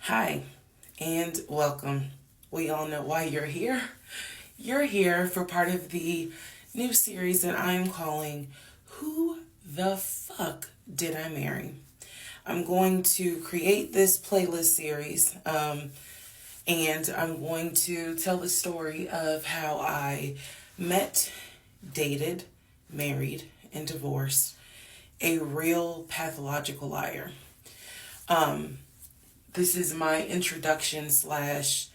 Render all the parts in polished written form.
Hi, and welcome. We all know why you're here. You're here for part of the new series that I'm calling Who the Fuck Did I Marry? I'm going to create this playlist series, and I'm going to tell the story of how I met, dated, married, and divorced a real pathological liar. This is my introduction slash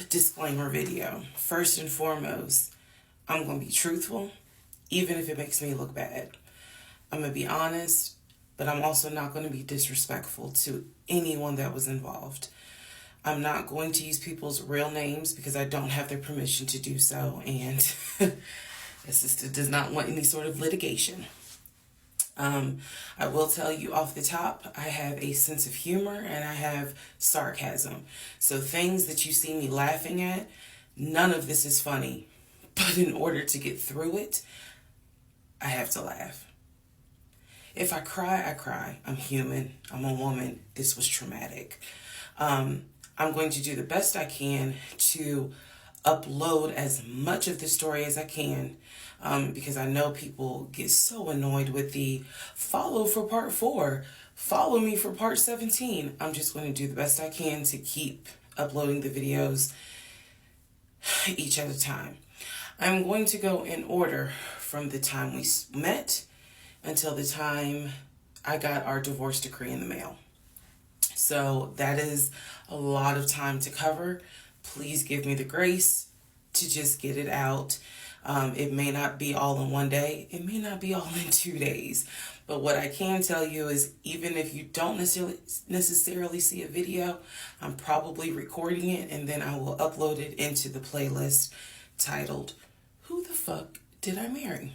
disclaimer video. First and foremost, I'm going to be truthful, even if it makes me look bad. I'm going to be honest, but I'm also not going to be disrespectful to anyone that was involved. I'm not going to use people's real names because I don't have their permission to do so, and this sister does not want any sort of litigation. I will tell you off the top, I have a sense of humor and I have sarcasm. So things that you see me laughing at, none of this is funny. But in order to get through it, I have to laugh. If I cry, I cry. I'm human. I'm a woman. This was traumatic. I'm going to do the best I can to upload as much of the story as I can, because I know people get so annoyed with the follow for part 4, follow me for part 17. I'm just going to do the best I can to keep uploading the videos each at a time. I'm going to go in order from the time we met until the time I got our divorce decree in the mail. So that is a lot of time to cover. Please give me the grace to just get it out. It may not be all in one day. It may not be all in 2 days. But what I can tell you is even if you don't necessarily see a video, I'm probably recording it and then I will upload it into the playlist titled, Who the Fuck Did I Marry?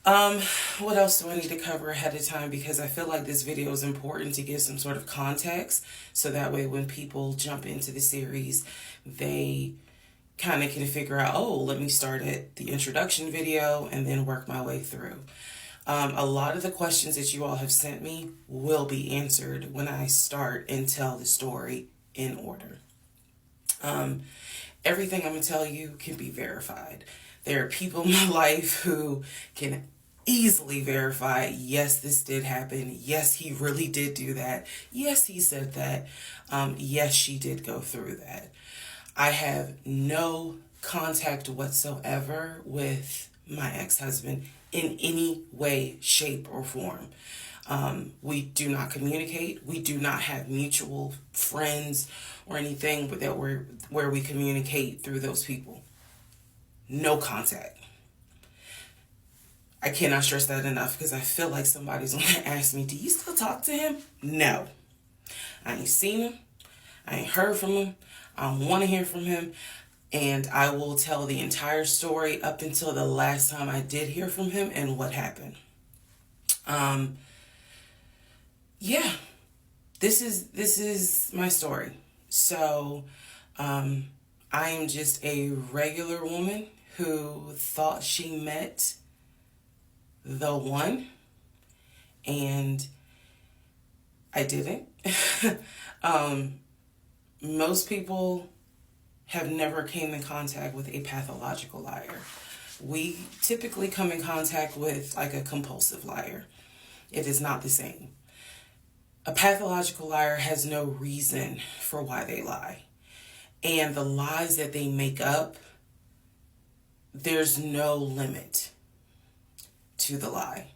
What else do I need to cover ahead of time? Because I feel like this video is important to give some sort of context. So that way when people jump into the series, they kind of can figure out, oh, let me start at the introduction video and then work my way through. A lot of the questions that you all have sent me will be answered when I start and tell the story in order. Everything I'm going to tell you can be verified. There are people in my life who can easily verify, yes, this did happen. Yes, he really did do that. Yes, he said that. Yes, she did go through that. I have no contact whatsoever with my ex-husband in any way, shape, or form. We do not communicate. We do not have mutual friends or anything where we communicate through those people. No contact. I cannot stress that enough because I feel like somebody's going to ask me, do you still talk to him? No. I ain't seen him. I ain't heard from him. I don't want to hear from him. And I will tell the entire story up until the last time I did hear from him and what happened. Yeah, this is my story. So, I am just a regular woman who thought she met the one, and I didn't. Most people have never came in contact with a pathological liar. We typically come in contact with like a compulsive liar. It is not the same. A pathological liar has no reason for why they lie. And the lies that they make up, there's no limit to the lie.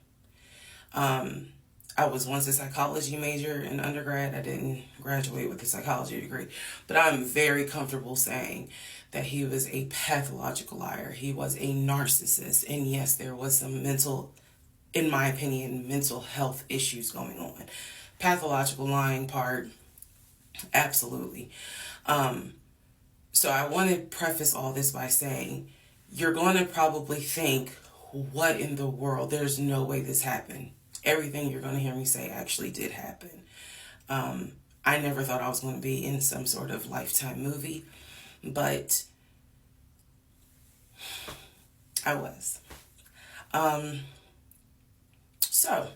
I was once a psychology major in undergrad. I didn't graduate with a psychology degree, but I'm very comfortable saying that he was a pathological liar. He was a narcissist. And yes, there was some in my opinion, mental health issues going on. Pathological lying part, absolutely. So I want to preface all this by saying, you're going to probably think, what in the world? There's no way this happened. Everything you're going to hear me say actually did happen. I never thought I was going to be in some sort of Lifetime movie, but I was. So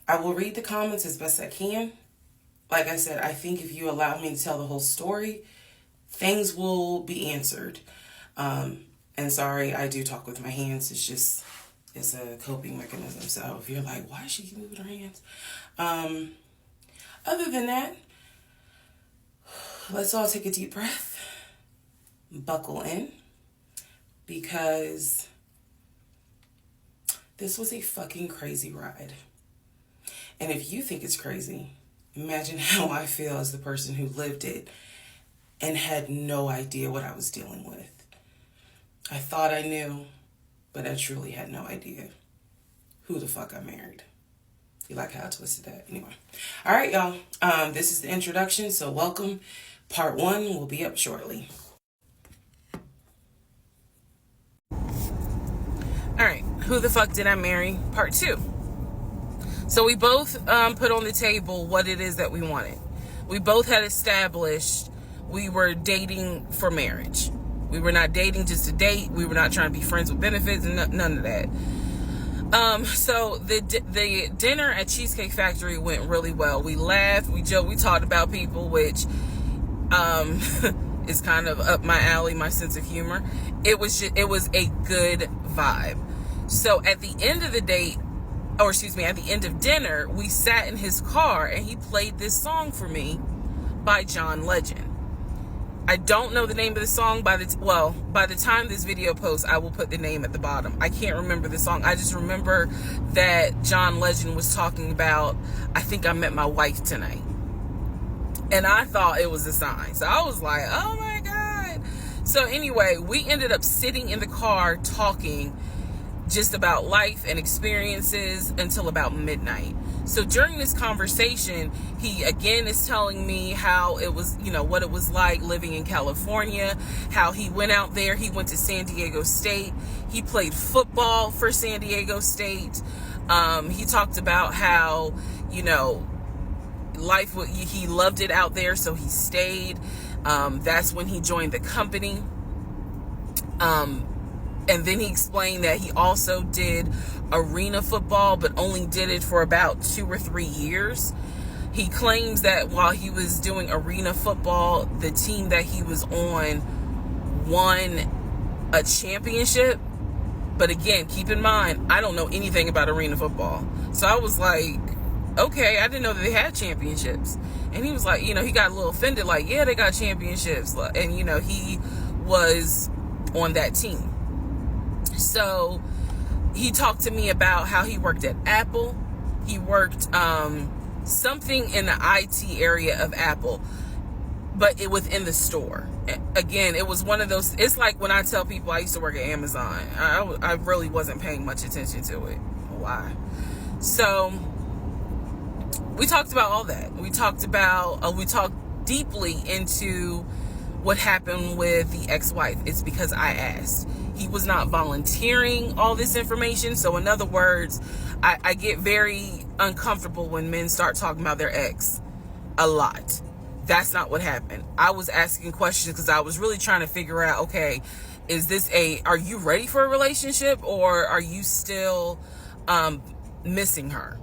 I will read the comments as best I can. like I said, I think if you allow me to tell the whole story, things will be answered. And sorry, I do talk with my hands. It's a coping mechanism. So if you're like, why is she moving her hands? Other than that, let's all take a deep breath, buckle in, because this was a fucking crazy ride. And if you think it's crazy, imagine how I feel as the person who lived it and had no idea what I was dealing with. I thought I knew, but I truly had no idea who the fuck I married. You like how I twisted that? Anyway. All right, y'all. This is the introduction, so welcome. Part 1 will be up shortly. All right. Who the fuck did I marry? Part 2. So we both put on the table what it is that we wanted. We both had established we were dating for marriage. We were not dating just to date. We were not trying to be friends with benefits and none of that. So the dinner at Cheesecake Factory went really well. We laughed, we joked, we talked about people, which is kind of up my alley, my sense of humor. It was a good vibe. So at the end of the date, at the end of dinner, we sat in his car and he played this song for me by John Legend. I don't know the name of the song. By the time this video posts, I will put the name at the bottom. I can't remember the song. I just remember that John Legend was talking about, I think I met my wife tonight. And I thought it was a sign. So I was like, oh my God. So anyway, we ended up sitting in the car talking just about life and experiences until about midnight. So during this conversation, he again is telling me how it was, what it was like living in California, how he went out there. He went to San Diego State. He played football for San Diego State. He talked about how, he loved it out there, so he stayed. That's when he joined the company. And then he explained that he also did arena football, but only did it for about 2 or 3 years. He claims that while he was doing arena football, the team that he was on won a championship. But again, keep in mind, I don't know anything about arena football. So I was like, okay, I didn't know that they had championships. And he was like, he got a little offended, like, yeah, they got championships. And, he was on that team. So he talked to me about how he worked at Apple. He worked something in the IT area of Apple, but it within the store. Again, it was one of those, it's like when I tell people I used to work at Amazon. I really wasn't paying much attention to it. Why? So we talked about all that. We talked deeply into what happened with the ex-wife. It's because I asked. He was not volunteering all this information. So in other words, I get very uncomfortable when men start talking about their ex a lot. That's not what happened. I was asking questions because I was really trying to figure out, okay, are you ready for a relationship, or are you still missing her?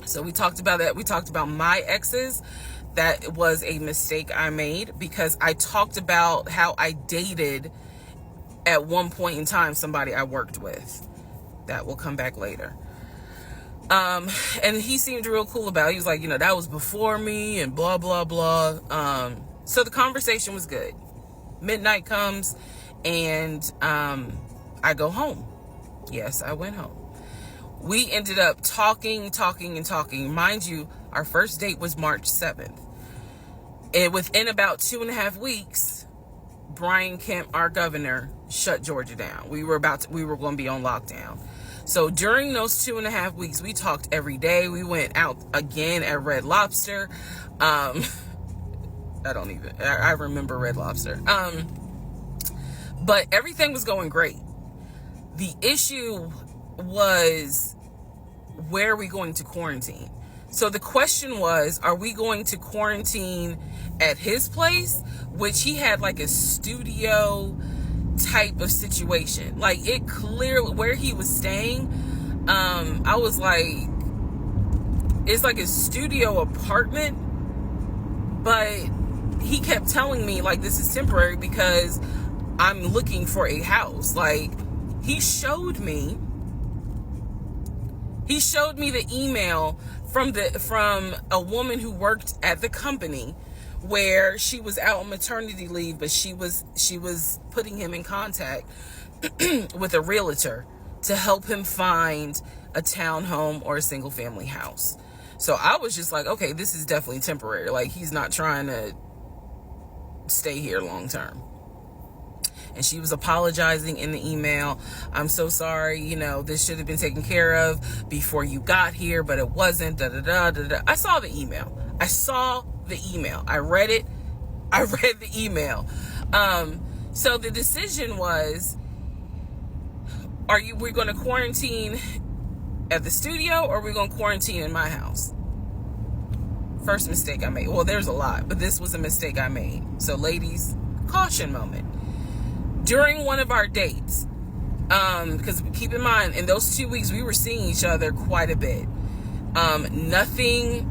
So we talked about that. We talked about my exes. That was a mistake I made because I talked about how I dated at one point in time somebody I worked with. That will come back later. And he seemed real cool about it. He was like, that was before me and blah, blah, blah. So the conversation was good. Midnight comes and I go home. Yes, I went home. We ended up talking. Mind you, our first date was March 7th. And within about 2.5 weeks, Brian Kemp, our governor, shut Georgia down. We were going to be on lockdown. So during those 2.5 weeks, we talked every day. We went out again at Red Lobster. I remember Red Lobster. But everything was going great. The issue was, where are we going to quarantine? So the question was, are we going to quarantine at his place, which he had like a studio type of situation. Like, it clearly, where he was staying, I was like, it's like a studio apartment, but he kept telling me like this is temporary because I'm looking for a house. Like, he showed me the email from a woman who worked at the company where she was out on maternity leave, but she was putting him in contact with a realtor to help him find a townhome or a single family house. So I was just like, okay, this is definitely temporary. Like, he's not trying to stay here long term. And she was apologizing in the email. I'm so sorry, you know, this should have been taken care of before you got here, but it wasn't, da da da da da. I saw the email. I read it. I read the email. So the decision was, we're going to quarantine at the studio, or we're going to quarantine in my house? First mistake I made. Well, there's a lot, but this was a mistake I made. So ladies, caution moment. During one of our dates, because keep in mind, in those 2 weeks, we were seeing each other quite a bit. Nothing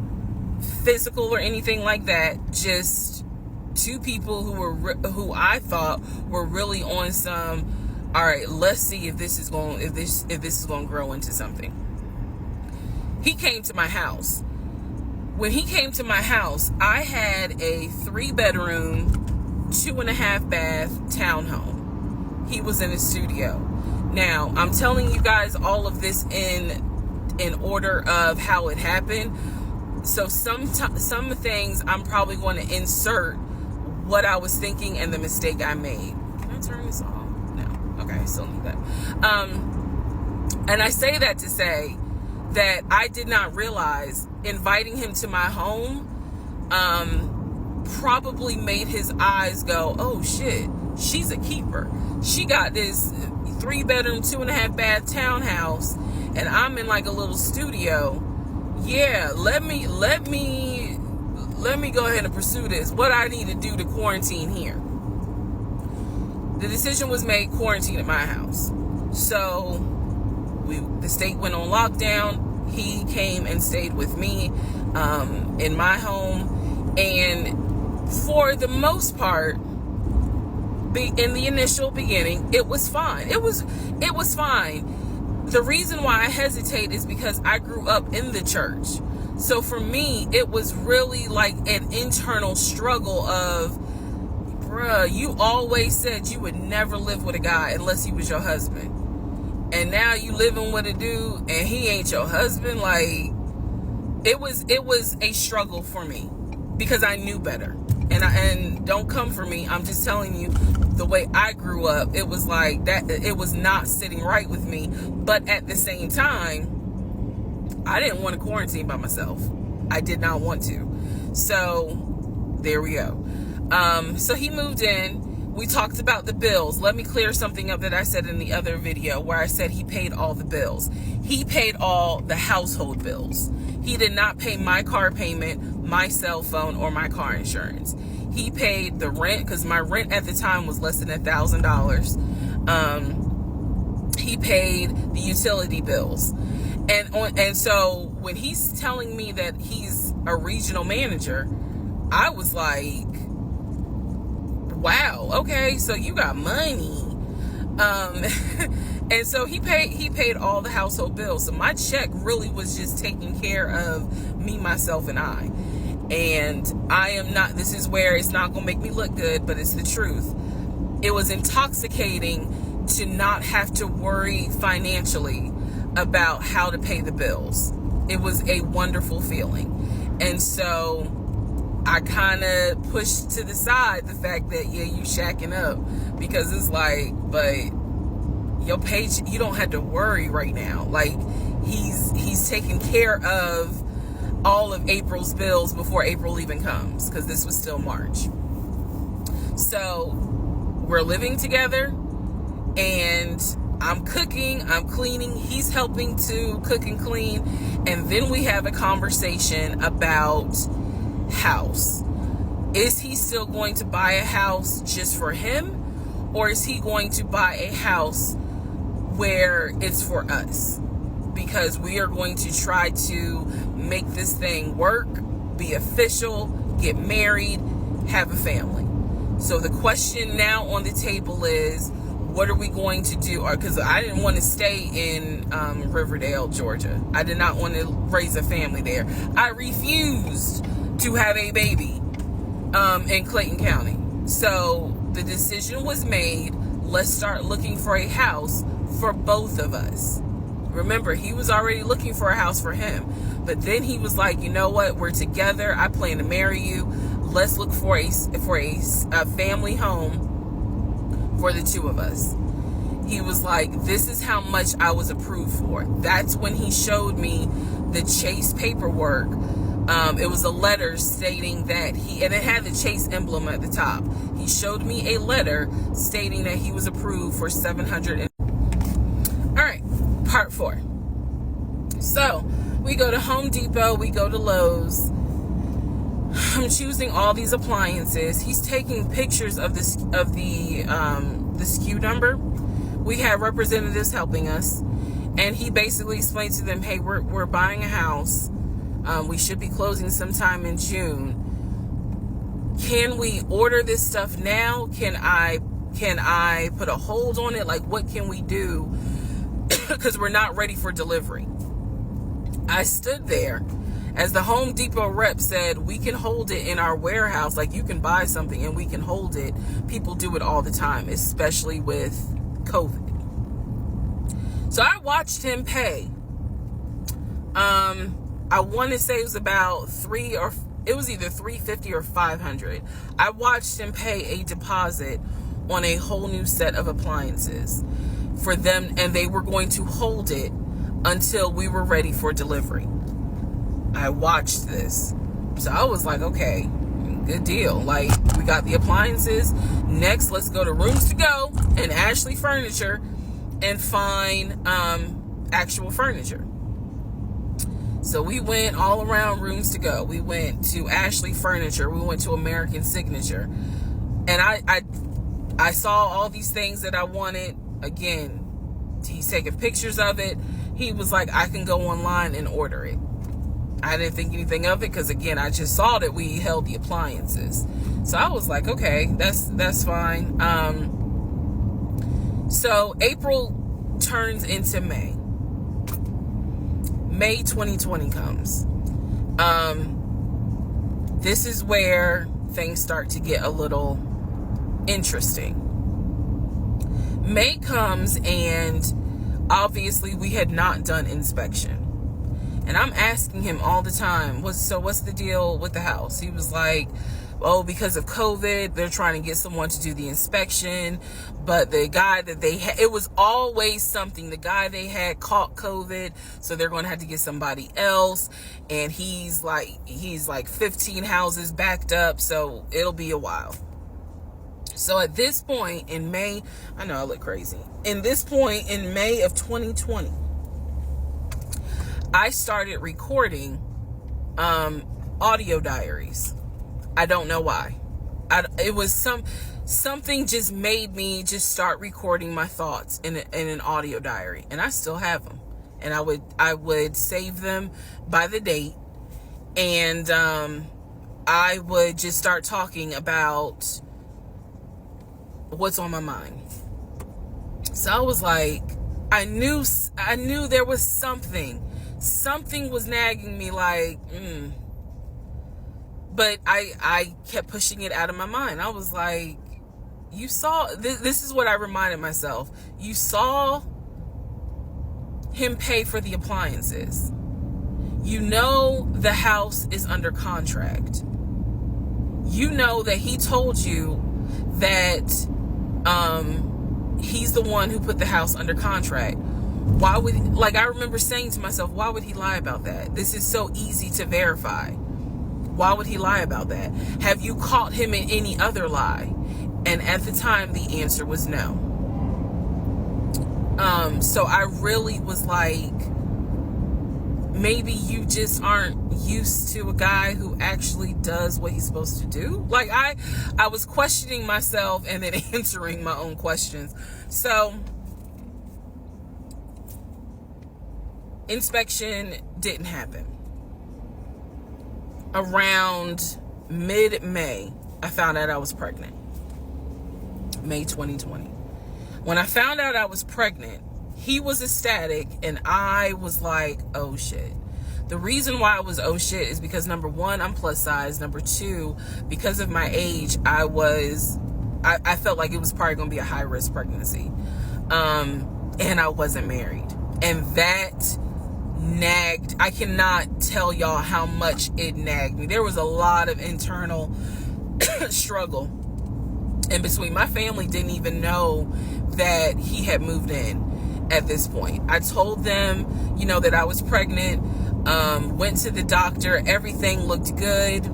physical or anything like that. Just two people who I thought were really on some, all right, let's see if this is going to grow into something. He came to my house. When he came to my house, I had a 3-bedroom, 2.5 bath townhome. He was in a studio. Now, I'm telling you guys all of this in order of how it happened. So some things I'm probably going to insert what I was thinking and the mistake I made. Can I turn this off? No. Okay, I still need that. And I say that to say that I did not realize inviting him to my home probably made his eyes go, oh shit, she's a keeper. She got this 3-bedroom, 2.5 bath townhouse, and I'm in like a little studio. Yeah, let me go ahead and pursue this. What I need to do to quarantine here. The decision was made, quarantine at my house. So the state went on lockdown. He came and stayed with me in my home, and for the most part, in the initial beginning, it was fine. It was fine. The reason why I hesitate is because I grew up in the church. So for me, it was really like an internal struggle of, bruh, you always said you would never live with a guy unless he was your husband. And now you living with a dude and he ain't your husband. Like, it was a struggle for me because I knew better. And don't come for me. I'm just telling you the way I grew up. It was like that. It was not sitting right with me. But at the same time, I didn't want to quarantine by myself. I did not want to. So there we go. So he moved in. We talked about the bills. Let me clear something up that I said in the other video where I said he paid all the bills. He paid all the household bills. He did not pay my car payment, my cell phone, or my car insurance. He paid the rent, because my rent at the time was less than $1,000. He paid the utility bills. And so when he's telling me that he's a regional manager, I was like, wow, okay, so you got money. And so he paid all the household bills. So my check really was just taking care of me, myself, and I. And I am not, this is where it's not going to make me look good, but it's the truth. It was intoxicating to not have to worry financially about how to pay the bills. It was a wonderful feeling. And so I kind of pushed to the side the fact that, yeah, you shacking up, because it's like, but your page, you don't have to worry right now. Like, he's taking care of all of April's bills before April even comes, because this was still March. So we're living together, and I'm cooking, I'm cleaning, he's helping to cook and clean, and then we have a conversation about house. Is he still going to buy a house just for him, or is he going to buy a house where it's for us? because we are going to try to make this thing work, be official, get married, have a family. So the question now on the table is, what are we going to do? Because I didn't want to stay in Riverdale, Georgia. I did not want to raise a family there. I refused to have a baby in Clayton County. So the decision was made, let's start looking for a house for both of us. Remember, he was already looking for a house for him. But then he was like, you know what? We're together. I plan to marry you. Let's look for a family home for the two of us. He was like, this is how much I was approved for. That's when he showed me the Chase paperwork. It was a letter stating that and it had the Chase emblem at the top. He showed me a letter stating that he was approved for $700. All right, part 4. So we go to Home Depot, we go to Lowe's. I'm choosing all these appliances. He's taking pictures of the SKU number. We have representatives helping us, and he basically explained to them, hey, we're buying a house. We should be closing sometime in June. Can we order this stuff now? Can I put a hold on it? Like, what can we do? Because we're not ready for delivery. I stood there as the Home Depot rep said, we can hold it in our warehouse. Like, you can buy something and we can hold it. People do it all the time, especially with COVID. So I watched him pay. I want to say it was about it was either $350 or $500. I watched him pay a deposit on a whole new set of appliances for them, and they were going to hold it until we were ready for delivery. I watched this. So I was like, okay, good deal. Like, we got the appliances. Next, let's go to Rooms to Go and Ashley Furniture and find actual furniture. So we went all around Rooms to Go. We went to Ashley Furniture. We went to American Signature. And I saw all these things that I wanted. Again, he's taking pictures of it. He was like, I can go online and order it. I didn't think anything of it because, again, I just saw that we held the appliances. So I was like, okay, that's fine. So April turns into May. May 2020 comes. This is where things start to get a little interesting. May comes, and obviously we had not done inspection. And I'm asking him all the time, what's the deal with the house? He was like, oh, because of COVID, they're trying to get someone to do the inspection. But the guy that they had, it was always something. The guy they had caught COVID, so they're going to have to get somebody else. And he's like 15 houses backed up, so it'll be a while. So at this point in May, I know I look crazy. In this point in May of 2020, I started recording audio diaries. I don't know why. It was something just made me just start recording my thoughts in an audio diary, and I still have them. And I would save them by the date, and I would just start talking about what's on my mind. So I was like, I knew there was something was nagging me, like, but I kept pushing it out of my mind. I was like, you saw, this is what I reminded myself. You saw him pay for the appliances. You know the house is under contract. You know that he told you that he's the one who put the house under contract. Why would, I remember saying to myself, why would he lie about that? This is so easy to verify. Why would he lie about that? Have you caught him in any other lie? And at the time, the answer was no. So I really was like, maybe you just aren't used to a guy who actually does what he's supposed to do. Like, I was questioning myself and then answering my own questions. So inspection didn't happen. Around mid-May, I found out I was pregnant. May 2020. When I found out I was pregnant, he was ecstatic and I was like, oh shit. The reason why I was oh shit is because, number one, I'm plus size. Number two, because of my age, I felt like it was probably going to be a high risk pregnancy. And I wasn't married. And that nagged. I cannot tell y'all how much it nagged me. There was a lot of internal struggle in between. My family didn't even know that he had moved in at this point. I told them, that I was pregnant. Went to the doctor. Everything looked good.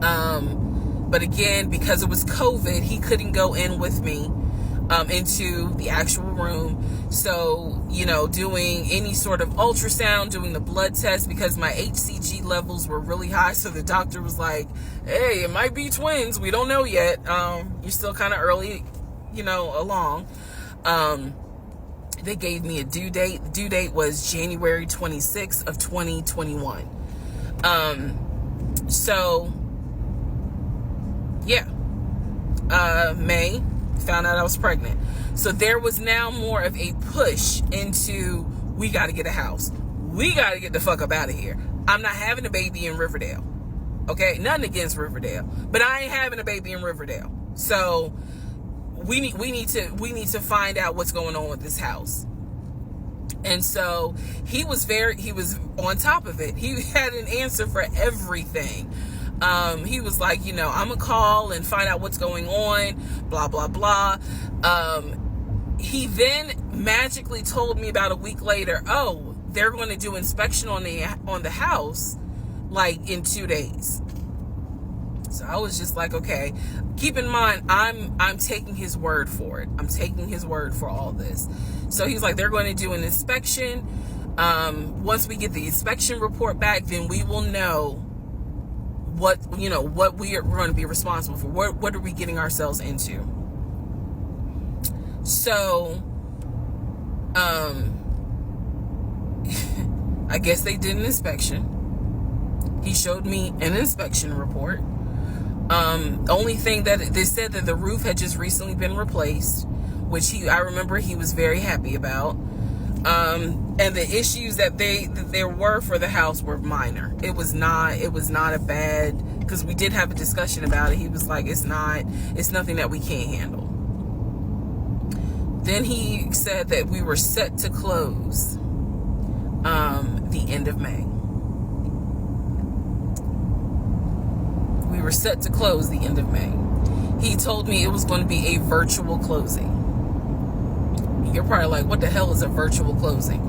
But again, because it was COVID, he couldn't go in with me into the actual room. So, doing any sort of ultrasound, doing the blood test, because my HCG levels were really high. So the doctor was like, hey, it might be twins. We don't know yet. You're still kind of early, along. They gave me a due date. The due date was January 26th of 2021. May, found out I was pregnant. So there was now more of a push into, we got to get a house. We got to get the fuck up out of here. I'm not having a baby in Riverdale. Okay? Nothing against Riverdale, but I ain't having a baby in Riverdale. So we need to find out what's going on with this house. And so he was on top of it. He had an answer for everything. He was like, I'm gonna call and find out what's going on, blah, blah, blah. He then magically told me about a week later, oh, they're going to do inspection on the house, like in 2 days. So I was just like, okay, keep in mind, I'm taking his word for it. I'm taking his word for all this. So he's like, they're going to do an inspection. Once we get the inspection report back, then we will know what we are going to be responsible for. What are we getting ourselves into? So, I guess they did an inspection. He showed me an inspection report. Only thing that they said that the roof had just recently been replaced, which I remember he was very happy about. And the issues that there were for the house were minor. It was not a bad, because we did have a discussion about it. He was like, it's nothing that we can't handle. Then he said that we were set to close the end of May. We were set to close the end of May. He told me it was going to be a virtual closing. You're probably like, what the hell is a virtual closing?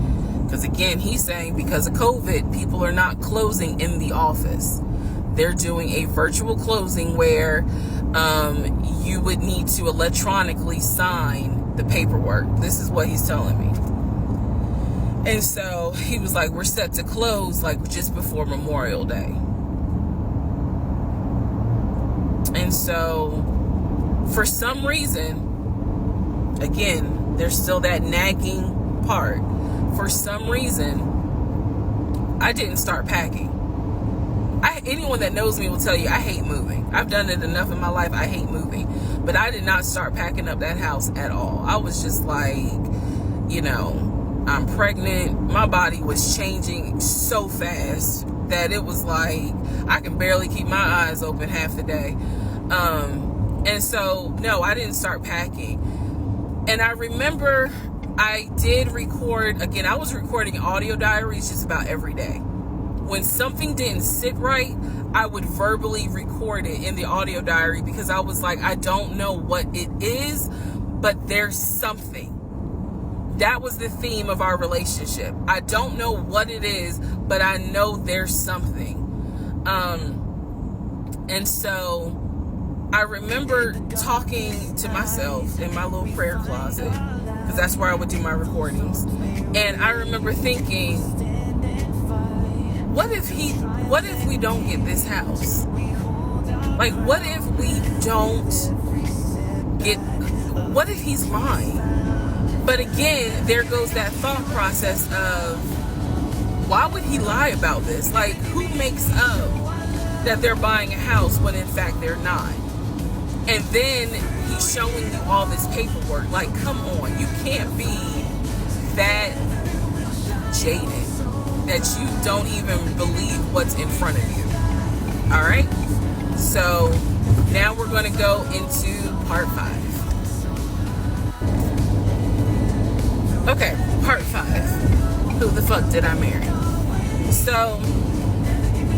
Because again, he's saying because of COVID, people are not closing in the office. They're doing a virtual closing where you would need to electronically sign the paperwork. This is what he's telling me. And so he was like, we're set to close like just before Memorial Day. And so for some reason, again, there's still that nagging part. For some reason, I didn't start packing. Anyone that knows me will tell you I hate moving. I've done it enough in my life. I hate moving. But I did not start packing up that house at all. I was just like, I'm pregnant. My body was changing so fast that it was like I can barely keep my eyes open half the day. And so, no, I didn't start packing. And I remember I did record, again, I was recording audio diaries just about every day. When something didn't sit right, I would verbally record it in the audio diary because I was like, I don't know what it is, but there's something. That was the theme of our relationship. I don't know what it is, but I know there's something. And so I remember talking to myself in my little prayer closet, because that's where I would do my recordings. And I remember thinking, what if we don't get this house? Like, what if he's lying? But again, there goes that thought process of, why would he lie about this? Like, who makes up that they're buying a house when in fact they're not? And then he's showing you all this paperwork. Like, come on, you can't be that jaded that you don't even believe what's in front of you. All right, so now we're going to go into part 5. Okay, part 5. Who the fuck did I marry? So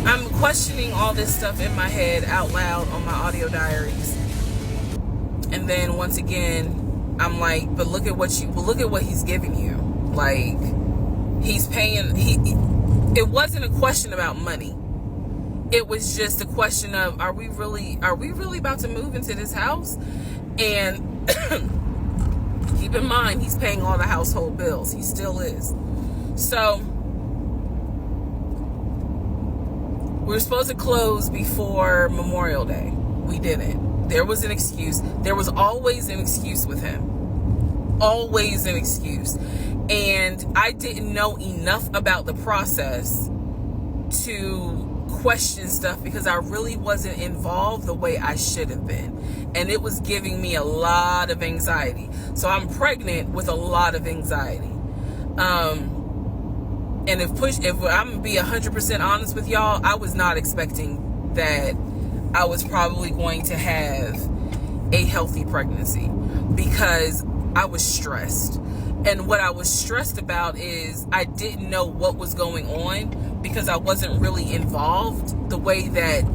I'm questioning all this stuff in my head out loud on my audio diaries. And then once again, I'm like, but look at what he's giving you. Like, he's paying. It wasn't a question about money. It was just a question of, are we really about to move into this house? And keep in mind, he's paying all the household bills. He still is. So we were supposed to close before Memorial Day. We didn't. There was an excuse. There was always an excuse with him. Always an excuse. And I didn't know enough about the process to question stuff because I really wasn't involved the way I should have been. And it was giving me a lot of anxiety. So I'm pregnant with a lot of anxiety. And if I'm gonna be 100% honest with y'all, I was not expecting that I was probably going to have a healthy pregnancy because I was stressed. And what I was stressed about is I didn't know what was going on because I wasn't really involved the way that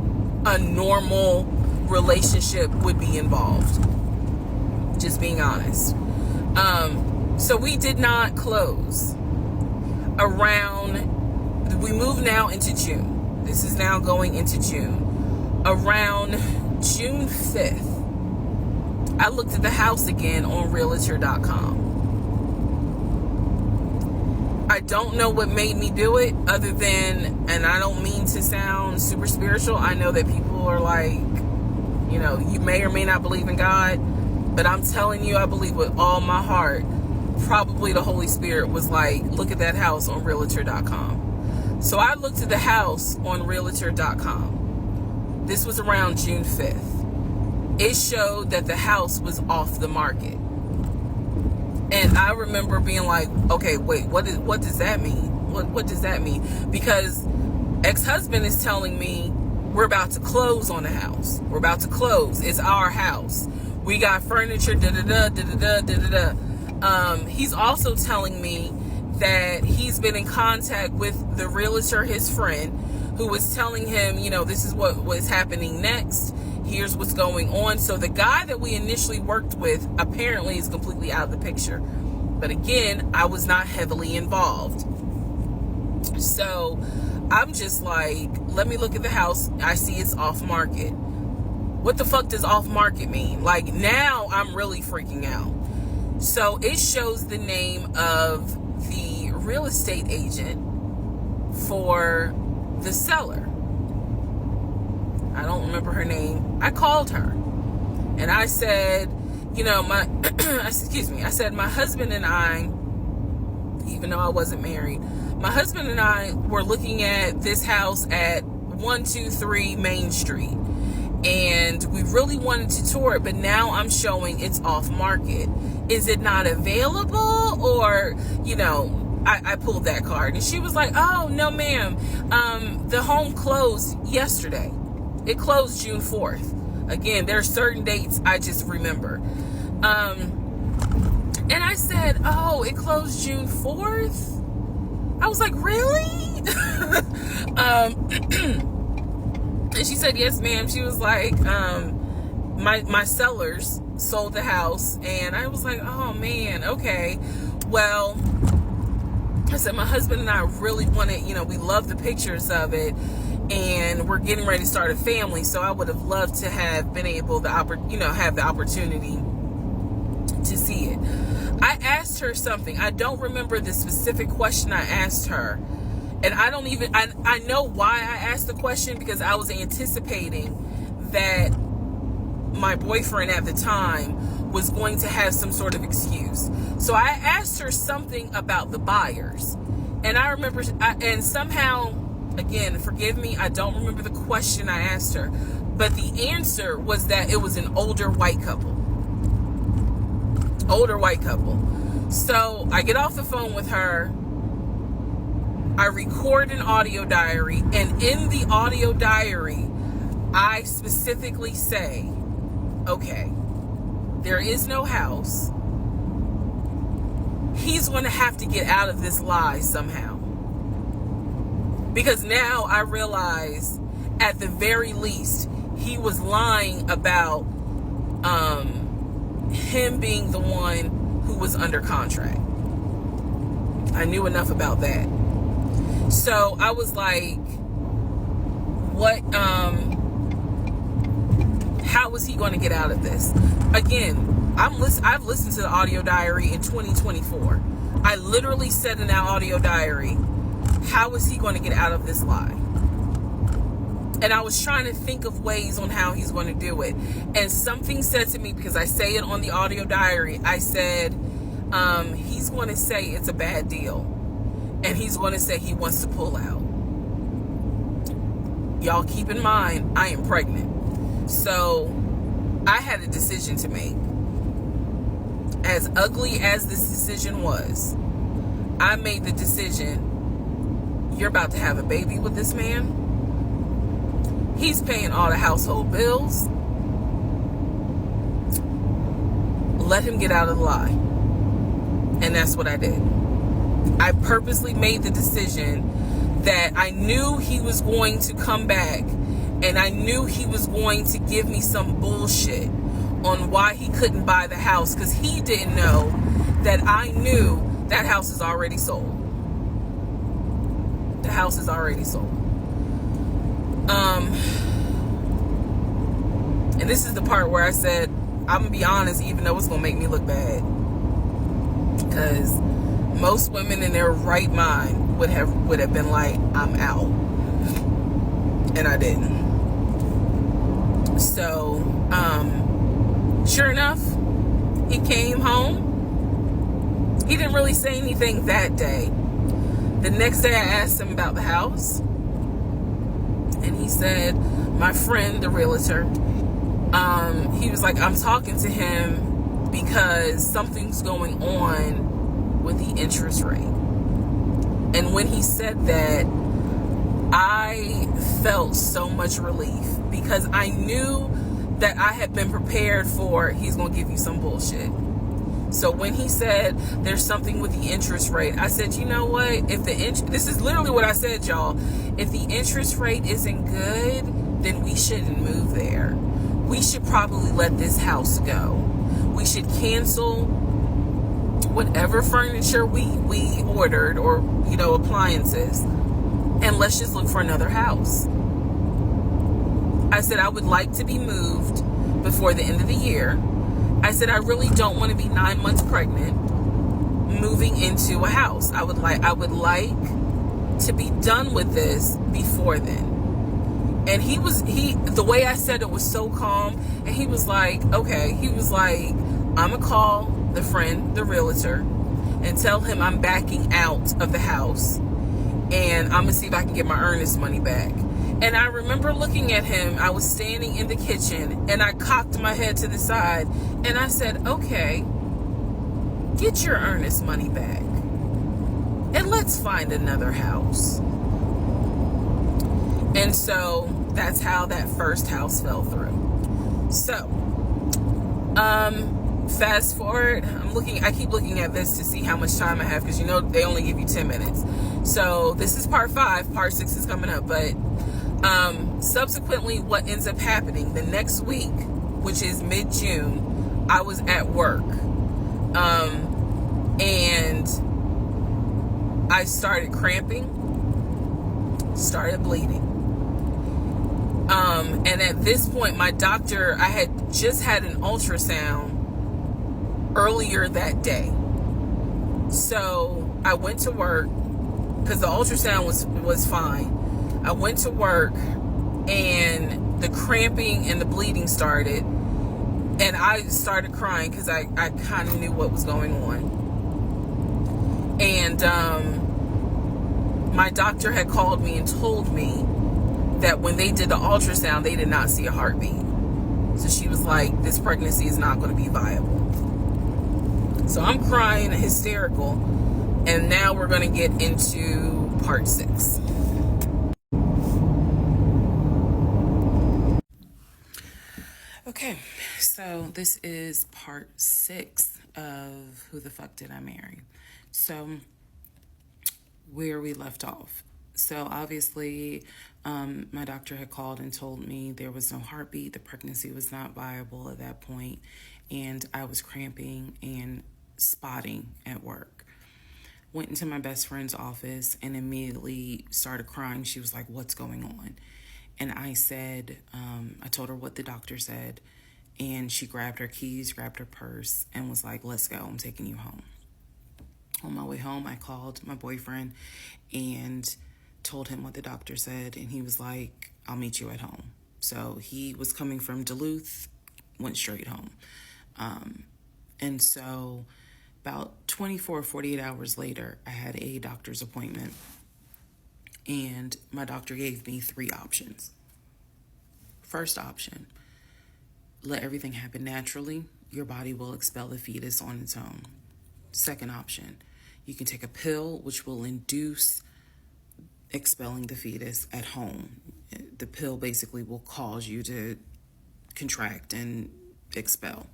a normal relationship would be involved. Just being honest. So we did not close. We moved now into June. This is now going into June. Around June 5th, I looked at the house again on reesateesa.com. I don't know what made me do it other than, and I don't mean to sound super spiritual. I know that people are like, you know, you may or may not believe in God, but I'm telling you, I believe with all my heart. Probably the Holy Spirit was like, look at that house on realtor.com. So I looked at the house on realtor.com. This was around June 5th. It showed that the house was off the market. And I remember being like, okay, wait, what does that mean? What does that mean? Because ex-husband is telling me we're about to close on the house. We're about to close. It's our house. We got furniture, da-da-da, da-da-da, da-da-da. He's also telling me that he's been in contact with the realtor, his friend, who was telling him, you know, this is what was happening next. Here's what's going on. So the guy that we initially worked with apparently is completely out of the picture. But again, I was not heavily involved. So I'm just like, let me look at the house. I see it's off market. What the fuck does off market mean? Like, now I'm really freaking out. So it shows the name of the real estate agent for the seller. I don't remember her name. I called her and I said, you know, I said, my husband and I, even though I wasn't married, my husband and I were looking at this house at 123 Main Street. And we really wanted to tour it, but now I'm showing it's off market. Is it not available? Or, you know, I pulled that card and she was like, oh, no, ma'am. The home closed yesterday. It closed June 4th. Again, there are certain dates I just remember. And I said, oh, it closed June 4th? I was like, really? And she said, yes, ma'am. She was like, my sellers sold the house. And I was like, oh, man, okay. Well, I said, my husband and I really wanted, you know, we love the pictures of it. And we're getting ready to start a family. So I would have loved to have been able to, have the opportunity to see it. I asked her something. I don't remember the specific question I asked her. And I know why I asked the question, because I was anticipating that my boyfriend at the time was going to have some sort of excuse. So I asked her something about the buyers. And I remember, and somehow, again, forgive me, I don't remember the question I asked her, but the answer was that it was an older white couple. So I get off the phone with her, I record an audio diary, and in the audio diary, I specifically say, okay, there is no house. He's going to have to get out of this lie somehow. Because now I realize, at the very least, he was lying about him being the one who was under contract. I knew enough about that. So I was like, what, how was he going to get out of this? Again, I've listened to the audio diary in 2024. I literally said in that audio diary, how is he going to get out of this lie? And I was trying to think of ways on how he's going to do it. And something said to me, because I say it on the audio diary, I said, he's going to say it's a bad deal. And he's going to say he wants to pull out. Y'all keep in mind, I am pregnant. So I had a decision to make. As ugly as this decision was, I made the decision, you're about to have a baby with this man. He's paying all the household bills. Let him get out of the lie. And that's what I did. I purposely made the decision that I knew he was going to come back, and I knew he was going to give me some bullshit on why he couldn't buy the house, because he didn't know that I knew that house is already sold. The house is already sold. And this is the part where I said, I'm gonna be honest, even though it's gonna make me look bad, because most women in their right mind would have been like, I'm out. And I didn't. So sure enough, he came home. He didn't really say anything that day. The next day I asked him about the house, and he said, my friend, the realtor, he was like, I'm talking to him because something's going on with the interest rate. And when he said that, I felt so much relief, because I knew that I had been prepared for, he's going to give you some bullshit. So when he said there's something with the interest rate, I said, you know what? If this is literally what I said, y'all. If the interest rate isn't good, then we shouldn't move there. We should probably let this house go. We should cancel whatever furniture we ordered, or, appliances, and let's just look for another house. I said, I would like to be moved before the end of the year. I said, I really don't want to be 9 months pregnant moving into a house. I would like to be done with this before then. And the way I said it was so calm, and he was like, okay. He was like, I'm gonna call the friend, the realtor, and tell him I'm backing out of the house, and I'm gonna see if I can get my earnest money back. And I remember looking at him. I was standing in the kitchen, and I cocked my head to the side, and I said, okay, get your earnest money back, and let's find another house. And so that's how that first house fell through. So fast forward, I keep looking at this to see how much time I have, because they only give you 10 minutes. So this is part 5, part 6 is coming up. But subsequently, what ends up happening the next week, which is mid-June, I was at work, and I started cramping, started bleeding. And at this point, my doctor, I had just had an ultrasound earlier that day. So I went to work, because the ultrasound was fine. I went to work, and the cramping and the bleeding started, and I started crying because I kind of knew what was going on. And my doctor had called me and told me that when they did the ultrasound, they did not see a heartbeat. So she was like, this pregnancy is not going to be viable. So I'm crying, hysterical. And now we're going to get into part 6. Okay, so this is part 6 of Who the Fuck Did I Marry? So where we left off. So obviously, my doctor had called and told me there was no heartbeat. The pregnancy was not viable at that point, and I was cramping and spotting at work. Went into my best friend's office and immediately started crying. She was like, "What's going on?" And I said, I told her what the doctor said, and she grabbed her keys, grabbed her purse, and was like, "Let's go, I'm taking you home." On my way home, I called my boyfriend and told him what the doctor said, and he was like, "I'll meet you at home." So he was coming from Duluth, went straight home. And so about 24, 48 hours later, I had a doctor's appointment, and my doctor gave me 3 options. First option, let everything happen naturally. Your body will expel the fetus on its own. Second option, you can take a pill which will induce expelling the fetus at home. The pill basically will cause you to contract and expel.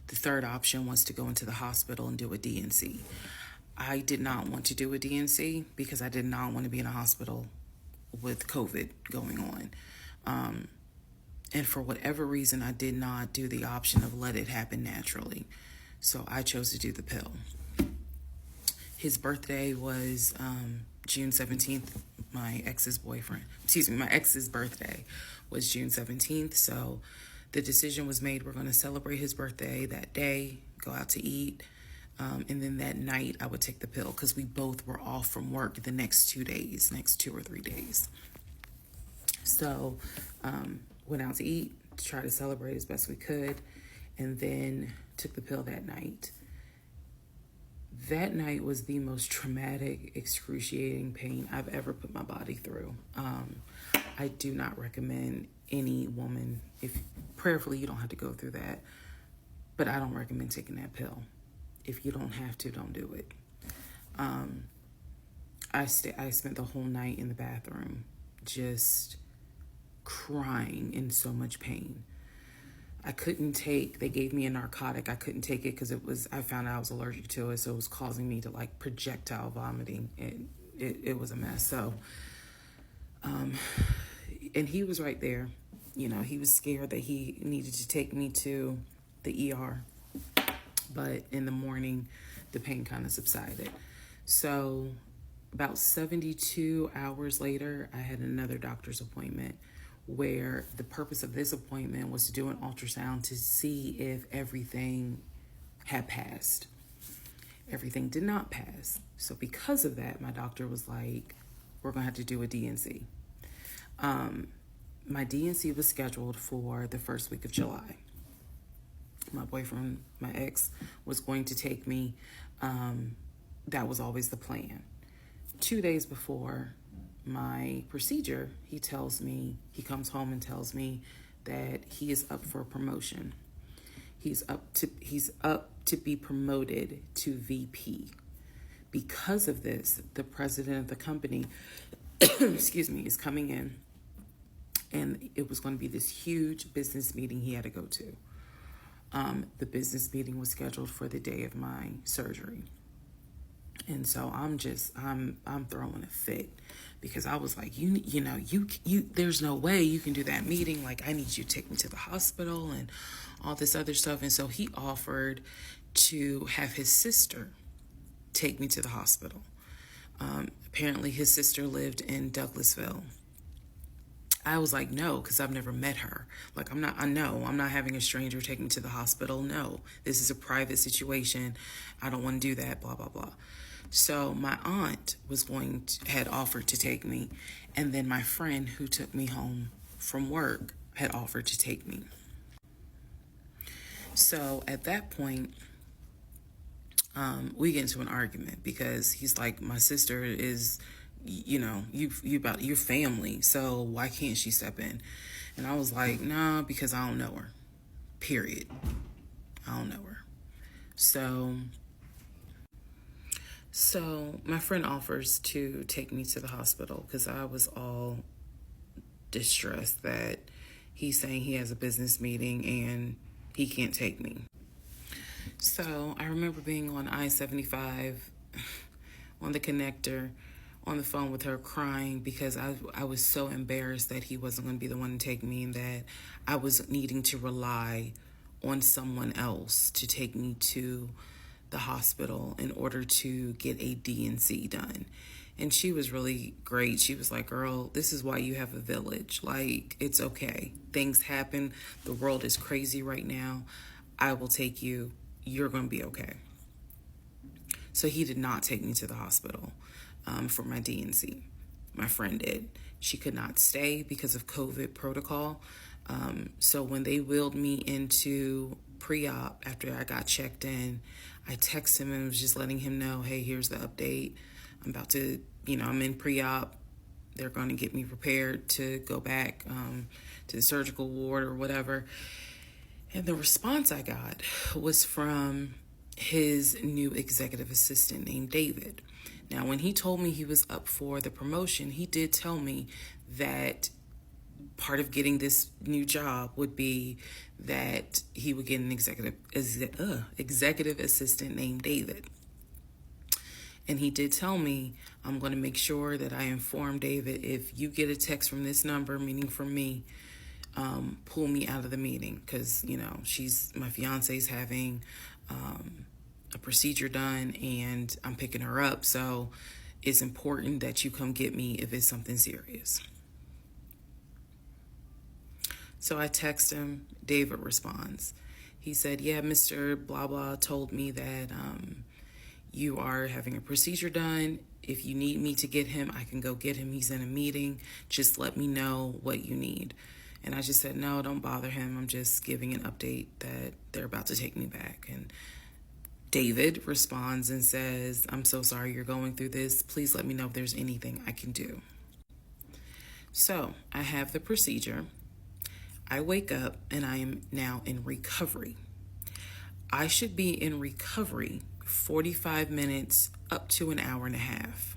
The third option was to go into the hospital and do a D&C. I did not want to do a D&C because I did not want to be in a hospital with COVID going on. And for whatever reason, I did not do the option of let it happen naturally. So I chose to do the pill. His birthday was June 17th. My ex's birthday was June 17th. So the decision was made, we're going to celebrate his birthday that day, go out to eat. And then that night I would take the pill because we both were off from work the next 2 or 3 days. So went out to eat to try to celebrate as best we could, and then took the pill that night. That night was the most traumatic, excruciating pain I've ever put my body through. I do not recommend any woman, if prayerfully you don't have to go through that, but I don't recommend taking that pill. If you don't have to, don't do it. I spent the whole night in the bathroom just crying in so much pain. They gave me a narcotic. I couldn't take it because I found out I was allergic to it, so it was causing me to like projectile vomiting. It was a mess. So, and he was right there. You know, he was scared that he needed to take me to the ER. But in the morning, the pain kind of subsided. So about 72 hours later, I had another doctor's appointment where the purpose of this appointment was to do an ultrasound to see if everything had passed. Everything did not pass. So because of that, my doctor was like, we're going to have to do a D&C. My D&C was scheduled for the first week of July. My boyfriend, my ex, was going to take me. That was always the plan. 2 days before my procedure, he comes home and tells me that he is up for a promotion. He's up to be promoted to VP. Because of this, the president of the company, is coming in, and it was going to be this huge business meeting he had to go to. The business meeting was scheduled for the day of my surgery. And so I'm throwing a fit because I was like, there's no way you can do that meeting. Like, I need you to take me to the hospital and all this other stuff. And so he offered to have his sister take me to the hospital. Apparently his sister lived in Douglasville. I was like, no, because I've never met her. Like, I'm not having a stranger take me to the hospital. No, this is a private situation. I don't want to do that, blah, blah, blah. So my aunt had offered to take me. And then my friend who took me home from work had offered to take me. So at that point, we get into an argument because he's like, my sister is you about your family, so why can't she step in? And I was like, nah, because I don't know her. Period. I don't know her. So my friend offers to take me to the hospital because I was all distressed that he's saying he has a business meeting and he can't take me. So I remember being on I-75 on the connector on the phone with her crying because I was so embarrassed that he wasn't going to be the one to take me and that I was needing to rely on someone else to take me to the hospital in order to get a D&C done. And she was really great. She was like, girl, this is why you have a village. Like, it's okay. Things happen. The world is crazy right now. I will take you. You're going to be okay. So he did not take me to the hospital for my D&C. My friend did. She could not stay because of COVID protocol. So when they wheeled me into pre-op after I got checked in, I texted him and was just letting him know, hey, here's the update. I'm about to, I'm in pre-op. They're going to get me prepared to go back to the surgical ward or whatever. And the response I got was from his new executive assistant named David. Now, when he told me he was up for the promotion, he did tell me that part of getting this new job would be that he would get an executive assistant named David. And he did tell me, I'm going to make sure that I inform David, if you get a text from this number, meaning from me, pull me out of the meeting because, my fiance's having a procedure done and I'm picking her up. So it's important that you come get me if it's something serious. So I text him. David responds. He said, yeah, Mr. Blah Blah told me that you are having a procedure done. If you need me to get him, I can go get him. He's in a meeting. Just let me know what you need. And I just said, no, don't bother him. I'm just giving an update that they're about to take me back. And David responds and says, I'm so sorry you're going through this. Please let me know if there's anything I can do. So I have the procedure. I wake up and I am now in recovery. I should be in recovery 45 minutes up to an hour and a half.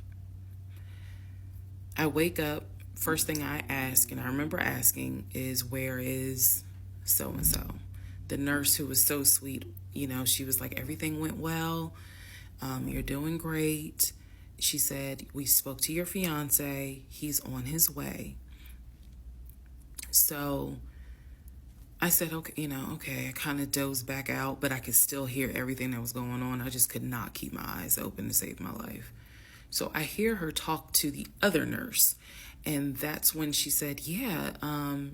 I wake up. First thing I ask, and I remember asking, is where is so-and-so? The nurse who was so sweet, she was like, everything went well. You're doing great. She said, we spoke to your fiance. He's on his way. So I said, okay. I kind of dozed back out, but I could still hear everything that was going on. I just could not keep my eyes open to save my life. So I hear her talk to the other nurse. And that's when she said,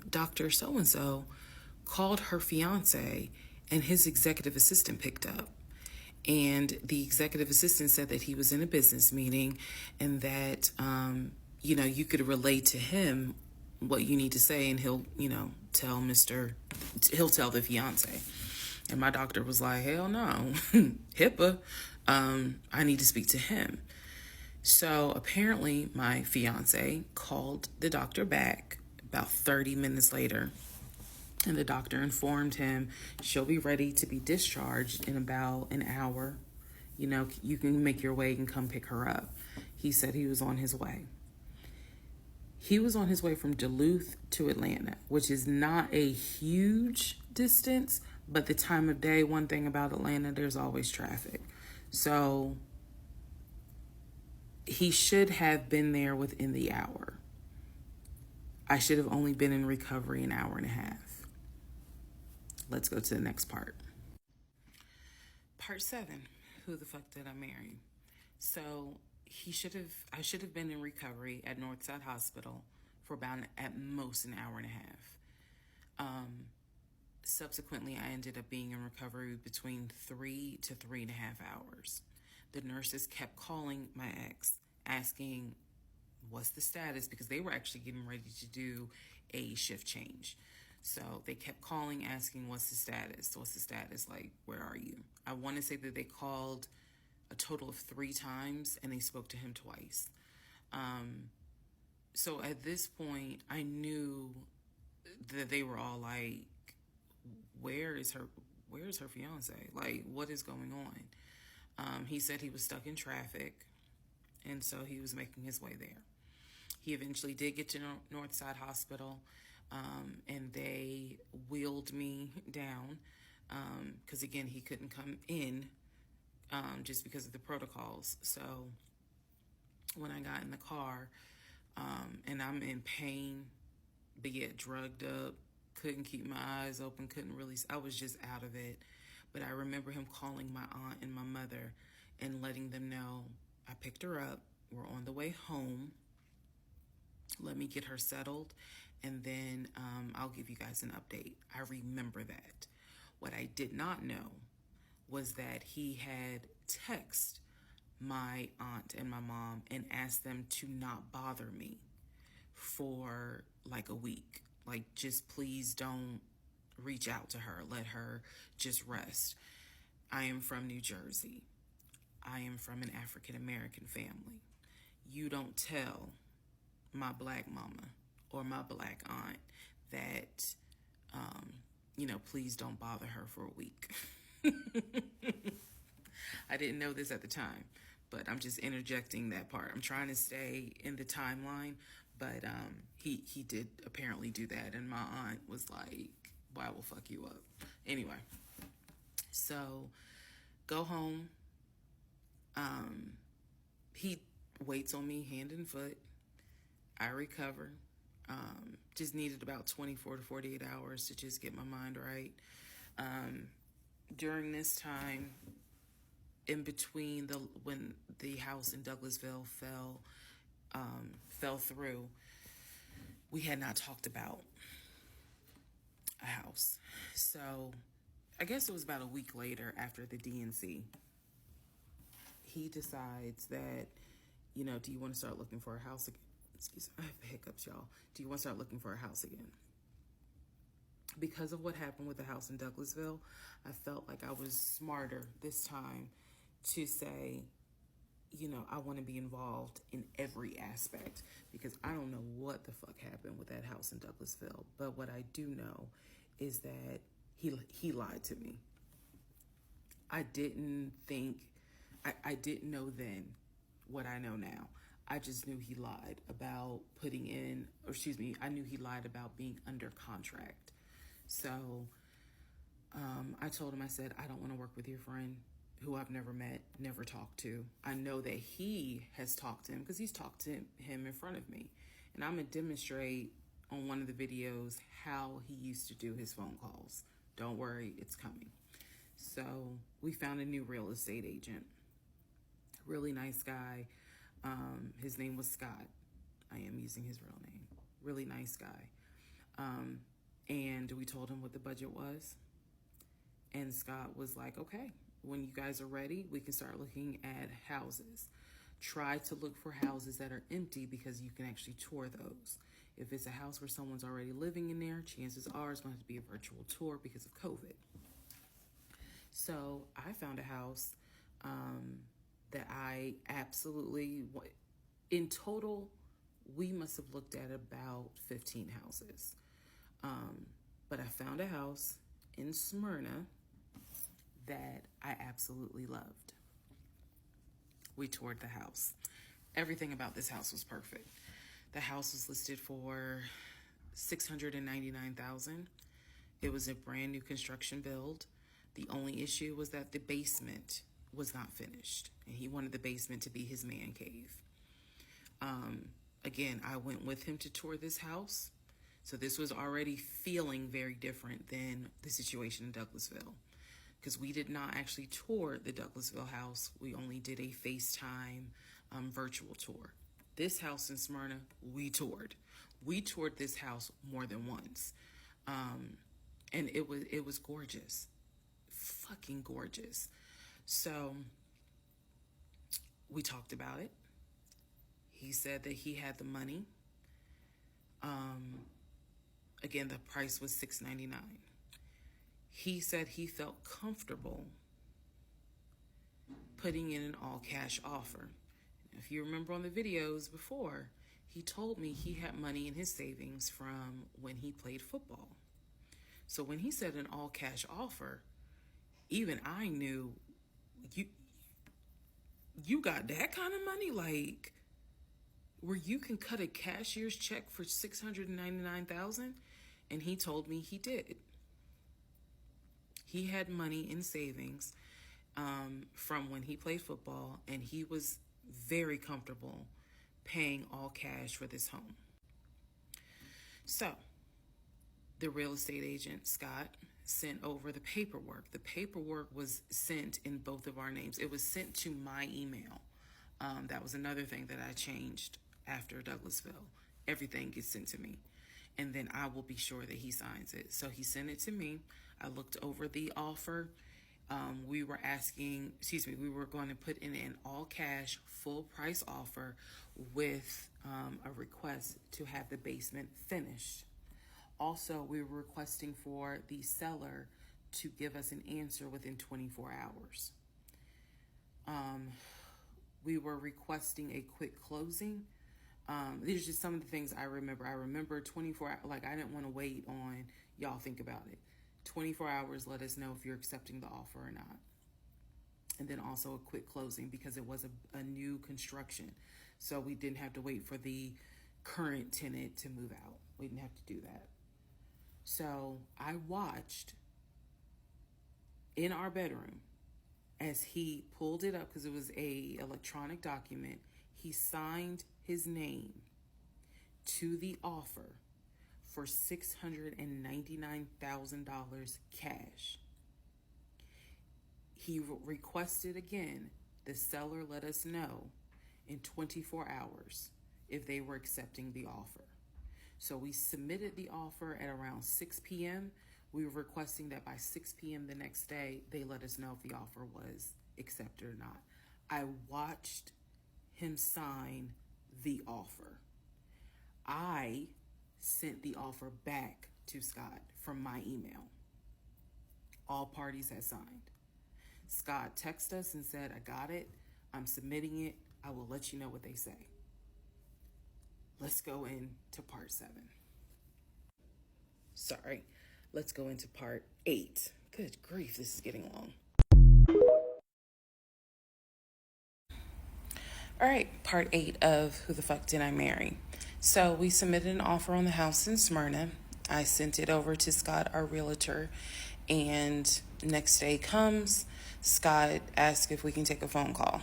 Dr. So-and-so called her fiance and his executive assistant picked up. And the executive assistant said that he was in a business meeting and that, you could relay to him what you need to say and he'll tell the fiance. And my doctor was like, hell no, HIPAA, I need to speak to him. So apparently my fiance called the doctor back about 30 minutes later, and the doctor informed him she'll be ready to be discharged in about an hour. You can make your way and come pick her up. He said he was on his way. He was on his way from Duluth to Atlanta, which is not a huge distance, but the time of day, one thing about Atlanta, there's always traffic. So he should have been there within the hour. I should have only been in recovery an hour and a half. Let's go to the next part. Part 7. Who the fuck did I marry? So I should have been in recovery at Northside Hospital for about at most an hour and a half. Subsequently, I ended up being in recovery between 3 to 3.5 hours. The nurses kept calling my ex, asking what's the status, because they were actually getting ready to do a shift change. So they kept calling, asking what's the status, like, where are you? I want to say that they called a total of 3 times and they spoke to him twice. So at this point, I knew that they were all like, where's her fiance? Like, what is going on? He said he was stuck in traffic, and so he was making his way there. He eventually did get to Northside Hospital, and they wheeled me down because, again, he couldn't come in just because of the protocols. So when I got in the car, and I'm in pain, but yet drugged up, couldn't keep my eyes open, I was just out of it. But I remember him calling my aunt and my mother and letting them know I picked her up. We're on the way home. Let me get her settled, and then I'll give you guys an update. I remember that. What I did not know was that he had texted my aunt and my mom and asked them to not bother me for like a week. Like, just please don't reach out to her. Let her just rest. I am from New Jersey. I am from an African American family. You don't tell my black mama or my black aunt that, please don't bother her for a week. I didn't know this at the time, but I'm just interjecting that part. I'm trying to stay in the timeline, but he did apparently do that, and my aunt was like, "Well, I will fuck you up." Anyway, so go home. He waits on me hand and foot. I recover. Just needed about 24 to 48 hours to just get my mind right. During this time, in between when the house in Douglasville fell through, we had not talked about a house. So I guess it was about a week later, after the DNC, he decides that, do you want to start looking for a house again? Excuse me, I have hiccups, y'all. Do you want to start looking for a house again? Because of what happened with the house in Douglasville, I felt like I was smarter this time to say, I want to be involved in every aspect, because I don't know what the fuck happened with that house in Douglasville. But what I do know is that he lied to me. I didn't know then what I know now. I just knew he lied about I knew he lied about being under contract. So I told him, I said, I don't want to work with your friend who I've never met, never talked to. I know that he has talked to him because he's talked to him in front of me. And I'm going to demonstrate on one of the videos how he used to do his phone calls. Don't worry, it's coming. So we found a new real estate agent. Really nice guy. His name was Scott. I am using his real name. Really nice guy. And we told him what the budget was. And Scott was like, okay, when you guys are ready, we can start looking at houses. Try to look for houses that are empty, because you can actually tour those. If it's a house where someone's already living in there, chances are it's going to have to be a virtual tour because of COVID. So I found a house that I absolutely, in total, we must have looked at about 15 houses. But I found a house in Smyrna that I absolutely loved. We toured the house. Everything about this house was perfect. The house was listed for $699,000. It was a brand new construction build. The only issue was that the basement was not finished, and he wanted the basement to be his man cave. Again, I went with him to tour this house. So this was already feeling very different than the situation in Douglasville, because we did not actually tour the Douglasville house. We only did a FaceTime virtual tour. This house in Smyrna, we toured. We toured this house more than once. And it was gorgeous. Fucking gorgeous. So we talked about it. He said that he had the money. Again, the price was $699. He said he felt comfortable putting in an all-cash offer. if you remember on the videos before, he told me he had money in his savings from when he played football. So when he said an all cash offer, even I knew, you got that kind of money, like where you can cut a cashier's check for $699,000. And he told me he did. He had money in savings from when he played football, and he was very comfortable paying all cash for this home. So the real estate agent, Scott, sent over the paperwork. The paperwork was sent in both of our names. It was sent to my email. That was another thing that I changed after Douglasville. Everything gets sent to me, and then I will be sure that he signs it. So he sent it to me. I looked over the offer. We were going to put in an all cash, full price offer with a request to have the basement finished. Also, we were requesting for the seller to give us an answer within 24 hours. We were requesting a quick closing. These are just some of the things I remember. I remember 24 hours, like I didn't want to wait on, y'all think about it. 24 hours, let us know if you're accepting the offer or not. And then also a quick closing because it was a new construction. So we didn't have to wait for the current tenant to move out. We didn't have to do that. So I watched in our bedroom as he pulled it up, because it was a electronic document. He signed his name to the offer for $699,000 cash. He requested again, the seller let us know in 24 hours if they were accepting the offer. So we submitted the offer at around 6 p.m. We were requesting that by 6 p.m. the next day, they let us know if the offer was accepted or not. I watched him sign the offer. I sent the offer back to Scott from my email. All parties had signed. Scott texted us and said, I got it. I'm submitting it. I will let you know what they say. Let's go into part 7. Sorry. Let's go into part 8. Good grief, this is getting long. All right, part 8 of Who the Fuck Did I Marry? So we submitted an offer on the house in Smyrna. I sent it over to Scott, our realtor, and next day comes, Scott asked if we can take a phone call.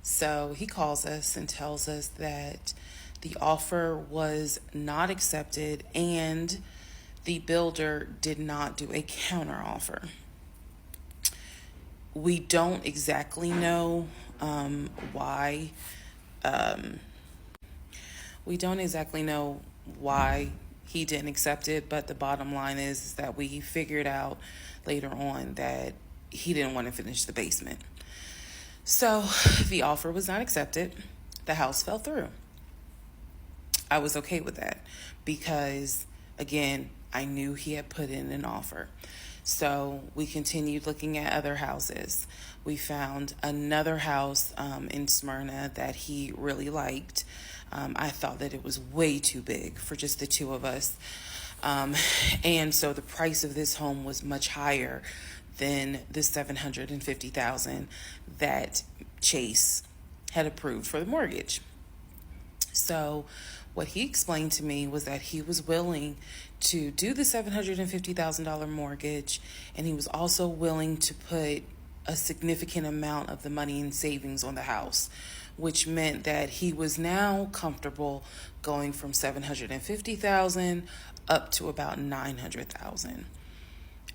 So he calls us and tells us that the offer was not accepted and the builder did not do a counter offer. We don't exactly know why. We don't exactly know why he didn't accept it, but the bottom line is that we figured out later on that he didn't want to finish the basement. So the offer was not accepted. The house fell through. I was okay with that because, again, I knew he had put in an offer. So we continued looking at other houses. We found another house in Smyrna that he really liked. I thought that it was way too big for just the two of us. And so the price of this home was much higher than the $750,000 that Chase had approved for the mortgage. So what he explained to me was that he was willing to do the $750,000 mortgage, and he was also willing to put a significant amount of the money in savings on the house, which meant that he was now comfortable going from $750,000 up to about $900,000.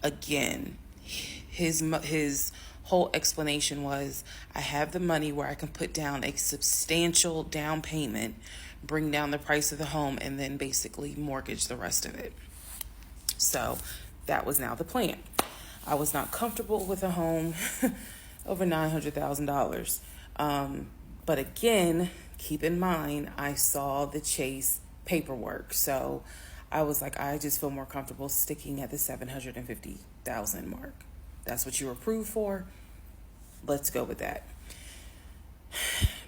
Again, his whole explanation was, I have the money where I can put down a substantial down payment, bring down the price of the home, and then basically mortgage the rest of it. So that was now the plan. I was not comfortable with a home over $900,000. But again, keep in mind, I saw the Chase paperwork. So I was like, I just feel more comfortable sticking at the $750,000 mark. That's what you were approved for. Let's go with that.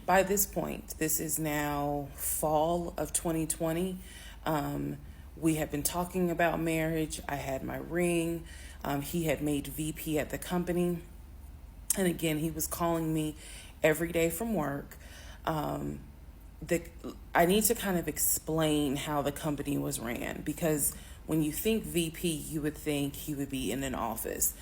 By this point, this is now fall of 2020. We had been talking about marriage. I had my ring. He had made VP at the company. And again, he was calling me every day from work. I need to kind of explain how the company was ran, because when you think VP, you would think he would be in an office.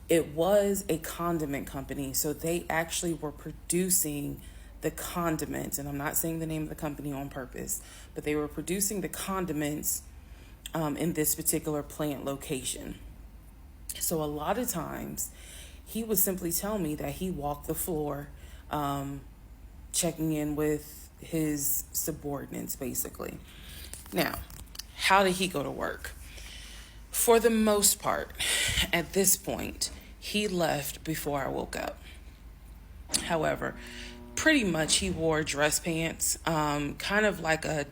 It was a condiment company, so they actually were producing the condiments, and I'm not saying the name of the company on purpose, but they were producing the condiments in this particular plant location. So a lot of times, he would simply tell me that he walked the floor, checking in with his subordinates, basically. Now, how did he go to work? For the most part, at this point, he left before I woke up. However, pretty much he wore dress pants, kind of like a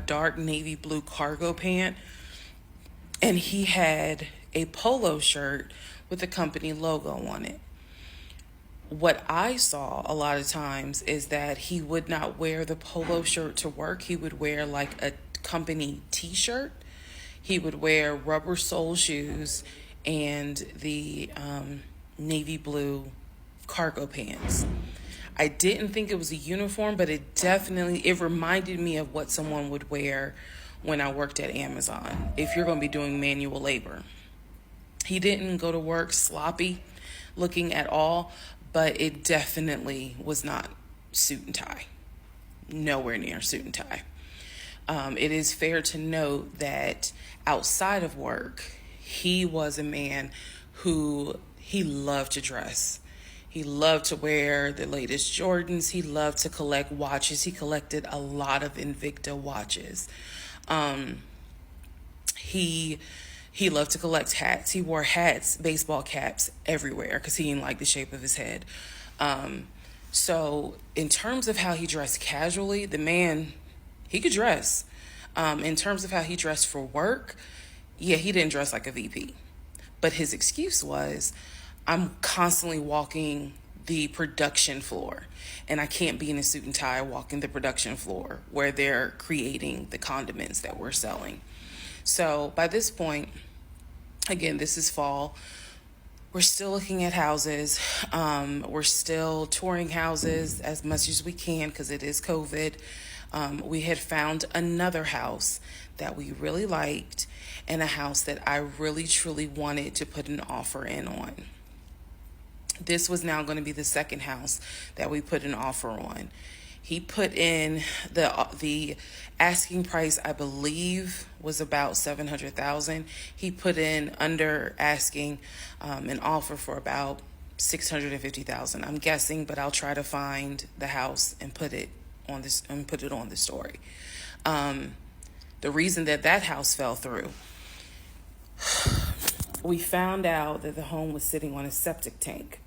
dark navy blue cargo pant, and he had a polo shirt with the company logo on it. What I saw a lot of times is that he would not wear the polo shirt to work. He would wear like a company t-shirt. He would wear rubber sole shoes and the navy blue cargo pants. I didn't think it was a uniform, but it reminded me of what someone would wear when I worked at Amazon, if you're going to be doing manual labor. He didn't go to work sloppy looking at all, but it definitely was not suit and tie. Nowhere near suit and tie. It is fair to note that outside of work, he was a man who he loved to dress. He loved to wear the latest Jordans. He loved to collect watches. He collected a lot of Invicta watches. He loved to collect hats. He wore hats, baseball caps everywhere because he didn't like the shape of his head. So in terms of how he dressed casually, the man, he could dress. In terms of how he dressed for work, yeah, he didn't dress like a VP. But his excuse was, I'm constantly walking the production floor, and I can't be in a suit and tie walking the production floor where they're creating the condiments that we're selling. So by this point, again, this is fall. We're still looking at houses. We're still touring houses as much as we can because it is COVID. We had found another house that we really liked and a house that I really, truly wanted to put an offer in on. This was now going to be the second house that we put an offer on. He put in the asking price, I believe, was about $700,000. He put in under asking an offer for about $650,000. I'm guessing, but I'll try to find the house and put it on the story. The reason that house fell through, we found out that the home was sitting on a septic tank.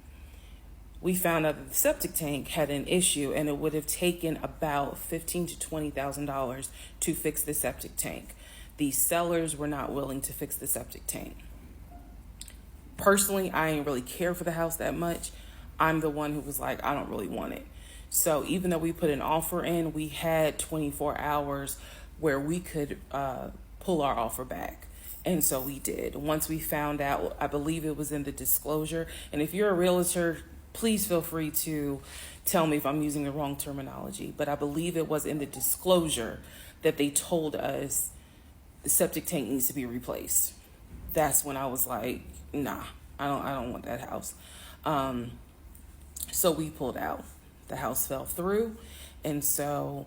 We found out that the septic tank had an issue, and it would have taken about $15,000 to $20,000 to fix the septic tank. The sellers were not willing to fix the septic tank. Personally, I didn't really care for the house that much. I'm the one who was like, I don't really want it. So even though we put an offer in, we had 24 hours where we could pull our offer back. And so we did. Once we found out, I believe it was in the disclosure. And if you're a realtor, please feel free to tell me if I'm using the wrong terminology. But I believe it was in the disclosure that they told us the septic tank needs to be replaced. That's when I was like, nah, I don't want that house. So we pulled out. The house fell through. And so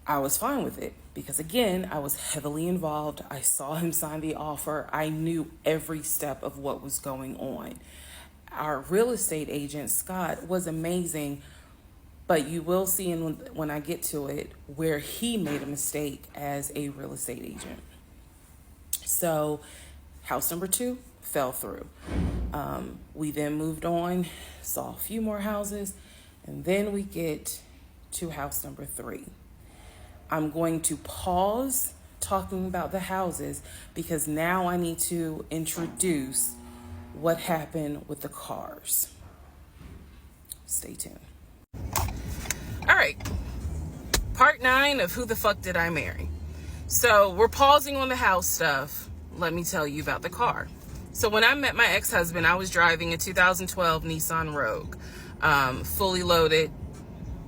I was fine with it because, again, I was heavily involved. I saw him sign the offer. I knew every step of what was going on. Our real estate agent, Scott, was amazing, but you will see when I get to it where he made a mistake as a real estate agent. So house number 2 fell through. We then moved on, saw a few more houses, and then we get to house number 3. I'm going to pause talking about the houses because now I need to introduce what happened with the cars. Stay tuned. All right. Part 9 of Who the Fuck Did I Marry? So we're pausing on the house stuff. Let me tell you about the car. So when I met my ex-husband, I was driving a 2012 Nissan Rogue, fully loaded.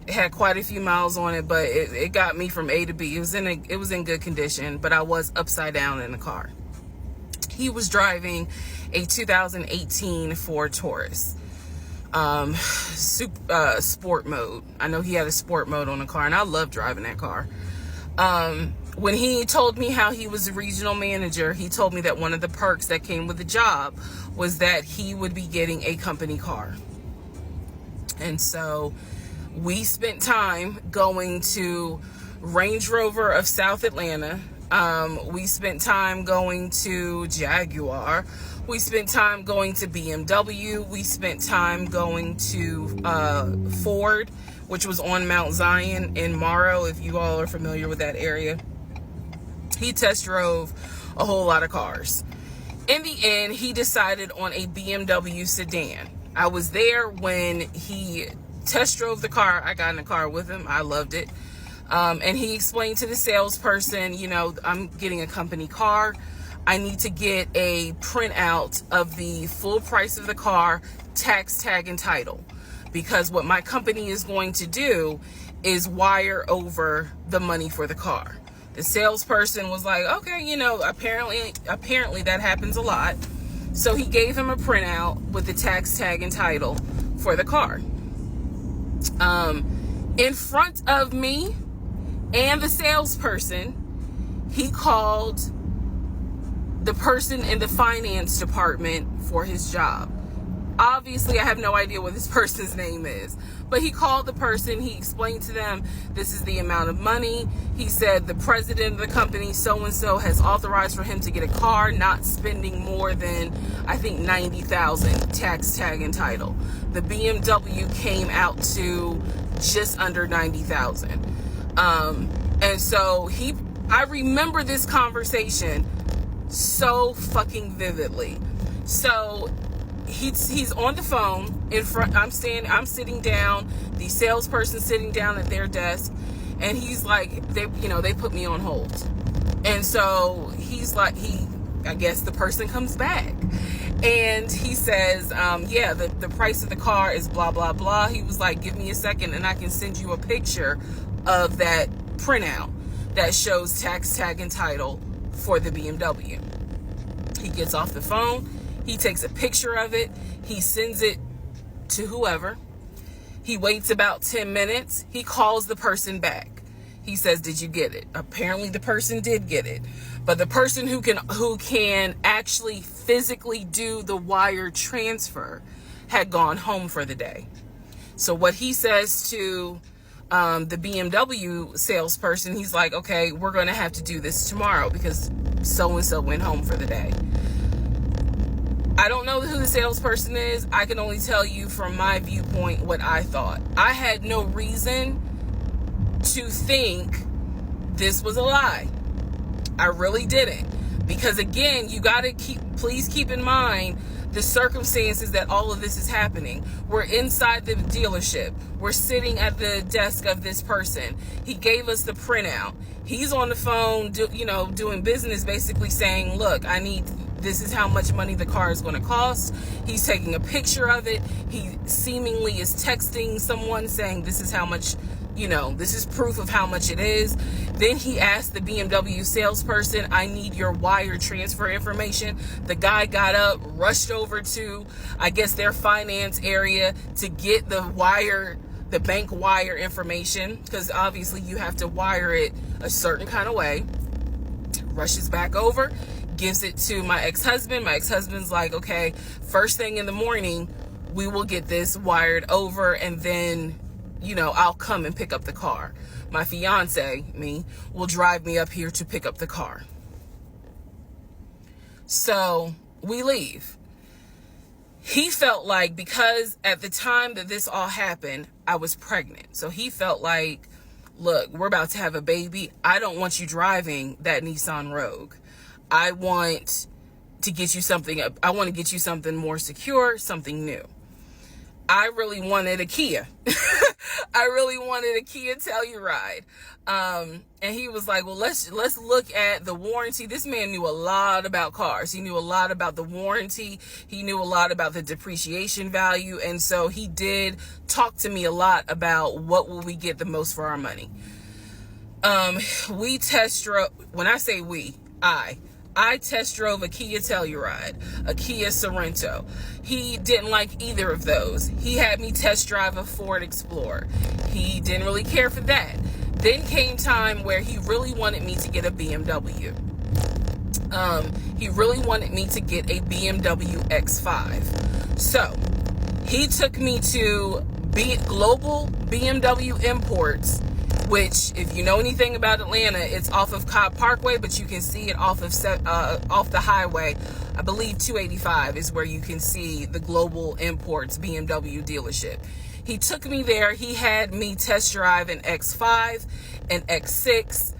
It had quite a few miles on it, but it got me from A to B. It was in good condition, but I was upside down in the car. He was driving a 2018 Ford Taurus, sport mode. I know he had a sport mode on the car, and I love driving that car. When he told me how he was a regional manager, he told me that one of the perks that came with the job was that he would be getting a company car. And so we spent time going to Range Rover of South Atlanta. We spent time going to Jaguar. We spent time going to BMW. We spent time going to Ford, which was on Mount Zion in Morrow, if you all are familiar with that area. He test drove a whole lot of cars. In the end, he decided on a BMW sedan. I was there when he test drove the car. I got in the car with him. I loved it. And he explained to the salesperson, I'm getting a company car. I need to get a printout of the full price of the car, tax, tag, and title. Because what my company is going to do is wire over the money for the car. The salesperson was like, okay, apparently that happens a lot. So he gave him a printout with the tax, tag, and title for the car. In front of me and the salesperson, he called the person in the finance department for his job. Obviously, I have no idea what this person's name is, but he called the person. He explained to them, this is the amount of money. He said the president of the company, so-and-so, has authorized for him to get a car, not spending more than, I think, $90,000 tax, tag, and title. The BMW came out to just under $90,000. And so I remember this conversation so fucking vividly. So he's on the phone in front. I'm sitting down, the salesperson sitting down at their desk, and he's like, they put me on hold. And so he's like, I guess the person comes back and he says, the price of the car is blah, blah, blah. He was like, give me a second and I can send you a picture of that printout that shows tax, tag, and title for the BMW. He gets off the phone. He takes a picture of it. He sends it to whoever. He waits about 10 minutes. He calls the person back. He says, did you get it? Apparently the person did get it. But the person who can actually physically do the wire transfer had gone home for the day. So what he says to the BMW salesperson, he's like, okay, we're going to have to do this tomorrow because so-and-so went home for the day. I don't know who the salesperson is. I can only tell you from my viewpoint what I thought. I had no reason to think this was a lie. I really didn't. Because again, you got to please keep in mind the circumstances that all of this is happening. We're inside the dealership. We're sitting at the desk of this person. He gave us the printout. He's on the phone, doing business, basically saying, look, this is how much money the car is going to cost. He's taking a picture of it. He seemingly is texting someone saying, this is how much, this is proof of how much it is. Then he asked the BMW salesperson, I need your wire transfer information. The guy got up, rushed over to, I guess, their finance area to get the bank wire information, because obviously you have to wire it a certain kind of way. Rushes back over, gives it to my ex-husband. My ex-husband's like, okay, first thing in the morning, we will get this wired over, and then, I'll come and pick up the car. My fiance, will drive me up here to pick up the car. So we leave. He felt like, because at the time that this all happened, I was pregnant. So he felt like, look, we're about to have a baby. I don't want you driving that Nissan Rogue. I want to get you something. I want to get you something more secure, something new. I really wanted a Kia. I really wanted a Kia Telluride. And he was like, well, let's look at the warranty. This man knew a lot about cars. He knew a lot about the warranty. He knew a lot about the depreciation value. And so he did talk to me a lot about what will we get the most for our money. We test drove, when I say we, I test drove a Kia Telluride, a Kia Sorento. He didn't like either of those. He had me test drive a Ford Explorer. He didn't really care for that. Then came time where he really wanted me to get a BMW. He really wanted me to get a BMW X5. So he took me to Global BMW Imports, which, if you know anything about Atlanta, it's off of Cobb Parkway, but you can see it off the highway. I believe 285 is where you can see the Global Imports BMW dealership. He took me there. He had me test drive an X5, an X6.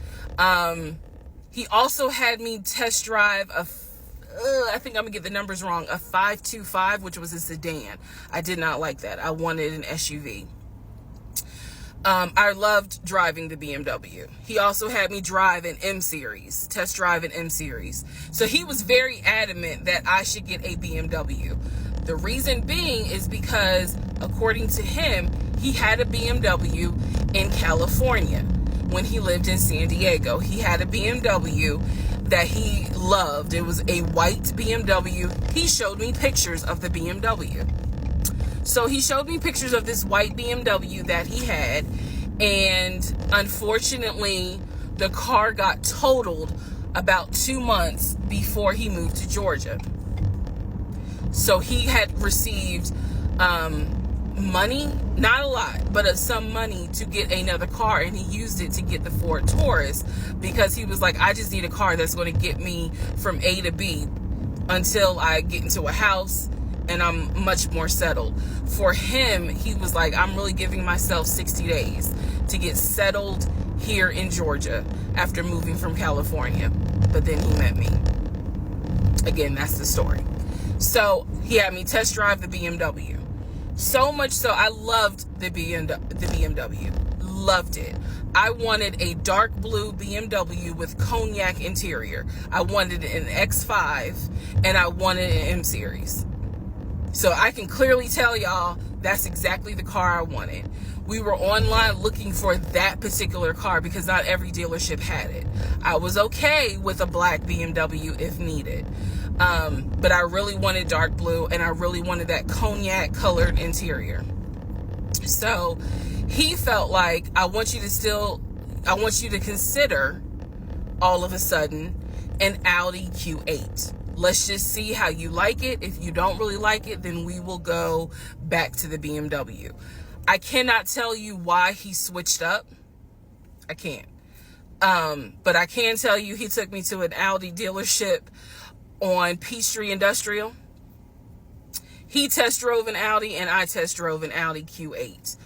He also had me test drive I think I'm gonna get the numbers wrong, a 525, which was a sedan. I did not like that. I wanted an SUV. I loved driving the BMW. He also had me drive an M-Series, test drive an M-Series. So he was very adamant that I should get a BMW. The reason being is because, according to him, he had a BMW in California when he lived in San Diego. He had a BMW that he loved. It was a white BMW. He showed me pictures of the BMW. So he showed me pictures of this white BMW that he had, and unfortunately, the car got totaled about 2 months before he moved to Georgia. So he had received money, not a lot, but some money to get another car, and he used it to get the Ford Taurus because he was like, I just need a car that's going to get me from A to B until I get into a house and I'm much more settled. For him, he was like, I'm really giving myself 60 days to get settled here in Georgia after moving from California. But then he met me. Again, that's the story. So he had me test drive the BMW. So much so, I loved the BMW. Loved it. I wanted a dark blue BMW with cognac interior. I wanted an X5, and I wanted an M-Series. So I can clearly tell y'all that's exactly the car I wanted. We were online looking for that particular car because not every dealership had it. I was okay with a black BMW if needed. But I really wanted dark blue, and I really wanted that cognac colored interior. So he felt like, I want you to consider all of a sudden an Audi Q8. Let's just see how you like it. If you don't really like it, then we will go back to the BMW. I cannot tell you why he switched up. I can't. But I can tell you he took me to an Audi dealership on Peachtree Industrial. He test drove an Audi, and I test drove an Audi Q8.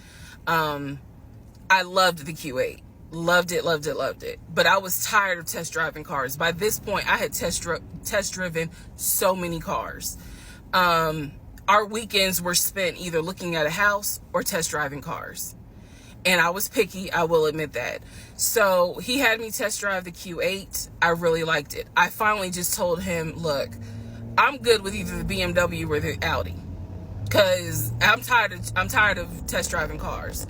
I loved the Q8. Loved it. But I was tired of test driving cars. By this point, I had test driven so many cars. Our weekends were spent either looking at a house or test driving cars. And I was picky, I will admit that. So he had me test drive the Q8. I really liked it. I finally just told him, look, I'm good with either the BMW or the Audi, because I'm tired of test driving cars.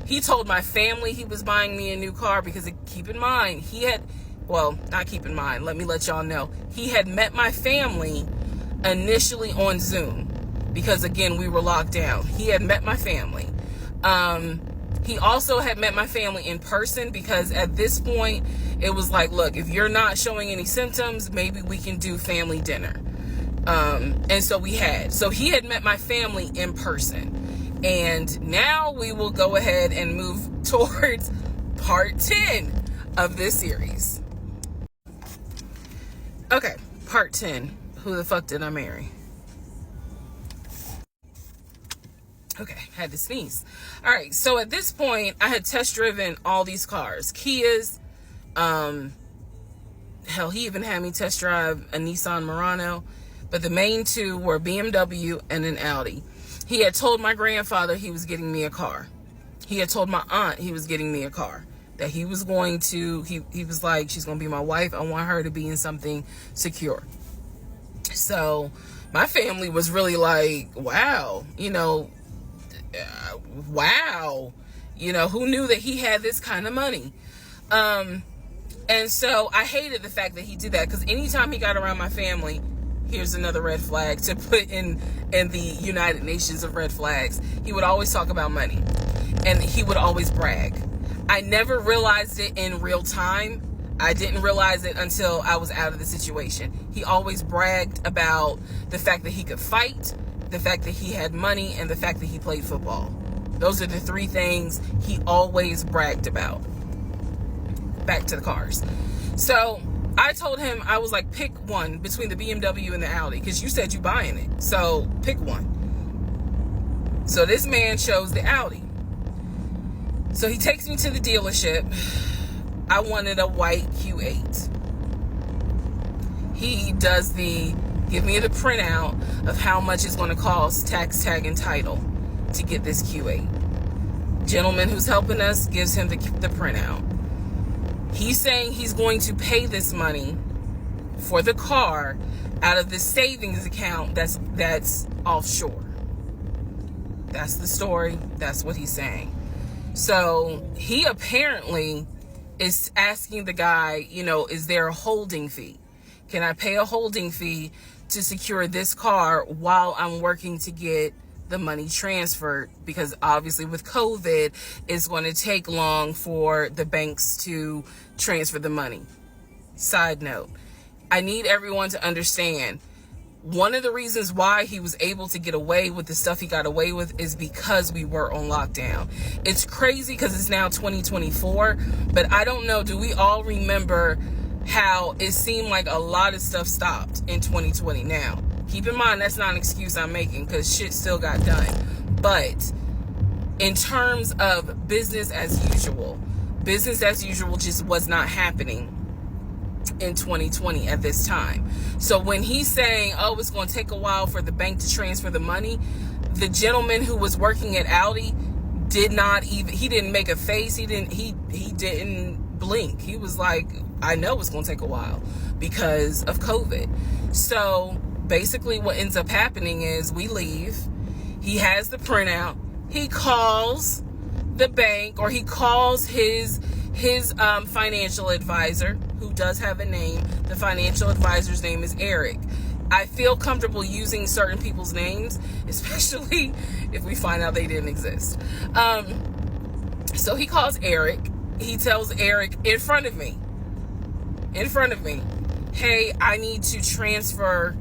He told my family he was buying me a new car because, keep in mind, let me let y'all know. He had met my family initially on Zoom because, again, we were locked down. He had met my family. He also had met my family in person because at this point, it was like, look, if you're not showing any symptoms, maybe we can do family dinner. And so we had. So he had met my family in person. And now we will go ahead and move towards part 10 of this series. Okay, part 10. Who the fuck did I marry? Okay, had to sneeze. All right, so at this point, I had test driven all these cars. Kias. Hell, he even had me test drive a Nissan Murano. But the main two were BMW and an Audi. He had told my grandfather he was getting me a car. He had told my aunt he was getting me a car, that he was going to, he was like, she's going to be my wife. I want her to be in something secure. So my family was really like, wow, wow, who knew that he had this kind of money? And so I hated the fact that he did that, because anytime he got around my family, here's another red flag to put in the United Nations of red flags, he would always talk about money, and he would always brag. I never realized it in real time. I didn't realize it until I was out of the situation. He always bragged about the fact that he could fight, the fact that he had money, and the fact that he played football. Those are the three things he always bragged about. Back to the cars. So I told him, I was like, pick one between the BMW and the Audi, because you said you buying it. So pick one. So this man chose the Audi. So he takes me to the dealership. I wanted a white Q8. He does give me the printout of how much it's going to cost, tax, tag, and title, to get this Q8. Gentleman who's helping us gives him the printout. He's saying he's going to pay this money for the car out of the savings account that's offshore. That's the story. That's what he's saying. So he apparently is asking the guy, is there a holding fee? Can I pay a holding fee to secure this car while I'm working to get the money transferred? Because obviously with COVID, it's going to take long for the banks to transfer the money. Side note, I need everyone to understand, one of the reasons why he was able to get away with the stuff he got away with is because we were on lockdown. It's crazy because it's now 2024, but I don't know, do we all remember how it seemed like a lot of stuff stopped in 2020? Now, keep in mind, that's not an excuse I'm making, because shit still got done. But in terms of business as usual just was not happening in 2020 at this time. So when he's saying, oh, it's going to take a while for the bank to transfer the money, the gentleman who was working at Audi he didn't make a face. He didn't blink. He was like, I know it's going to take a while because of COVID. So basically what ends up happening is we leave. He has the printout. He calls the bank, or he calls his financial advisor, who does have a name. The financial advisor's name is Eric. I feel comfortable using certain people's names, especially if we find out they didn't exist. So he calls Eric. He tells Eric in front of me, hey, I need to transfer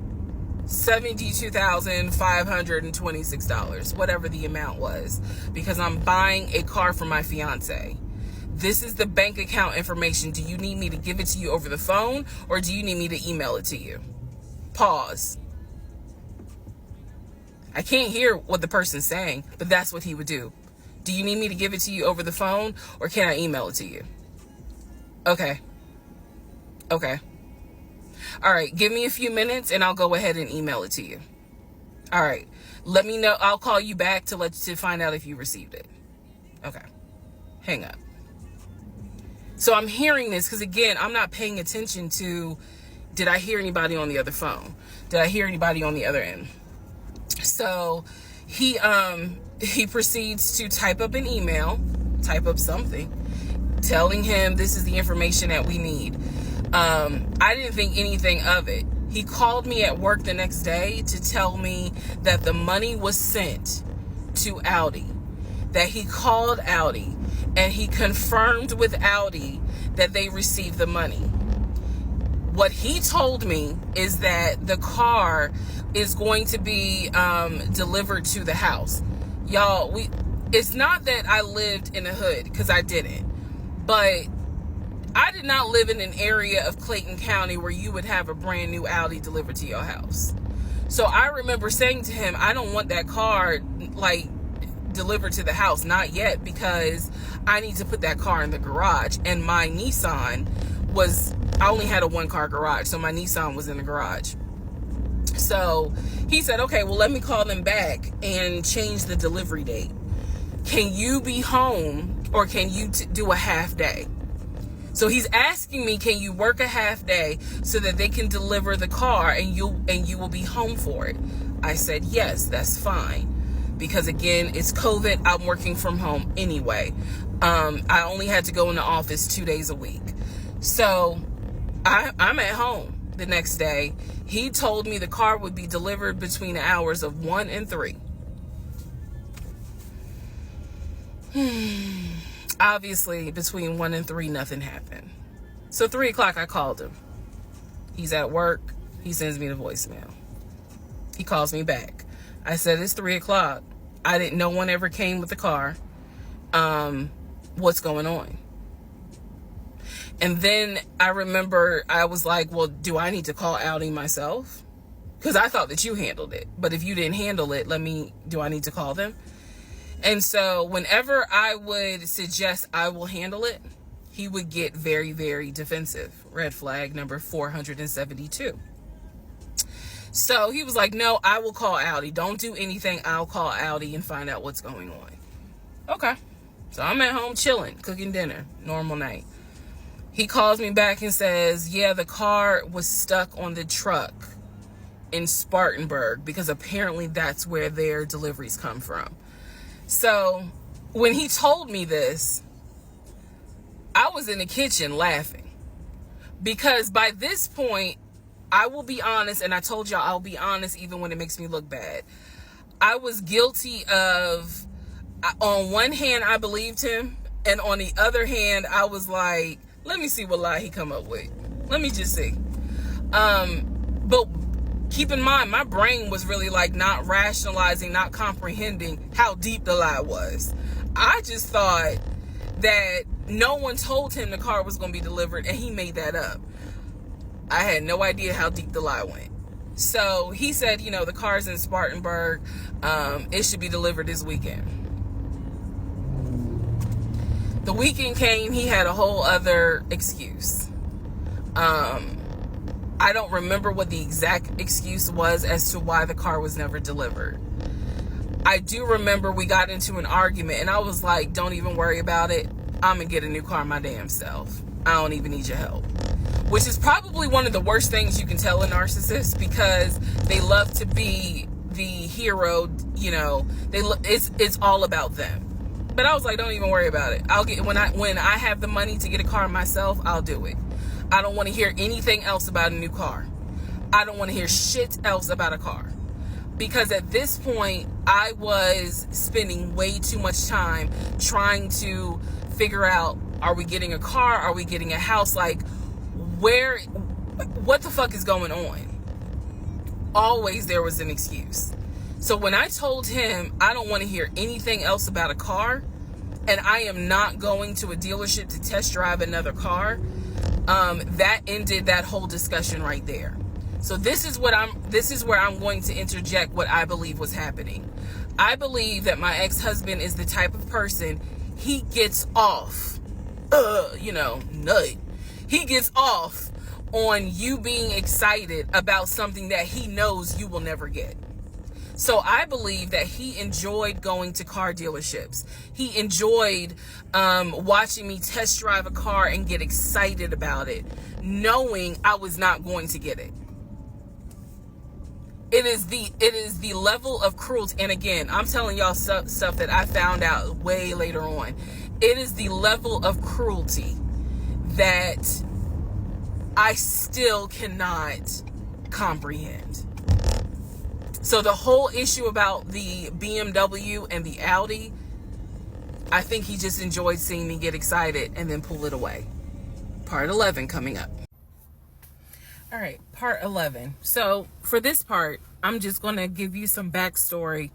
$72,526, whatever the amount was, because I'm buying a car for my fiance. This is the bank account information. Do you need me to give it to you over the phone, or do you need me to email it to you? Pause. I can't hear what the person's saying, but that's what he would do. Do you need me to give it to you over the phone, or can I email it to you? Okay. All right, give me a few minutes and I'll go ahead and email it to you. All right, let me know. I'll call you back to find out if you received it. Okay, hang up. So I'm hearing this because, again, I'm not paying attention to, did I hear anybody on the other phone? Did I hear anybody on the other end? So he proceeds to type up an email, type up something, telling him this is the information that we need. I didn't think anything of it. He called me at work the next day to tell me that the money was sent to Audi, that he called Audi and he confirmed with Audi that they received the money. What he told me is that the car is going to be delivered to the house. Y'all, it's not that I lived in the hood, because I didn't, but I did not live in an area of Clayton County where you would have a brand new Audi delivered to your house. So I remember saying to him, I don't want that car delivered to the house, not yet, because I need to put that car in the garage. And my Nissan I only had a one car garage, so my Nissan was in the garage. So he said, okay, well, let me call them back and change the delivery date. can you be home or can you do a half day? So he's asking me, can you work a half day so that they can deliver the car and you will be home for it? I said, yes, that's fine. Because again, it's COVID. I'm working from home anyway. I only had to go in the office 2 days a week. So I'm at home the next day. He told me the car would be delivered between the hours of 1 and 3. Obviously, between 1 and 3, nothing happened. So 3 o'clock, I called him. He's at work. He sends me the voicemail. He calls me back. I said, it's 3 o'clock. No one ever came with the car. What's going on? And then I remember I was like, well, do I need to call Audi myself? Because I thought that you handled it. But if you didn't handle it, do I need to call them? And so whenever I would suggest I will handle it, he would get very, very defensive. Red flag number 472. So he was like, no, I will call Audi. Don't do anything. I'll call Audi and find out what's going on. Okay. So I'm at home chilling, cooking dinner, normal night. He calls me back and says, yeah, the car was stuck on the truck in Spartanburg because apparently that's where their deliveries come from. So when he told me this, I was in the kitchen laughing because by this point, I will be honest, and I told y'all I'll be honest even when it makes me look bad. I was guilty of, on one hand, I believed him, and on the other hand, I was like, let me see what lie he come up with. Let me just see. But keep in mind, my brain was really like not rationalizing, not comprehending how deep the lie was. I just thought that no one told him the car was going to be delivered, and he made that up. I had no idea how deep the lie went. So he said, the car's in Spartanburg. It should be delivered this weekend. The weekend came. He had a whole other excuse. I don't remember what the exact excuse was as to why the car was never delivered. I do remember we got into an argument, and I was like, don't even worry about it. I'm going to get a new car my damn self. I don't even need your help. Which is probably one of the worst things you can tell a narcissist, because they love to be the hero, it's all about them. But I was like, don't even worry about it. I'll get when I have the money to get a car myself, I'll do it. I don't want to hear anything else about a new car. I don't want to hear shit else about a car. Because at this point, I was spending way too much time trying to figure out, are we getting a car? Are we getting a house? Like, what the fuck is going on? Always there was an excuse. So when I told him I don't want to hear anything else about a car, and I am not going to a dealership to test drive another car, that ended that whole discussion right there. So this is where I'm going to interject what I believe was happening. I believe that my ex-husband is the type of person, he gets off, nut. He gets off on you being excited about something that he knows you will never get. So I believe that he enjoyed going to car dealerships. He enjoyed watching me test drive a car and get excited about it, knowing I was not going to get it. It is the level of cruelty. And again, I'm telling y'all stuff that I found out way later on. It is the level of cruelty that I still cannot comprehend. So the whole issue about the BMW and the Audi, I think he just enjoyed seeing me get excited and then pull it away. Part 11 coming up. All right, part 11. So for this part, I'm just going to give you some backstory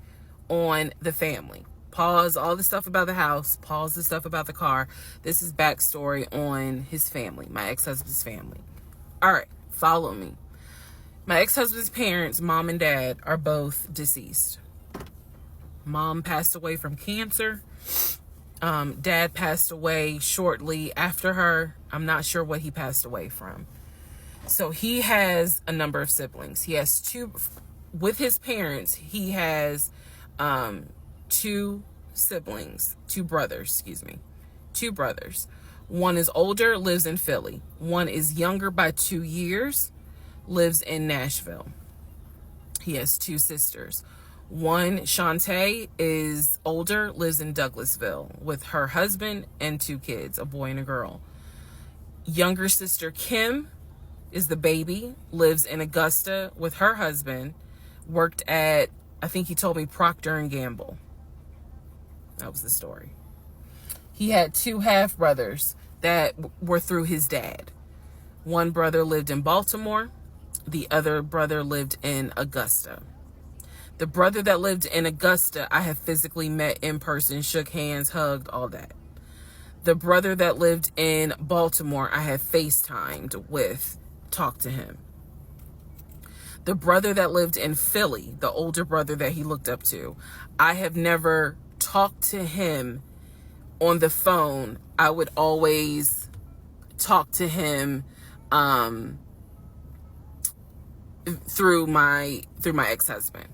on the family. Pause all the stuff about the house. Pause the stuff about the car. This is backstory on his family, my ex-husband's family. All right, follow me. My ex-husband's parents, mom and dad, are both deceased. Mom passed away from cancer. Dad passed away shortly after her. I'm not sure what he passed away from. So he has a number of siblings. He has two, with his parents, he has 2 siblings, two brothers, excuse me, two brothers. One is older, lives in Philly. One is younger by 2 years, lives in Nashville. He has two sisters. One, Shantae, is older, lives in Douglasville with her husband and two kids, a boy and a girl. Younger sister, Kim, is the baby, lives in Augusta with her husband, worked at, I think he told me, Procter & Gamble. That was the story. He had two half-brothers that were through his dad. One brother lived in Baltimore. The other brother lived in Augusta. The brother that lived in Augusta, I have physically met in person, shook hands, hugged, all that. The brother that lived in Baltimore, I have FaceTimed with, talked to him. The brother that lived in Philly, the older brother that he looked up to, I have never talked to him on the phone. I would always talk to him through my ex-husband.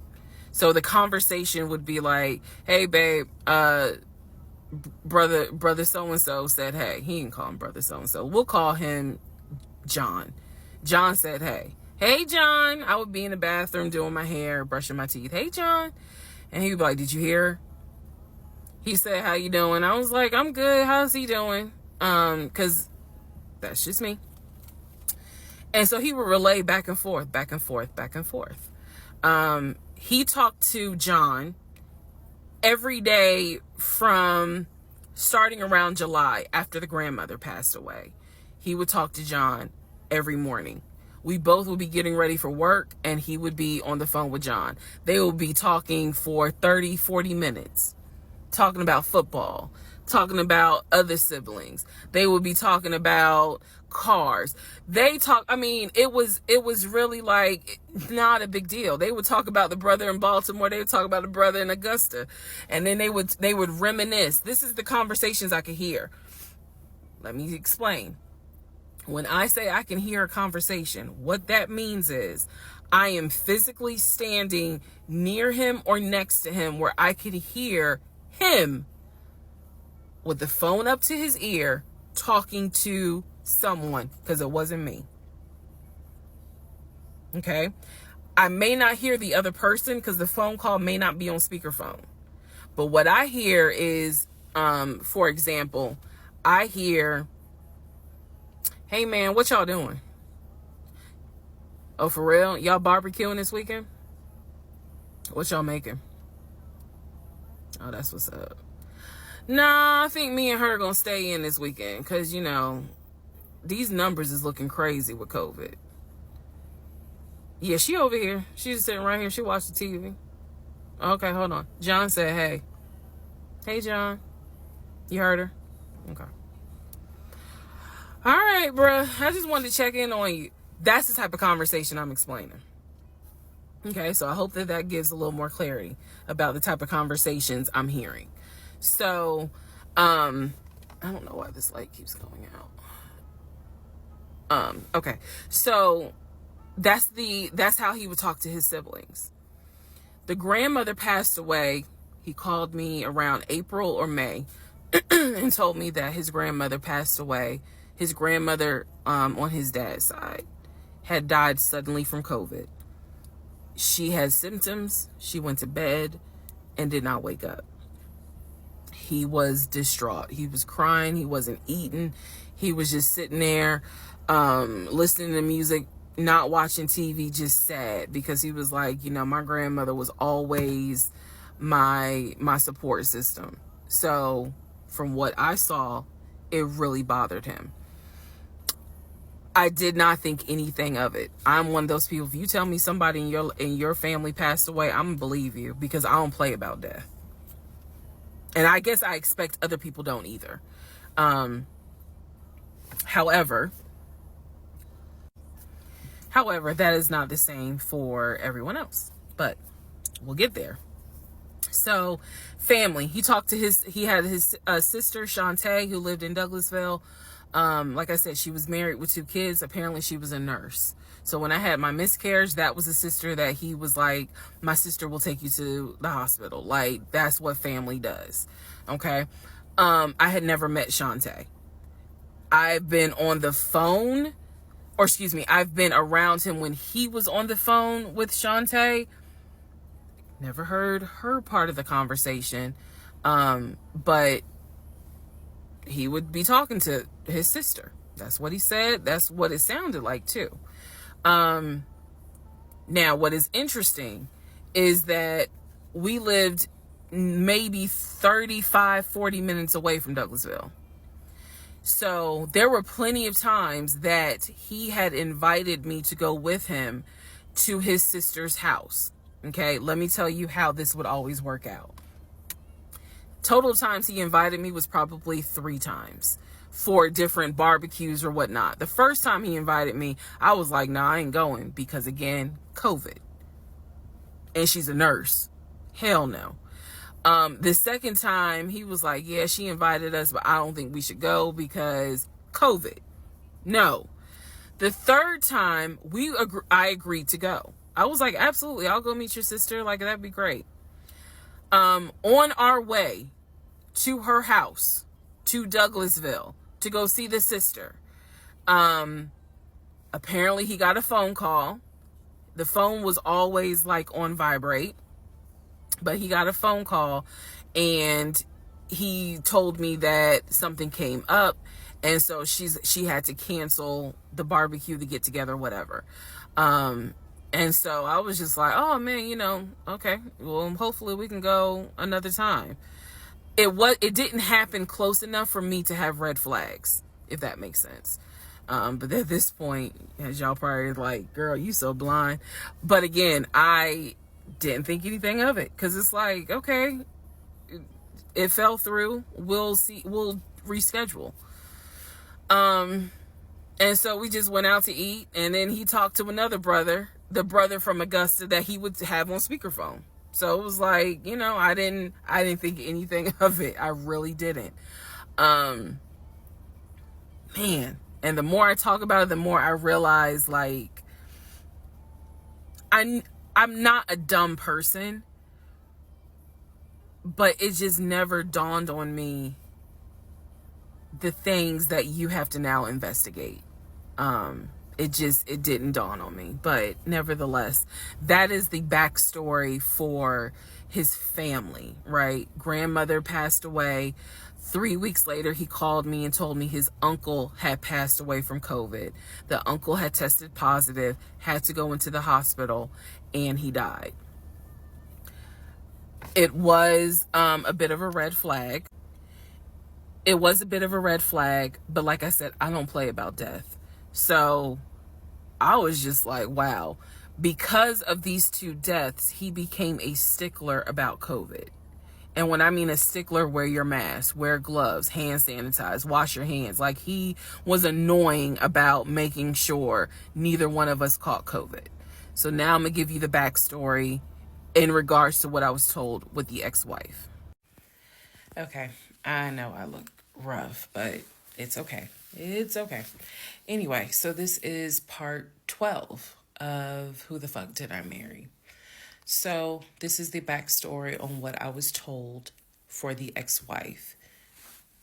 So the conversation would be like, hey babe, brother so-and-so said hey. He didn't call him brother so-and-so. We'll call him John. John said hey. Hey John. I would be in the bathroom doing my hair, brushing my teeth. Hey John. And he would be like, did you hear? He said, how you doing? I was like, I'm good. How's he doing? Because that's just me. And so he would relay back and forth, back and forth, back and forth. He talked to John every day from starting around July after the grandmother passed away. He would talk to John every morning. We both would be getting ready for work and he would be on the phone with John. They would be talking for 30, 40 minutes, talking about football, talking about other siblings. They would be talking about cars. It was really like not a big deal. They would talk about the brother in Baltimore. They would talk about the brother in Augusta. And then they would reminisce. This is the conversations I could hear. Let me explain. When I say I can hear a conversation, what that means is I am physically standing near him or next to him where I could hear him with the phone up to his ear talking to someone, because it wasn't me. Okay? I may not hear the other person because the phone call may not be on speakerphone. But what I hear is, for example, I hear, hey man, what y'all doing? Oh, for real? Y'all barbecuing this weekend? What y'all making? Oh, that's what's up. Nah, I think me and her gonna stay in this weekend because, these numbers is looking crazy with COVID. Yeah, she over here. She's just sitting right here. She watched the TV. Okay, hold on. John said, hey. Hey, John. You heard her? Okay. All right, bruh. I just wanted to check in on you. That's the type of conversation I'm explaining. Okay, so I hope that gives a little more clarity about the type of conversations I'm hearing. So, I don't know why this light keeps going out. Okay. So that's how he would talk to his siblings. The grandmother passed away. He called me around April or May and told me that his grandmother passed away. His grandmother, on his dad's side, had died suddenly from COVID. She had symptoms. She went to bed and did not wake up. He was distraught. He was crying. He wasn't eating. He was just sitting there, listening to music, not watching TV, just sad, because he was like, my grandmother was always my support system. So from what I saw, it really bothered him. I did not think anything of it. I'm one of those people, if you tell me somebody in your family passed away, I'm gonna believe you, because I don't play about death. And I guess I expect other people don't either. However, that is not the same for everyone else, but we'll get there. So, family, he had his sister, Shantae, who lived in Douglasville. Like I said, she was married with 2 kids. Apparently she was a nurse. So when I had my miscarriage, that was a sister that he was like, my sister will take you to the hospital. Like, that's what family does. Okay. I had never met Shantae. I've been on the phone, or excuse me, I've been around him when he was on the phone with Shantae. Never heard her part of the conversation. But he would be talking to his sister. That's what he said. That's what it sounded like too. Now, what is interesting is that we lived maybe 35, 40 minutes away from Douglasville. So there were plenty of times that he had invited me to go with him to his sister's house. Okay, let me tell you how this would always work out. Total times he invited me was probably 3 times for different barbecues or whatnot. The first time he invited me, I was like, nah, I ain't going because, again, COVID. And she's a nurse. Hell no. The second time he was like, yeah, she invited us, but I don't think we should go because COVID. No. The third time I agreed to go. I was like, absolutely, I'll go meet your sister. Like, that'd be great. On our way to her house, to Douglasville, to go see the sister, apparently he got a phone call. The phone was always like on vibrate, but he got a phone call and he told me that something came up, and so she had to cancel the barbecue, to get together, whatever. And so I was just like, oh man, okay, well, hopefully we can go another time. It didn't happen close enough for me to have red flags, if that makes sense. But at this point, as y'all probably like, girl, you so blind. But again, I didn't think anything of it, because it's like, okay, it fell through. We'll see. We'll reschedule. And so we just went out to eat, and then he talked to another brother, the brother from Augusta that he would have on speakerphone. So it was like, I didn't think anything of it. I really didn't. Man. And the more I talk about it, the more I realize, like, I'm not a dumb person, but it just never dawned on me the things that you have to now investigate. It didn't dawn on me. But nevertheless, that is the backstory for his family, right? Grandmother passed away. 3 weeks later, he called me and told me his uncle had passed away from COVID. The uncle had tested positive, had to go into the hospital, and he died. It was a bit of a red flag. It was a bit of a red flag, but like I said, I don't play about death. So I was just like, wow. Because of these 2 deaths, he became a stickler about COVID. And when I mean a stickler, wear your mask, wear gloves, hand sanitize, wash your hands. Like, he was annoying about making sure neither one of us caught COVID. So now I'm going to give you the backstory in regards to what I was told with the ex-wife. Okay, I know I look rough, but it's okay. It's okay. Anyway, so this is part 12 of Who the Fuck Did I Marry? So this is the backstory on what I was told for the ex-wife.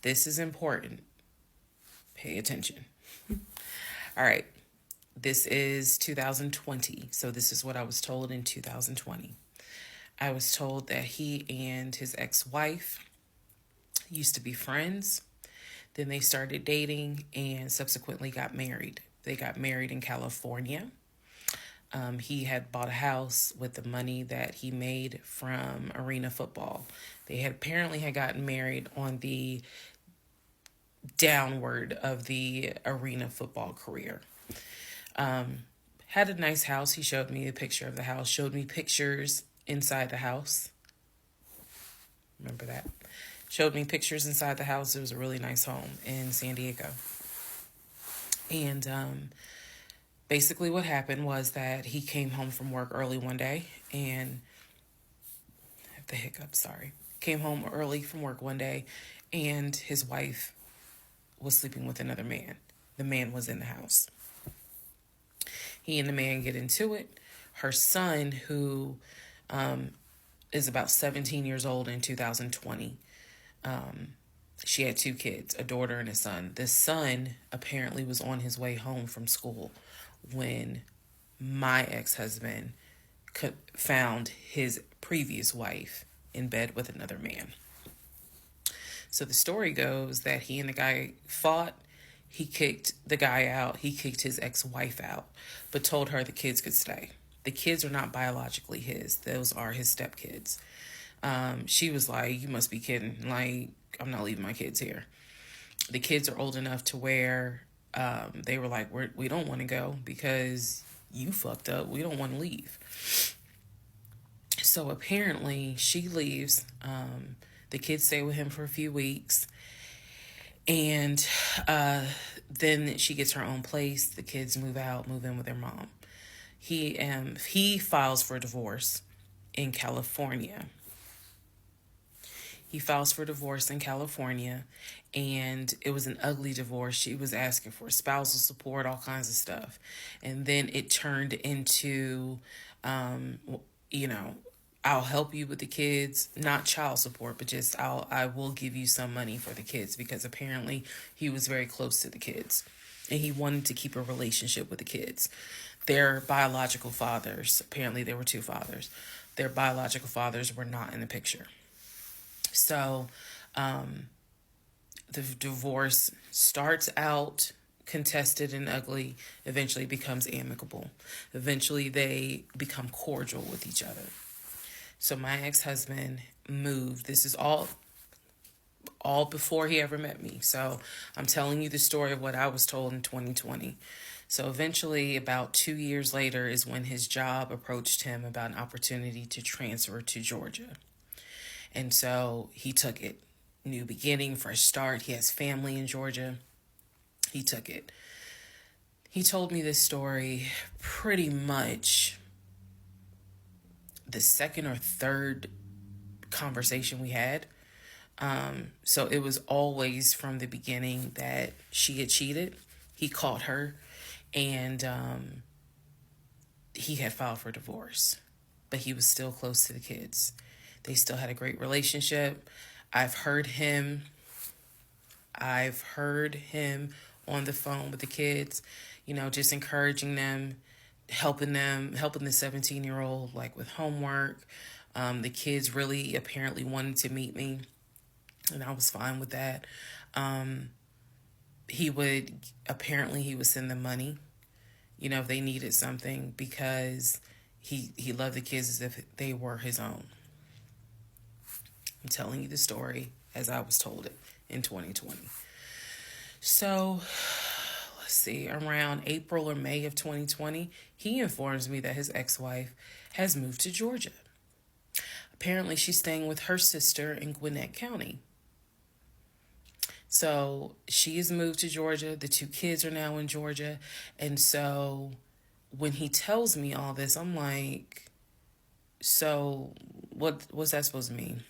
This is important. Pay attention. All right. This is 2020. So this is what I was told in 2020. I was told that he and his ex-wife used to be friends. Then they started dating and subsequently got married. They got married in California. He had bought a house with the money that he made from arena football. They had apparently gotten married on the downward of the arena football career. Had a nice house. He showed me a picture of the house, showed me pictures inside the house. Remember that? Showed me pictures inside the house. It was a really nice home in San Diego. And basically what happened was that he came home from work early one day and I have the hiccups, sorry. Came home early from work one day and his wife was sleeping with another man. The man was in the house. He and the man get into it. Her son, who is about 17 years old in 2020, she had 2 kids, a daughter and a son. The son apparently was on his way home from school when my ex-husband found his previous wife in bed with another man. So the story goes that he and the guy fought. He kicked the guy out. He kicked his ex-wife out, but told her the kids could stay. The kids are not biologically his. Those are his stepkids. She was like, you must be kidding. Like, I'm not leaving my kids here. The kids are old enough to where they were like, we don't want to go because you fucked up. We don't want to leave. So apparently she leaves. The kids stay with him for a few weeks. And then she gets her own place. The kids move in with their mom. He files for divorce in California. He files for divorce in California, and it was an ugly divorce. She was asking for spousal support, all kinds of stuff. And then it turned into, I'll help you with the kids, not child support, but just I will give you some money for the kids, because apparently he was very close to the kids and he wanted to keep a relationship with the kids. Their biological fathers, apparently there were 2 fathers, their biological fathers were not in the picture. So the divorce starts out contested and ugly, eventually becomes amicable. Eventually they become cordial with each other. So my ex-husband moved. This is all before he ever met me. So I'm telling you the story of what I was told in 2020. So eventually, about 2 years later, is when his job approached him about an opportunity to transfer to Georgia. And so he took it. New beginning, fresh start. He has family in Georgia. He took it. He told me this story pretty much the second or third conversation we had. So it was always from the beginning that she had cheated. He caught her, and he had filed for divorce, but he was still close to the kids. They still had a great relationship. I've heard him on the phone with the kids, just encouraging them, helping the 17-year-old like with homework. The kids really apparently wanted to meet me, and I was fine with that. He would send them money, if they needed something, because he loved the kids as if they were his own. I'm telling you the story as I was told it in 2020. So let's see, around April or May of 2020, he informs me that his ex-wife has moved to Georgia. Apparently she's staying with her sister in Gwinnett County. So she has moved to Georgia. The 2 kids are now in Georgia. And so when he tells me all this, I'm like, so what's that supposed to mean?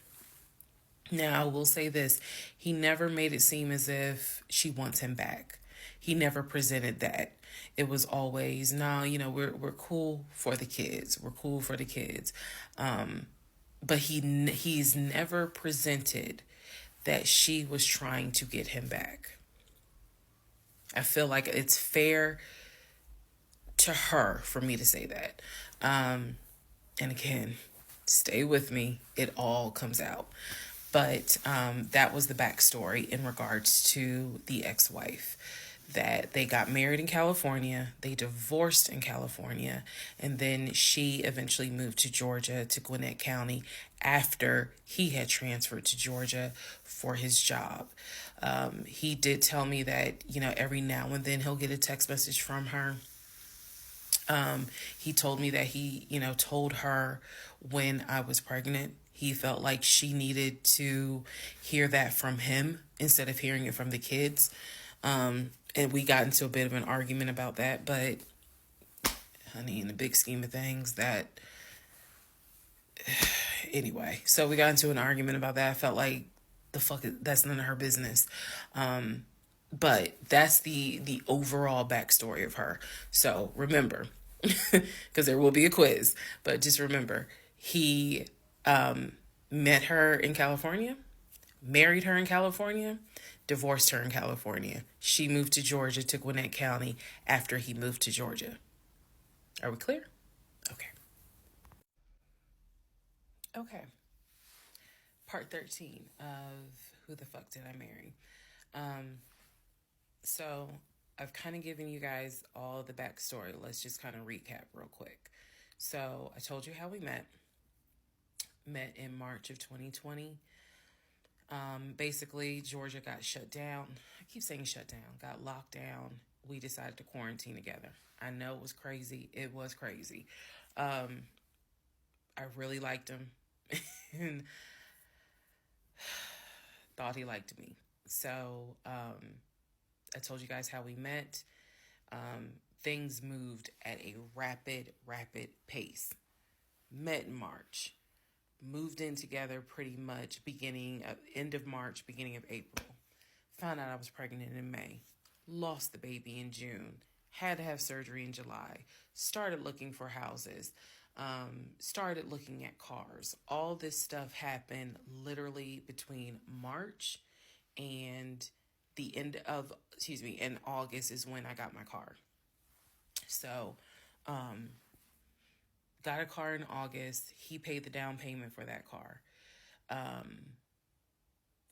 Now, I will say this. He never made it seem as if she wants him back. He never presented that. It was always, we're cool for the kids. We're cool for the kids. But he's never presented that she was trying to get him back. I feel like it's fair to her for me to say that. And again, stay with me. It all comes out. But that was the backstory in regards to the ex-wife, that they got married in California, they divorced in California, and then she eventually moved to Georgia, to Gwinnett County, after he had transferred to Georgia for his job. He did tell me that, every now and then he'll get a text message from her. He told me that he, told her when I was pregnant. He felt like she needed to hear that from him instead of hearing it from the kids. And we got into a bit of an argument about that. But, honey, in the big scheme of things, anyway. So we got into an argument about that. I felt like that's none of her business. But that's the overall backstory of her. So remember, because there will be a quiz, but just remember, he met her in California, married her in California, divorced her in California. She moved to Georgia, to Gwinnett County after he moved to Georgia. Are we clear? Okay. Okay. Part 13 of Who the Fuck Did I Marry? So I've kind of given you guys all the backstory. Let's just kind of recap real quick. So I told you how we met. Met in March of 2020. Basically, Georgia got shut down. I keep saying shut down. Got locked down. We decided to quarantine together. I know it was crazy. It was crazy. I really liked him and thought he liked me. So I told you guys how we met. Things moved at a rapid pace. Met in March. Moved in together pretty much end of March, beginning of April. Found out I was pregnant in May. Lost the baby in June. Had to have surgery in July. Started looking for houses. Started looking at cars. All this stuff happened literally between March and in August is when I got my car. So, got a car in August. He paid the down payment for that car,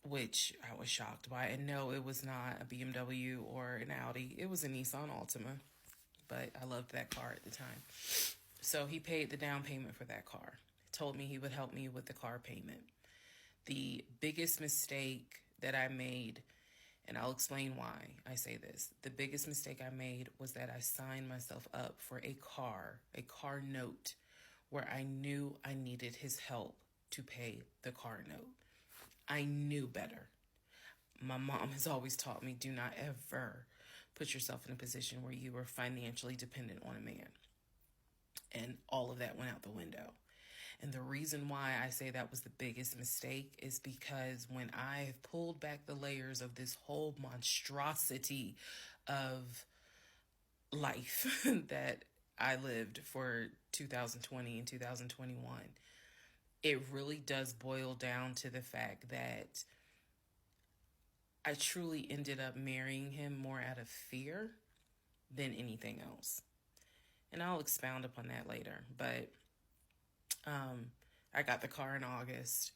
which I was shocked by. And no, it was not a BMW or an Audi. It was a Nissan Altima, but I loved that car at the time. So he paid the down payment for that car. Told me he would help me with the car payment. The biggest mistake that I made, and I'll explain why I say this. The biggest mistake I made was that I signed myself up for a car note, where I knew I needed his help to pay the car note. I knew better. My mom has always taught me, do not ever put yourself in a position where you are financially dependent on a man. And all of that went out the window. And the reason why I say that was the biggest mistake is because when I have pulled back the layers of this whole monstrosity of life that I lived for 2020 and 2021, it really does boil down to the fact that I truly ended up marrying him more out of fear than anything else. And I'll expound upon that later. But I got the car in August,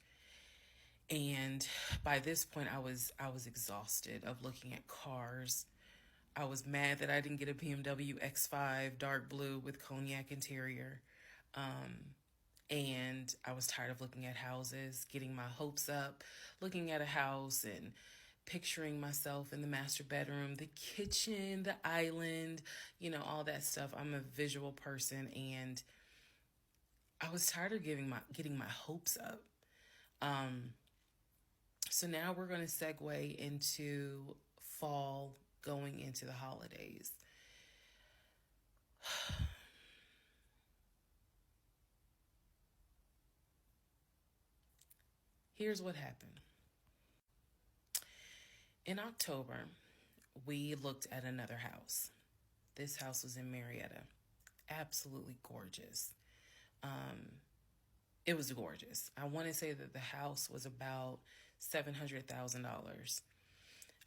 and by this point I was exhausted of looking at cars. I was mad that I didn't get a BMW X5 dark blue with cognac interior. And I was tired of looking at houses, getting my hopes up, looking at a house and picturing myself in the master bedroom, the kitchen, the island, all that stuff. I'm a visual person, and I was tired of getting my hopes up. So now we're going to segue into fall, going into the holidays. Here's what happened. In October, we looked at another house. This house was in Marietta. Absolutely gorgeous. It was gorgeous. I want to say that the house was about $700,000.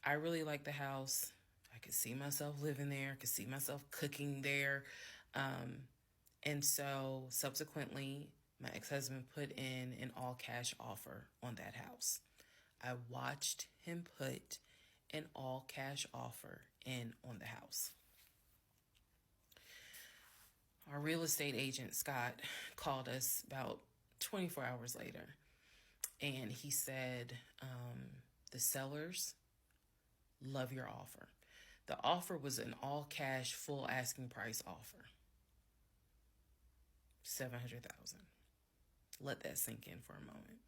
I really liked the house. I could see myself living there. I could see myself cooking there. And so subsequently, my ex-husband put in an all-cash offer on that house. I watched him put an all-cash offer in on the house. Our real estate agent, Scott, called us about 24 hours later, and he said, the sellers love your offer. The offer was an all-cash, full asking price offer. $700,000. Let that sink in for a moment.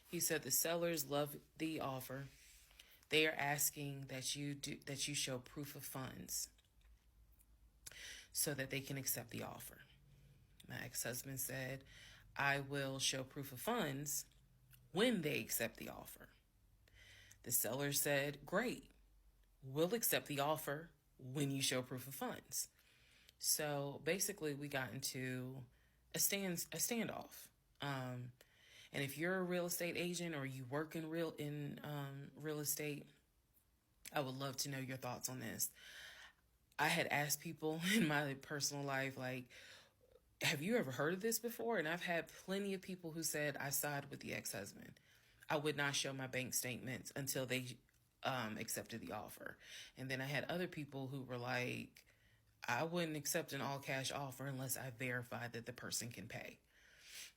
He said the sellers love the offer. They are asking that you show proof of funds so that they can accept the offer. My ex-husband said, I will show proof of funds when they accept the offer. The seller said, great. we'll accept the offer when you show proof of funds. So basically, we got into a standoff. And if you're a real estate agent or you work in real estate, I would love to know your thoughts on this. I had asked people in my personal life, like, have you ever heard of this before? And I've had plenty of people who said, I side with the ex-husband. I would not show my bank statements until they accepted the offer. And then I had other people who were like, I wouldn't accept an all cash offer unless I verify that the person can pay.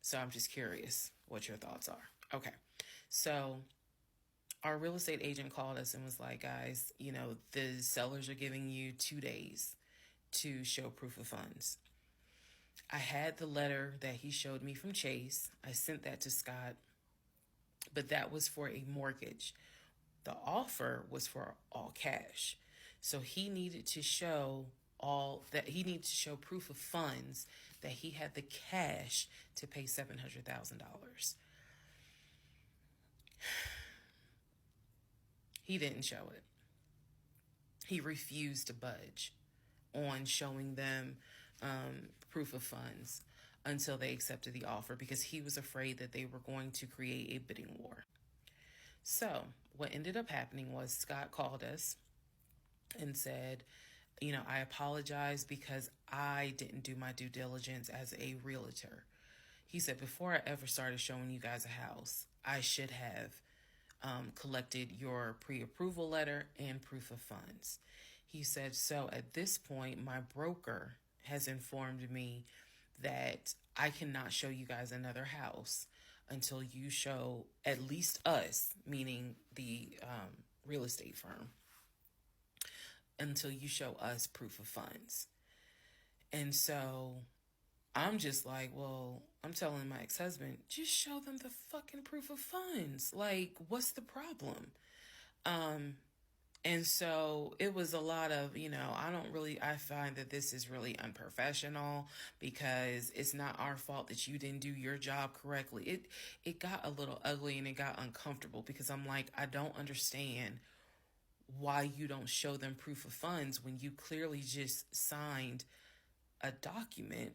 So I'm just curious what your thoughts are. Okay. So our real estate agent called us and was like, guys, the sellers are giving you 2 days to show proof of funds. I had the letter that he showed me from Chase. I sent that to Scott, but that was for a mortgage. The offer was for all cash. So he needed to show proof of funds that he had the cash to pay $700,000. He didn't show it. He refused to budge on showing them proof of funds until they accepted the offer because he was afraid that they were going to create a bidding war. So what ended up happening was Scott called us and said, I apologize because I didn't do my due diligence as a realtor. He said, before I ever started showing you guys a house, I should have collected your pre-approval letter and proof of funds. He said, so at this point, my broker has informed me that I cannot show you guys another house until you show at least us, meaning the real estate firm, until you show us proof of funds. And so I'm just like, well, I'm telling my ex-husband, just show them the fucking proof of funds. Like, what's the problem? And so it was a lot of, I find that this is really unprofessional because it's not our fault that you didn't do your job correctly. It got a little ugly and it got uncomfortable because I'm like, I don't understand why you don't show them proof of funds when you clearly just signed a document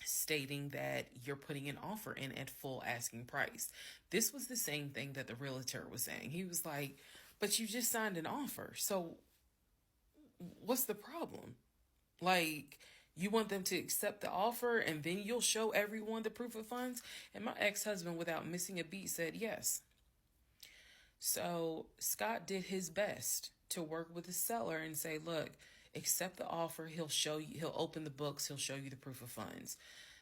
stating that you're putting an offer in at full asking price. This was the same thing that the realtor was saying. He was like, but you just signed an offer. So what's the problem? Like, you want them to accept the offer and then you'll show everyone the proof of funds? And my ex-husband, without missing a beat, said yes. So Scott did his best to work with the seller and say, look, accept the offer. He'll show you, he'll open the books. He'll show you the proof of funds.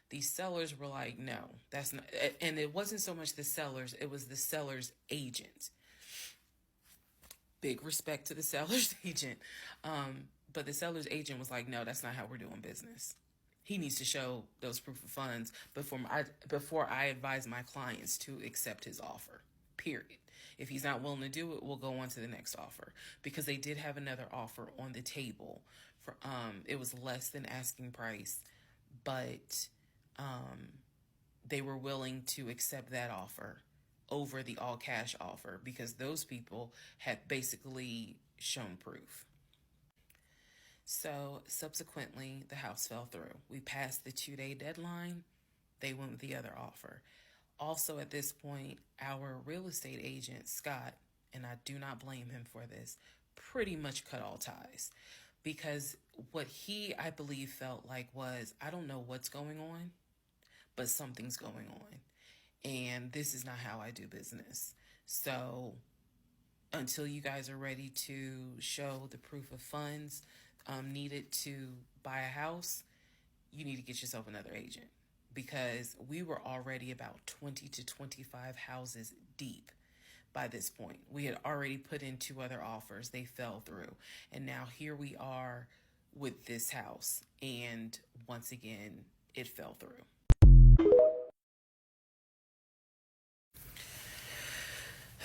These sellers were like, no, that's not. And it wasn't so much the sellers. It was the seller's agent. Big respect to the seller's agent. But the seller's agent was like, no, that's not how we're doing business. He needs to show those proof of funds before I advise my clients to accept his offer. Period. If he's not willing to do it, we'll go on to the next offer, because they did have another offer on the table for it was less than asking price, but they were willing to accept that offer over the all cash offer because those people had basically shown proof. So subsequently, the house fell through. We passed the 2-day deadline. They went with the other offer. Also, at this point, our real estate agent, Scott, and I do not blame him for this, pretty much cut all ties. Because what he, I believe, felt like was, I don't know what's going on, but something's going on. And this is not how I do business. So until you guys are ready to show the proof of funds needed to buy a house, you need to get yourself another agent. Because we were already about 20 to 25 houses deep by this point. We had already put in 2 other offers. They fell through. And now here we are with this house. And once again, it fell through.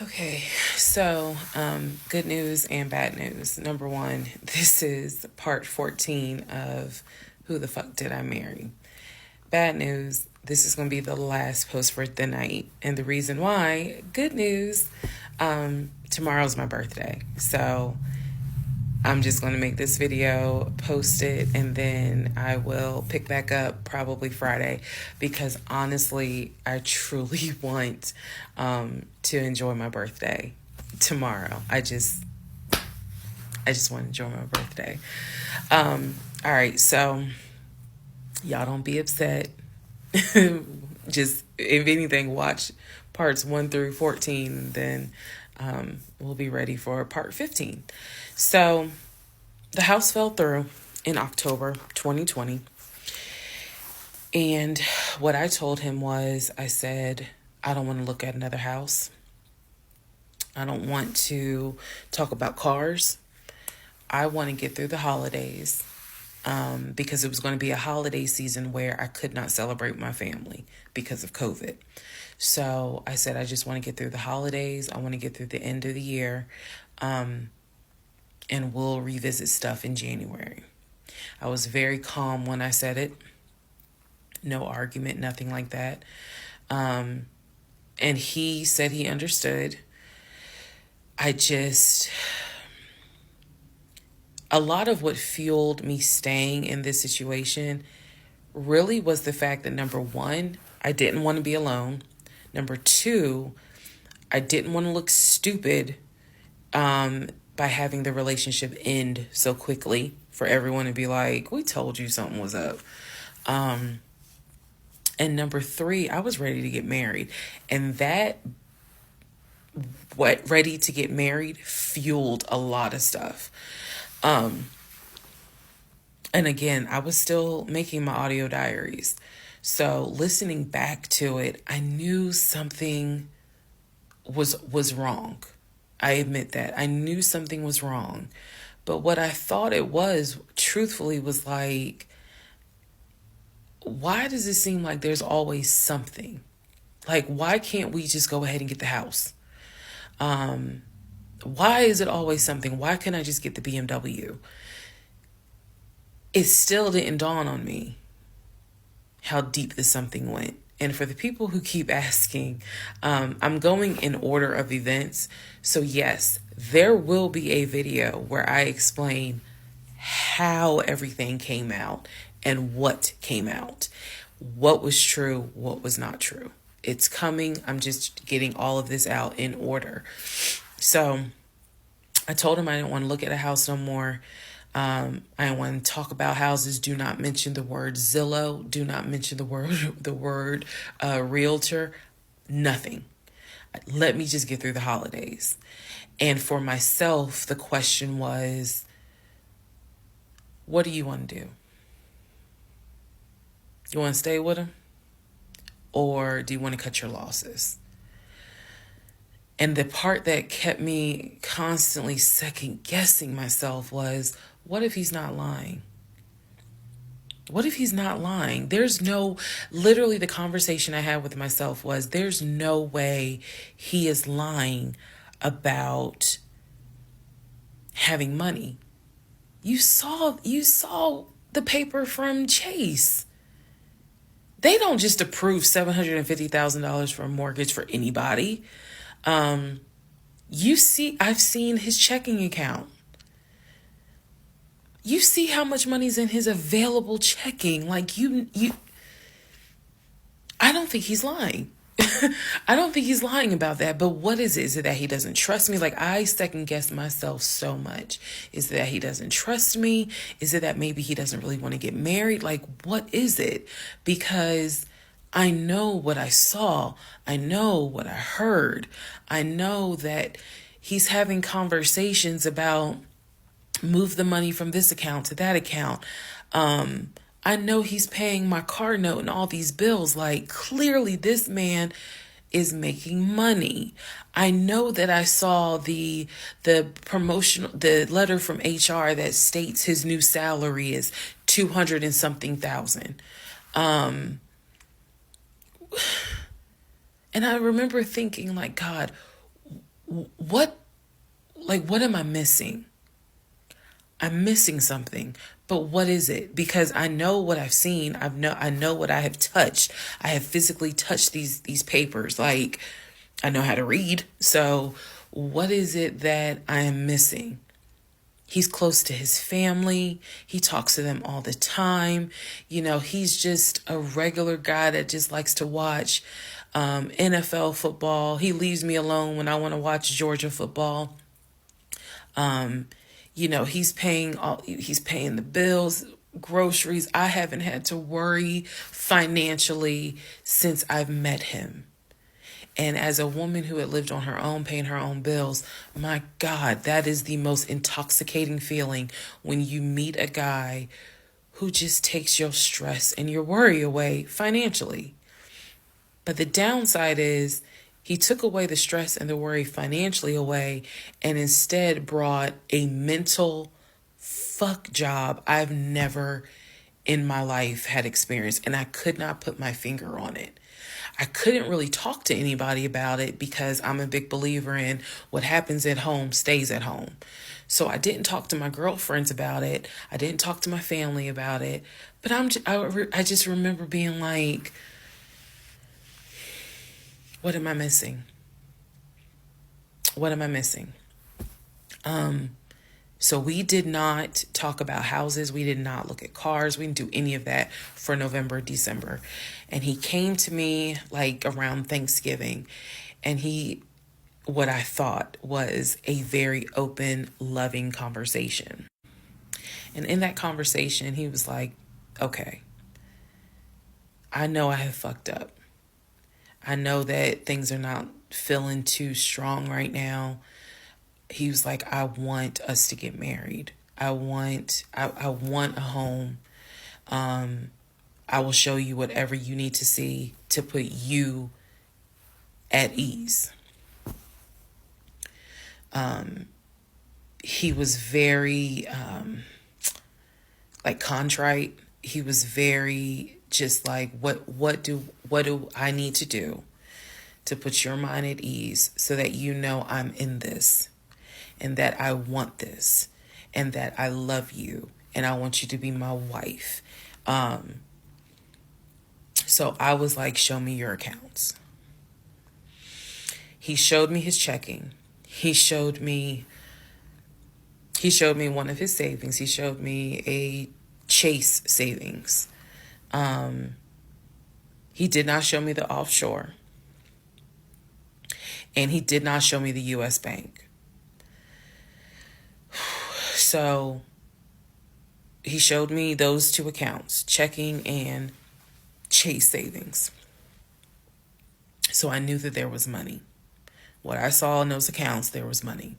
Okay, so good news and bad news. Number one, this is part 14 of Who the Fuck Did I Marry? Bad news, this is going to be the last post for the night. And the reason why, good news, tomorrow's my birthday. So I'm just going to make this video, post it, and then I will pick back up probably Friday, because honestly, I truly want to enjoy my birthday tomorrow. I just want to enjoy my birthday. All right, so y'all don't be upset. Just, if anything, watch parts 1 through 14, then we'll be ready for part 15. So the house fell through in October 2020. And what I told him was, I said, I don't want to look at another house. I don't want to talk about cars. I want to get through the holidays, because it was going to be a holiday season where I could not celebrate my family because of COVID. So I said, I just want to get through the holidays. I want to get through the end of the year. And we'll revisit stuff in January. I was very calm when I said it. No argument, nothing like that. And he said he understood. A lot of what fueled me staying in this situation really was the fact that, number one, I didn't want to be alone. Number two, I didn't want to look stupid by having the relationship end so quickly, for everyone to be like, we told you something was up. And number three, I was ready to get married. And that, ready to get married, fueled a lot of stuff. And again, I was still making my audio diaries. So listening back to it, I knew something was wrong. I admit that. I knew something was wrong. But what I thought it was, truthfully, was like, why does it seem like there's always something? Like, why can't we just go ahead and get the house? Why is it always something? Why can't I just get the BMW? It still didn't dawn on me how deep this something went. And for the people who keep asking, I'm going in order of events. So yes, there will be a video where I explain how everything came out and what came out, what was true, what was not true. It's coming. I'm just getting all of this out in order. So I told him I didn't want to look at a house no more. I don't want to talk about houses. Do not mention the word Zillow. Do not mention the word realtor. Nothing. Let me just get through the holidays. And for myself, the question was, what do you want to do? You want to stay with him? Or do you want to cut your losses? And the part that kept me constantly second guessing myself was, what if he's not lying? What if he's not lying? Literally the conversation I had with myself was, there's no way he is lying about having money. You saw the paper from Chase. They don't just approve $750,000 for a mortgage for anybody. I've seen his checking account. You see how much money's in his available checking. Like I don't think he's lying. I don't think he's lying about that. But what is it? Is it that he doesn't trust me? Like, I second guess myself so much. Is it that he doesn't trust me? Is it that maybe he doesn't really want to get married? Like, what is it? Because I know what I saw. I know what I heard. I know that he's having conversations about move the money from this account to that account. I know he's paying my car note and all these bills. Like, clearly this man is making money. I know that I saw the letter from HR that states his new salary is 200 and something thousand. And I remember thinking, like, God, what am I missing? I'm missing something, but what is it? Because I know what I've seen. I know what I have touched. I have physically touched these papers. Like, I know how to read. So what is it that I am missing? He's close to his family. He talks to them all the time. He's just a regular guy that just likes to watch NFL football. He leaves me alone when I want to watch Georgia football. He's paying the bills, groceries. I haven't had to worry financially since I've met him. And as a woman who had lived on her own, paying her own bills, my God, that is the most intoxicating feeling when you meet a guy who just takes your stress and your worry away financially. But the downside is he took away the stress and the worry financially away and instead brought a mental fuck job I've never in my life had experienced. And I could not put my finger on it. I couldn't really talk to anybody about it because I'm a big believer in what happens at home stays at home. So I didn't talk to my girlfriends about it. I didn't talk to my family about it. But I just remember being like, what am I missing? What am I missing? So we did not talk about houses. We did not look at cars. We didn't do any of that for November, December. And he came to me like around Thanksgiving, and what I thought was a very open, loving conversation. And in that conversation, he was like, okay, I know I have fucked up. I know that things are not feeling too strong right now. He was like, I want us to get married. I want a home. I will show you whatever you need to see to put you at ease. He was very like contrite. He was very just like, what do I need to do to put your mind at ease so that you know I'm in this and that I want this and that I love you and I want you to be my wife. So I was like, show me your accounts. He showed me his checking. He showed me one of his savings. He showed me a Chase savings. He did not show me the offshore. And he did not show me the U.S. bank. So he showed me those two accounts, checking and Chase savings. So I knew that there was money. What I saw in those accounts, there was money.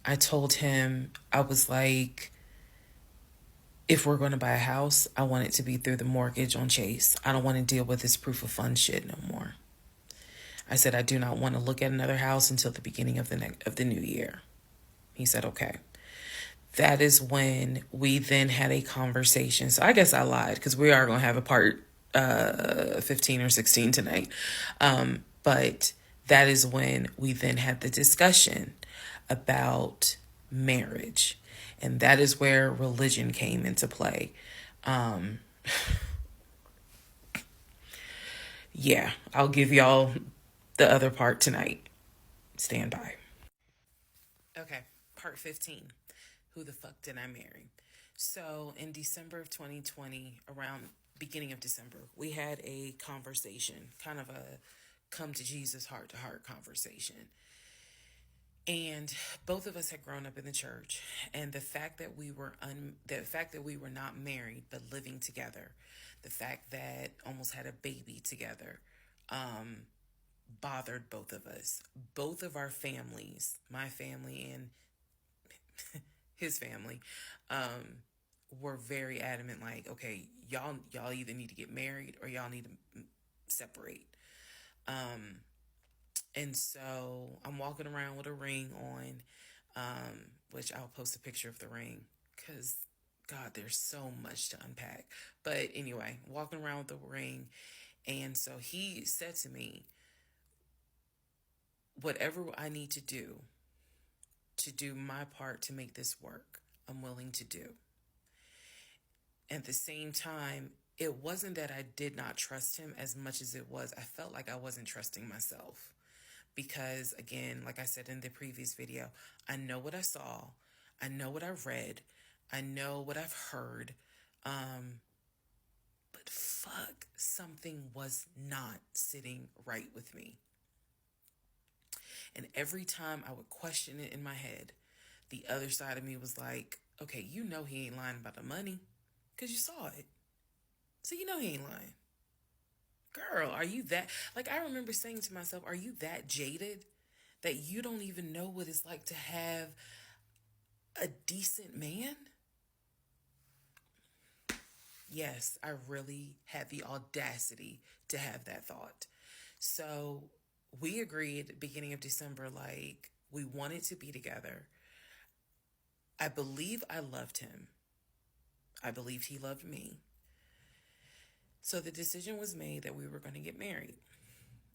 I told him, I was like, if we're going to buy a house, I want it to be through the mortgage on Chase. I don't want to deal with this proof of funds shit no more. I said, I do not want to look at another house until the beginning of the new year. He said, okay. That is when we then had a conversation. So I guess I lied because we are going to have a part 15 or 16 tonight. But that is when we then had the discussion about marriage. And that is where religion came into play. Yeah, I'll give y'all the other part tonight. Stand by. Okay, part 15. Who the fuck did I marry? So in December of 2020, around beginning of December, we had a conversation, kind of a come to Jesus heart-to-heart conversation. And both of us had grown up in the church, and the fact that we were not married but living together, the fact that almost had a baby together, bothered both of us. Both of our families, my family and his family, were very adamant. Like, okay, y'all either need to get married or y'all need to separate. And so I'm walking around with a ring on, which I'll post a picture of the ring because, God, there's so much to unpack. But anyway, walking around with the ring. And so he said to me, whatever I need to do my part to make this work, I'm willing to do. At the same time, it wasn't that I did not trust him as much as it was I felt like I wasn't trusting myself. Because again, like I said in the previous video, I know what I saw. I know what I've read. I know what I've heard. But fuck, something was not sitting right with me. And every time I would question it in my head, the other side of me was like, okay, you know he ain't lying about the money because you saw it. So you know he ain't lying. Girl, are you that? Like, I remember saying to myself, are you that jaded that you don't even know what it's like to have a decent man? Yes, I really had the audacity to have that thought. So we agreed at the beginning of December, like, we wanted to be together. I believe I loved him. I believed he loved me. So the decision was made that we were going to get married.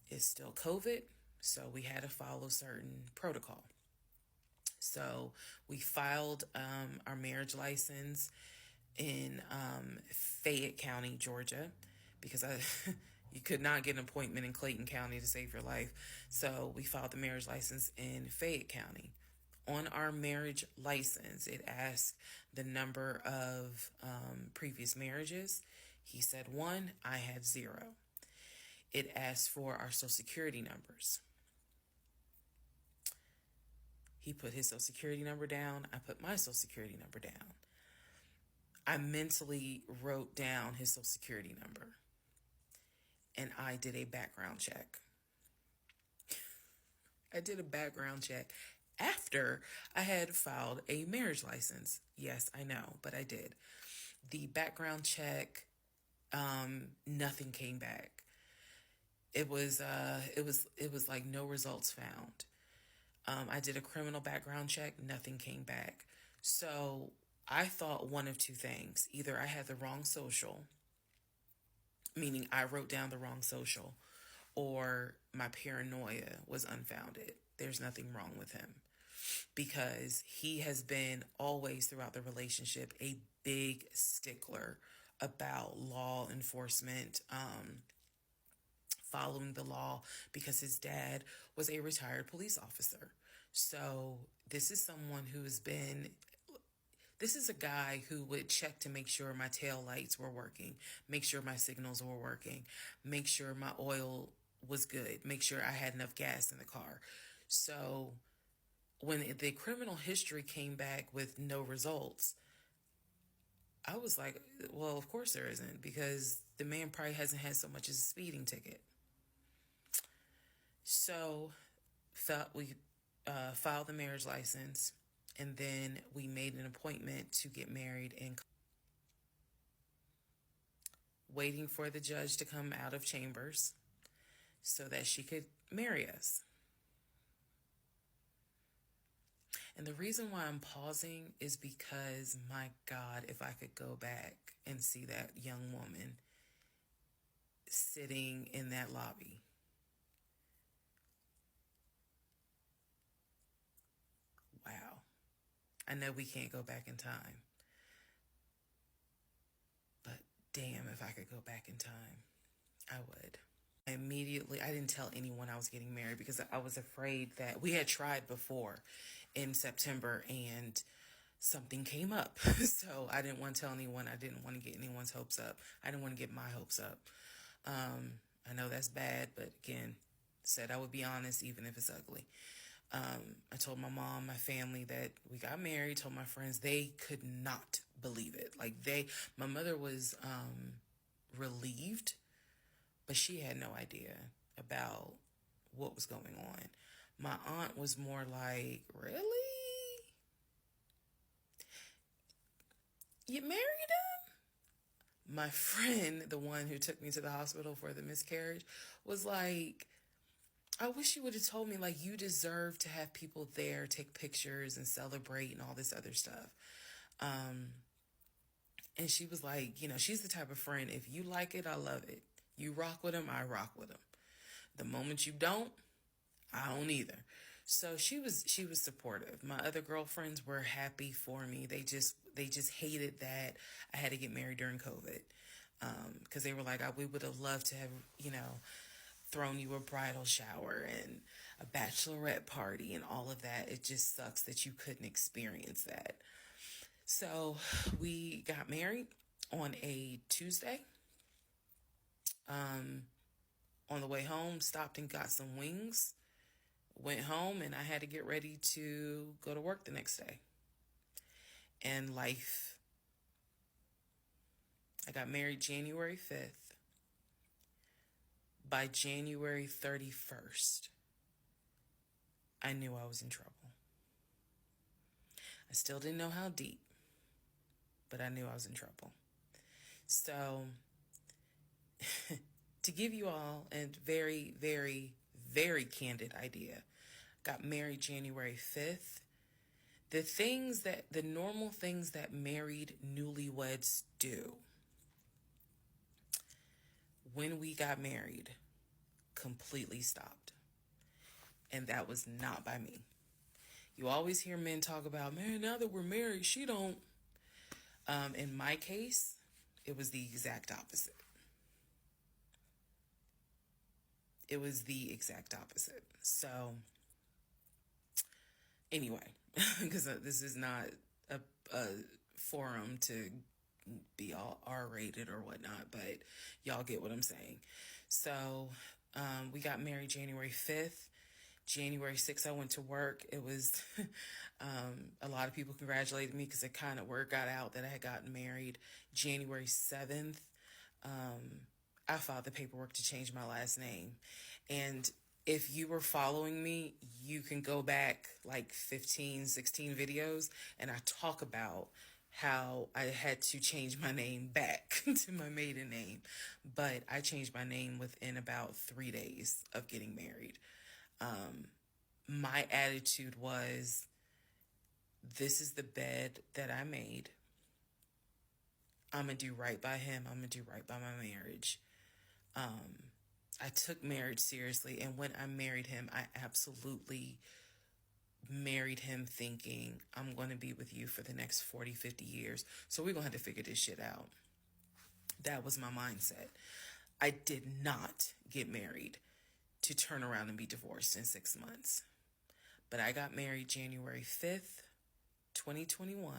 It's still COVID, so we had to follow certain protocol. So we filed our marriage license in Fayette County, Georgia, because you could not get an appointment in Clayton County to save your life. So we filed the marriage license in Fayette County. On our marriage license, it asked the number of previous marriages. He said 1, I had 0. It asked for our social security numbers. He put his social security number down. I put my social security number down. I mentally wrote down his social security number. And I did a background check. I did a background check after I had filed a marriage license. Yes, I know, but I did. The background check, nothing came back. It was like no results found. I did a criminal background check, nothing came back. So I thought one of two things. Either I had the wrong social, meaning I wrote down the wrong social, or my paranoia was unfounded. There's nothing wrong with him because he has been always throughout the relationship a big stickler about law enforcement, following the law, because his dad was a retired police officer. So this is someone who's been, this is a guy who would check to make sure my tail lights were working, make sure my signals were working, make sure my oil was good, make sure I had enough gas in the car. So when the criminal history came back with no results, I was like, well, of course there isn't, because the man probably hasn't had so much as a speeding ticket. So we filed the marriage license, and then we made an appointment to get married, and waiting for the judge to come out of chambers so that she could marry us. And the reason why I'm pausing is because, my God, if I could go back and see that young woman sitting in that lobby. Wow. I know we can't go back in time. But damn, if I could go back in time, I would. I didn't tell anyone I was getting married because I was afraid that we had tried before in September and something came up. So I didn't want to tell anyone. I didn't want to get anyone's hopes up. I didn't want to get my hopes up. I know that's bad, but again, said I would be honest even if it's ugly. I told my mom, my family that we got married, told my friends, they could not believe it. Like my mother was relieved, but she had no idea about what was going on. My aunt was more like, really? You married him? My friend, the one who took me to the hospital for the miscarriage, was like, I wish you would have told me, like, you deserve to have people there, take pictures and celebrate and all this other stuff. And she was like, she's the type of friend, if you like it, I love it. You rock with him, I rock with him. The moment you don't, I don't either. So she was supportive. My other girlfriends were happy for me. They just hated that I had to get married during COVID. Because they were like, we would have loved to have, thrown you a bridal shower and a bachelorette party and all of that. It just sucks that you couldn't experience that. So we got married on a Tuesday. On the way home, stopped and got some wings. Went home, and I had to get ready to go to work the next day. And life. I got married January 5th. By January 31st, I knew I was in trouble. I still didn't know how deep, but I knew I was in trouble. So, to give you all a very, very, very candid idea, got married January 5th. The normal things that married newlyweds do when we got married completely stopped. And that was not by me. You always hear men talk about, man, now that we're married, she don't. In my case, it was the exact opposite. It was the exact opposite. So, anyway, because this is not a forum to be all R-rated or whatnot, but y'all get what I'm saying. So, we got married January 5th. January 6th, I went to work. It was, a lot of people congratulated me because it kind of word got out that I had gotten married. January 7th, I filed the paperwork to change my last name. And if you were following me, you can go back like 15, 16 videos, and I talk about how I had to change my name back to my maiden name. But I changed my name within about 3 days of getting married. My attitude was, this is the bed that I made. I'm going to do right by him. I'm going to do right by my marriage. I took marriage seriously. And when I married him, I absolutely married him thinking, I'm going to be with you for the next 40, 50 years. So we're going to have to figure this shit out. That was my mindset. I did not get married to turn around and be divorced in 6 months. But I got married January 5th, 2021.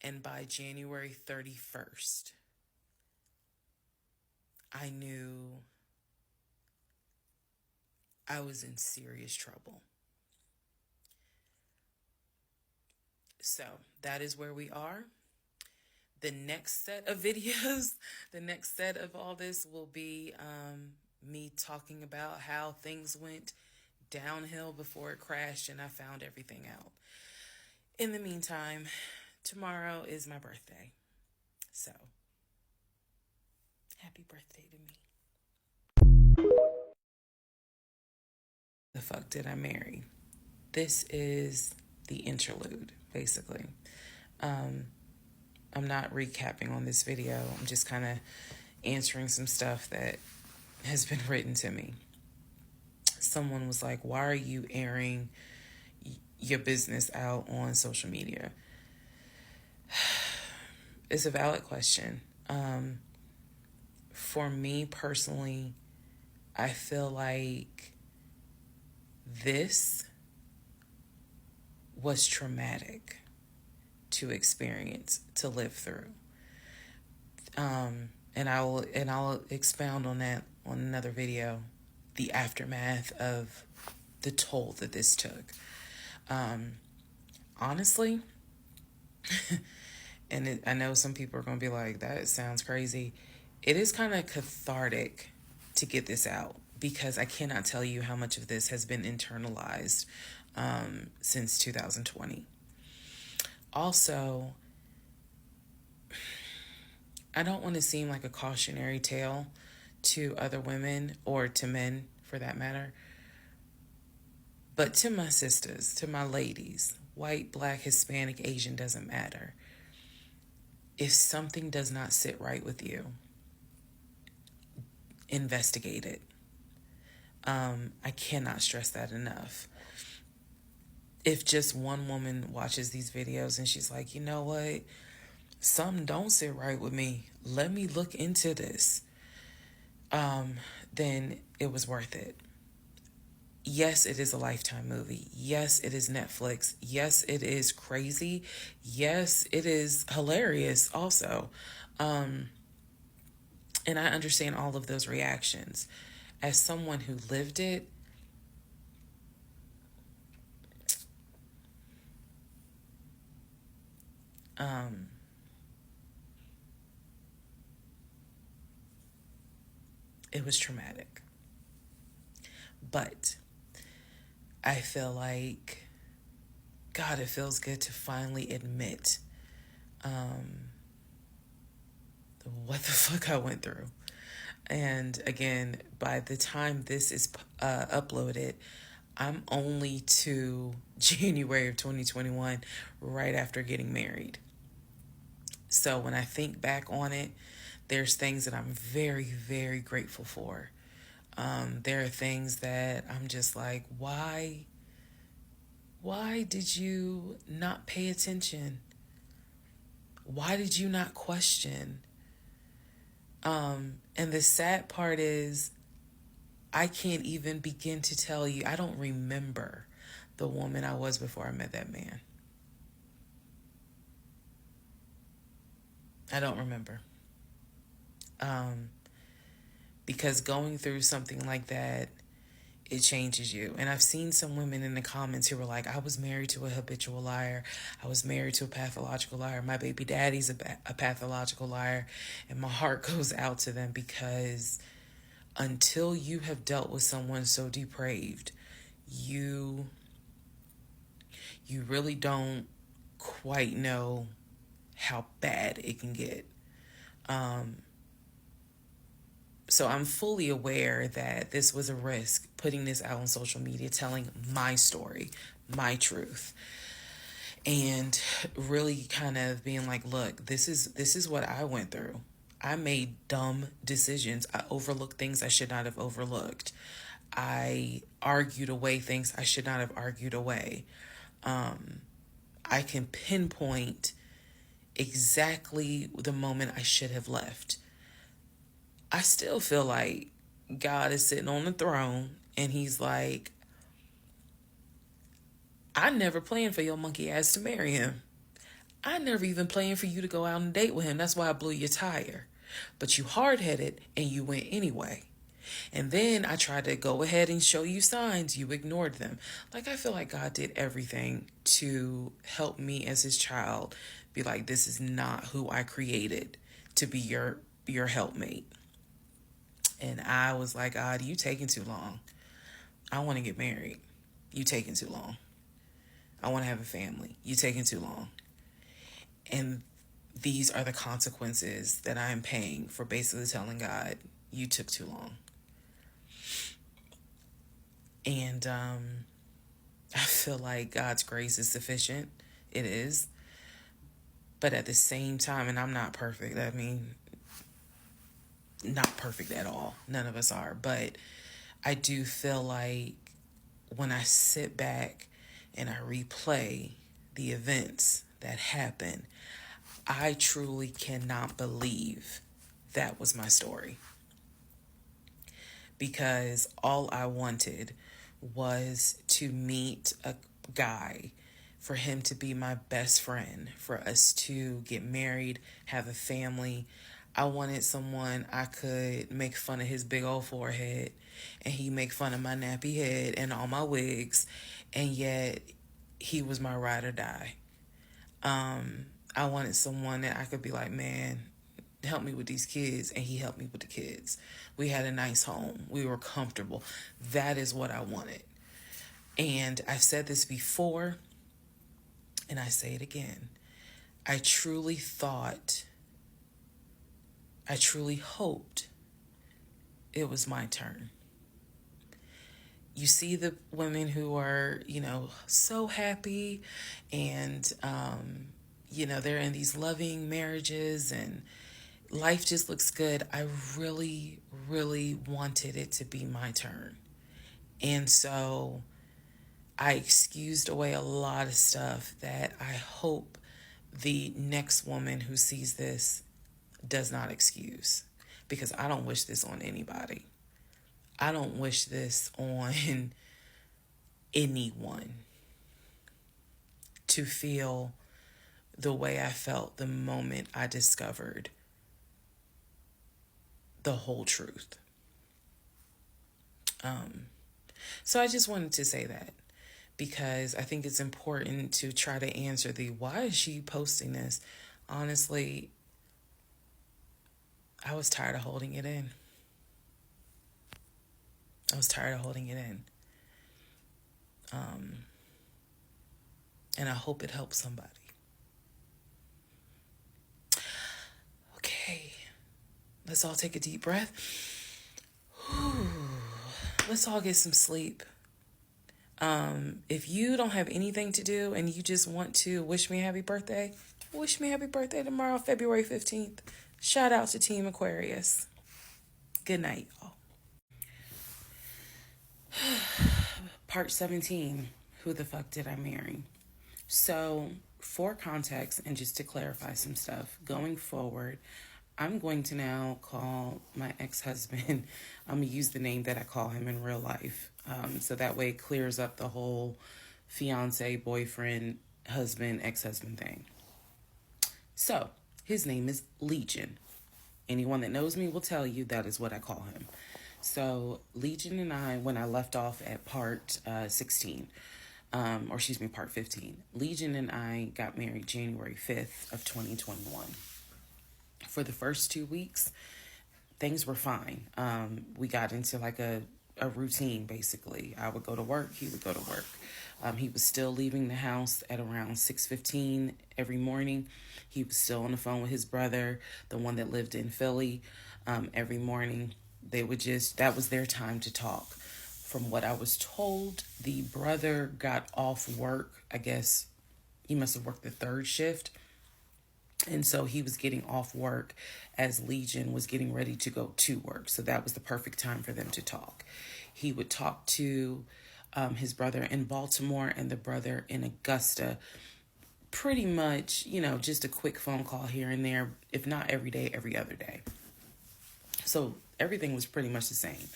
And by January 31st, I knew I was in serious trouble. So that is where we are. The next set of videos, the next set of all this will be me talking about how things went downhill before it crashed and I found everything out. In the meantime, tomorrow is my birthday. So, happy birthday to me. The fuck did I marry? This is the interlude, basically. I'm not recapping on this video. I'm just kind of answering some stuff that has been written to me. Someone was like, why are you airing your business out on social media? It's a valid question. For me personally, I feel like this was traumatic to experience, to live through. And I'll expound on that on another video, the aftermath of the toll that this took. Honestly, and I know some people are going to be like, that sounds crazy. It is kind of cathartic to get this out because I cannot tell you how much of this has been internalized since 2020. Also, I don't want to seem like a cautionary tale to other women or to men for that matter. But to my sisters, to my ladies, white, black, Hispanic, Asian, doesn't matter. If something does not sit right with you, investigate it. I cannot stress that enough. If just one woman watches these videos and she's like, you know what? Something don't sit right with me. Let me look into this. then it was worth it. Yes, it is a Lifetime movie. Yes, it is Netflix. Yes, it is crazy. Yes, it is hilarious also. And I understand all of those reactions. As someone who lived it, it was traumatic. But I feel like, God, it feels good to finally admit what the fuck I went through. And again, by the time this is uploaded, I'm only to January of 2021, right after getting married. So when I think back on it, there's things that I'm very, very grateful for. There are things that I'm just like, why? Why did you not pay attention? Why did you not question? And the sad part is, I can't even begin to tell you. I don't remember the woman I was before I met that man. I don't remember. Because going through something like that, it changes you. And I've seen some women in the comments who were like, I was married to a habitual liar. I was married to a pathological liar. My baby daddy's a pathological liar. And my heart goes out to them, because until you have dealt with someone so depraved, you really don't quite know how bad it can get. So I'm fully aware that this was a risk, putting this out on social media, telling my story, my truth, and really kind of being like, look, this is what I went through. I made dumb decisions. I overlooked things I should not have overlooked. I argued away things I should not have argued away. I can pinpoint exactly the moment I should have left. I still feel like God is sitting on the throne and he's like, I never planned for your monkey ass to marry him. I never even planned for you to go out and date with him. That's why I blew your tire. But you hard-headed and you went anyway. And then I tried to go ahead and show you signs. You ignored them. Like, I feel like God did everything to help me as his child be like, this is not who I created to be your helpmate. And I was like, God, you taking too long. I want to get married. You taking too long. I want to have a family. You taking too long. And these are the consequences that I am paying for basically telling God, you took too long. And I feel like God's grace is sufficient. It is. But at the same time, and I'm not perfect. I mean, not perfect at all. None of us are. But I do feel like when I sit back and I replay the events that happened, I truly cannot believe that was my story. Because all I wanted was to meet a guy, for him to be my best friend, for us to get married, have a family. I wanted someone I could make fun of his big old forehead, and he make fun of my nappy head and all my wigs, and yet he was my ride or die. I wanted someone that I could be like, man, help me with these kids, and he helped me with the kids. We had a nice home. We were comfortable. That is what I wanted. And I've said this before, and I say it again. I truly hoped it was my turn. You see the women who are, so happy, and, they're in these loving marriages and life just looks good. I really, really wanted it to be my turn. And so I excused away a lot of stuff that I hope the next woman who sees this does not excuse. because I don't wish this on anybody. I don't wish this on anyone, to feel the way I felt the moment I discovered the whole truth. So I just wanted to say that, because I think it's important to try to answer the why is she posting this. Honestly, I was tired of holding it in. And I hope it helps somebody. Okay, let's all take a deep breath. Let's all get some sleep. If you don't have anything to do and you just want to wish me a happy birthday, wish me a happy birthday tomorrow, February 15th. Shout out to Team Aquarius. Good night, y'all. Part 17. Who the fuck did I marry? So, for context and just to clarify some stuff, going forward, I'm going to now call my ex-husband, I'm going to use the name that I call him in real life. So that way it clears up the whole fiance, boyfriend, husband, ex-husband thing. So, his name is Legion. Anyone that knows me will tell you that is what I call him. So, Legion and I, when I left off at part 16, part 15, Legion and I got married January 5th of 2021. For the first 2 weeks, things were fine. We got into like a routine, basically. I would go to work, he would go to work. He was still leaving the house at around 6:15 every morning. He was still on the phone with his brother, the one that lived in Philly, every morning. That was their time to talk. From what I was told, the brother got off work. I guess he must have worked the third shift. And so he was getting off work as Legion was getting ready to go to work. So that was the perfect time for them to talk. He would talk to his brother in Baltimore and the brother in Augusta. Pretty much, just a quick phone call here and there. If not every day, every other day. So everything was pretty much the same.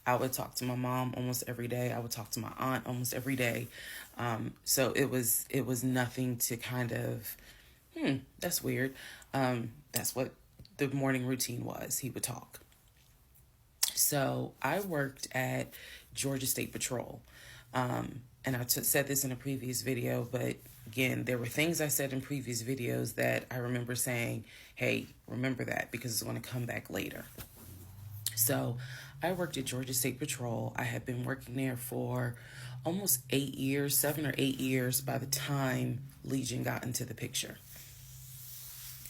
I would talk to my mom almost every day. I would talk to my aunt almost every day. So it was nothing to kind of, that's weird. That's what the morning routine was. He would talk. So I worked at Georgia State Patrol. And I said this in a previous video, but again, there were things I said in previous videos that I remember saying, hey, remember that because it's going to come back later. So I worked at Georgia State Patrol. I had been working there for almost 8 years, 7 or 8 years by the time Legion got into the picture.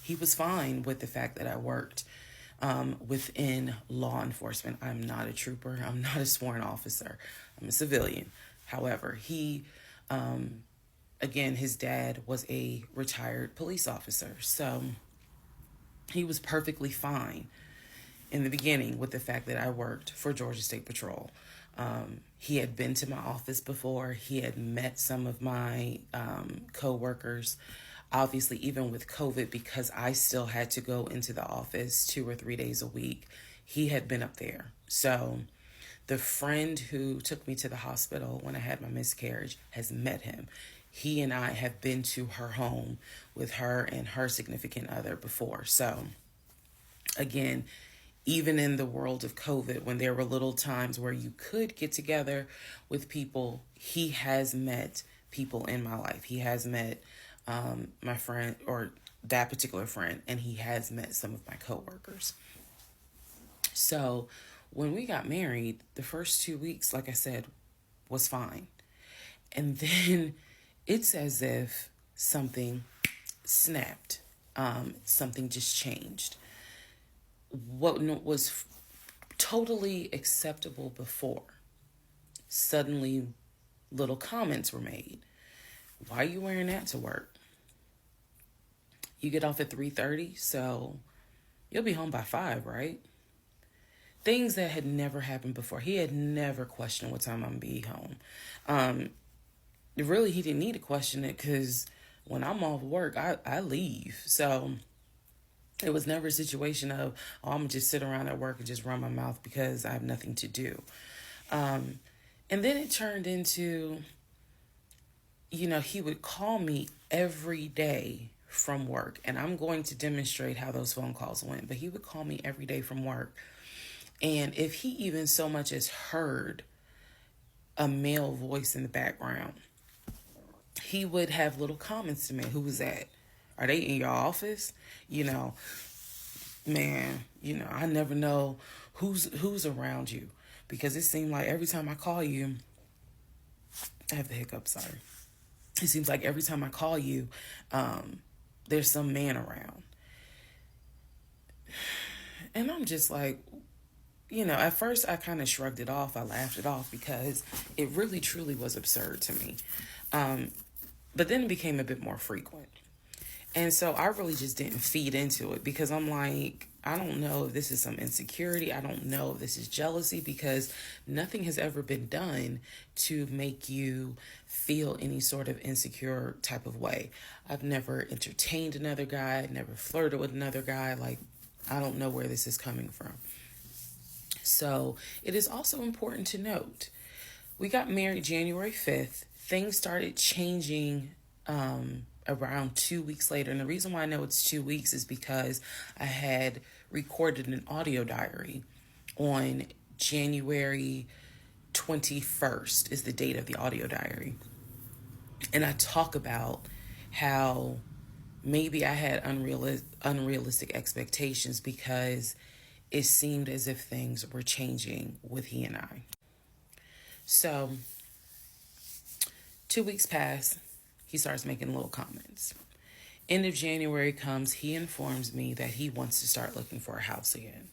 He was fine with the fact that I worked within law enforcement. I'm not a trooper. I'm not a sworn officer. I'm a civilian. However, again, his dad was a retired police officer. So he was perfectly fine in the beginning with the fact that I worked for Georgia State Patrol. He had been to my office before. He had met some of my co-workers. Obviously, even with COVID, because I still had to go into the office 2 or 3 days a week, he had been up there. So the friend who took me to the hospital when I had my miscarriage has met him. He and I have been to her home with her and her significant other before. So again, even in the world of COVID, when there were little times where you could get together with people, he has met people in my life. He has met my friend, or that particular friend, and he has met some of my coworkers. So when we got married, the first 2 weeks, like I said, was fine. And then it's as if something snapped. Something just changed. What was totally acceptable before, suddenly little comments were made. Why are you wearing that to work? You get off at 3:30, so you'll be home by 5, right? Things that had never happened before. He had never questioned what time I'm going to be home. Really, he didn't need to question it because when I'm off work, I leave. So It was never a situation of, oh, I'm going to just sit around at work and just run my mouth because I have nothing to do. And then it turned into, he would call me every day from work. And I'm going to demonstrate how those phone calls went. But he would call me every day from work. And if he even so much as heard a male voice in the background, he would have little comments to me. Who was that? Are they in your office? Man, I never know who's around you, because it seemed like every time I call you, I have the hiccup, sorry. It seems like every time I call you, there's some man around. And I'm just like, at first I kind of shrugged it off. I laughed it off because it really truly was absurd to me. But then it became a bit more frequent. And so I really just didn't feed into it, because I'm like, I don't know if this is some insecurity. I don't know if this is jealousy, because nothing has ever been done to make you feel any sort of insecure type of way. I've never entertained another guy, never flirted with another guy. Like, I don't know where this is coming from. So it is also important to note, we got married January 5th. Things started changing around 2 weeks later. And the reason why I know it's 2 weeks is because I had recorded an audio diary on January 21st is the date of the audio diary. And I talk about how maybe I had unrealistic expectations, because it seemed as if things were changing with he and I. So 2 weeks pass. He starts making little comments. End of January comes, he informs me that he wants to start looking for a house again.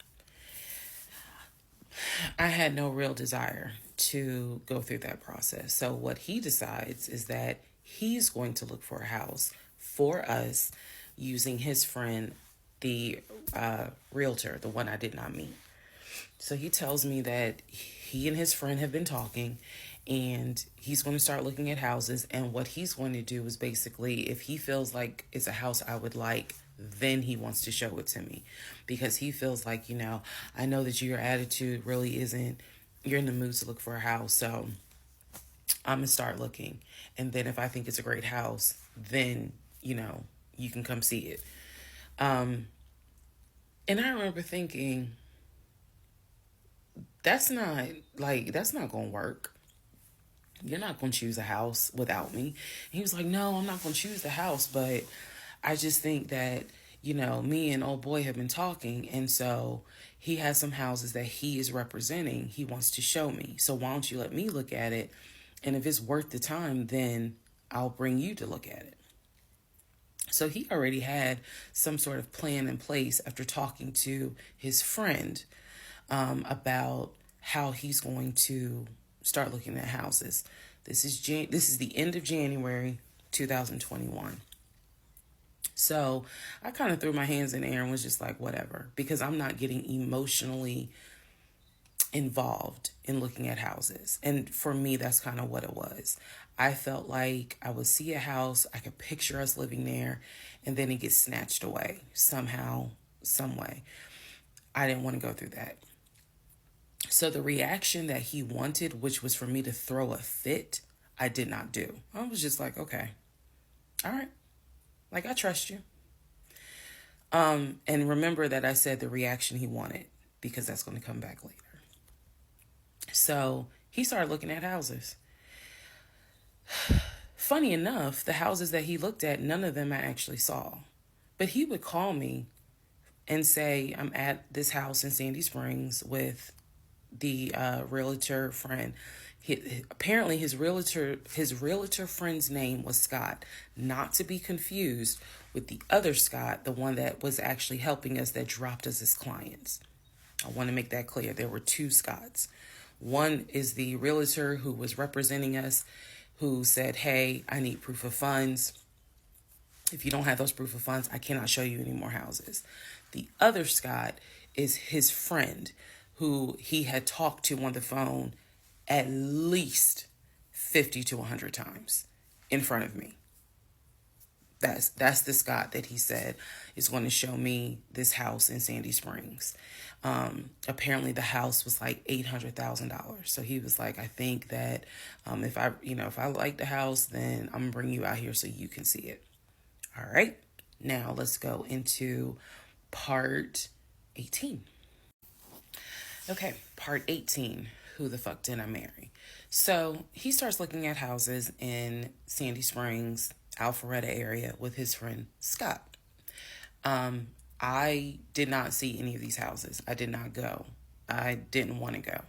I had no real desire to go through that process. So what he decides is that he's going to look for a house for us using his friend, the realtor, the one I did not meet. So he tells me that he and his friend have been talking, and he's going to start looking at houses. And what he's going to do is basically, if he feels like it's a house I would like, then he wants to show it to me, because he feels like, I know that your attitude really isn't, you're in the mood to look for a house. So I'm going to start looking. And then if I think it's a great house, then, you can come see it. And I remember thinking, that's not going to work. You're not going to choose a house without me. And he was like, no, I'm not going to choose the house, but I just think that, me and old boy have been talking. And so he has some houses that he is representing. He wants to show me. So why don't you let me look at it? And if it's worth the time, then I'll bring you to look at it. So he already had some sort of plan in place after talking to his friend about how he's going to start looking at houses. This is the end of January 2021. So I kind of threw my hands in the air and was just like, whatever, because I'm not getting emotionally involved in looking at houses. And for me, that's kind of what it was. I felt like I would see a house, I could picture us living there, and then it gets snatched away somehow, some way. I didn't want to go through that. So the reaction that he wanted, which was for me to throw a fit, I did not do. I was just like, okay, all right. Like, I trust you. And remember that I said the reaction he wanted, because that's going to come back later. So he started looking at houses. Funny enough, the houses that he looked at, none of them I actually saw. But he would call me and say, I'm at this house in Sandy Springs with the realtor friend. Apparently his realtor friend's name was Scott, not to be confused with the other Scott, the one that was actually helping us, that dropped us as clients. I want to make that clear. There were two Scotts. One is the realtor who was representing us, who said, hey, I need proof of funds. If you don't have those proof of funds, I cannot show you any more houses. The other Scott is his friend, who he had talked to on the phone at least 50 to 100 times in front of me. That's the Scott that he said is going to show me this house in Sandy Springs. Apparently the house was like $800,000. So he was like, I think that if I like the house, then I'm gonna bring you out here so you can see it. All right. Now let's go into part 18. Okay, part 18. Who the fuck did I marry? So he starts looking at houses in Sandy Springs, Alpharetta area with his friend Scott. I did not see any of these houses. I did not go. I didn't want to go.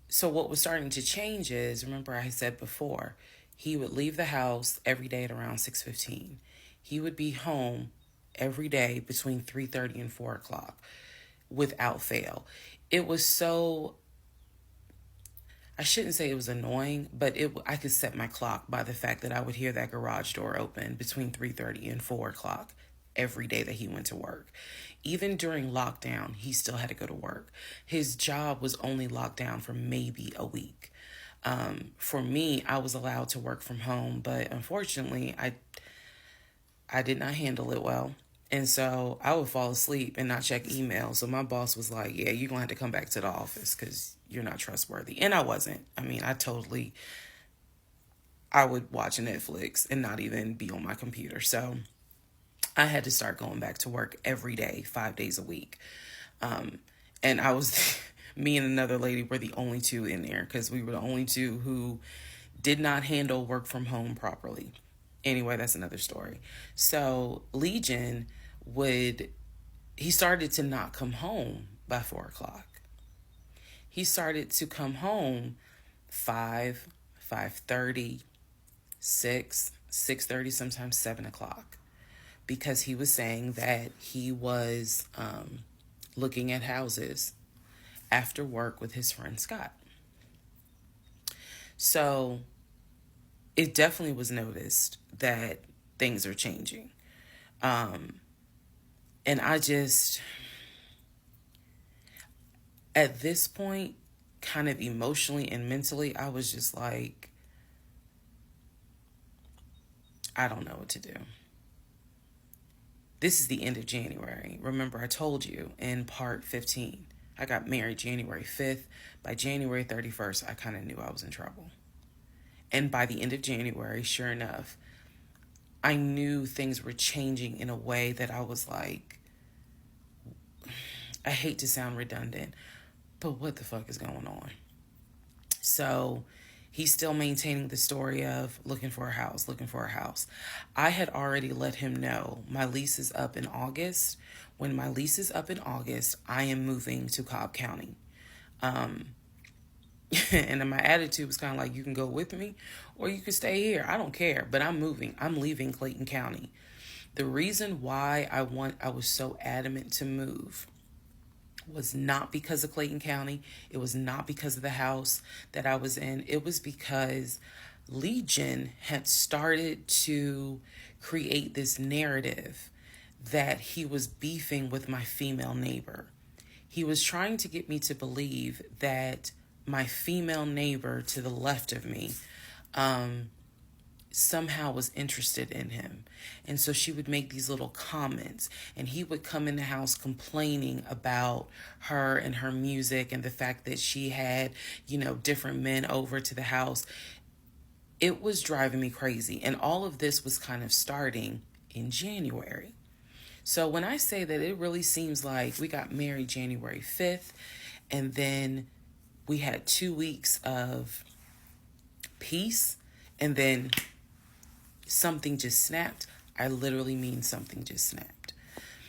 So what was starting to change is, remember I said before, he would leave the house every day at around 6:15. He would be home every day between 3:30 and 4 o'clock without fail. It was so, I shouldn't say it was annoying, but I could set my clock by the fact that I would hear that garage door open between 3:30 and 4 o'clock every day that he went to work. Even during lockdown, he still had to go to work. His job was only locked down for maybe a week. For me, I was allowed to work from home, but unfortunately, I did not handle it well. And so I would fall asleep and not check email. So my boss was like, yeah, you're going to have to come back to the office because you're not trustworthy. And I wasn't. I mean, I would watch Netflix and not even be on my computer. So I had to start going back to work every day, 5 days a week. And I was, me and another lady were the only two in there because we were the only two who did not handle work from home properly. Anyway, that's another story. So Legion he started to not come home by 4 o'clock. He started to come home 5, 5:30, 6, 6:30, sometimes 7 o'clock. Because he was saying that he was looking at houses after work with his friend Scott. So it definitely was noticed that things are changing. And at this point, kind of emotionally and mentally, I was just like, I don't know what to do. This is the end of January. Remember, I told you in part 15, I got married January 5th. By January 31st, I kind of knew I was in trouble. And by the end of January, sure enough, I knew things were changing in a way that I was like, I hate to sound redundant, but what the fuck is going on? So he's still maintaining the story of looking for a house. I had already let him know my lease is up in August. When my lease is up in August, I am moving to Cobb County. And my attitude was kind of like, you can go with me or you can stay here. I don't care, but I'm moving. I'm leaving Clayton County. The reason why I was so adamant to move was not because of Clayton County. It was not because of the house that I was in. It was because Legion had started to create this narrative that he was beefing with my female neighbor. He was trying to get me to believe that my female neighbor to the left of me somehow was interested in him. And so she would make these little comments and he would come in the house complaining about her and her music and the fact that she had, different men over to the house. It was driving me crazy. And all of this was kind of starting in January. So when I say that, it really seems like we got married January 5th and then we had 2 weeks of peace and then something just snapped. I literally mean something just snapped.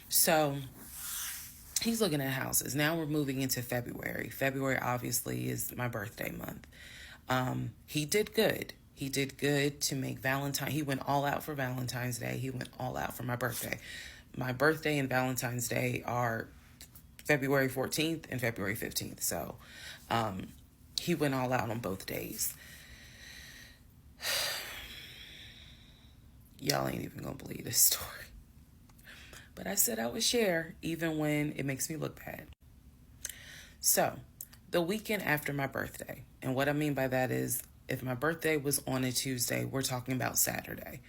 So he's looking at houses. Now we're moving into February. February obviously is my birthday month. He did good. He did good to make Valentine. He went all out for Valentine's Day. He went all out for my birthday. My birthday and Valentine's Day are February 14th and February 15th. So he went all out on both days. Y'all ain't even gonna believe this story. But I said I would share even when it makes me look bad. So, the weekend after my birthday, and what I mean by that is if my birthday was on a Tuesday, we're talking about Saturday.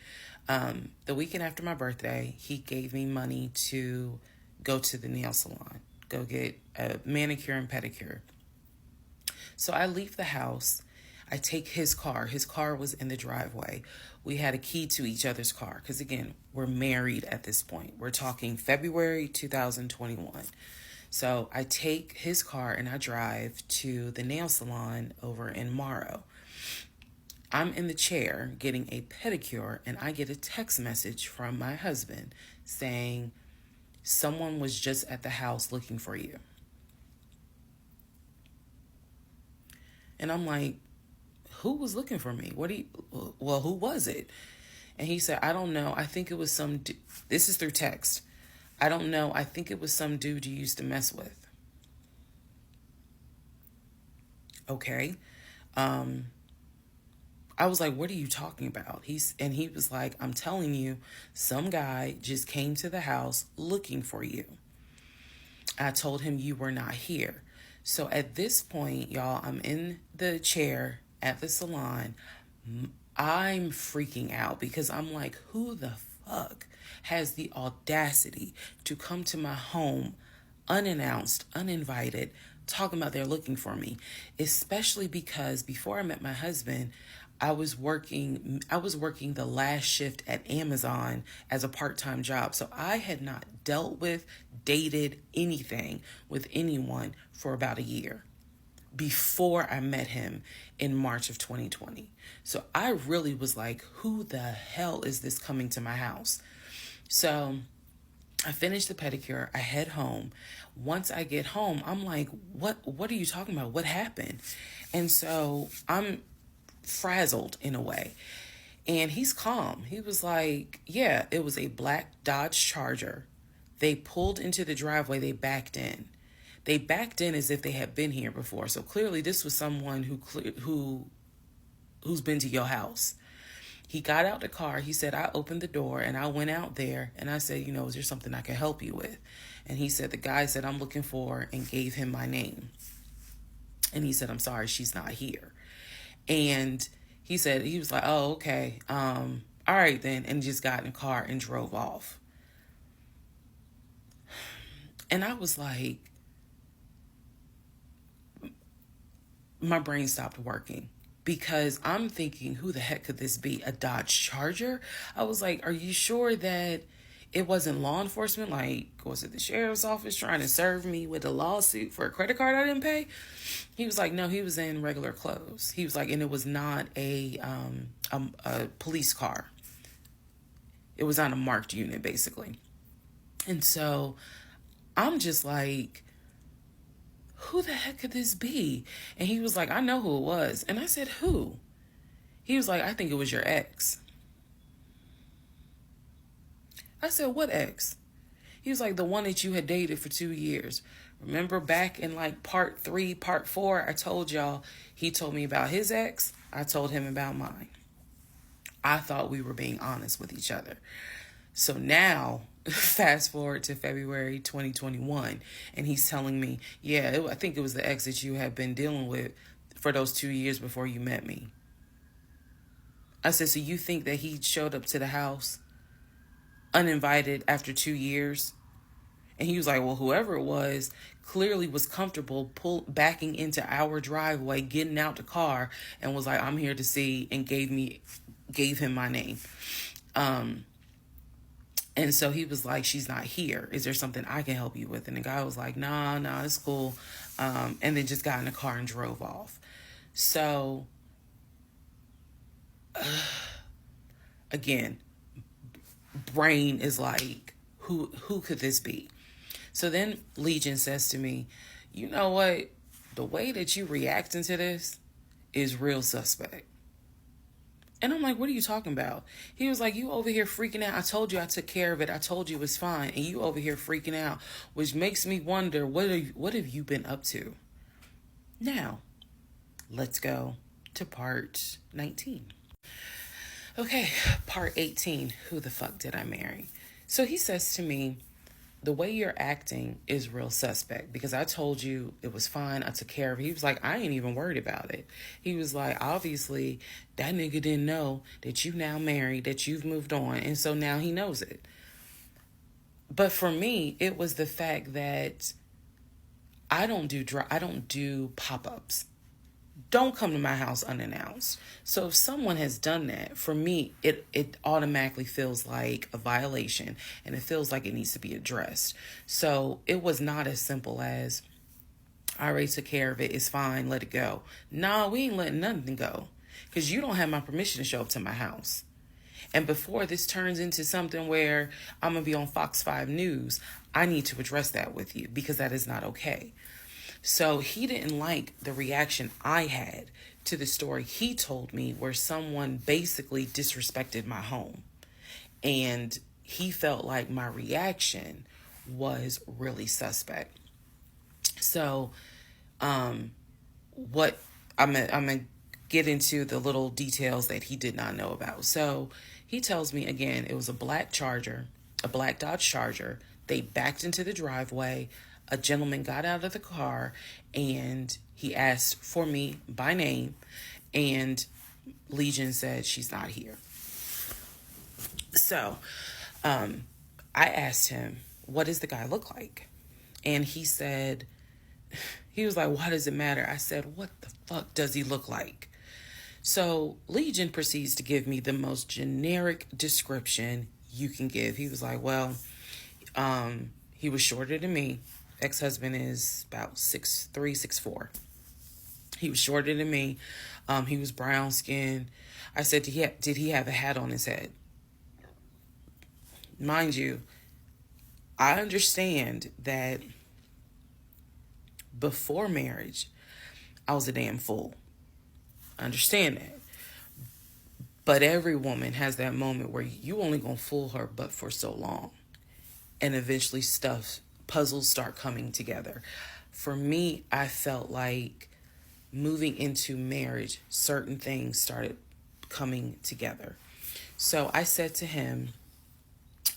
The weekend after my birthday, he gave me money to go to the nail salon, go get a manicure and pedicure. So I leave the house. I take his car. His car was in the driveway. We had a key to each other's car because, again, we're married at this point. We're talking February 2021. So I take his car and I drive to the nail salon over in Morrow. I'm in the chair getting a pedicure and I get a text message from my husband saying, someone was just at the house looking for you. And I'm like, who was looking for me? Who was it? And he said, I don't know. I think it was some, this is through text. I don't know. I think it was some dude you used to mess with. Okay. I was like, what are you talking about? He was like, I'm telling you, some guy just came to the house looking for you. I told him you were not here. So at this point, y'all, I'm in the chair at the salon. I'm freaking out because I'm like, who the fuck has the audacity to come to my home unannounced, uninvited, talking about they're looking for me? Especially because before I met my husband, I was working the last shift at Amazon as a part-time job. So I had not dealt with, dated anything with anyone for about a year before I met him in March of 2020. So I really was like, who the hell is this coming to my house? So I finished the pedicure. I head home. Once I get home, I'm like, what are you talking about? What happened? And so I'm frazzled in a way. And he's calm. He was like, yeah, it was a black Dodge Charger. They pulled into the driveway. They backed in. They backed in as if they had been here before. So clearly this was someone who's been to your house. He got out the car. He said, I opened the door and I went out there and I said, is there something I can help you with? And he said, the guy said, I'm looking for, and gave him my name. And he said, I'm sorry, she's not here. And he said, he was like, oh, okay. All right then. And just got in the car and drove off. And I was like, my brain stopped working because I'm thinking, who the heck could this be? A Dodge Charger? I was like, are you sure that it wasn't law enforcement? Like, was it the sheriff's office trying to serve me with a lawsuit for a credit card I didn't pay? He was like, no, he was in regular clothes. He was like, and it was not a police car. It was on a marked unit, basically. And so I'm just like, who the heck could this be? And he was like, I know who it was. And I said, who? He was like, I think it was your ex. I said, what ex? He was like, the one that you had dated for 2 years. Remember back in like part 3, part 4, I told y'all, he told me about his ex. I told him about mine. I thought we were being honest with each other. So now, fast forward to February 2021, and he's telling me, yeah, I think it was the ex that you had been dealing with for those 2 years before you met me. I said, so you think that he showed up to the house uninvited after 2 years? And he was like, well, whoever it was clearly was comfortable backing into our driveway, getting out the car, and was like, I'm here to see, and gave him my name. And so he was like, she's not here. Is there something I can help you with? And the guy was like, nah, it's cool. And then just got in the car and drove off. So, again, brain is like, who could this be? So then Legion says to me, you know what? The way that you reacting to this is real suspect. And I'm like, what are you talking about? He was like, you over here freaking out. I told you I took care of it. I told you it was fine. And you over here freaking out, which makes me wonder, what have you been up to? Now, let's go to part 19. Okay, part 18. Who the fuck did I marry? So he says to me, the way you're acting is real suspect, because I told you it was fine. I took care of it. He was like, I ain't even worried about it. He was like, obviously, that nigga didn't know that you now married, that you've moved on. And so now he knows it. But for me, it was the fact that I don't do pop-ups. Don't come to my house unannounced. So if someone has done that, for me, it automatically feels like a violation, and it feels like it needs to be addressed. So it was not as simple as, I already took care of it, it's fine, let it go. Nah, we ain't letting nothing go, because you don't have my permission to show up to my house. And before this turns into something where I'm going to be on Fox 5 News, I need to address that with you, because that is not okay. So he didn't like the reaction I had to the story he told me, where someone basically disrespected my home. And he felt like my reaction was really suspect. So what I'm gonna get into the little details that he did not know about. So he tells me, again, it was a black Dodge Charger. They backed into the driveway. A gentleman got out of the car and he asked for me by name, and Legion said she's not here. So I asked him, what does the guy look like? And he said, he was like, why does it matter? I said, what the fuck does he look like? So Legion proceeds to give me the most generic description you can give. He was like, well, he was shorter than me. Ex-husband is about 6'3", 6'4". He was shorter than me. He was brown skinned. I said, did he have a hat on his head? Mind you, I understand that before marriage, I was a damn fool. I understand that. But every woman has that moment where you only gonna fool her but for so long. And eventually puzzles start coming together. For me, I felt like moving into marriage, certain things started coming together. So I said to him,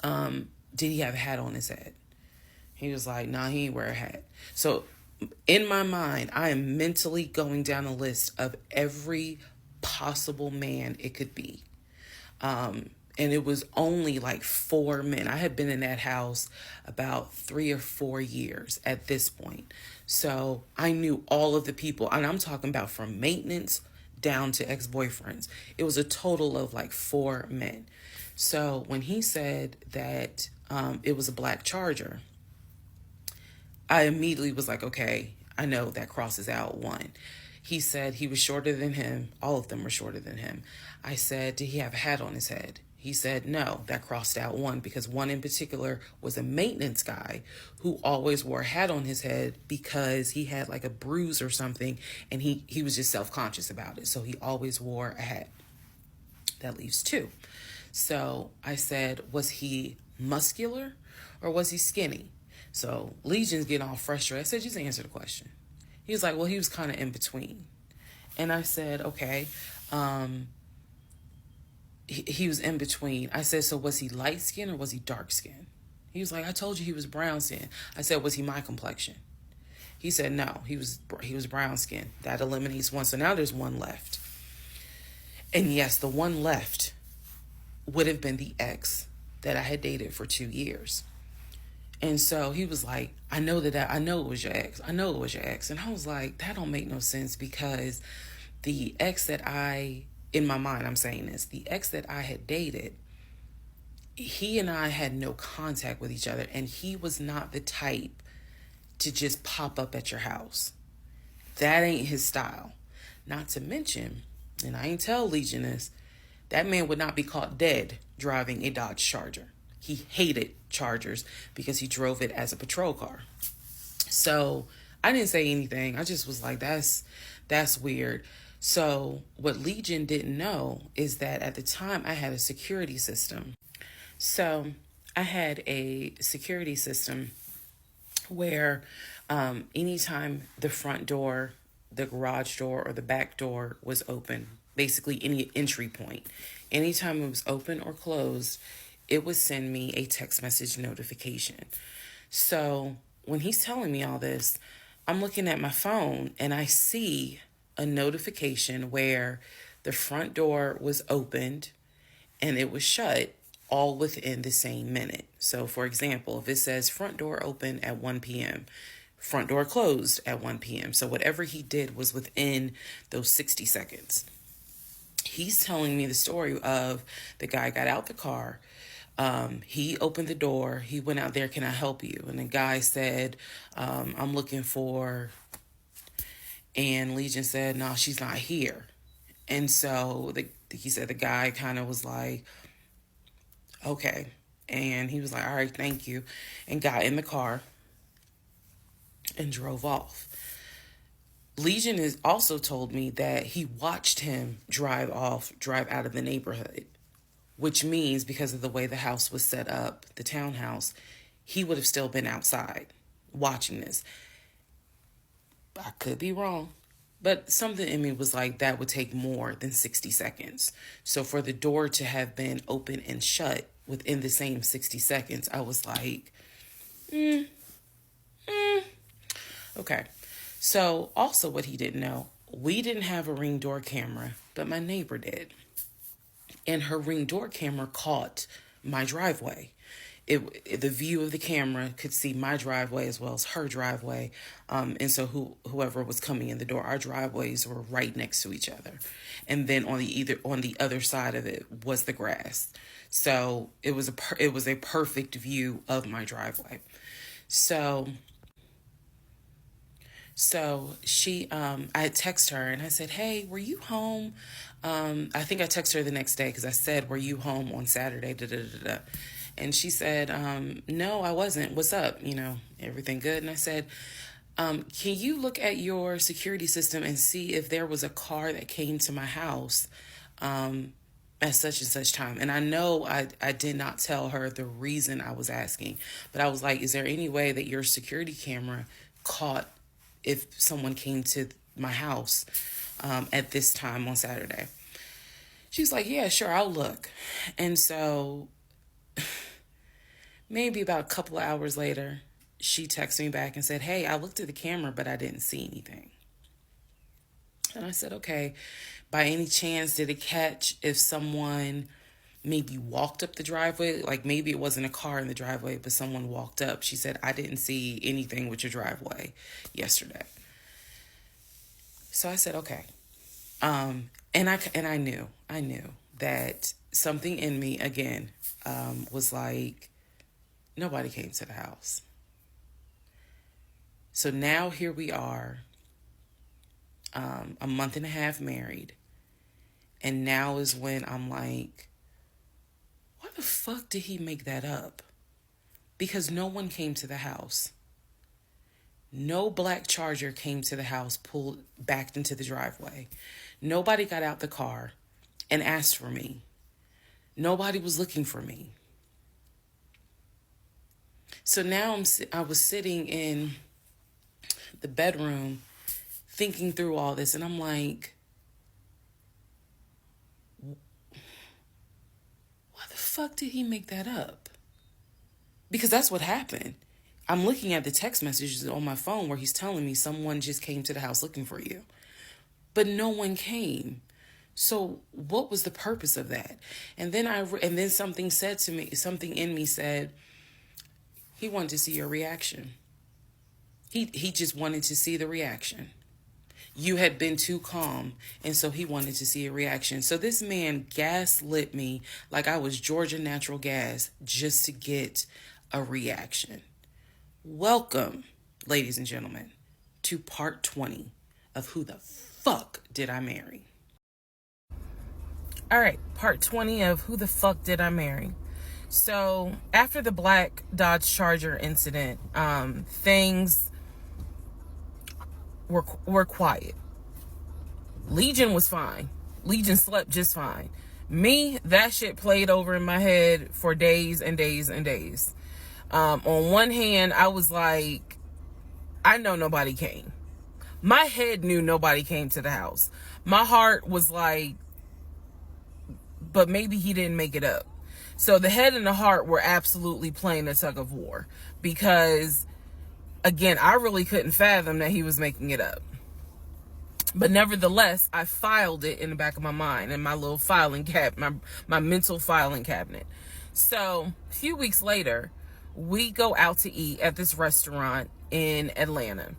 did he have a hat on his head? He was like, nah, he ain't wear a hat. So in my mind, I am mentally going down a list of every possible man it could be. And it was only like 4 men. I had been in that house about 3 or 4 years at this point. So I knew all of the people, and I'm talking about from maintenance down to ex-boyfriends. It was a total of like 4 men. So when he said that it was a black Charger, I immediately was like, okay, I know that crosses out one. He said he was shorter than him. All of them were shorter than him. I said, did he have a hat on his head? He said, no, that crossed out one, because one in particular was a maintenance guy who always wore a hat on his head because he had like a bruise or something, and he was just self-conscious about it. So he always wore a hat. That leaves 2. So I said, was he muscular or was he skinny? So Legion's getting all frustrated. I said, just answer the question. He was like, well, he was kind of in between. And I said, okay. He was in between. I said, so was he light skin or was he dark skin? He was like, I told you he was brown skin. I said, was he my complexion? He said, no, he was brown skin. That eliminates one. So now there's one left. And yes, the one left would have been the ex that I had dated for 2 years. And so he was like, I know it was your ex. I know it was your ex. And I was like, that don't make no sense, because the ex that in my mind, I'm saying this, the ex that I had dated, he and I had no contact with each other, and he was not the type to just pop up at your house. That ain't his style. Not to mention, and I ain't tell Legion this, that man would not be caught dead driving a Dodge Charger. He hated Chargers because he drove it as a patrol car. So I didn't say anything. I just was like, that's weird. So what Legion didn't know is that at the time I had a security system. So I had a security system where anytime the front door, the garage door, or the back door was open, basically any entry point, anytime it was open or closed, it would send me a text message notification. So when he's telling me all this, I'm looking at my phone and I see a notification where the front door was opened and it was shut all within the same minute. So, for example, if it says front door open at 1 p.m., front door closed at 1 p.m. So, whatever he did was within those 60 seconds. He's telling me the story of the guy got out the car. He opened the door. He went out there, can I help you? And the guy said, I'm looking for, and Legion said, no, she's not here. And so he said the guy kind of was like, okay. And he was like, all right, thank you. And got in the car and drove off. Legion has also told me that he watched him drive out of the neighborhood, which means because of the way the house was set up, the townhouse, he would have still been outside watching this. I could be wrong, but something in me was like, that would take more than 60 seconds. So for the door to have been open and shut within the same 60 seconds, I was like, okay. So also what he didn't know, we didn't have a Ring door camera, but my neighbor did. And her Ring door camera caught my driveway. The view of the camera could see my driveway as well as her driveway. And so whoever was coming in the door, our driveways were right next to each other. And then on the other side of it was the grass. So it was a perfect view of my driveway. So she, I text her and I said, hey, were you home? I think I texted her the next day because I said, were you home on Saturday? And she said, no, I wasn't. What's up? Everything good? And I said, can you look at your security system and see if there was a car that came to my house at such and such time? And I know I did not tell her the reason I was asking, but I was like, is there any way that your security camera caught if someone came to my house at this time on Saturday? She's like, yeah, sure, I'll look. And so maybe about a couple of hours later, she texted me back and said, hey, I looked at the camera, but I didn't see anything. And I said, okay, by any chance, did it catch if someone maybe walked up the driveway? Like maybe it wasn't a car in the driveway, but someone walked up. She said, I didn't see anything with your driveway yesterday. So I said, okay. And I knew that something in me again was like, nobody came to the house. So now here we are, a month and a half married. And now is when I'm like, why the fuck did he make that up? Because no one came to the house. No black Charger came to the house, backed into the driveway. Nobody got out the car and asked for me. Nobody was looking for me. So now I was sitting in the bedroom thinking through all this, and I'm like, why the fuck did he make that up? Because that's what happened. I'm looking at the text messages on my phone where he's telling me someone just came to the house looking for you. But no one came. So what was the purpose of that? And then something said to me, something in me said, he wanted to see your reaction. He just wanted to see the reaction. You had been too calm, and so he wanted to see a reaction. So this man gaslit me like I was Georgia Natural Gas just to get a reaction. Welcome, ladies and gentlemen, to part 20 of Who the Fuck Did I Marry? All right, part 20 of Who the Fuck Did I Marry? So after the black Dodge Charger incident, things were quiet. Legion was fine. Legion slept just fine. Me, that shit played over in my head for days and days and days. On one hand, I was like, I know nobody came. My head knew nobody came to the house. My heart was like, but maybe he didn't make it up. So the head and the heart were absolutely playing a tug of war because, again, I really couldn't fathom that he was making it up. But nevertheless, I filed it in the back of my mind in my little filing cabinet, my mental filing cabinet. So a few weeks later, we go out to eat at this restaurant in Atlanta.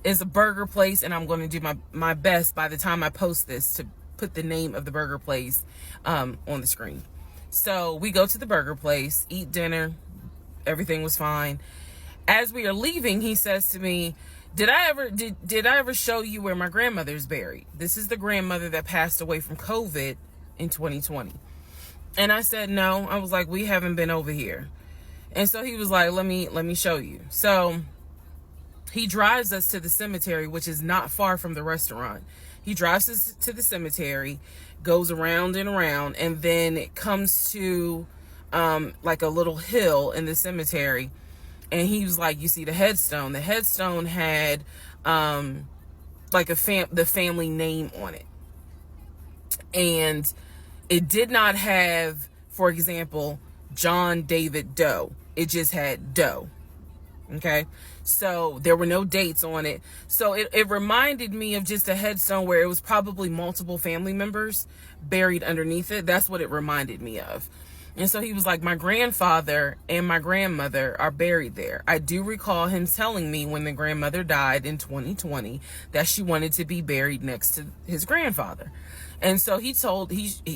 It's a burger place, and I'm going to do my best by the time I post this to put the name of the burger place on the screen. So we go to the burger place, eat dinner. Everything was fine. As we are leaving, he says to me, did I ever show you where my grandmother's buried? This is the grandmother that passed away from COVID in 2020. And I said, no. I was like, we haven't been over here. And so he was like, let me show you. So he drives us to the cemetery, which is not far from the restaurant. He drives us to the cemetery, goes around and around, and then it comes to like a little hill in the cemetery. And he was like, you see the headstone. The headstone had like the family name on it. And it did not have, for example, John David Doe. It just had Doe. Okay. So there were no dates on it. So it reminded me of just a headstone where it was probably multiple family members buried underneath it. That's what it reminded me of. And so he was like, my grandfather and my grandmother are buried there. I do recall him telling me when the grandmother died in 2020 that she wanted to be buried next to his grandfather. And so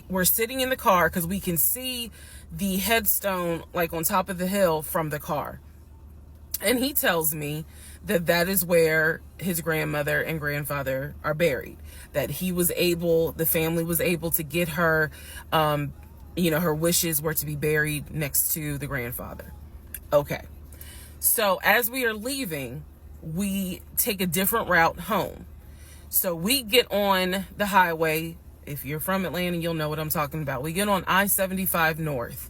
we're sitting in the car because we can see the headstone like on top of the hill from the car. And he tells me that is where his grandmother and grandfather are buried. That the family was able to get her, her wishes were to be buried next to the grandfather. Okay. So as we are leaving, we take a different route home. So we get on the highway. If you're from Atlanta, you'll know what I'm talking about. We get on I-75 North.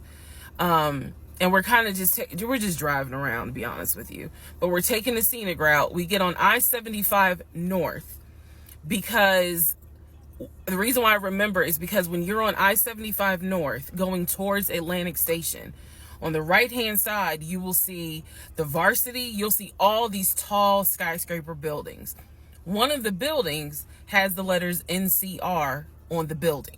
And we're kind of we're just driving around, to be honest with you. But we're taking the scenic route. We get on I-75 North because the reason why I remember is because when you're on I-75 North going towards Atlantic Station, on the right-hand side, you will see the Varsity. You'll see all these tall skyscraper buildings. One of the buildings has the letters NCR on the building.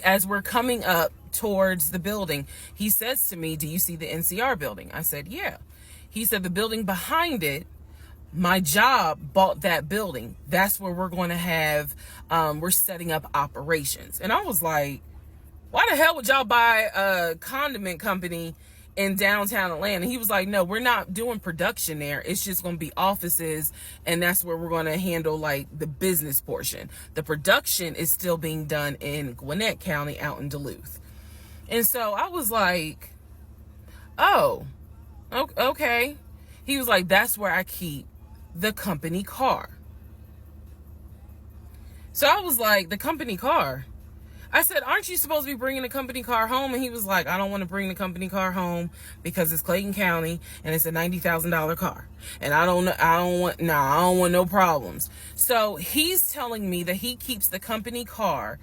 As we're coming up towards the building, he says to me, do you see the NCR building? I said, yeah. He said, the building behind it, my job bought that building. That's where we're going to have, we're setting up operations. And I was like, why the hell would y'all buy a condiment company in downtown Atlanta? He was like, no, we're not doing production there. It's just going to be offices. And that's where we're going to handle like the business portion. The production is still being done in Gwinnett County out in Duluth. And so I was like, oh, okay. He was like, that's where I keep the company car. So I was like, the company car? I said, aren't you supposed to be bringing the company car home? And he was like, I don't want to bring the company car home because it's Clayton County and it's a $90,000 car. And I don't want no problems. So he's telling me that he keeps the company car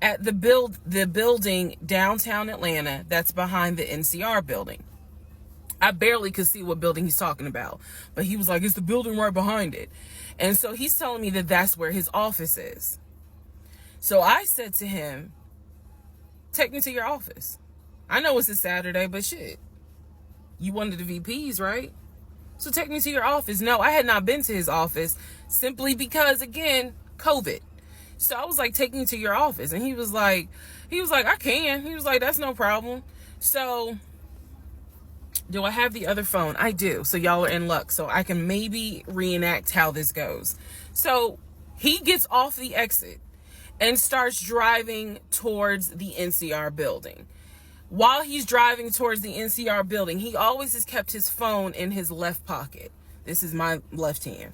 at the building downtown Atlanta that's behind the NCR building. I barely could see what building he's talking about, but he was like, it's the building right behind it. And so he's telling me that that's where his office is. So I said to him, take me to your office. I know it's a Saturday, but shit, you one of the VPs, right? So take me to your office. No, I had not been to his office simply because, again, COVID. So I was like, take me to your office. And he was like, I can. He was like, that's no problem. So do I have the other phone? I do. So y'all are in luck. So I can maybe reenact how this goes. So he gets off the exit and starts driving towards the NCR building. While he's driving towards the NCR building, he always has kept his phone in his left pocket. This is my left hand.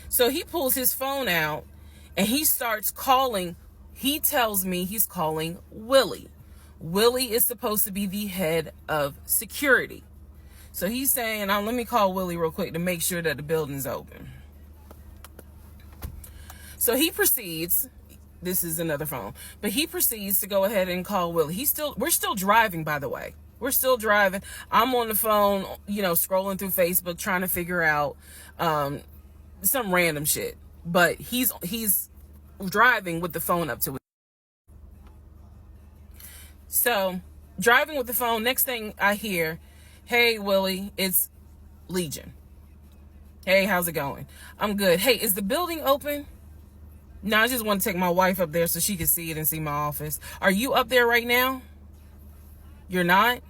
So he pulls his phone out and he starts calling. He tells me he's calling Willie. Willie is supposed to be the head of security. So he's saying, let me call Willie real quick to make sure that the building's open. So he proceeds. this is another phone. But he proceeds to go ahead and call Willie. We're still driving, by the way. We're still driving. I'm on the phone, scrolling through Facebook, trying to figure out some random shit. But he's driving with the phone up to it. So, driving with the phone, next thing I hear, "Hey, Willie, it's Legion. Hey, how's it going? I'm good. Hey, is the building open? No, I just want to take my wife up there so she can see it and see my office. Are you up there right now? You're not?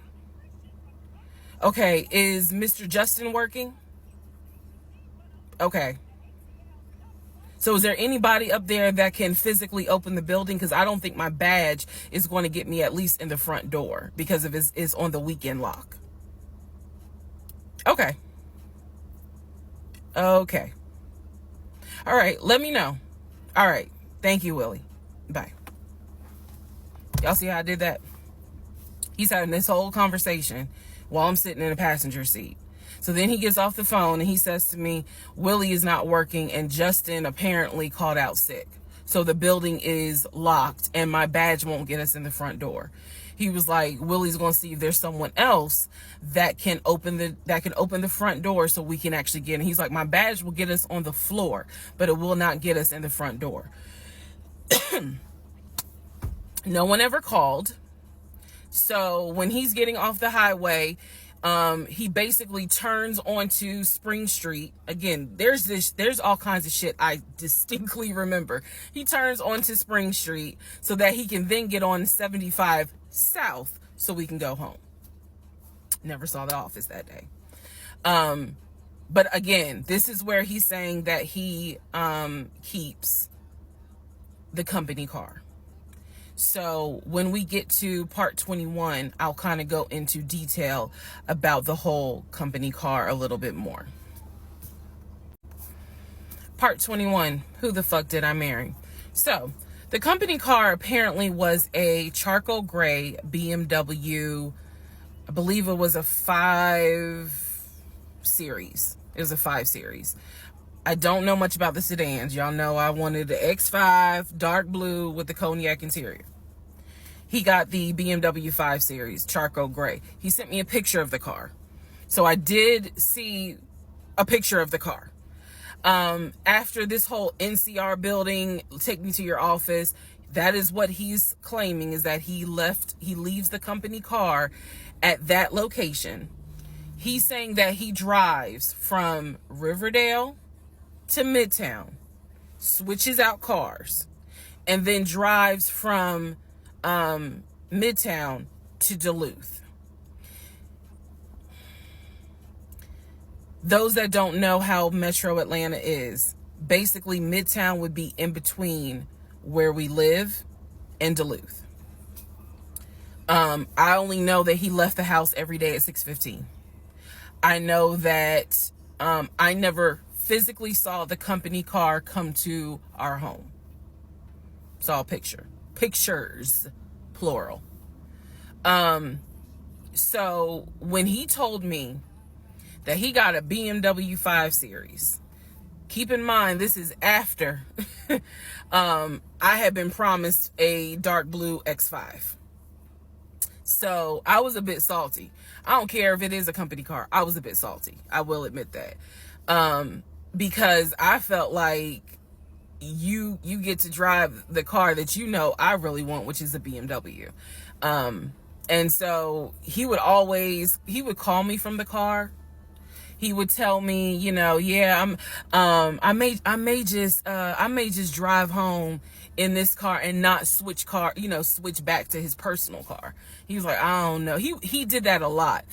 Okay, is Mr. Justin working? Okay. So is there anybody up there that can physically open the building? Because I don't think my badge is going to get me at least in the front door because of it's on the weekend lock." Okay. Okay. All right, let me know. All right. Thank you, Willie. Bye. Y'all see how I did that? He's having this whole conversation while I'm sitting in the passenger seat. So then he gets off the phone and he says to me, "Willie is not working and Justin apparently called out sick. So the building is locked and my badge won't get us in the front door." He was like, "Willie's going to see if there's someone else that can open the front door so we can actually get in." He's like, "My badge will get us on the floor, but it will not get us in the front door." No one ever called. So when he's getting off the highway, he basically turns onto Spring Street. Again, there's all kinds of shit I distinctly remember. He turns onto Spring Street so that he can then get on 75 South so we can go home. Never saw the office that day. But again, this is where he's saying that he keeps the company car. So when we get to part 21, I'll kind of go into detail about the whole company car a little bit more. Part 21, who the fuck did I marry? So the company car apparently was a charcoal gray BMW. I believe it was a 5 Series. It was a 5 Series. I don't know much about the sedans. Y'all know I wanted the X5 dark blue with the cognac interior. He got the BMW 5 Series charcoal gray. He sent me a picture of the car. So I did see a picture of the car. After this whole NCR building, take me to your office, that is what he's claiming, is that he leaves the company car at that location. He's saying that he drives from Riverdale to Midtown, switches out cars, and then drives from Midtown to Duluth. Those that don't know how Metro Atlanta is, basically Midtown would be in between where we live and Duluth. I only know that he left the house every day at 6:15. I know that I never physically saw the company car come to our home. Saw a pictures, plural. So when he told me that he got a BMW 5 Series, keep in mind this is after I had been promised a dark blue X5. So I was a bit salty. I don't care if it is a company car. I was a bit salty. I will admit that. Because I felt like you get to drive the car that I really want, which is a BMW. And so he would call me from the car. He would tell me, yeah, I may just drive home in this car and not switch back to his personal car. He was like, I don't know. He did that a lot.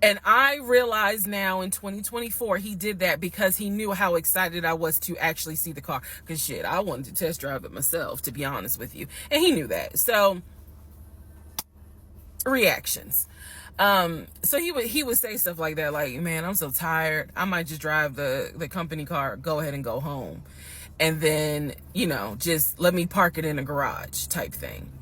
And I realize now in 2024, he did that because he knew how excited I was to actually see the car. Because shit, I wanted to test drive it myself, to be honest with you. And he knew that. So, reactions. So he would say stuff like that, like, man, I'm so tired. I might just drive the company car, go ahead and go home. And then, just let me park it in a garage type thing.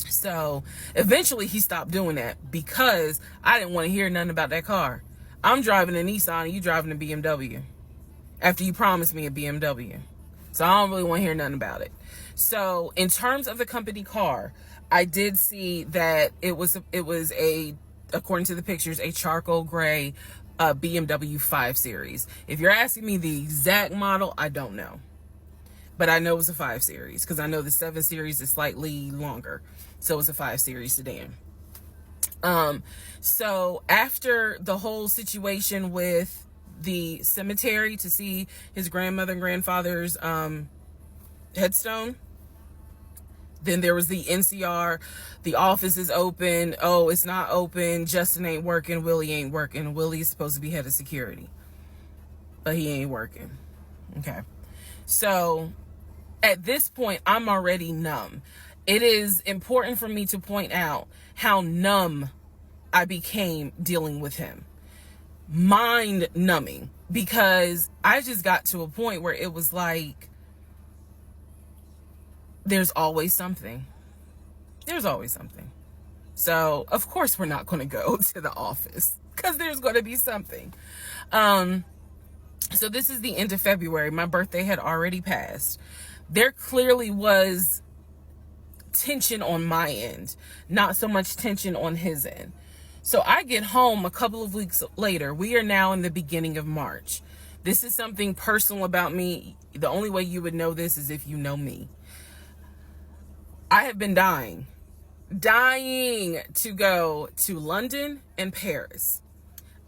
So eventually he stopped doing that because I didn't want to hear nothing about that car. I'm driving a Nissan and you driving a BMW after you promised me a BMW. So I don't really want to hear nothing about it. So in terms of the company car, I did see that it was a, according to the pictures, a charcoal gray BMW 5 Series. If you're asking me the exact model, I don't know. But I know it was a 5 Series because I know the 7 Series is slightly longer. So it was a 5 Series sedan. So after the whole situation with the cemetery to see his grandmother and grandfather's headstone, then there was the NCR, the office is open. Oh, it's not open. Justin ain't working. Willie ain't working. Willie's supposed to be head of security, but he ain't working. Okay. So at this point, I'm already numb. It is important for me to point out how numb I became dealing with him. Mind numbing, because I just got to a point where it was like, there's always something. There's always something. So, of course, we're not going to go to the office because there's going to be something. So this is the end of February. My birthday had already passed. There clearly was tension on my end, not so much tension on his end. So I get home a couple of weeks later. We are now in the beginning of March. This is something personal about me. The only way you would know this is if you know me. I have been dying to go to London and Paris.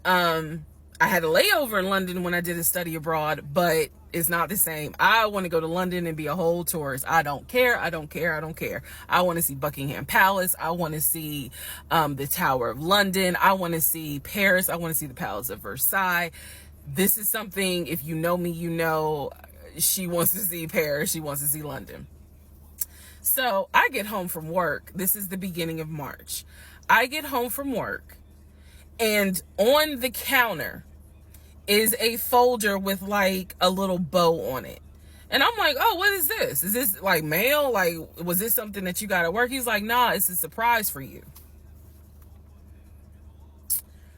I had a layover in London when I did a study abroad, but it's not the same. I want to go to London and be a whole tourist. I don't care. I want to see Buckingham Palace. I want to see the Tower of London. I want to see Paris. I want to see the Palace of Versailles. This is something, if you know me, you know she wants to see Paris. She wants to see London. So I get home from work. This is the beginning of March. I get home from work, and on the counter is a folder with like a little bow on it. And I'm like, oh, what is this? Is this like mail? Like, was this something that you got at work? He's like, nah, it's a surprise for you.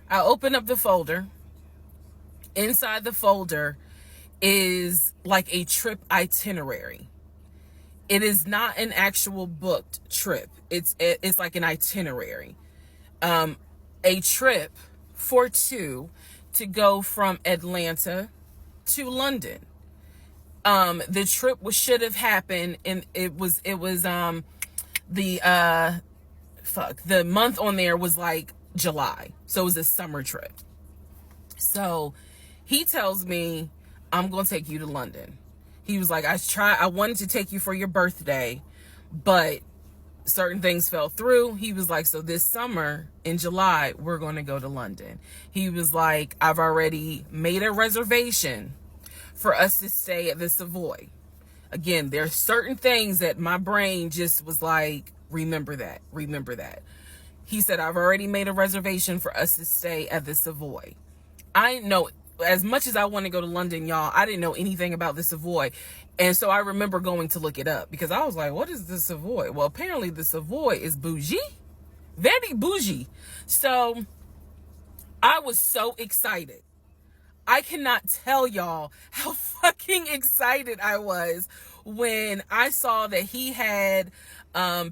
I open up the folder. Inside the folder is like a trip itinerary. It is not an actual booked trip. It's like an itinerary. A trip for two to go from Atlanta to London. The trip should have happened, and it was the month on there was like July. So it was a summer trip. So he tells me, I'm going to take you to London. He was like, I wanted to take you for your birthday, but certain things fell through. He was like, so this summer in July, we're going to go to London. He was like, I've already made a reservation for us to stay at the Savoy. Again, there are certain things that my brain just was like, remember that. He said, I've already made a reservation for us to stay at the Savoy. I know, as much as I want to go to London, y'all, I didn't know anything about the Savoy. And so I remember going to look it up because I was like, what is the Savoy? Well, apparently the Savoy is bougie, very bougie. So I was so excited. I cannot tell y'all how fucking excited I was when I saw that he had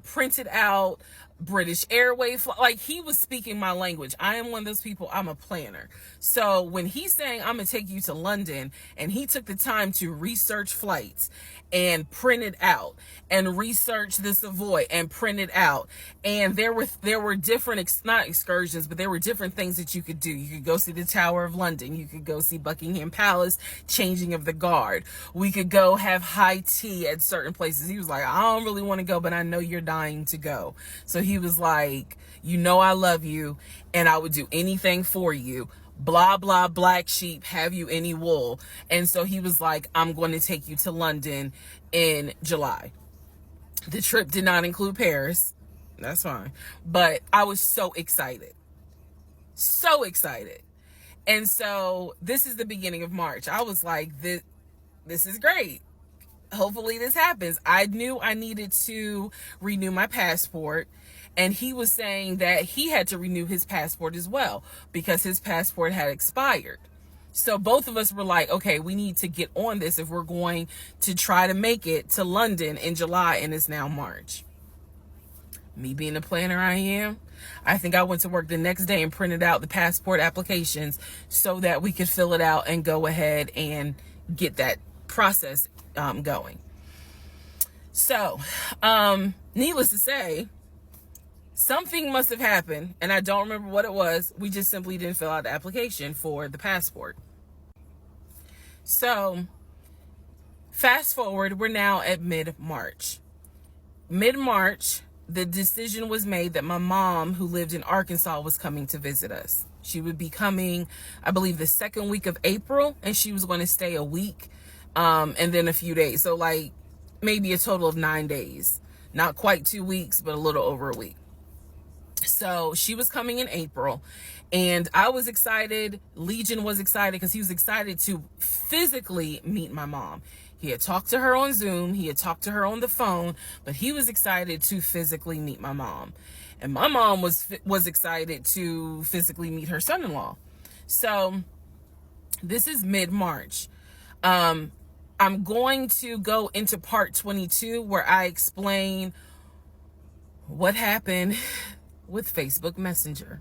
printed out British Airways. Like, he was speaking my language. I am one of those people, I'm a planner. So when he's saying, I'm going to take you to London, and he took the time to research flights and print it out and research the Savoy and print it out. And there were different, not excursions, but there were different things that you could do. You could go see the Tower of London. You could go see Buckingham Palace, changing of the guard. We could go have high tea at certain places. He was like, I don't really want to go, but I know you're dying to go. So he was like, you know, I love you and I would do anything for you. Blah, blah, black sheep, have you any wool? And so he was like, I'm going to take you to London in July. The trip did not include Paris. That's fine. But I was so excited. So excited. And so this is the beginning of March. I was like, this is great. Hopefully this happens. I knew I needed to renew my passport. And he was saying that he had to renew his passport as well because his passport had expired. So both of us were like, okay, we need to get on this if we're going to try to make it to London in July, and it's now March. Me being the planner I am, I think I went to work the next day and printed out the passport applications so that we could fill it out and go ahead and get that process going. So, needless to say, something must have happened, and I don't remember what it was. We just simply didn't fill out the application for the passport. So, fast forward, we're now at mid-March. Mid-March, the decision was made that my mom, who lived in Arkansas, was coming to visit us. She would be coming, I believe, the second week of April, and she was going to stay a week, and then a few days. So, like, maybe a total of 9 days. Not quite 2 weeks, but a little over a week. So she was coming in April, and I was excited. Legion was excited because he was excited to physically meet my mom. He had talked to her on Zoom. He had talked to her on the phone, but he was excited to physically meet my mom. And my mom was excited to physically meet her son-in-law. So this is mid-March. I'm going to go into part 22 where I explain what happened with Facebook Messenger.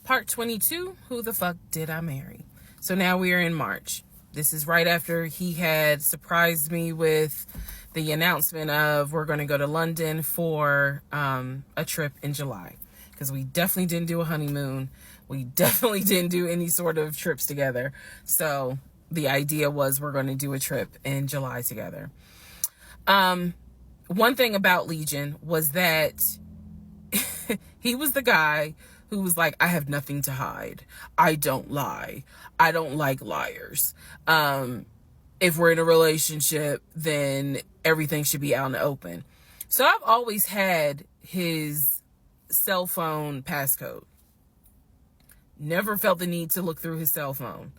Part 22, who the fuck did I marry? So now we are in March. This is right after he had surprised me with the announcement of we're going to go to London for a trip in July. Because we definitely didn't do a honeymoon. We definitely didn't do any sort of trips together. So the idea was we're going to do a trip in July together. One thing about Legion was that he was the guy who was like, I have nothing to hide. I don't lie. I don't like liars. If we're in a relationship, then everything should be out in the open. So I've always had his cell phone passcode. Never felt the need to look through his cell phone.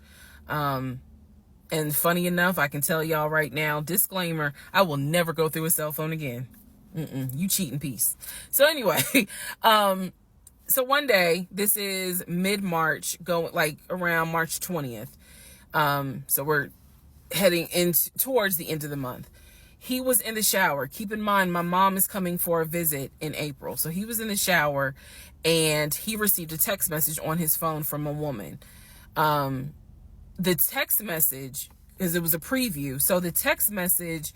And funny enough, I can tell y'all right now, disclaimer, I will never go through a cell phone again. You cheating piece. So anyway, so one day, this is mid-March, going like around March 20th. So we're heading towards the end of the month. He was in the shower. Keep in mind, my mom is coming for a visit in April. So he was in the shower and he received a text message on his phone from a woman. The text message, because it was a preview, so the text message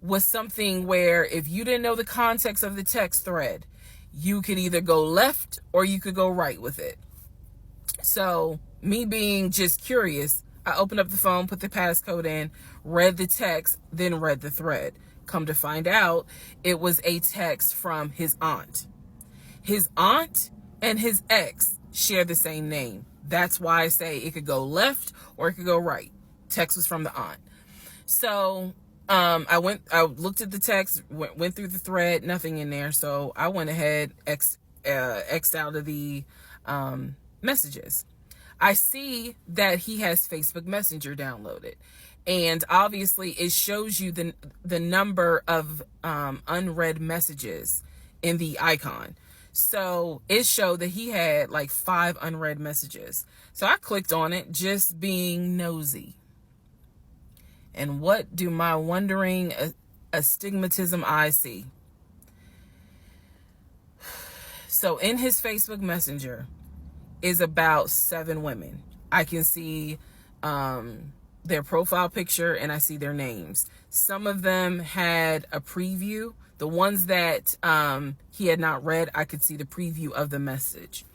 was something where if you didn't know the context of the text thread, you could either go left or you could go right with it. So me being just curious, I opened up the phone, put the passcode in, read the text, then read the thread. Come to find out, it was a text from his aunt. His aunt and his ex share the same name. That's why I say it could go left or it could go right. Text was from the aunt. So I looked at the text, went through the thread, nothing in there. So I went ahead, X'd out of the messages. I see that he has Facebook Messenger downloaded. And obviously it shows you the number of unread messages in the icon. So it showed that he had like 5 unread messages. So I clicked on it, just being nosy. And what do my wondering astigmatism eyes see? So in his Facebook Messenger is about 7 women. I can see their profile picture and I see their names. Some of them had a preview. The ones that he had not read, I could see the preview of the message.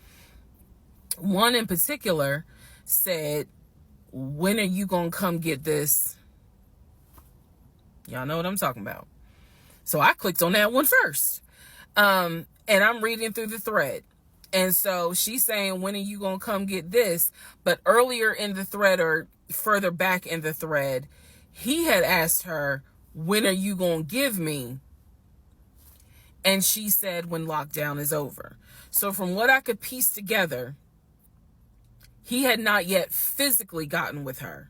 One in particular said, when are you going to come get this? Y'all know what I'm talking about. So I clicked on that one first. And I'm reading through the thread. And so she's saying, when are you going to come get this? But earlier in the thread, or further back in the thread, he had asked her, when are you going to give me? And she said, when lockdown is over. So from what I could piece together, he had not yet physically gotten with her.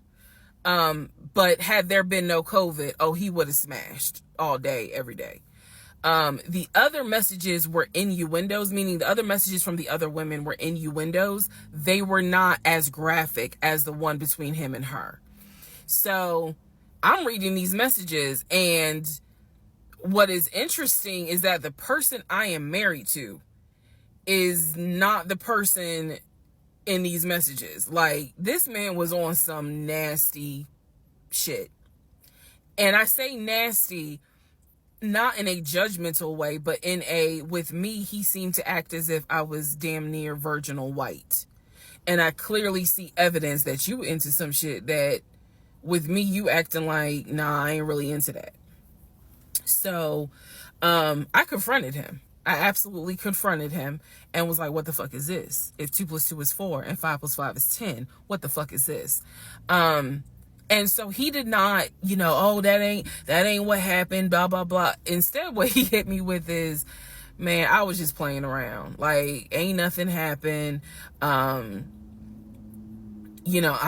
But had there been no COVID, he would have smashed all day, every day. The other messages were innuendos, meaning the other messages from the other women were innuendos. They were not as graphic as the one between him and her. So I'm reading these messages, and what is interesting is that the person I am married to is not the person in these messages. Like, this man was on some nasty shit. And I say nasty not in a judgmental way, but in a, with me, he seemed to act as if I was damn near virginal white. And I clearly see evidence that you into some shit that with me, you acting like, nah, I ain't really into that. So, I confronted him. I absolutely confronted him and was like, what the fuck is this? If 2 + 2 is 4 and 5 + 5 is 10, what the fuck is this? And so he did not, oh, that ain't what happened, blah, blah, blah. Instead, what he hit me with is, man, I was just playing around. Like, ain't nothing happened. I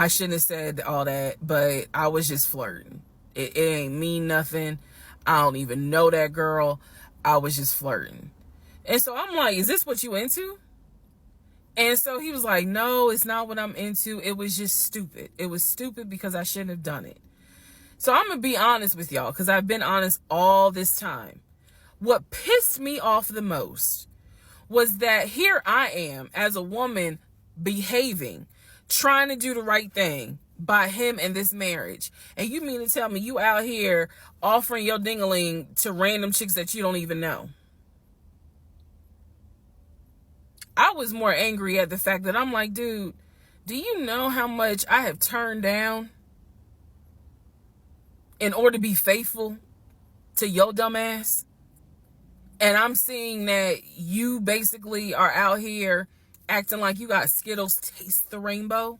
shouldn't have said all that, but I was just flirting. It ain't mean nothing. I don't even know that girl. I was just flirting. And so I'm like, is this what you into? And so he was like, no, it's not what I'm into. It was just stupid. It was stupid because I shouldn't have done it. So I'm going to be honest with y'all, because I've been honest all this time. What pissed me off the most was that here I am as a woman behaving, trying to do the right thing by him and this marriage. And you mean to tell me you out here offering your ding-a-ling to random chicks that you don't even know? I was more angry at the fact that I'm like, dude, do you know how much I have turned down in order to be faithful to your dumb ass? And I'm seeing that you basically are out here acting like you got Skittles taste the rainbow.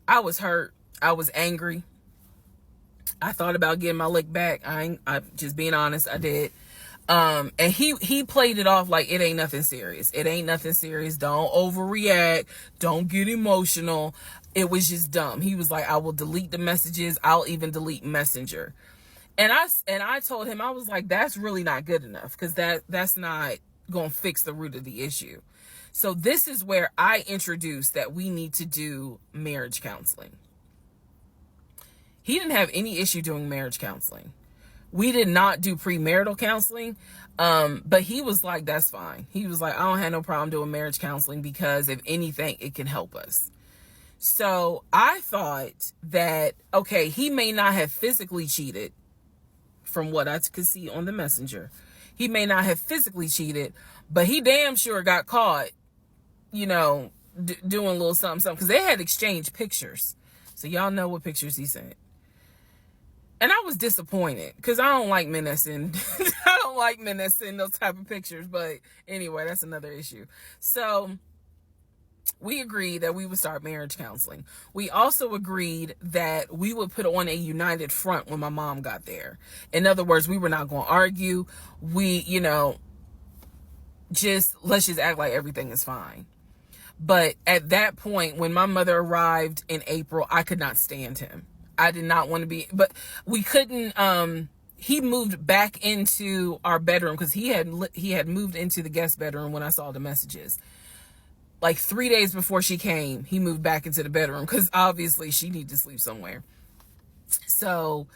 I was hurt. I was angry. I thought about getting my lick back. I'm just being honest. I did. And he played it off like it ain't nothing serious. It ain't nothing serious. Don't overreact. Don't get emotional. It was just dumb. He was like, I will delete the messages. I'll even delete Messenger. And I told him, I was like, that's really not good enough, because that's not going to fix the root of the issue. So this is where I introduced that we need to do marriage counseling. He didn't have any issue doing marriage counseling. We did not do premarital counseling, but he was like, that's fine. He was like, I don't have no problem doing marriage counseling because if anything, it can help us. So I thought that, okay, he may not have physically cheated from what I could see on the messenger. He may not have physically cheated, but he damn sure got caught, doing a little something, because they had exchanged pictures. So y'all know what pictures he sent. And I was disappointed because I don't like men that send those type of pictures. But anyway, that's another issue. So we agreed that we would start marriage counseling. We also agreed that we would put on a united front when my mom got there. In other words, we were not going to argue. We, let's just act like everything is fine. But at that point, when my mother arrived in April, I could not stand him. I did not want to be, but we couldn't, he moved back into our bedroom because he had moved into the guest bedroom when I saw the messages. Like 3 days before she came, he moved back into the bedroom because obviously she needed to sleep somewhere. So,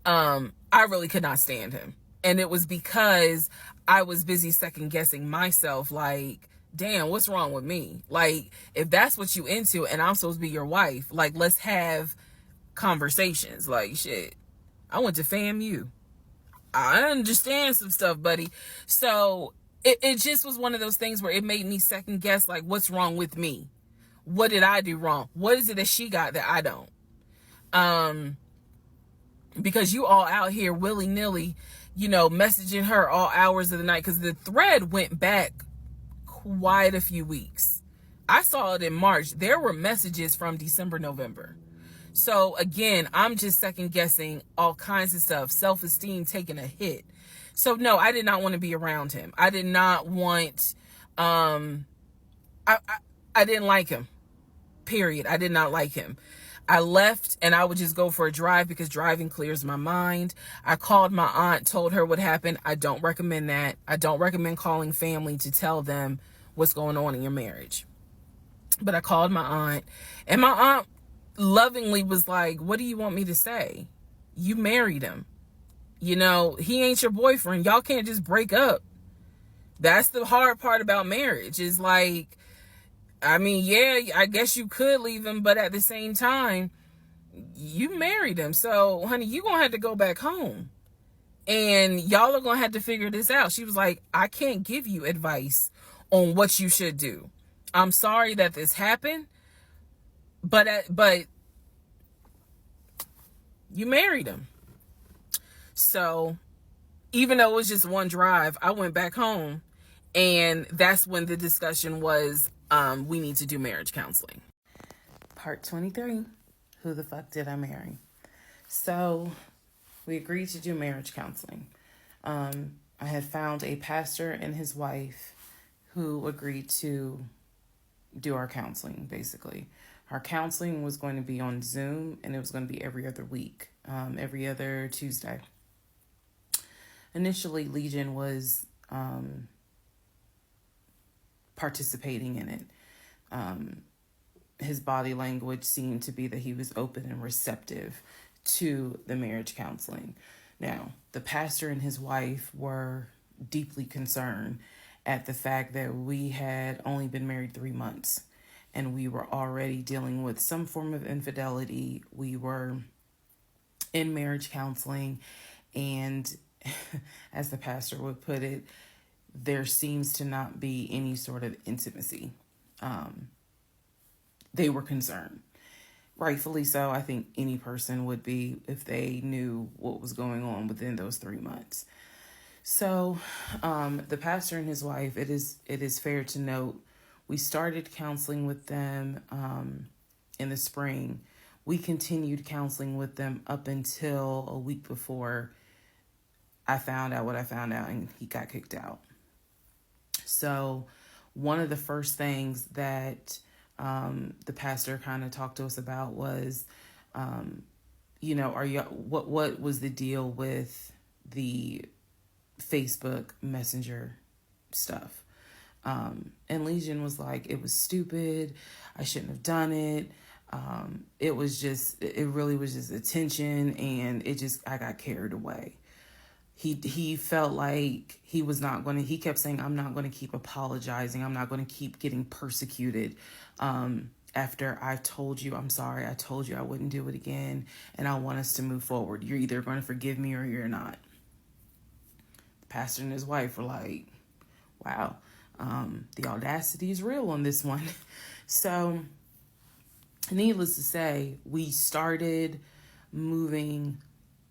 I really could not stand him. And it was because I was busy second guessing myself, like, damn, what's wrong with me? Like, if that's what you into and I'm supposed to be your wife, like, let's have conversations. Like, shit, I went to FAMU. I understand some stuff, buddy. So it just was one of those things where it made me second guess, like, what's wrong with me? What did I do wrong? What is it that she got that I don't? Because you all out here willy-nilly, messaging her all hours of the night, because the thread went back quite a few weeks. I saw it in March. There were messages from December, November. So again, I'm just second guessing all kinds of stuff, self-esteem taking a hit. So no, I did not want to be around him. I did not want, I didn't like him, period. I did not like him. I left and I would just go for a drive because driving clears my mind. I called my aunt, told her what happened. I don't recommend that. I don't recommend calling family to tell them what's going on in your marriage. But I called my aunt, and my aunt lovingly was like, what do you want me to say? You married him. You know, he ain't your boyfriend. Y'all can't just break up. That's the hard part about marriage, is like, I mean, yeah, I guess you could leave him, but at the same time, you married him. So, honey, you're going to have to go back home. And y'all are going to have to figure this out. She was like, I can't give you advice on what you should do. I'm sorry that this happened, but you married him. So, even though it was just one drive, I went back home. And that's when the discussion was, we need to do marriage counseling. Part 23, who the fuck did I marry? So we agreed to do marriage counseling. I had found a pastor and his wife who agreed to do our counseling, basically. Our counseling was going to be on Zoom, and it was going to be every other week, every other Tuesday. Initially, Legion was participating in it. His body language seemed to be that he was open and receptive to the marriage counseling. Now, the pastor and his wife were deeply concerned at the fact that we had only been married 3 months and we were already dealing with some form of infidelity. We were in marriage counseling, and as the pastor would put it, there seems to not be any sort of intimacy. They were concerned. Rightfully so. I think any person would be if they knew what was going on within those 3 months. So the pastor and his wife, it is fair to note, we started counseling with them in the spring. We continued counseling with them up until a week before I found out what I found out, and he got kicked out. So one of the first things that the pastor kind of talked to us about was, what was the deal with the Facebook Messenger stuff? And Legion was like, it was stupid. I shouldn't have done it. It really was just attention, and I got carried away. He felt like he kept saying, I'm not going to keep apologizing. I'm not going to keep getting persecuted. After I told you, I'm sorry, I told you I wouldn't do it again, and I want us to move forward. You're either going to forgive me or you're not. The pastor and his wife were like, wow, the audacity is real on this one. So needless to say, we started moving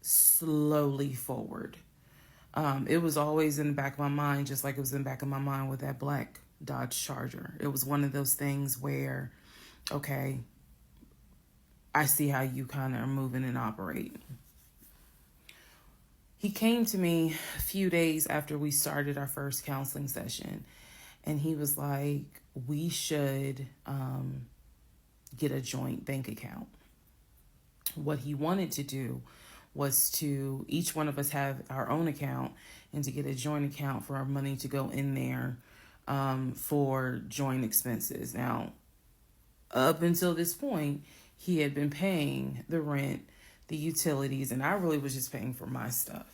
slowly forward. It was always in the back of my mind, just like it was in the back of my mind with that black Dodge Charger. It was one of those things where, okay, I see how you kind of are moving and operating. He came to me a few days after we started our first counseling session, and he was like, we should get a joint bank account. What he wanted to do was to each one of us have our own account, and to get a joint account for our money to go in there for joint expenses. Now, up until this point, he had been paying the rent, the utilities, and I really was just paying for my stuff.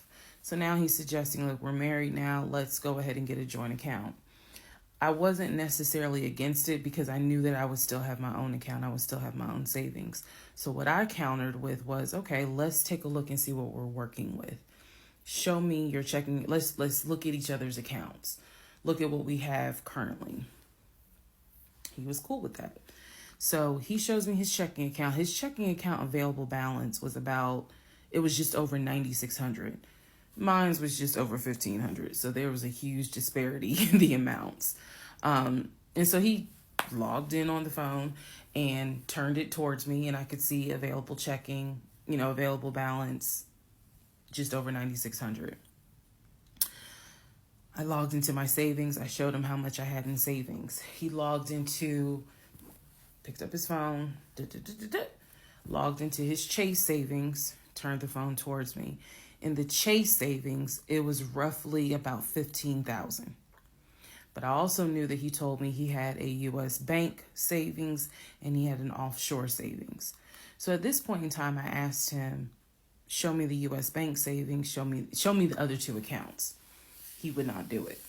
So now he's suggesting, look, we're married now, let's go ahead and get a joint account. I wasn't necessarily against it because I knew that I would still have my own account. I would still have my own savings. So what I countered with was, okay, let's take a look and see what we're working with. Show me your checking. Let's look at each other's accounts. Look at what we have currently. He was cool with that. So he shows me his checking account. His checking account available balance was just over $9,600. Mine was just over $1,500. So there was a huge disparity in the amounts. And so he logged in on the phone and turned it towards me, and I could see available checking, available balance, just over $9,600. I logged into my savings. I showed him how much I had in savings. He picked up his phone, logged into his Chase savings, turned the phone towards me. In the Chase savings, it was roughly about 15,000. But I also knew that he told me he had a US bank savings and he had an offshore savings. So at this point in time, I asked him, show me the US bank savings, show me the other two accounts. He would not do it.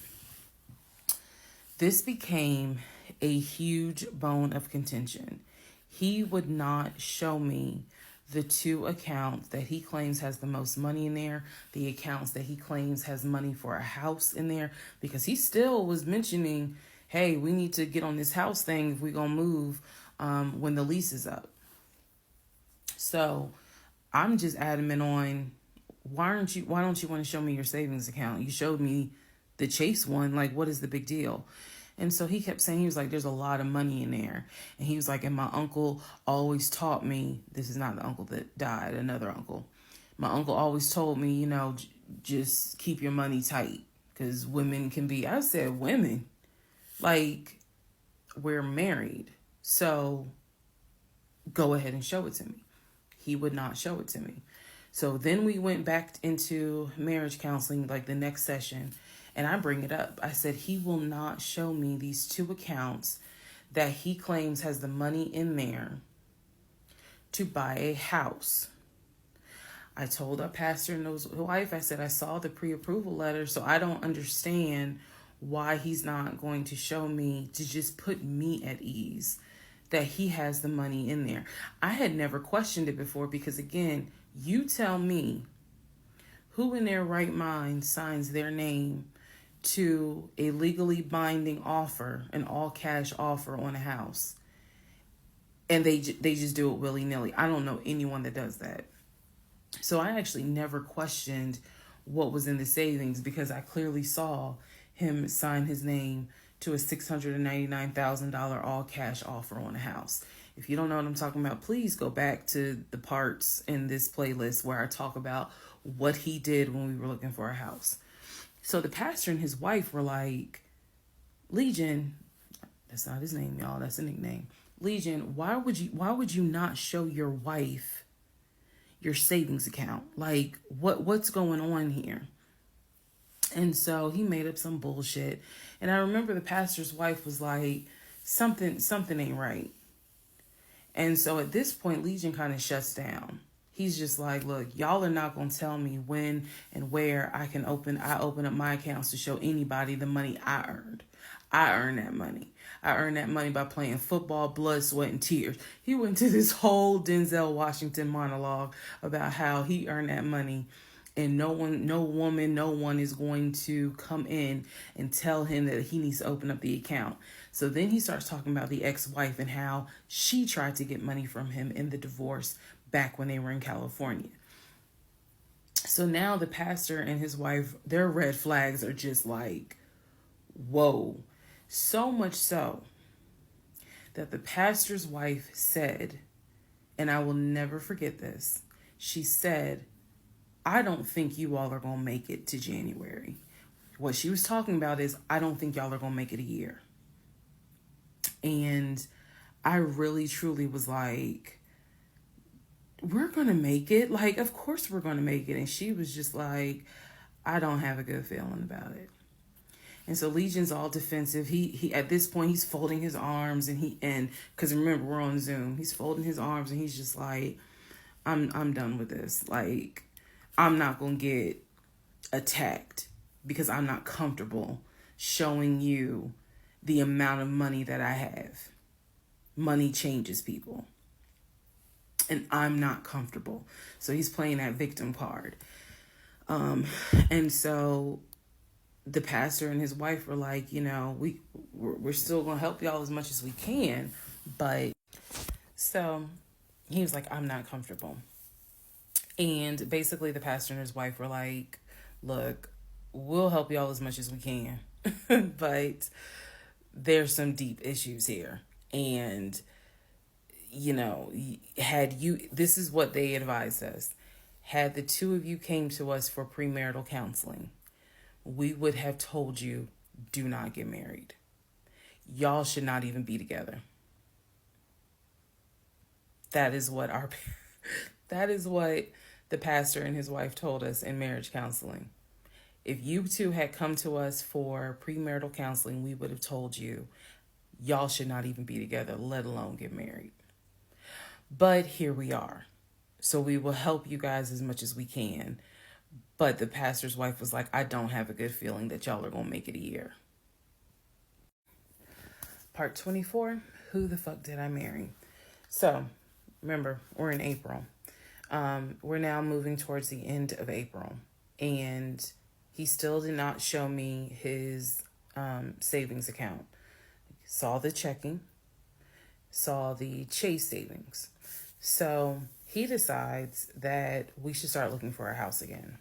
This became a huge bone of contention. He would not show me the two accounts that he claims has the most money in there, the accounts that he claims has money for a house in there, because he still was mentioning, hey, we need to get on this house thing if we're going to move when the lease is up. So I'm just adamant on, why don't you want to show me your savings account? You showed me the Chase one. Like, what is the big deal? And so he kept saying, he was like, there's a lot of money in there. And he was like, and my uncle always taught me, this is not the uncle that died, another uncle. My uncle always told me, just keep your money tight because women can be, I said, women, like, we're married. So go ahead and show it to me. He would not show it to me. So then we went back into marriage counseling, like the next session. And I bring it up. I said, he will not show me these two accounts that he claims has the money in there to buy a house. I told our pastor and his wife, I said, I saw the pre-approval letter, so I don't understand why he's not going to show me, to just put me at ease that he has the money in there. I had never questioned it before because, again, you tell me who in their right mind signs their name to a legally binding offer, an all-cash offer on a house, and they just do it willy-nilly. I don't know anyone that does that. So I actually never questioned what was in the savings because I clearly saw him sign his name to a $699,000 all-cash offer on a house. If you don't know what I'm talking about, please go back to the parts in this playlist where I talk about what he did when we were looking for a house. So the pastor and his wife were like, Legion, that's not his name, y'all, that's a nickname. Legion, why would you not show your wife your savings account? Like, what's going on here? And so he made up some bullshit. And I remember the pastor's wife was like, something ain't right. And so at this point, Legion kind of shuts down. He's just like, look, y'all are not going to tell me when and where I open up my accounts to show anybody the money I earned. I earned that money. I earned that money by playing football, blood, sweat, and tears. He went to this whole Denzel Washington monologue about how he earned that money. And no one is going to come in and tell him that he needs to open up the account. So then he starts talking about the ex-wife and how she tried to get money from him in the divorce back when they were in California. So now the pastor and his wife, their red flags are just like, whoa. So much so that the pastor's wife said, and I will never forget this, she said, I don't think you all are going to make it to January. What she was talking about is, I don't think y'all are going to make it a year. And I really, truly was like, we're going to make it. Like, of course we're going to make it. And she was just like, I don't have a good feeling about it. And so Legion's all defensive. He at this point, he's folding his arms and because remember, we're on Zoom. He's folding his arms and he's just like, I'm done with this. Like, I'm not going to get attacked because I'm not comfortable showing you the amount of money that I have. Money changes people. And I'm not comfortable. So he's playing that victim card. And so the pastor and his wife were like, we're still going to help y'all as much as we can. But so he was like, I'm not comfortable. And basically the pastor and his wife were like, look, we'll help y'all as much as we can. But there's some deep issues here. And, this is what they advised us. Had the two of you came to us for premarital counseling, we would have told you, do not get married. Y'all should not even be together. That is what that is what the pastor and his wife told us in marriage counseling. If you two had come to us for premarital counseling, we would have told you, y'all should not even be together, let alone get married. But here we are. So we will help you guys as much as we can. But the pastor's wife was like, I don't have a good feeling that y'all are going to make it a year. Part 24, who the fuck did I marry? So, remember, we're in April. We're now moving towards the end of April. And he still did not show me his savings account. Saw the checking, saw the Chase savings. So he decides that we should start looking for a house again,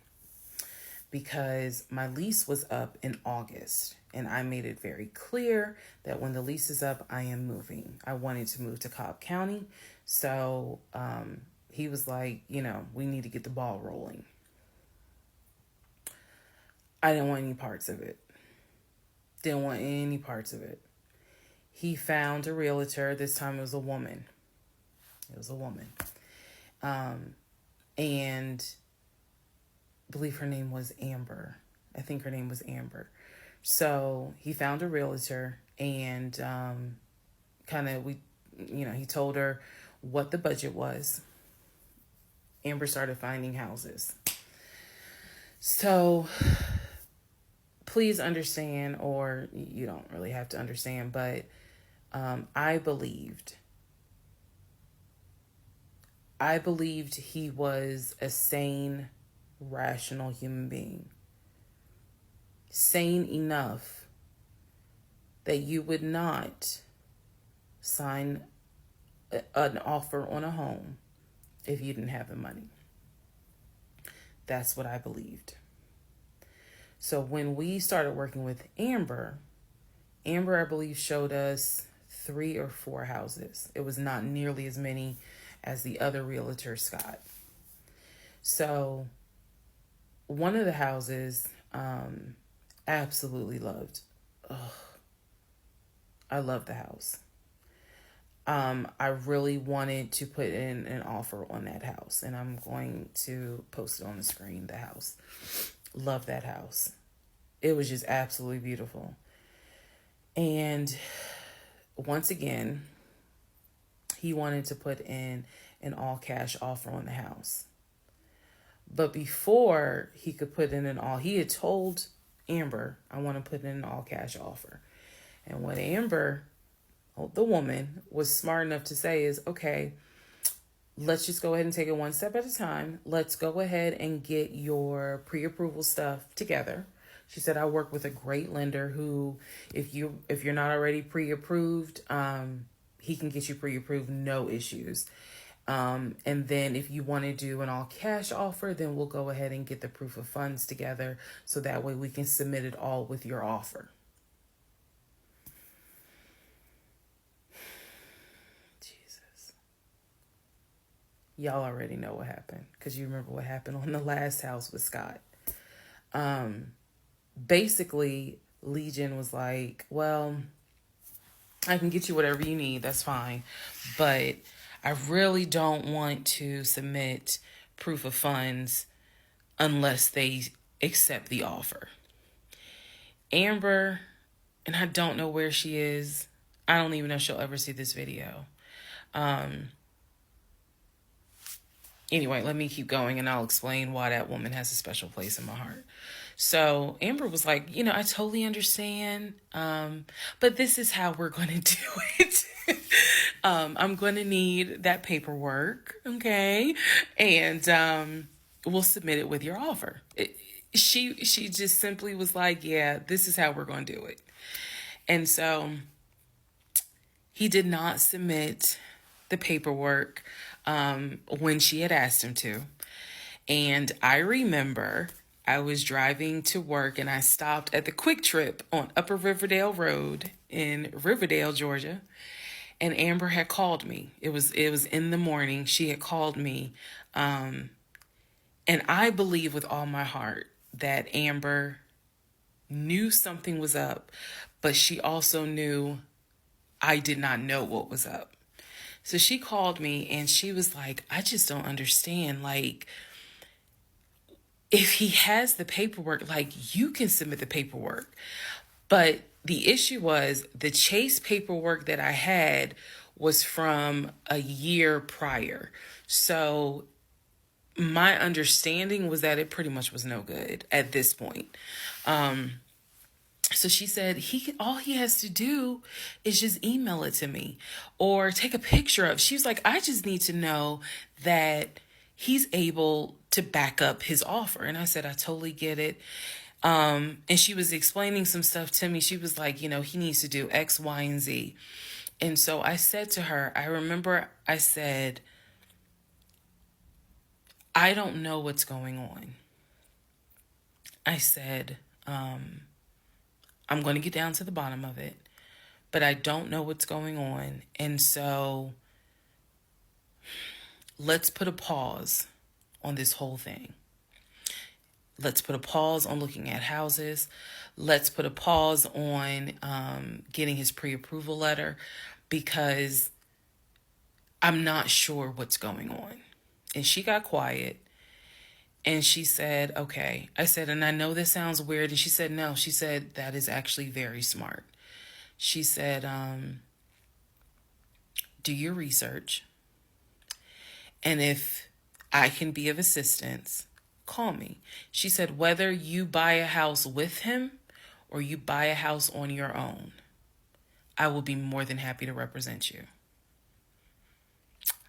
because my lease was up in August and I made it very clear that when the lease is up, I am moving. I wanted to move to Cobb County. So he was like, we need to get the ball rolling. I didn't want any parts of it. Didn't want any parts of it. He found a realtor. This time it was a woman. And I believe her name was Amber. I think her name was Amber. So he found a realtor and he told her what the budget was. Amber started finding houses. So please understand, or you don't really have to understand, but I believed he was a sane, rational human being. Sane enough that you would not sign an offer on a home if you didn't have the money. That's what I believed. So when we started working with Amber, I believe, showed us 3 or 4 houses. It was not nearly as many as the other realtor, Scott. So one of the houses, absolutely loved. I love the house. I really wanted to put in an offer on that house, and I'm going to post it on the screen, the house. Love that house. It was just absolutely beautiful. And once again, he wanted to put in an all cash offer on the house. But before he could put in he had told Amber, I want to put in an all cash offer. And what Amber, the woman, was smart enough to say is, okay, let's just go ahead and take it one step at a time. Let's go ahead and get your pre-approval stuff together. She said, I work with a great lender who, if you're not already pre-approved, he can get you pre-approved, no issues. And then if you want to do an all cash offer, then we'll go ahead and get the proof of funds together. So that way we can submit it all with your offer. Jesus. Y'all already know what happened, because you remember what happened on the last house with Scott. Basically, Legion was like, well, I can get you whatever you need. That's fine. But I really don't want to submit proof of funds unless they accept the offer. Amber, and I don't know where she is. I don't even know if she'll ever see this video. Anyway, let me keep going and I'll explain why that woman has a special place in my heart. So Amber was like, I totally understand, but this is how we're going to do it. I'm going to need that paperwork, okay? And we'll submit it with your offer. She just simply was like, yeah, this is how we're going to do it. And so he did not submit the paperwork when she had asked him to. And I remember I was driving to work and I stopped at the Quick Trip on Upper Riverdale Road in Riverdale, Georgia. And Amber had called me. It was in the morning. She had called me. And I believe with all my heart that Amber knew something was up, but she also knew I did not know what was up. So she called me and she was like, I just don't understand. Like, if he has the paperwork, like, you can submit the paperwork. But the issue was the Chase paperwork that I had was from a year prior. So my understanding was that it pretty much was no good at this point. So she said all he has to do is just email it to me or take a picture of. She was like, I just need to know that he's able to back up his offer. And I said, I totally get it. And she was explaining some stuff to me. She was like, he needs to do X, Y, and Z. And so I said to her, I remember I said, I don't know what's going on. I said, I'm going to get down to the bottom of it, but I don't know what's going on. And so let's put a pause on this whole thing. Let's put a pause on looking at houses. Let's put a pause on getting his pre-approval letter, because I'm not sure what's going on. And she got quiet and she said, okay. I said, and I know this sounds weird. And she said, no. She said, that is actually very smart. She said, do your research. And if I can be of assistance, call me. She said, whether you buy a house with him or you buy a house on your own, I will be more than happy to represent you.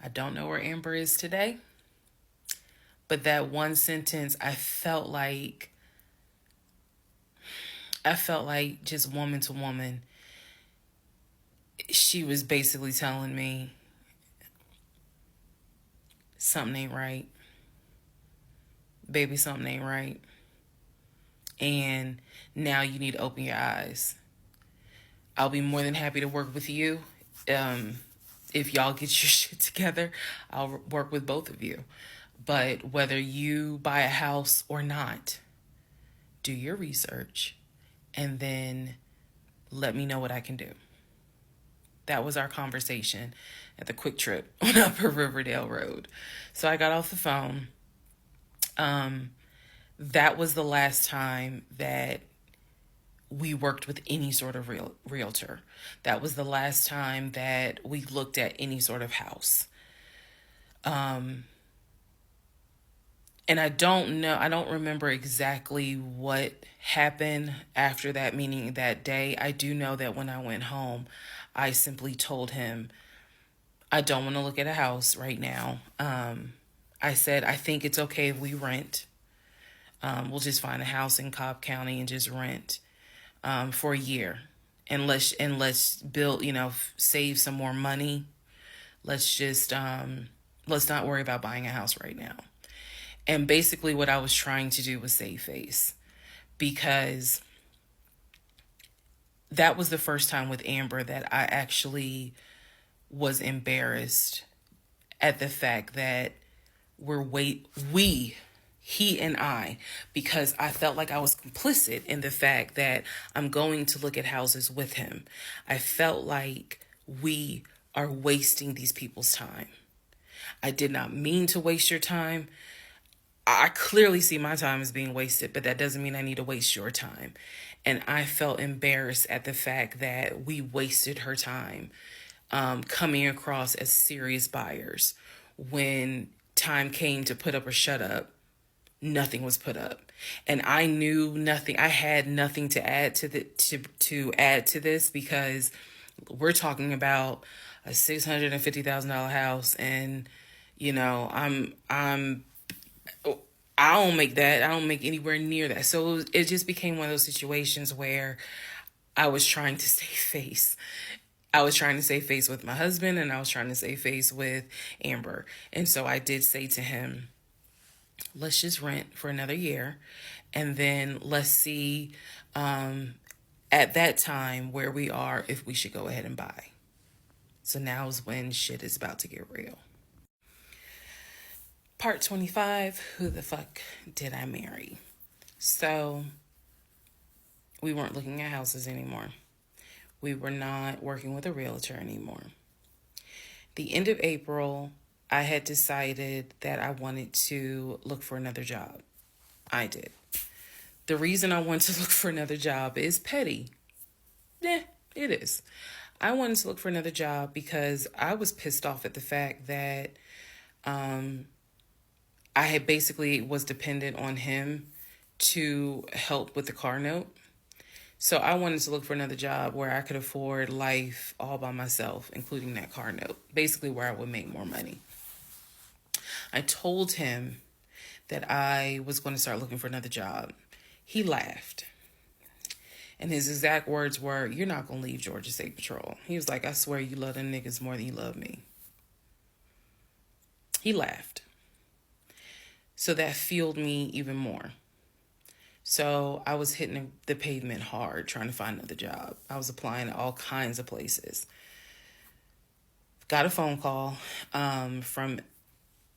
I don't know where Amber is today, but that one sentence, I felt like just woman to woman, she was basically telling me something ain't right. Baby, something ain't right. And now you need to open your eyes. I'll be more than happy to work with you. If y'all get your shit together, I'll work with both of you. But whether you buy a house or not, do your research and then let me know what I can do. That was our conversation at the Quick Trip on Upper Riverdale Road. So I got off the phone. That was the last time that we worked with any sort of realtor. That was the last time that we looked at any sort of house. And I don't remember exactly what happened after that meeting that day. I do know that when I went home, I simply told him, I don't want to look at a house right now. I said, I think it's okay if we rent. We'll just find a house in Cobb County and just rent for a year. And let's build, save some more money. Let's not worry about buying a house right now. And basically what I was trying to do was save face, because that was the first time with Amber that I actually was embarrassed at the fact that he and I, because I felt like I was complicit in the fact that I'm going to look at houses with him. I felt like we are wasting these people's time. I did not mean to waste your time. I clearly see my time as being wasted, but that doesn't mean I need to waste your time. And I felt embarrassed at the fact that we wasted her time coming across as serious buyers. When time came to put up or shut up, nothing was put up. And I knew nothing. I had nothing to add to add to this, because we're talking about a $650,000 house, and I don't make that. I don't make anywhere near that. So it just became one of those situations where I was trying to save face. I was trying to save face with my husband, and I was trying to save face with Amber. And so I did say to him, let's just rent for another year, and then let's see at that time where we are, if we should go ahead and buy. So now is when shit is about to get real. Part 25, who the fuck did I marry? So we weren't looking at houses anymore. We were not working with a realtor anymore. The end of April, I had decided that I wanted to look for another job. I did. The reason I wanted to look for another job is petty. Yeah, it is. I wanted to look for another job because I was pissed off at the fact that I had basically was dependent on him to help with the car note. So I wanted to look for another job where I could afford life all by myself, including that car note, basically where I would make more money. I told him that I was going to start looking for another job. He laughed. And his exact words were, "You're not going to leave Georgia State Patrol." He was like, "I swear you love them niggas more than you love me." He laughed. So that fueled me even more. So I was hitting the pavement hard trying to find another job. I was applying to all kinds of places. Got a phone call from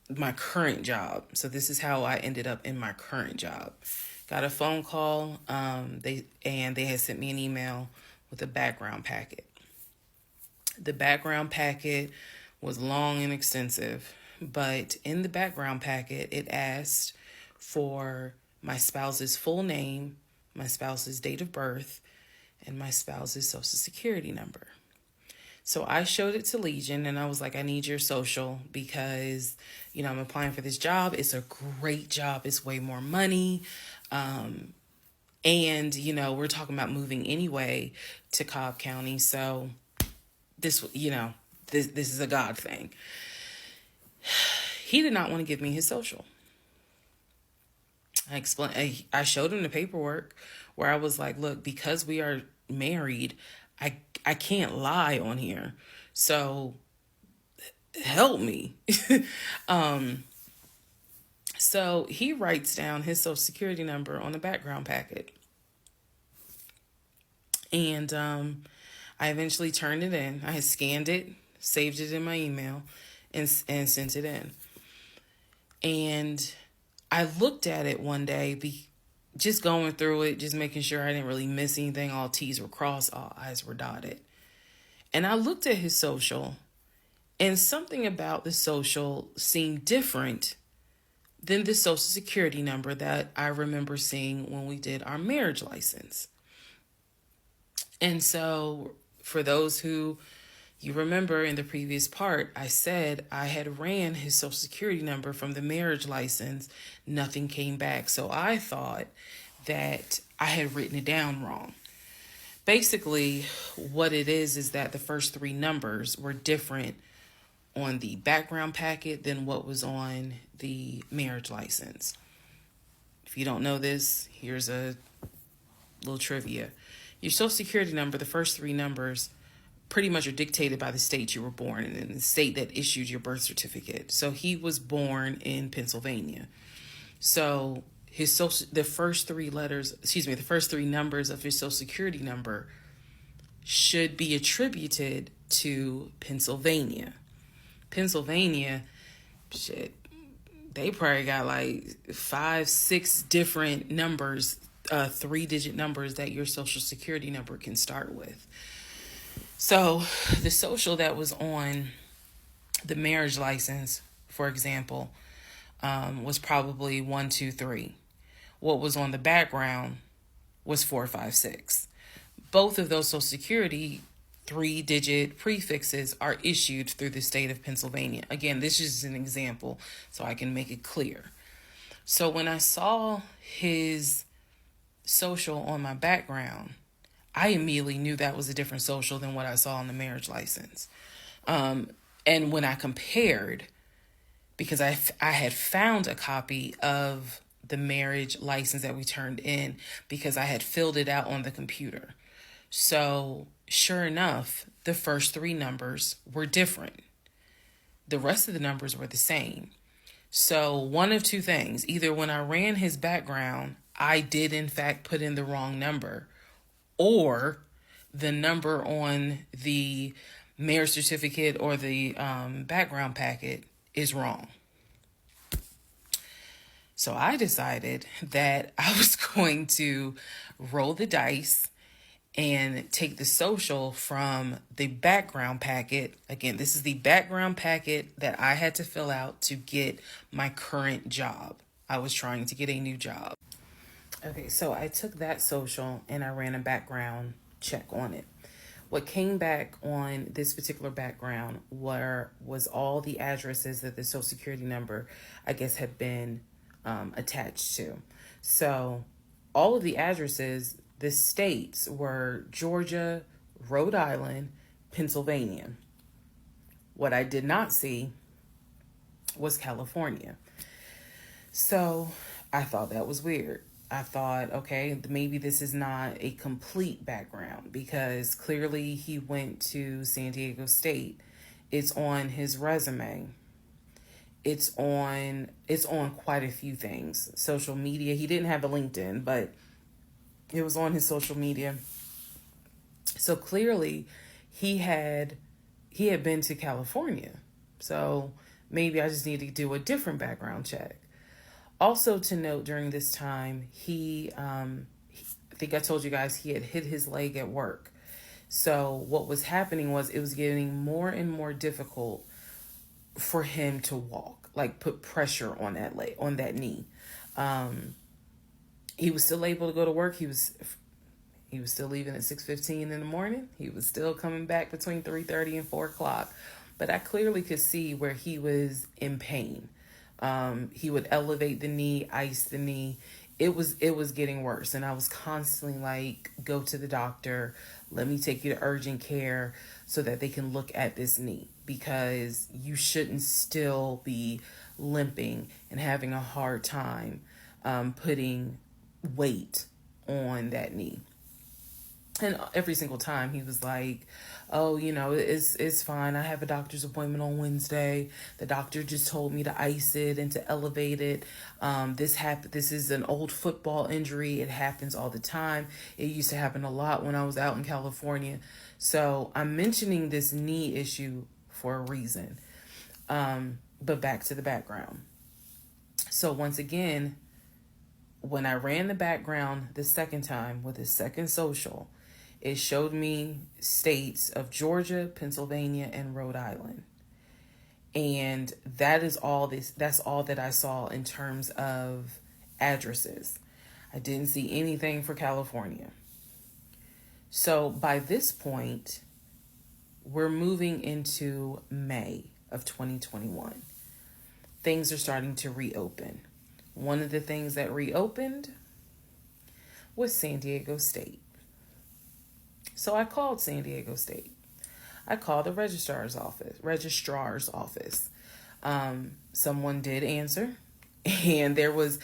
my current job. So this is how I ended up in my current job. Got a phone call. They had sent me an email with a background packet. The background packet was long and extensive, but in the background packet, it asked for my spouse's full name, my spouse's date of birth, and my spouse's social security number. So I showed it to Legion and I was like, "I need your social because, I'm applying for this job. It's a great job. It's way more money. And, we're talking about moving anyway to Cobb County. So this is a God thing." He did not want to give me his social. I showed him the paperwork where I was like, "Look, because we are married, I can't lie on here. So help me." So he writes down his social security number on the background packet. And I eventually turned it in. I had scanned it, saved it in my email, and sent it in. And I looked at it one day, just going through it, just making sure I didn't really miss anything. All T's were crossed, all I's were dotted. And I looked at his social, and something about the social seemed different than the social security number that I remember seeing when we did our marriage license. And so for those who you remember in the previous part, I said I had ran his social security number from the marriage license. Nothing came back. So I thought that I had written it down wrong. Basically, what it is that the first three numbers were different on the background packet than what was on the marriage license. If you don't know this, here's a little trivia. Your social security number, the first three numbers, pretty much are dictated by the state you were born in and the state that issued your birth certificate. So he was born in Pennsylvania. So the first three numbers of his social security number should be attributed to Pennsylvania. Pennsylvania, shit, they probably got like 5-6 different numbers, 3-digit numbers that your social security number can start with. So the social that was on the marriage license, for example, was probably 123. What was on the background was 456. Both of those social security 3-digit prefixes are issued through the state of Pennsylvania. Again, this is an example so I can make it clear. So when I saw his social on my background, I immediately knew that was a different social than what I saw on the marriage license. And when I compared, because I had found a copy of the marriage license that we turned in because I had filled it out on the computer. So sure enough, the first three numbers were different. The rest of the numbers were the same. So one of two things: either when I ran his background, I did in fact put in the wrong number, or the number on the marriage certificate or the background packet is wrong. So I decided that I was going to roll the dice and take the social from the background packet. Again, this is the background packet that I had to fill out to get my current job. I was trying to get a new job. Okay, so I took that social and I ran a background check on it. What came back on this particular background was all the addresses that the social security number, I guess, had been attached to. So all of the addresses, the states were Georgia, Rhode Island, Pennsylvania. What I did not see was California. So I thought that was weird. I thought, okay, maybe this is not a complete background because clearly he went to San Diego State. It's on his resume. It's on quite a few things. Social media. He didn't have a LinkedIn, but it was on his social media. So clearly he had been to California. So maybe I just need to do a different background check. Also to note, during this time, I think I told you guys he had hit his leg at work. So what was happening was it was getting more and more difficult for him to walk, like put pressure on that leg, on that knee. He was still able to go to work. He was still leaving at 6:15 in the morning. He was still coming back between 3:30 and 4 o'clock. But I clearly could see where he was in pain. He would elevate the knee, ice the knee. It was getting worse. And I was constantly like, go to the doctor. Let me take you to urgent care so that they can look at this knee, because you shouldn't still be limping and having a hard time putting weight on that knee. And every single time he was like, oh, it's fine. I have a doctor's appointment on Wednesday. The doctor just told me to ice it and to elevate it. This is an old football injury. It happens all the time. It used to happen a lot when I was out in California. So I'm mentioning this knee issue for a reason. But back to the background. So once again, when I ran the background the second time with the second social, it showed me states of Georgia, Pennsylvania, and Rhode Island. And that's all that I saw in terms of addresses. I didn't see anything for California. So by this point, we're moving into May of 2021. Things are starting to reopen. One of the things that reopened was San Diego State. So I called San Diego State. I called the registrar's office. Someone did answer, and there was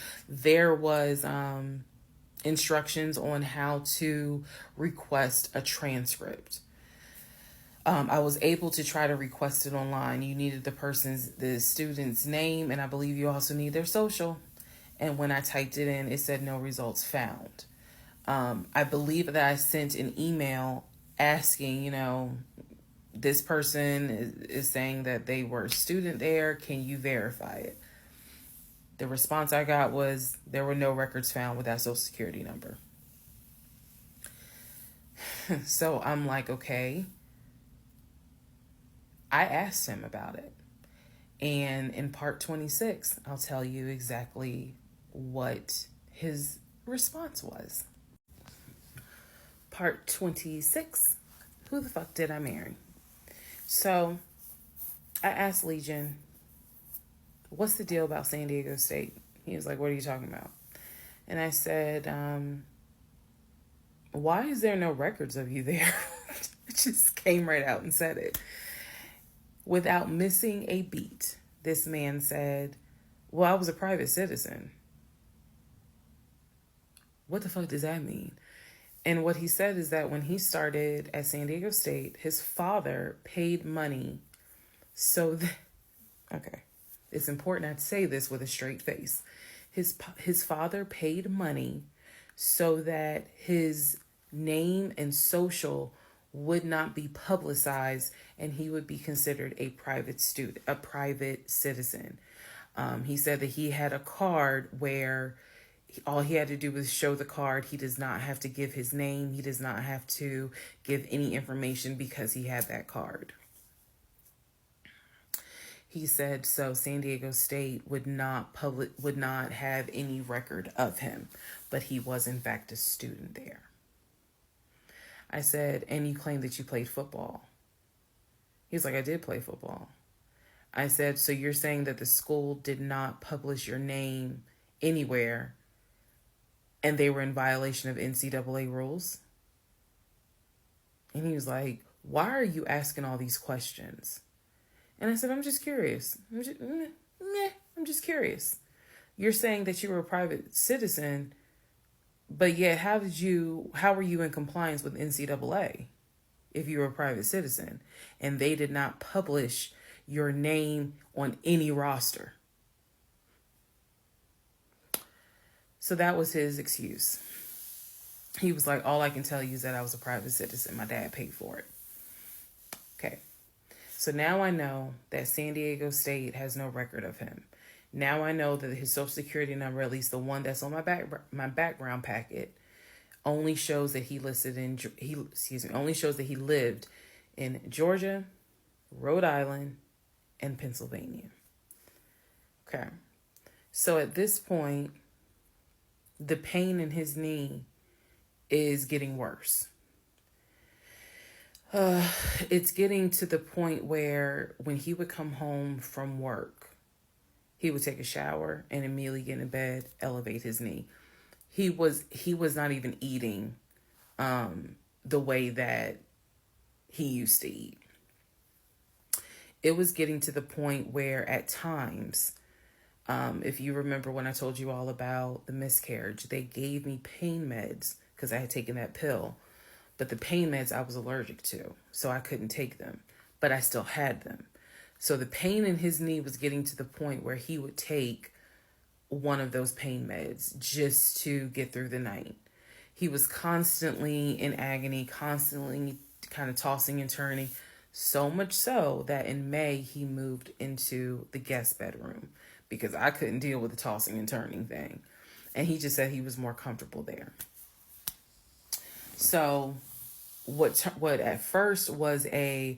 instructions on how to request a transcript. I was able to try to request it online. You needed the student's name, and I believe you also need their social. And when I typed it in, it said no results found. I believe that I sent an email asking, this person is saying that they were a student there. Can you verify it? The response I got was there were no records found with that social security number. So I'm like, okay. I asked him about it. And in part 26, I'll tell you exactly what his response was. Part 26, who the fuck did I marry? So I asked Legion, what's the deal about San Diego State? He was like, what are you talking about? And I said, why is there no records of you there? It just came right out and said it. Without missing a beat, this man said, well, I was a private citizen. What the fuck does that mean? And what he said is that when he started at San Diego State, his father paid money so that, okay, it's important I say this with a straight face. His father paid money so that his name and social would not be publicized and he would be considered a private citizen. He said that he had a card where All he had to do was show the card. He does not have to give his name. He does not have to give any information because he had that card. He said so San Diego State would not have any record of him, but he was in fact a student there. I said, and you claim that you played football. He was like, I did play football. I said, so you're saying that the school did not publish your name anywhere and they were in violation of NCAA rules? And he was like, why are you asking all these questions? And I said, I'm just curious. I'm just curious. You're saying that you were a private citizen, but yet how were you in compliance with NCAA if you were a private citizen and they did not publish your name on any roster? So that was his excuse. He was like, all I can tell you is that I was a private citizen. My dad paid for it. Okay. So now I know that San Diego State has no record of him. Now I know that his social security number, at least the one that's on my background packet, only shows that he only shows that he lived in Georgia, Rhode Island, and Pennsylvania. Okay. So at this point, the pain in his knee is getting worse. It's getting to the point where when he would come home from work, he would take a shower and immediately get in bed, elevate his knee. He was not even eating the way that he used to eat. It was getting to the point where at times, if you remember when I told you all about the miscarriage, they gave me pain meds because I had taken that pill. But the pain meds I was allergic to, so I couldn't take them. But I still had them. So the pain in his knee was getting to the point where he would take one of those pain meds just to get through the night. He was constantly in agony, constantly kind of tossing and turning. So much so that in May, he moved into the guest bedroom because I couldn't deal with the tossing and turning thing. And he just said he was more comfortable there. So what at first was I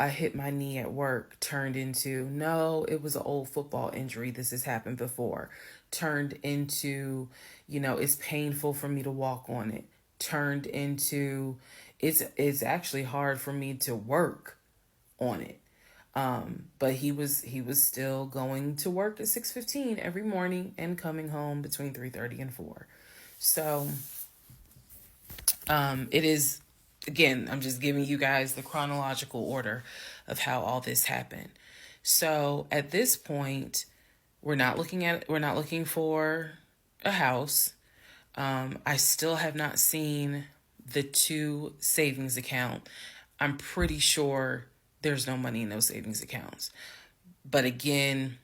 hit my knee at work, turned into, no, it was an old football injury. This has happened before. Turned into, it's painful for me to walk on it. Turned into, it's actually hard for me to work on it. But he was still going to work at 6:15 every morning and coming home between 3:30 and 4. So it is, again, I'm just giving you guys the chronological order of how all this happened. So at this point, we're not looking for a house. I still have not seen the 2 savings account. I'm pretty sure there's no money in those savings accounts. But again,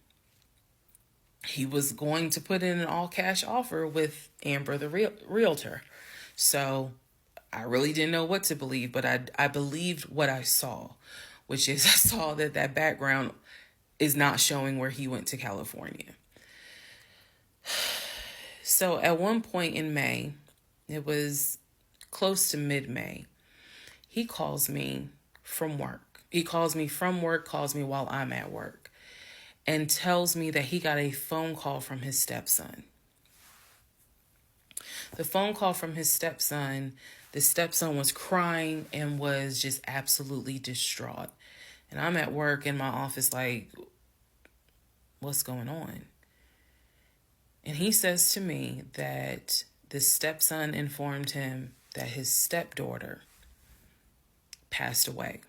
he was going to put in an all cash offer with Amber, the realtor. So I really didn't know what to believe, but I believed what I saw, which is I saw that background is not showing where he went to California. So at one point in May, it was close to mid-May, he calls me from work. He calls me from work, calls me while I'm at work, and tells me that he got a phone call from his stepson. The phone call from his stepson, the stepson was crying and was just absolutely distraught. And I'm at work in my office like, what's going on? And he says to me that the stepson informed him that his stepdaughter passed away.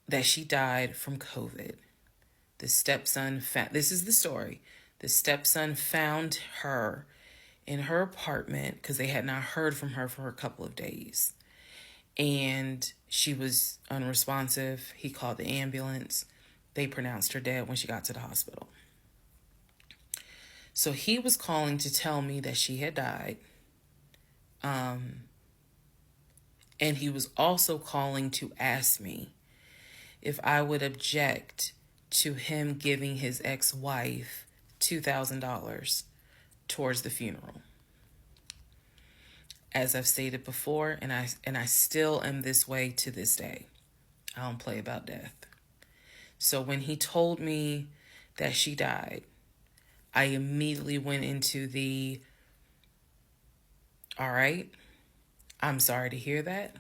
That she died from COVID. The stepson this is the story. The stepson found her in her apartment because they had not heard from her for a couple of days. And she was unresponsive. He called the ambulance. They pronounced her dead when she got to the hospital. So he was calling to tell me that she had died. And he was also calling to ask me if I would object to him giving his ex-wife $2,000 towards the funeral. As I've stated before, and I still am this way to this day. I don't play about death. So when he told me that she died, I immediately went into the, all right, I'm sorry to hear that.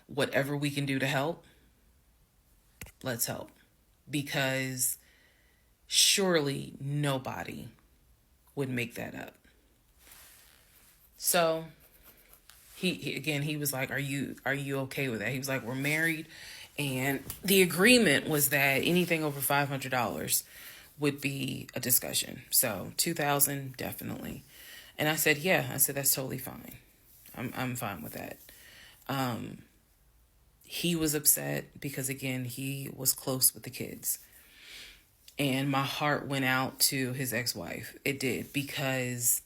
Whatever we can do to help, let's help. Because surely nobody would make that up. So he was like, are you okay with that? He was like, we're married, and the agreement was that anything over $500 would be a discussion. So $2,000 definitely. And I said, yeah. I said, that's totally fine. I'm fine with that. He was upset because, again, he was close with the kids. And my heart went out to his ex-wife. It did, because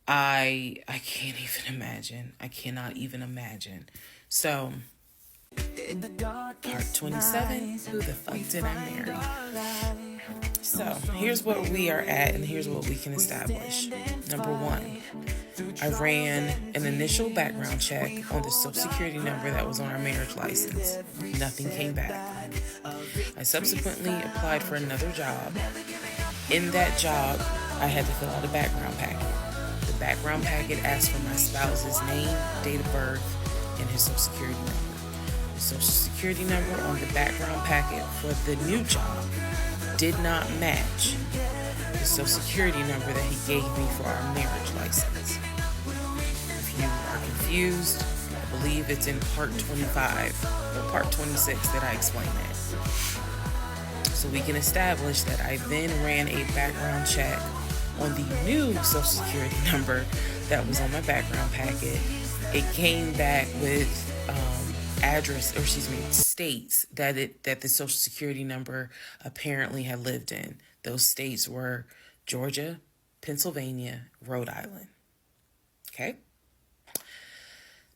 I can't even imagine. I cannot even imagine. So, part 27, who the fuck did I marry? So, here's what we are at, and here's what we can establish. Number one, I ran an initial background check on the social security number that was on our marriage license. Nothing came back. I subsequently applied for another job. In that job, I had to fill out a background packet. The background packet asked for my spouse's name, date of birth, and his social security number. The social security number on the background packet for the new job did not match the social security number that he gave me for our marriage license. If you are confused, I believe it's in part 25 or part 26 that I explain that. So we can establish that I then ran a background check on the new social security number that was on my background packet. It came back with states that the social security number apparently had lived in. Those states were Georgia, Pennsylvania, Rhode Island. Okay?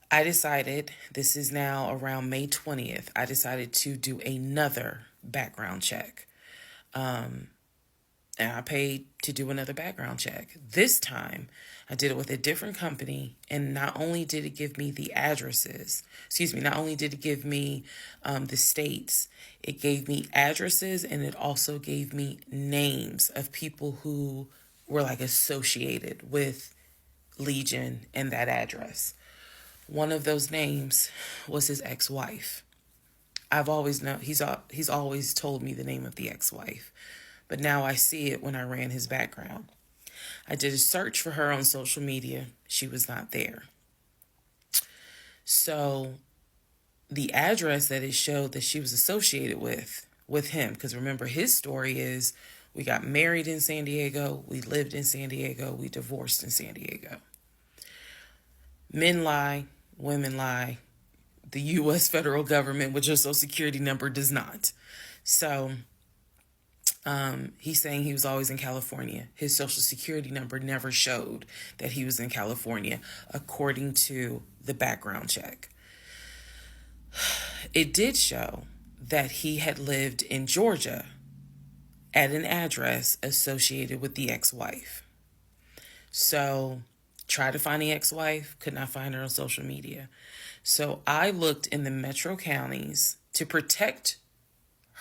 I decided, this is now around May 20th, I decided to do another background check. And I paid to do another background check. This time, I did it with a different company, and not only did it give me the addresses, not only did it give me the states, it gave me addresses, and it also gave me names of people who were like associated with Legion and that address. One of those names was his ex-wife. I've always known, he's always told me the name of the ex-wife, but now I see it when I ran his background. I did a search for her on social media. She was not there. So the address that it showed that she was associated with him, because remember, his story is we got married in San Diego, we lived in San Diego, we divorced in San Diego. Men lie, women lie. The U.S. federal government with your social security number does not. So he's saying he was always in California. His social security number never showed that he was in California, according to the background check. It did show that he had lived in Georgia at an address associated with the ex-wife. So tried to find the ex-wife, could not find her on social media. So I looked in the metro counties to protect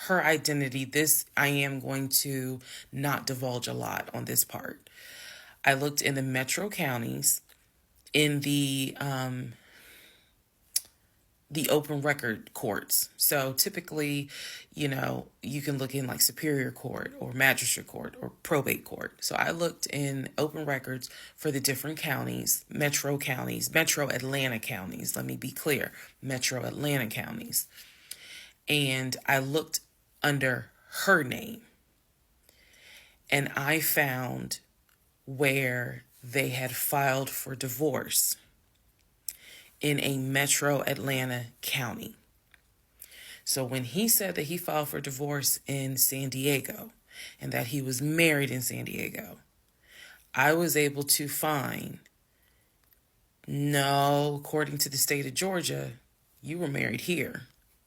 her identity. This, I am going to not divulge a lot on this part. I looked in the metro counties in the open record courts. So typically, you can look in like Superior Court or Magistrate Court or Probate Court. So I looked in open records for the different counties, metro Atlanta counties. Let me be clear, metro Atlanta counties. And I looked under her name. And I found where they had filed for divorce in a metro Atlanta county. So when he said that he filed for divorce in San Diego and that he was married in San Diego, I was able to find, no, according to the state of Georgia, you were married here.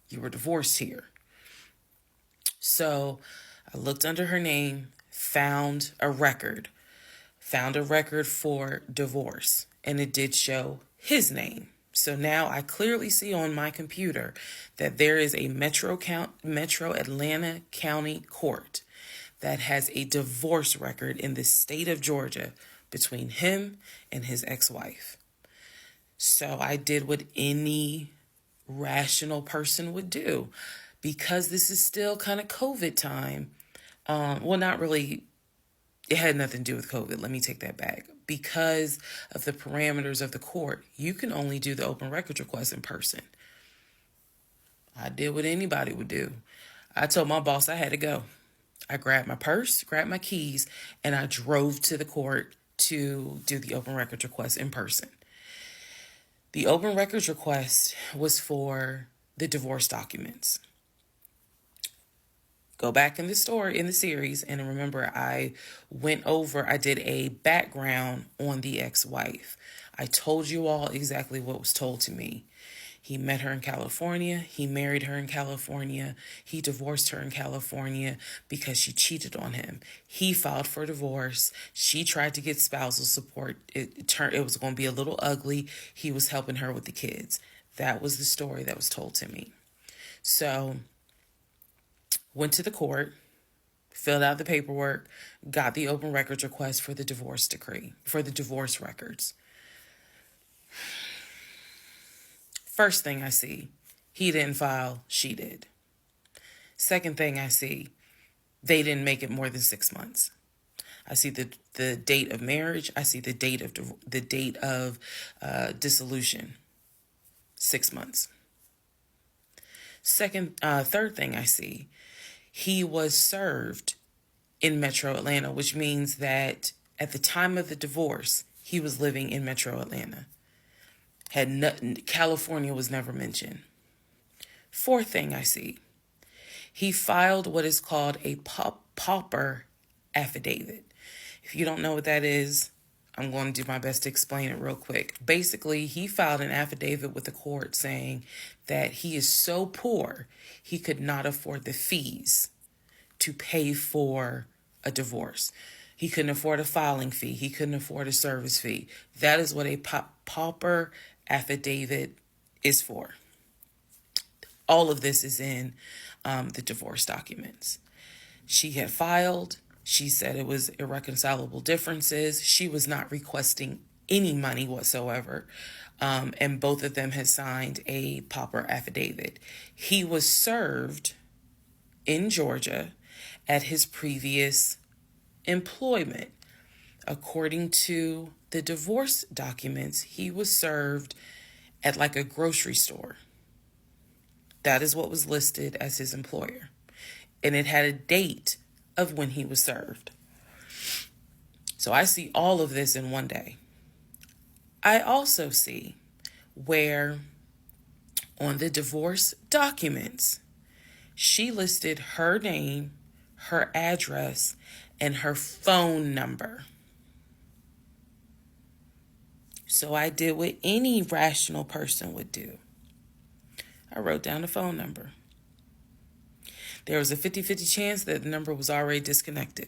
You were divorced here. So I looked under her name, found a record for divorce, and it did show his name. So now I clearly see on my computer that there is a Metro Atlanta County Court that has a divorce record in the state of Georgia between him and his ex-wife. So I did what any rational person would do. Because this is still kind of COVID time. Well, not really. It had nothing to do with COVID. Let me take that back. Because of the parameters of the court, you can only do the open records request in person. I did what anybody would do. I told my boss I had to go. I grabbed my purse, grabbed my keys, and I drove to the court to do the open records request in person. The open records request was for the divorce documents. Go back in the story, in the series, and remember I did a background on the ex-wife. I told you all exactly what was told to me. He met her in California. He married her in California. He divorced her in California because she cheated on him. He filed for divorce. She tried to get spousal support. It was going to be a little ugly. He was helping her with the kids. That was the story that was told to me. So, went to the court, filled out the paperwork, got the open records request for the divorce decree, for the divorce records. First thing I see, he didn't file, she did. Second thing I see, they didn't make it more than 6 months. I see the date of marriage. I see the date of dissolution, 6 months. Third thing I see, he was served in Metro Atlanta, which means that at the time of the divorce, he was living in Metro Atlanta. California was never mentioned. Fourth thing I see, he filed what is called a pauper affidavit. If you don't know what that is, I'm going to do my best to explain it real quick. Basically, he filed an affidavit with the court saying that he is so poor, he could not afford the fees to pay for a divorce. He couldn't afford a filing fee. He couldn't afford a service fee. That is what a pauper affidavit is for. All of this is in the divorce documents. She had filed. She said it was irreconcilable differences. She was not requesting any money whatsoever. And both of them had signed a pauper affidavit. He was served in Georgia at his previous employment. According to the divorce documents, he was served at like a grocery store. That is what was listed as his employer. And it had a date of when he was served. So I see all of this in one day. I also see where on the divorce documents, she listed her name, her address, and her phone number. So I did what any rational person would do. I wrote down the phone number. There was a 50-50 chance that the number was already disconnected.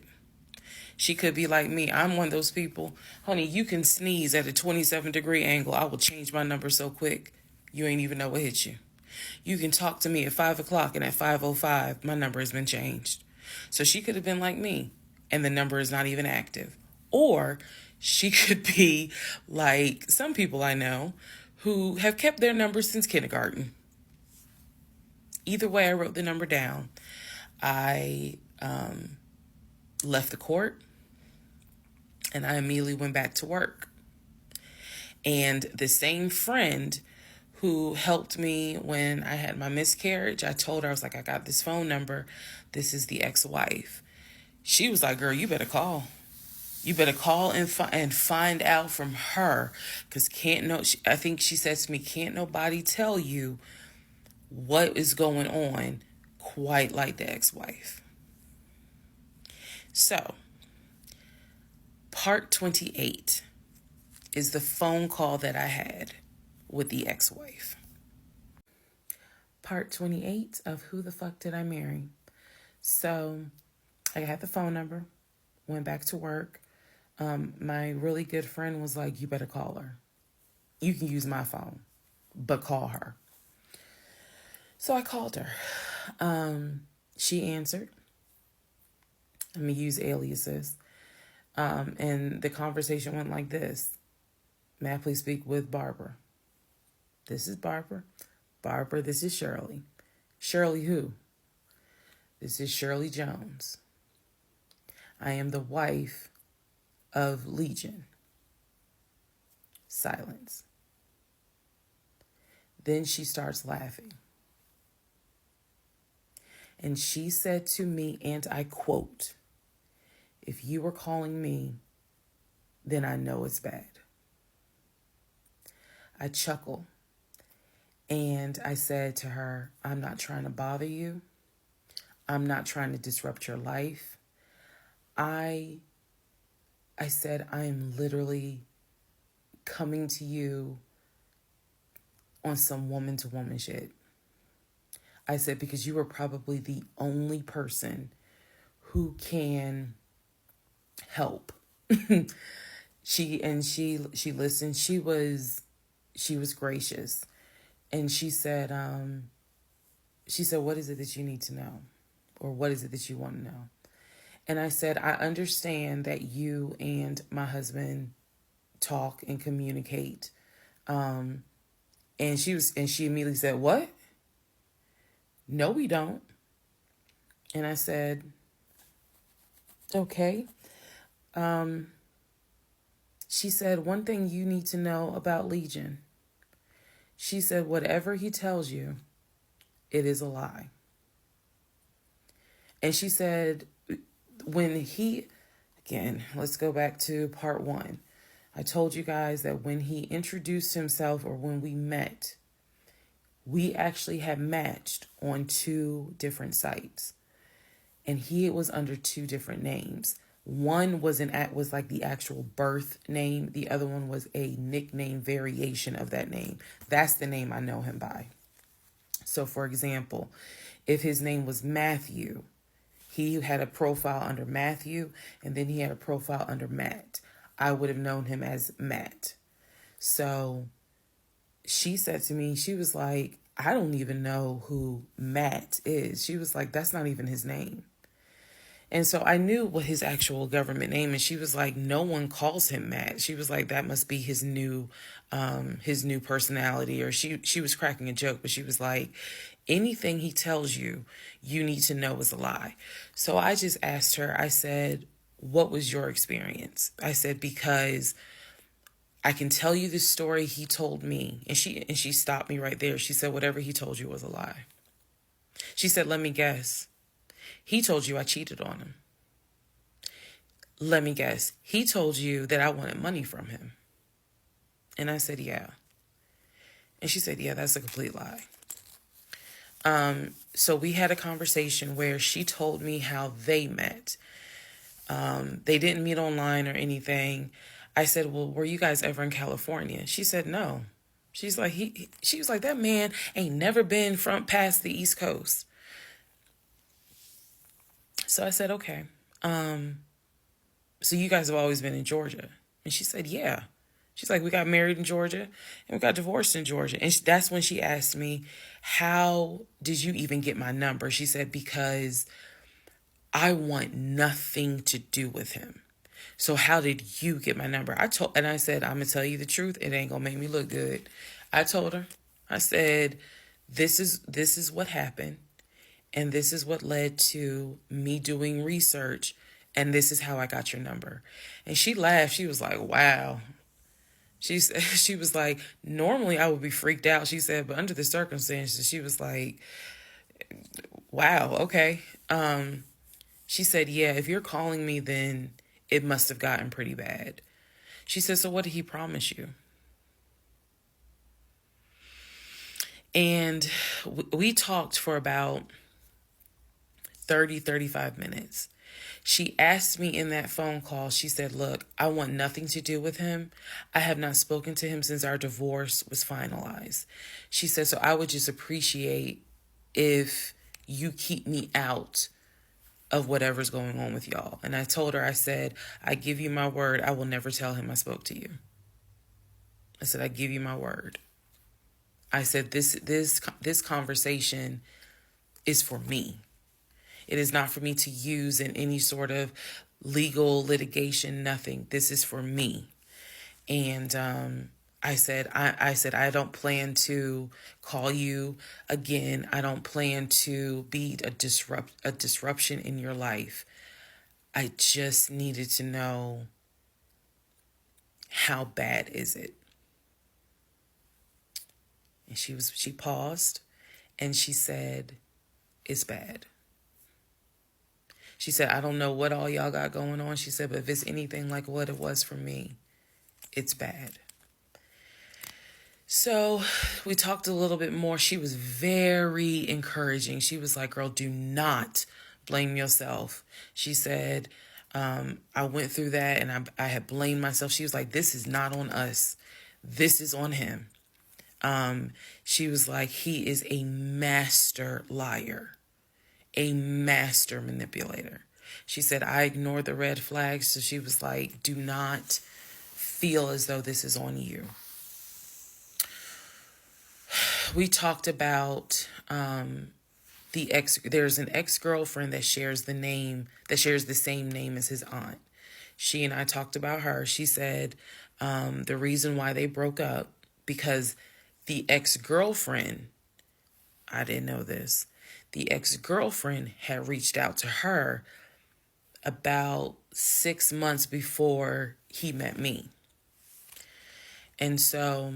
She could be like me. I'm one of those people. Honey, you can sneeze at a 27-degree angle. I will change my number so quick, you ain't even know what hit you. You can talk to me at 5 o'clock, and at 5:05, my number has been changed. So she could have been like me, and the number is not even active. Or she could be like some people I know who have kept their number since kindergarten. Either way, I wrote the number down. I left the court, and I immediately went back to work. And the same friend who helped me when I had my miscarriage, I told her, I was like, I got this phone number. This is the ex-wife. She was like, girl, you better call. You better call and find out from her. Because I think she said to me, can't nobody tell you what is going on quite like the ex-wife. So, part 28 is the phone call that I had with the ex-wife. Part 28 of Who the Fuck Did I Marry? So, I had the phone number, went back to work. My really good friend was like, you better call her. You can use my phone, but call her. So I called her. She answered. I'm going to use aliases. And the conversation went like this. May I please speak with Barbara? This is Barbara. Barbara, this is Shirley. Shirley who? This is Shirley Jones. I am the wife of Legion. Silence. Then she starts laughing. And she said to me, and I quote, if you were calling me, then I know it's bad. I chuckle and I said to her, I'm not trying to bother you. I'm not trying to disrupt your life. I said, I am literally coming to you on some woman-to-woman shit. I said, because you are probably the only person who can help. She listened. She was gracious. And she said, what is it that you need to know? Or what is it that you want to know? And I said, I understand that you and my husband talk and communicate. And she immediately said, what? No, we don't. And I said, okay. She said, one thing you need to know about Legion. She said, whatever he tells you, it is a lie. And she said, again, let's go back to part 1. I told you guys that when he introduced himself or when we met, we actually had matched on 2 different sites. And he was under 2 different names. One was like the actual birth name. The other one was a nickname variation of that name. That's the name I know him by. So for example, if his name was Matthew, he had a profile under Matthew, and then he had a profile under Matt. I would have known him as Matt. So she said to me, she was like, I don't even know who Matt is. She was like, that's not even his name. And so I knew what his actual government name, and she was like, no one calls him Matt. She was like, that must be his new personality. Or she was cracking a joke, but she was like, anything he tells you, you need to know is a lie. So I just asked her, I said, what was your experience? I said, because I can tell you the story he told me. And she stopped me right there. She said, whatever he told you was a lie. She said, let me guess. He told you I cheated on him. Let me guess. He told you that I wanted money from him. And I said, yeah. And she said, yeah, that's a complete lie. So we had a conversation where she told me how they met. They didn't meet online or anything. I said, well, were you guys ever in California? She said, no. She's like, she was like, that man ain't never been past the East Coast. So I said, okay. So you guys have always been in Georgia? And she said, yeah. She's like, we got married in Georgia and we got divorced in Georgia. And that's when she asked me, how did you even get my number? She said, because I want nothing to do with him. So how did you get my number? I said, I'm going to tell you the truth. It ain't going to make me look good. I told her, I said, this is what happened. And this is what led to me doing research. And this is how I got your number. And she laughed. She was like, wow. She was like, normally I would be freaked out. She said, but under the circumstances, she was like, wow, okay. She said, yeah, if you're calling me, then it must have gotten pretty bad. She said, so what did he promise you? And we talked for about 35 minutes. She asked me in that phone call, she said, look, I want nothing to do with him. I have not spoken to him since our divorce was finalized. She said, so I would just appreciate if you keep me out of whatever's going on with y'all. And I told her, I said, I give you my word, I will never tell him I spoke to you. I said, I give you my word. I said, this conversation is for me. It is not for me to use in any sort of legal litigation, nothing. This is for me. And I said, I don't plan to call you again. I don't plan to be a disruption in your life. I just needed to know, how bad is it? And she paused and she said, it's bad. She said, I don't know what all y'all got going on. She said, but if it's anything like what it was for me, it's bad. So we talked a little bit more. She was very encouraging. She was like, girl, do not blame yourself. She said, I went through that and I had blamed myself. She was like, this is not on us. This is on him. She was like, he is a master liar, a master manipulator. She said, I ignored the red flags. So she was like, do not feel as though this is on you. We talked about there's an ex-girlfriend that shares the same name as his aunt. She and I talked about her. She said the reason why they broke up, because the ex-girlfriend, I didn't know this, the ex-girlfriend had reached out to her about 6 months before he met me. And so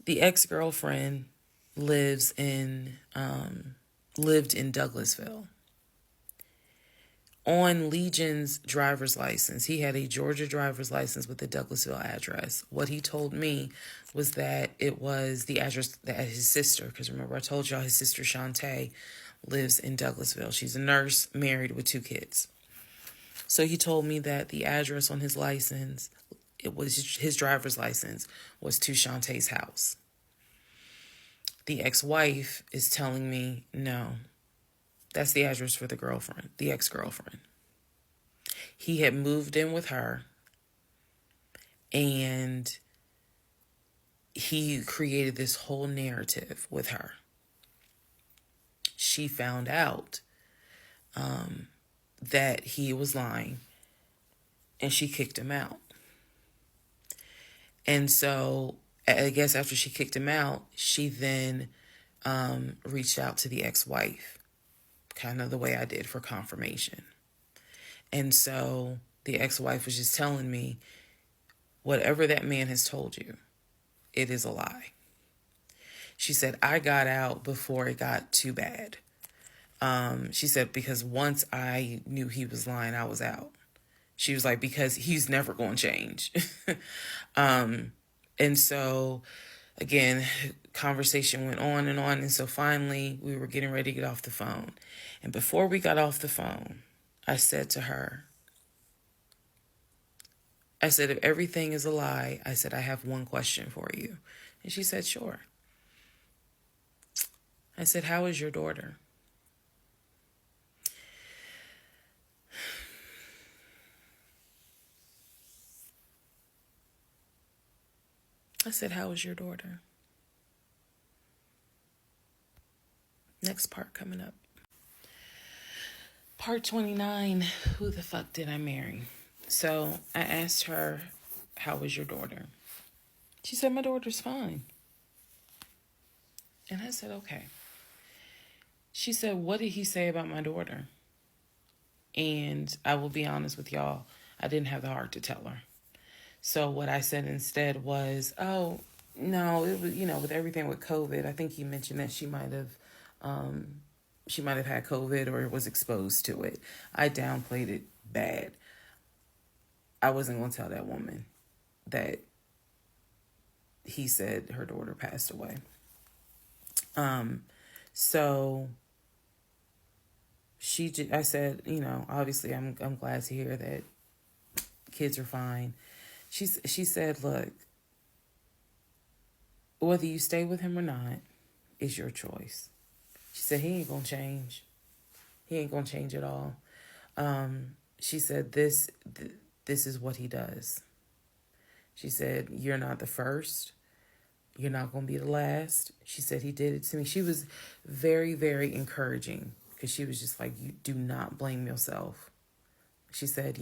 the ex-girlfriend lived in Douglasville. On Legion's driver's license, he had a Georgia driver's license with the Douglasville address. What he told me was that it was the address that his sister, because remember I told y'all his sister Shantae lives in Douglasville. She's a nurse, married with 2 kids. So he told me that the address on his license, it was his driver's license, was to Shantae's house. The ex-wife is telling me, no, that's the address for the ex-girlfriend. He had moved in with her and he created this whole narrative with her. She found out that he was lying and she kicked him out. And so I guess after she kicked him out, she then reached out to the ex-wife, kind of the way I did, for confirmation. And so the ex-wife was just telling me, whatever that man has told you, it is a lie. She said, I got out before it got too bad. She said, because once I knew he was lying, I was out. She was like, because he's never going to change. And so, again, conversation went on. And so finally, we were getting ready to get off the phone. And before we got off the phone, I said to her, I said, if everything is a lie, I said, I have one question for you. And she said, sure. I said, how is your daughter? I said, how is your daughter? Next part coming up. Part 29, who the fuck did I marry? So I asked her, how is your daughter? She said, my daughter's fine. And I said, okay. She said, what did he say about my daughter? And I will be honest with y'all, I didn't have the heart to tell her. So what I said instead was, oh, no, it was, with everything with COVID, I think he mentioned that she might have had COVID or was exposed to it. I downplayed it bad. I wasn't going to tell that woman that he said her daughter passed away. So I said, obviously I'm glad to hear that kids are fine. She said, look, whether you stay with him or not, is your choice. She said, he ain't gonna change. He ain't gonna change at all. She said, this is what he does. She said, you're not the first. You're not going to be the last. She said, he did it to me. She was very, very encouraging because she was just like, you do not blame yourself. She said,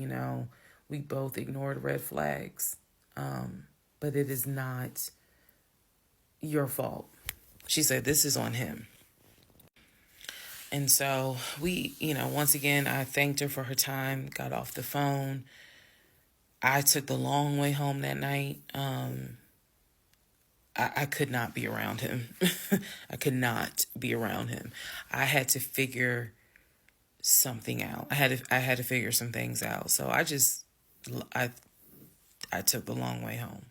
we both ignored red flags, but it is not your fault. She said, this is on him. And so we, once again, I thanked her for her time, got off the phone. I took the long way home that night. I could not be around him. I could not be around him. I had to figure something out. I had to figure some things out. So I took the long way home.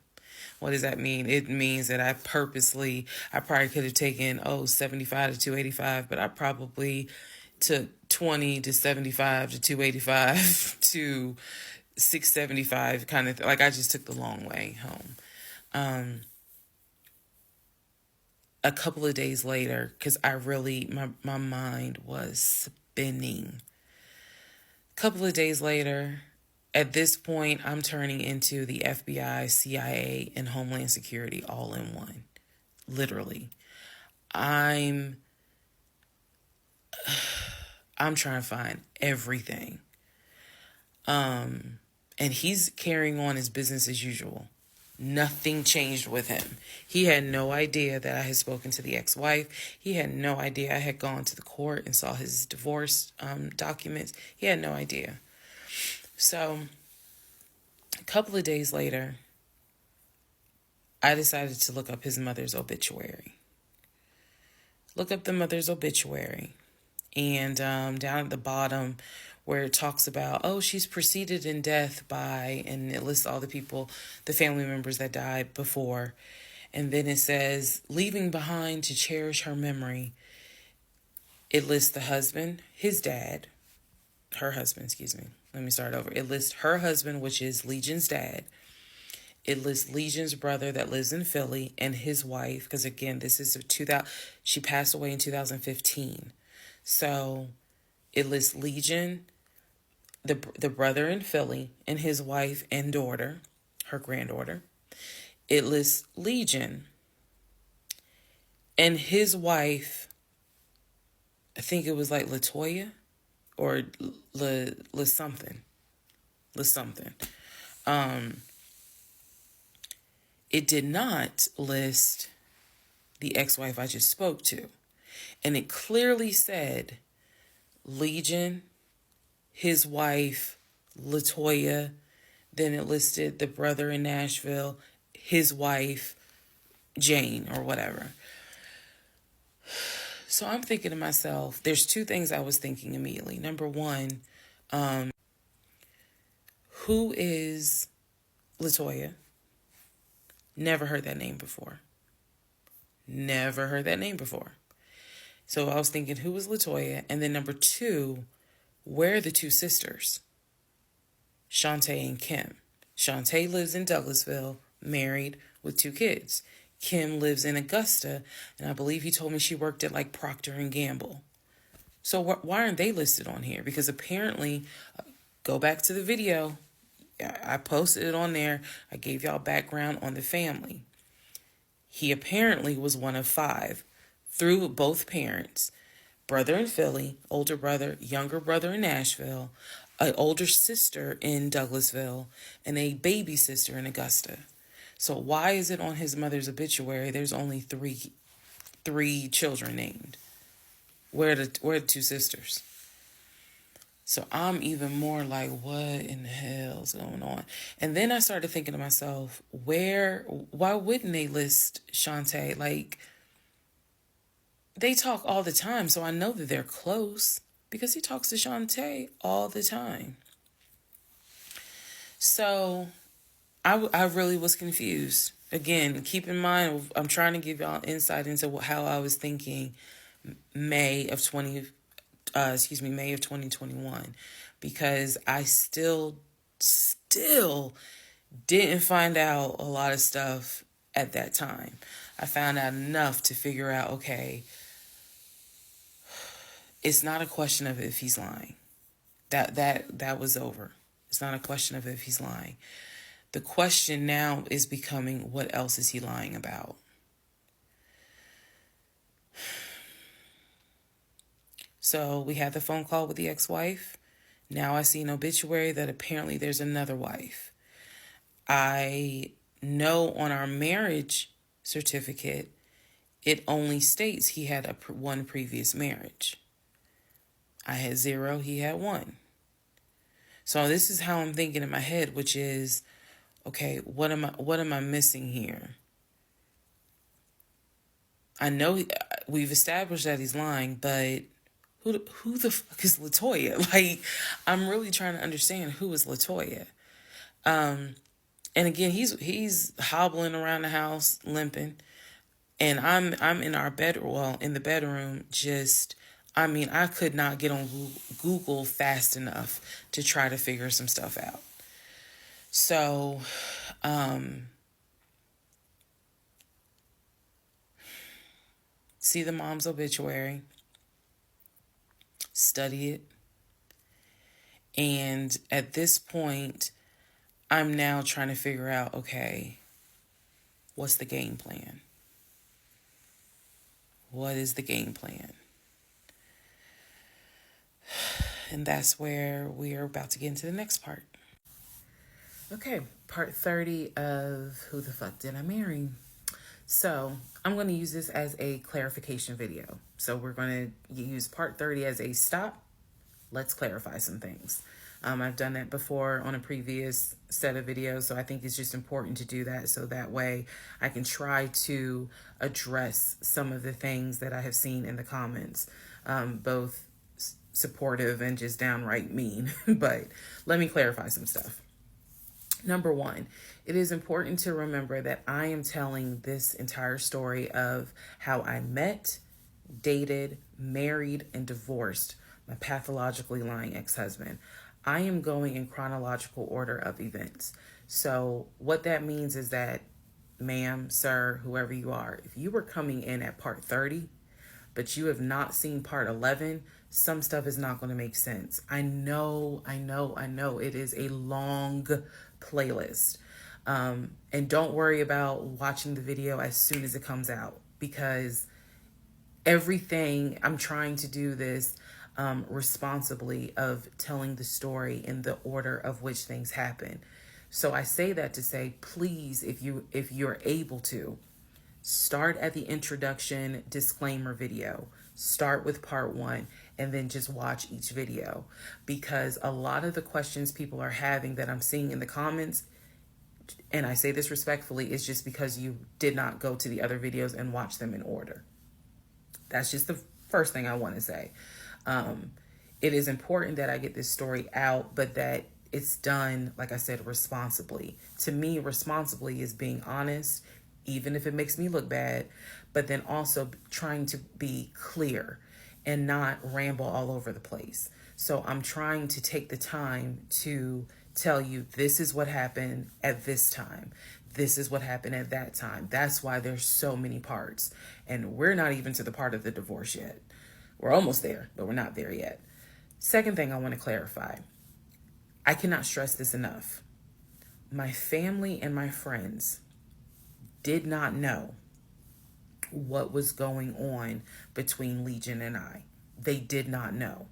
What does that mean? It means that I probably could have taken 75 to 285, but I probably took 20 to 75 to 285 to 675 kind of like I just took the long way home. A couple of days later, because my mind was spinning. A couple of days later, at this point, I'm turning into the FBI, CIA, and Homeland Security all in one. Literally. I'm trying to find everything. And he's carrying on his business as usual. Nothing changed with him. He had no idea that I had spoken to the ex-wife. He had no idea I had gone to the court and saw his divorce documents. He had no idea. So, a couple of days later, I decided to look up his mother's obituary. Look up the mother's obituary. And down at the bottom where it talks about, she's preceded in death by, and it lists all the people, the family members that died before. And then it says, leaving behind to cherish her memory. It lists the husband, her husband, excuse me. Let me start over. It lists her husband, which is Legion's dad. It lists Legion's brother that lives in Philly and his wife, because again, this is she passed away in 2015. So it lists Legion, the brother in Philly, and his wife and daughter, her granddaughter. It lists Legion and his wife, I think it was like Latoya or La something. It did not list the ex-wife I just spoke to. And it clearly said Legion, his wife, Latoya. Then it listed the brother in Nashville, his wife, Jane, or whatever. So I'm thinking to myself, there's two things I was thinking immediately. Number one, who is Latoya? Never heard that name before. So I was thinking, who was Latoya? And then number two, where are the two sisters? Shantae and Kim. Shantae lives in Douglasville, married with 2 kids. Kim lives in Augusta, and I believe he told me she worked at like Procter & Gamble. So why aren't they listed on here? Because apparently, go back to the video. I posted it on there. I gave y'all background on the family. He apparently was one of 5 through both parents. Brother in Philly, older brother, younger brother in Nashville, an older sister in Douglasville, and a baby sister in Augusta. So why is it on his mother's obituary there's only three children named? Where are the 2 sisters? So I'm even more like, what in the hell's going on? And then I started thinking to myself, why wouldn't they list Shantae? Like, they talk all the time, so I know that they're close because he talks to Shantae all the time. So I really was confused. Again, keep in mind, I'm trying to give y'all insight into how I was thinking May of 2021, because I still didn't find out a lot of stuff at that time. I found out enough to figure out, okay, it's not a question of if he's lying. That was over. It's not a question of if he's lying. The question now is becoming, what else is he lying about? So we had the phone call with the ex-wife. Now I see an obituary that apparently there's another wife. I know on our marriage certificate, it only states he had one previous marriage. I had 0, he had 1. So this is how I'm thinking in my head, which is, okay, what am I missing here? I know we've established that he's lying, but who the fuck is LaToya? Like, I'm really trying to understand who is LaToya. And again, he's hobbling around the house, limping, and I'm in our in the bedroom, just, I mean, I could not get on Google fast enough to try to figure some stuff out. So, see the mom's obituary, study it, and at this point, I'm now trying to figure out, okay, what's the game plan? What is the game plan? And that's where we are about to get into the next part. Okay, part 30 of Who the Fuck Did I Marry? So I'm going to use this as a clarification video. So we're going to use part 30 as a stop. Let's clarify some things. I've done that before on a previous set of videos, so I think it's just important to do that so that way I can try to address some of the things that I have seen in the comments, both supportive and just downright mean. But let me clarify some stuff. Number one, it is important to remember that I am telling this entire story of how I met, dated, married, and divorced my pathologically lying ex-husband. I am going in chronological order of events. So what that means is that, ma'am, sir, whoever you are, if you were coming in at part 30, but you have not seen part 11, some stuff is not going to make sense. I know. It is a long playlist. And don't worry about watching the video as soon as it comes out, because everything, I'm trying to do this responsibly, of telling the story in the order of which things happen. So I say that to say, please, if you're able to, start at the introduction disclaimer video. Start with part 1 and then just watch each video, because a lot of the questions people are having that I'm seeing in the comments, and I say this respectfully, is just because you did not go to the other videos and watch them in order. That's just the first thing I want to say. It is important that I get this story out, but that it's done, like I said, responsibly. To me, responsibly is being honest, even if it makes me look bad, but then also trying to be clear and not ramble all over the place. So I'm trying to take the time to tell you, this is what happened at this time. This is what happened at that time. That's why there's so many parts. And we're not even to the part of the divorce yet. We're almost there, but we're not there yet. Second thing I want to clarify. I cannot stress this enough. My family and my friends did not know what was going on between Legion and I. They did not know.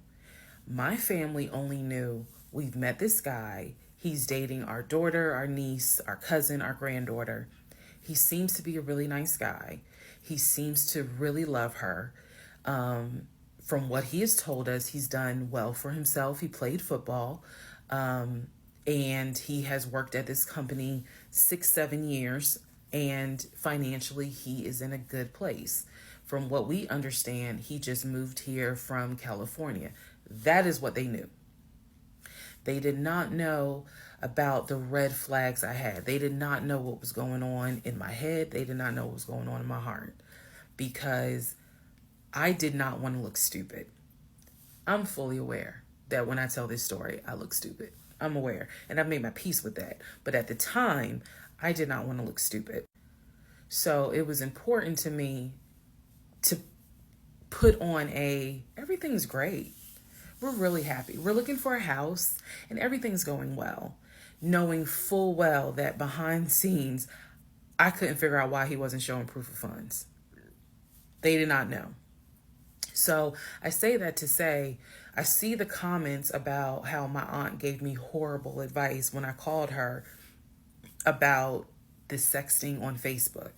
My family only knew, we've met this guy. He's dating our daughter, our niece, our cousin, our granddaughter. He seems to be a really nice guy. He seems to really love her. From what he has told us, he's done well for himself. He played football, and he has worked at this company 6-7 years, and financially he is in a good place. From what we understand, he just moved here from California. That is what they knew. They did not know about the red flags I had. They did not know what was going on in my head. They did not know what was going on in my heart, because I did not want to look stupid. I'm fully aware that when I tell this story, I look stupid. I'm aware, and I've made my peace with that. But at the time, I did not want to look stupid. So it was important to me to put on everything's great. We're really happy. We're looking for a house and everything's going well. Knowing full well that behind the scenes, I couldn't figure out why he wasn't showing proof of funds. They did not know. So I say that to say, I see the comments about how my aunt gave me horrible advice when I called her about the sexting on Facebook.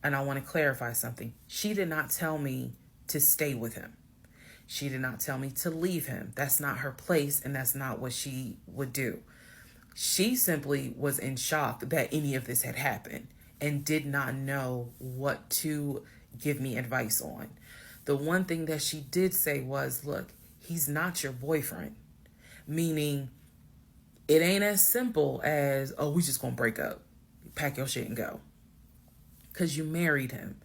And I want to clarify something. She did not tell me to stay with him. She did not tell me to leave him. That's not her place, and that's not what she would do. She simply was in shock that any of this had happened and did not know what to give me advice on. The one thing that she did say was, look, he's not your boyfriend. Meaning, it ain't as simple as, oh, we just gonna break up. Pack your shit and go. Because you married him.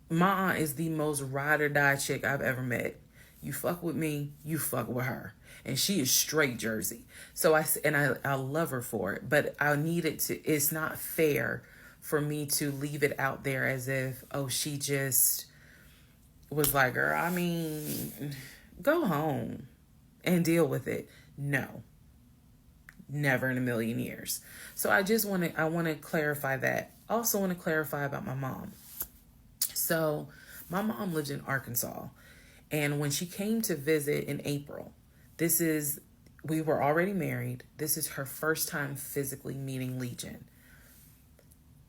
My aunt is the most ride or die chick I've ever met. You fuck with me, you fuck with her. And she is straight Jersey. So I love her for it. But I needed to, it's not fair for me to leave it out there as if, oh, she just was like, girl, I mean, go home and deal with it. No. Never in a million years. So I want to clarify that. Also want to clarify about my mom. So my mom lived in Arkansas, and when she came to visit in April, we were already married. This is her first time physically meeting Legion.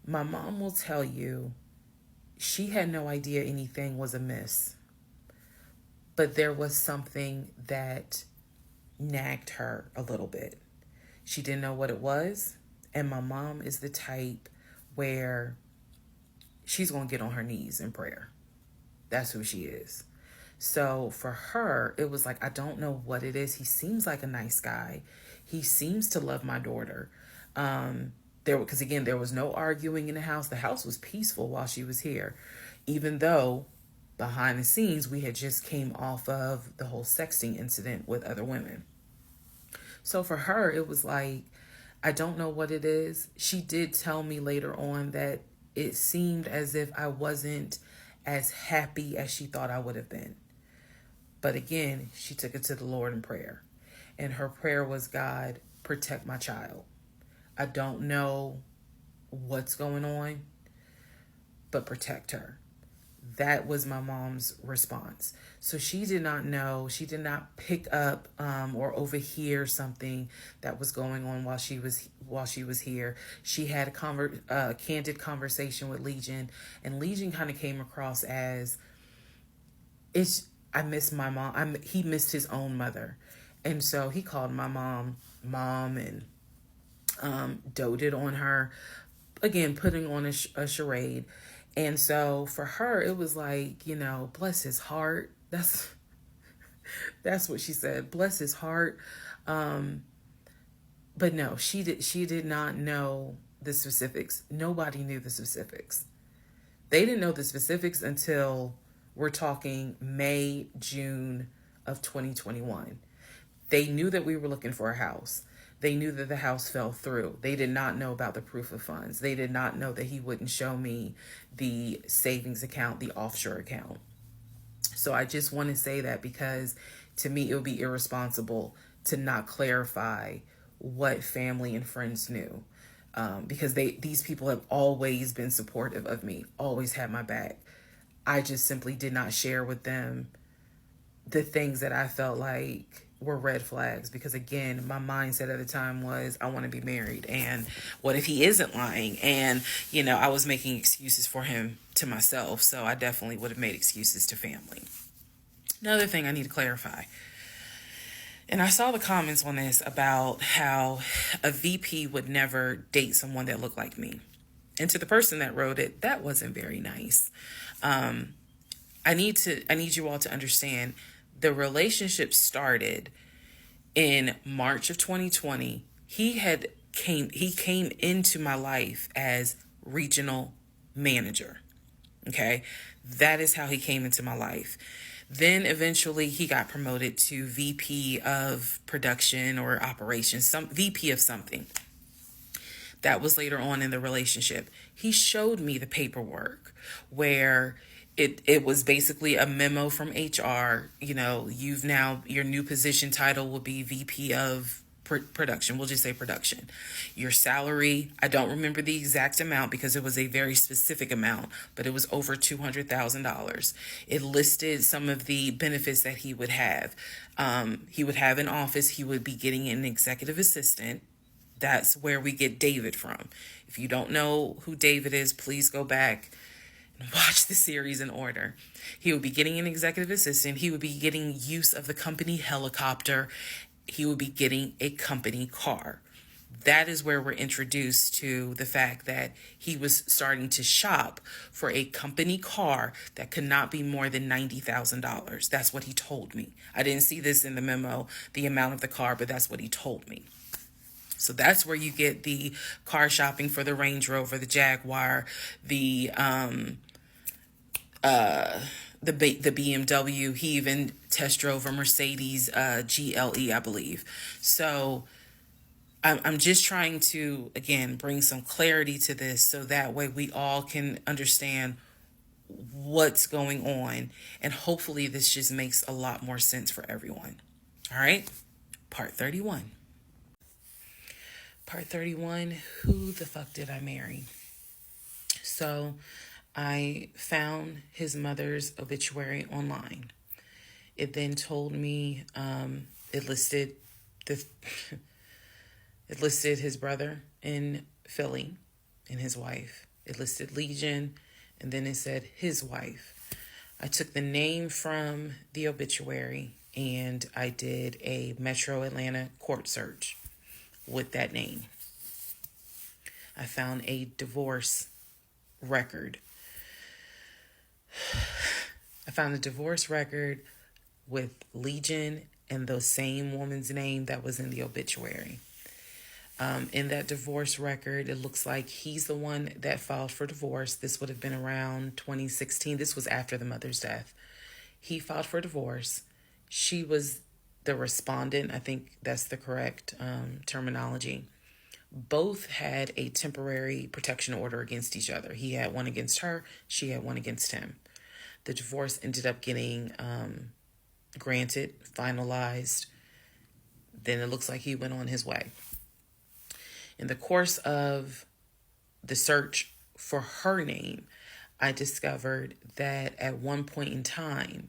My mom will tell you she had no idea anything was amiss, but there was something that nagged her a little bit. She didn't know what it was, and my mom is the type where she's going to get on her knees in prayer. That's who she is. So for her, it was like, I don't know what it is. He seems like a nice guy. He seems to love my daughter. Because again, there was no arguing in the house. The house was peaceful while she was here, even though behind the scenes, we had just came off of the whole sexting incident with other women. So for her, it was like, I don't know what it is. She did tell me later on that it seemed as if I wasn't as happy as she thought I would have been. But again, she took it to the Lord in prayer. And her prayer was, God, protect my child. I don't know what's going on, but protect her. That was my mom's response. So she did not know, she did not pick up or overhear something that was going on while she was here. She had a candid conversation with Legion, and Legion kind of came across as, I miss my mom. He missed his own mother. And so he called my mom, and doted on her, again, putting on a charade. And so for her, it was like, bless his heart. That's what she said. Bless his heart. But no, she did not know the specifics. Nobody knew the specifics. They didn't know the specifics until we're talking May, June of 2021. They knew that we were looking for a house. They knew that the house fell through. They did not know about the proof of funds. They did not know that he wouldn't show me the savings account, the offshore account. So I just want to say that because to me, it would be irresponsible to not clarify what family and friends knew. Because these people have always been supportive of me, always had my back. I just simply did not share with them the things that I felt like were red flags, because again, my mindset at the time was, I want to be married, and what if he isn't lying? And I was making excuses for him to myself, so I definitely would have made excuses to family. Another thing I need to clarify, and I saw the comments on this about how a VP would never date someone that looked like me, and to the person that wrote it, that wasn't very nice. I need you all to understand, the relationship started in March of 2020. He came into my life as regional manager. Okay. That is how he came into my life. Then eventually he got promoted to VP of production or operations, some VP of something. That was later on in the relationship. He showed me the paperwork where it was basically a memo from HR. You know, your new position title will be VP of production. We'll just say production. Your salary, I don't remember the exact amount because it was a very specific amount, but it was over $200,000. It listed some of the benefits that he would have. He would have an office. He would be getting an executive assistant. That's where we get David from. If you don't know who David is, please go back and watch the series in order. He would be getting an executive assistant. He would be getting use of the company helicopter. He would be getting a company car. That is where we're introduced to the fact that he was starting to shop for a company car that could not be more than $90,000. That's what he told me. I didn't see this in the memo, the amount of the car, but that's what he told me. So that's where you get the car shopping for the Range Rover, the Jaguar, the BMW. He even test drove a Mercedes GLE, I believe. So I'm just trying to, again, bring some clarity to this so that way we all can understand what's going on. And hopefully this just makes a lot more sense for everyone. All right. Part 31. Part 31, who the fuck did I marry? So I found his mother's obituary online. It then told me it listed his brother in Philly and his wife. It listed Legion, and then it said his wife. I took the name from the obituary and I did a Metro Atlanta court search with that name. I found a divorce record. I found a divorce record with Legion and the same woman's name that was in the obituary. In that divorce record, it looks like he's the one that filed for divorce. This would have been around 2016. This was after the mother's death. He filed for divorce. She was the respondent. I think that's the correct terminology. Both had a temporary protection order against each other. He had one against her. She had one against him. The divorce ended up getting granted, finalized. Then it looks like he went on his way. In the course of the search for her name, I discovered that at one point in time,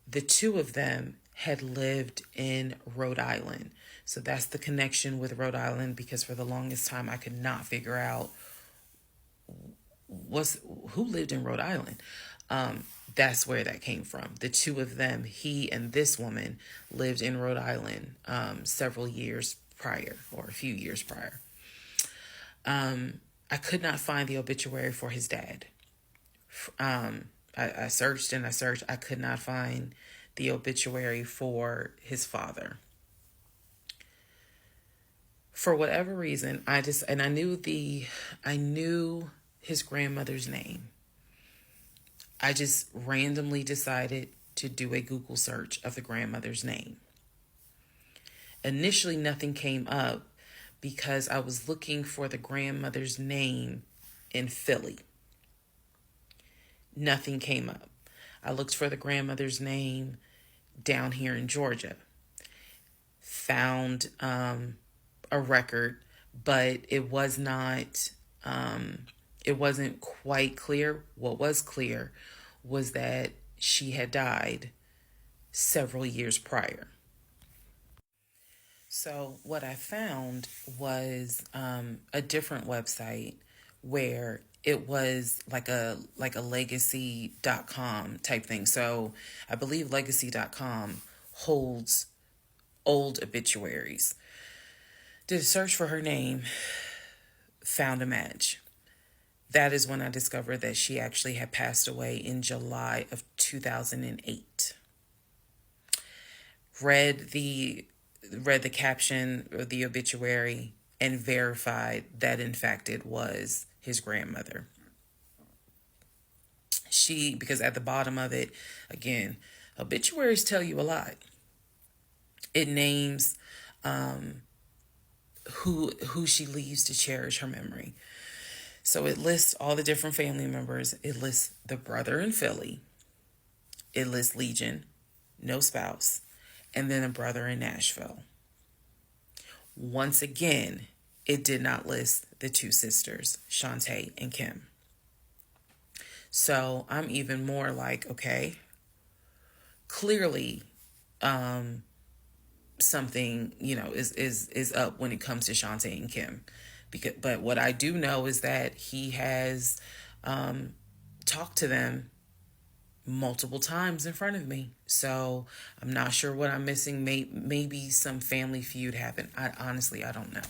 the two of them had lived in Rhode Island. So that's the connection with Rhode Island, because for the longest time I could not figure out who lived in Rhode Island. That's where that came from. The two of them, he and this woman, lived in Rhode Island several years prior, or a few years prior. I could not find the obituary for his dad. I searched and I searched. I could not find the obituary for his father. For whatever reason, I knew his grandmother's name. I just randomly decided to do a Google search of the grandmother's name. Initially, nothing came up because I was looking for the grandmother's name in Philly. Nothing came up. I looked for the grandmother's name down here in Georgia. Found a record, but it wasn't quite clear. What was clear was that she had died several years prior. So what I found was a different website where it was like a legacy.com type thing. So I believe legacy.com holds old obituaries. Did a search for her name, found a match. That is when I discovered that she actually had passed away in July of 2008. Read the caption of the obituary and verified that in fact it was his grandmother. Because at the bottom of it, again, obituaries tell you a lot. It names who she leaves to cherish her memory. So it lists all the different family members. It lists the brother in Philly. It lists Legion, no spouse, and then a brother in Nashville. Once again, it did not list the two sisters, Shantae and Kim. So I'm even more like, okay, clearly something, is up when it comes to Shantae and Kim. But what I do know is that he has talked to them multiple times in front of me. So I'm not sure what I'm missing. Maybe some family feud happened. I don't know.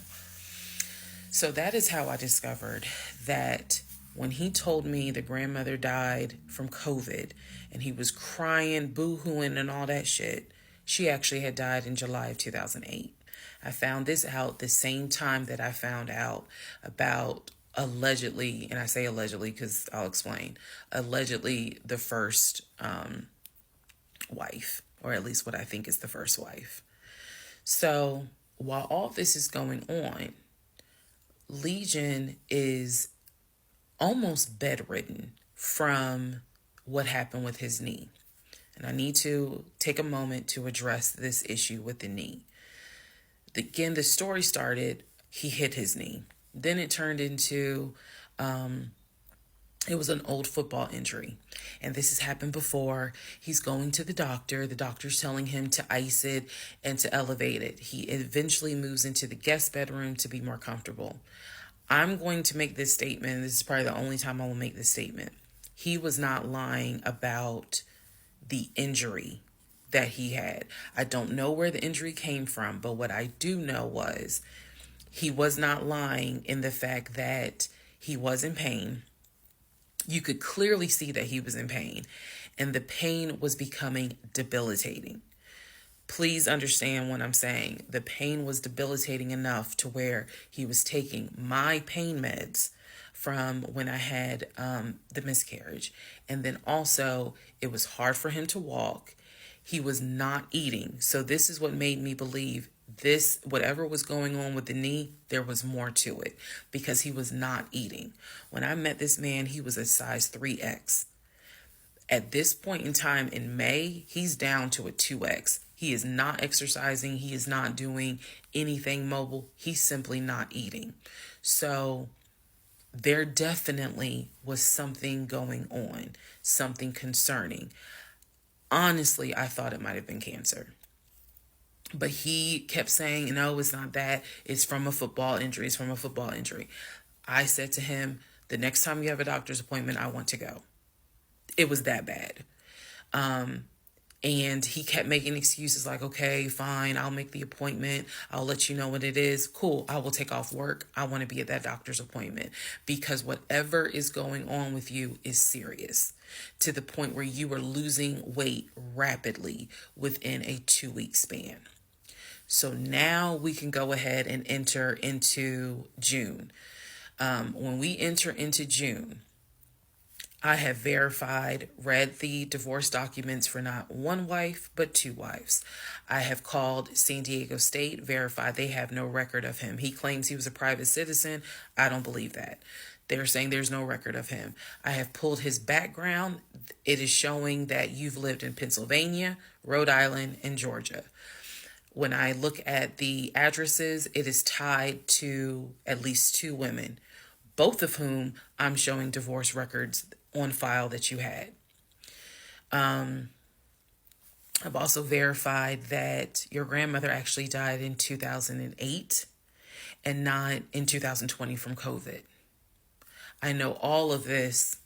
So that is how I discovered that when he told me the grandmother died from COVID and he was crying, boo-hooing and all that shit, she actually had died in July of 2008. I found this out the same time that I found out about allegedly, and I say allegedly because I'll explain, allegedly the first wife, or at least what I think is the first wife. So while all this is going on, Legion is almost bedridden from what happened with his knee. And I need to take a moment to address this issue with the knee. Again, the story started, he hit his knee. Then it turned into, it was an old football injury. And this has happened before. He's going to the doctor. The doctor's telling him to ice it and to elevate it. He eventually moves into the guest bedroom to be more comfortable. I'm going to make this statement. This is probably the only time I will make this statement. He was not lying about the injury that he had. I don't know where the injury came from, but what I do know was he was not lying in the fact that he was in pain. You could clearly see that he was in pain, and the pain was becoming debilitating. Please understand what I'm saying. The pain was debilitating enough to where he was taking my pain meds from when I had the miscarriage. And then also, it was hard for him to walk. He was not eating. So this is what made me believe this, whatever was going on with the knee, there was more to it because he was not eating. When I met this man, he was a size 3X. At this point in time in May, he's down to a 2X. He is not exercising. He is not doing anything mobile. He's simply not eating. So there definitely was something going on, something concerning. Honestly, I thought it might have been cancer. But he kept saying, no, it's not that. It's from a football injury. It's from a football injury. I said to him, the next time you have a doctor's appointment, I want to go. It was that bad. And he kept making excuses like, okay, fine, I'll make the appointment. I'll let you know what it is. Cool, I will take off work. I want to be at that doctor's appointment because whatever is going on with you is serious to the point where you are losing weight rapidly within a 2-week span. So now we can go ahead and enter into June. When we enter into June, I have verified, read the divorce documents for not one wife, but 2 wives. I have called San Diego State, verified they have no record of him. He claims he was a private citizen. I don't believe that. They're saying there's no record of him. I have pulled his background. It is showing that you've lived in Pennsylvania, Rhode Island, and Georgia. When I look at the addresses, it is tied to at least 2 women, both of whom I'm showing divorce records on file that you had. I've also verified that your grandmother actually died in 2008 and not in 2020 from COVID. I know all of this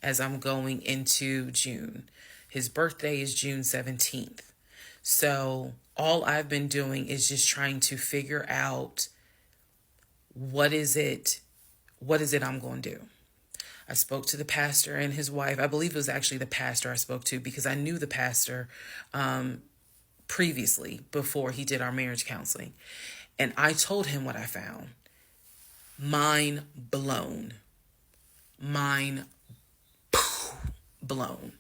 as I'm going into June. His birthday is June 17th. So all I've been doing is just trying to figure out what is it I'm going to do. I spoke to the pastor and his wife. I believe it was actually the pastor I spoke to because I knew the pastor previously before he did our marriage counseling. And I told him what I found. Mind blown. Mind blown.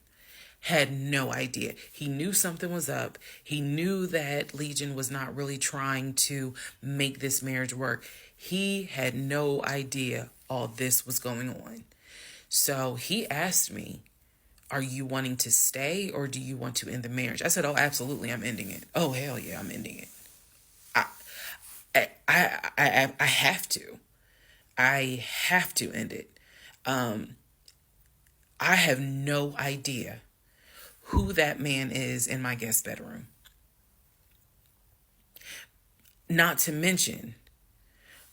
Had no idea. He knew something was up. He knew that Legion was not really trying to make this marriage work. He had no idea all this was going on. So he asked me, are you wanting to stay or do you want to end the marriage? I said, oh, absolutely, I'm ending it. Oh, hell yeah, I'm ending it. I have to. I have to end it. I have no idea who that man is in my guest bedroom. Not to mention,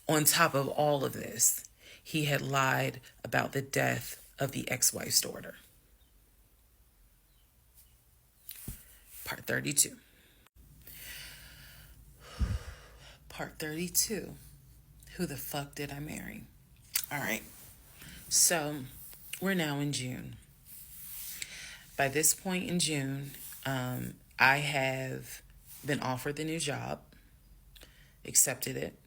on top of all of this, he had lied about the death of the ex-wife's daughter. Part 32. Part 32. Who the fuck did I marry? All right. So we're now in June. By this point in June, I have been offered the new job, accepted it,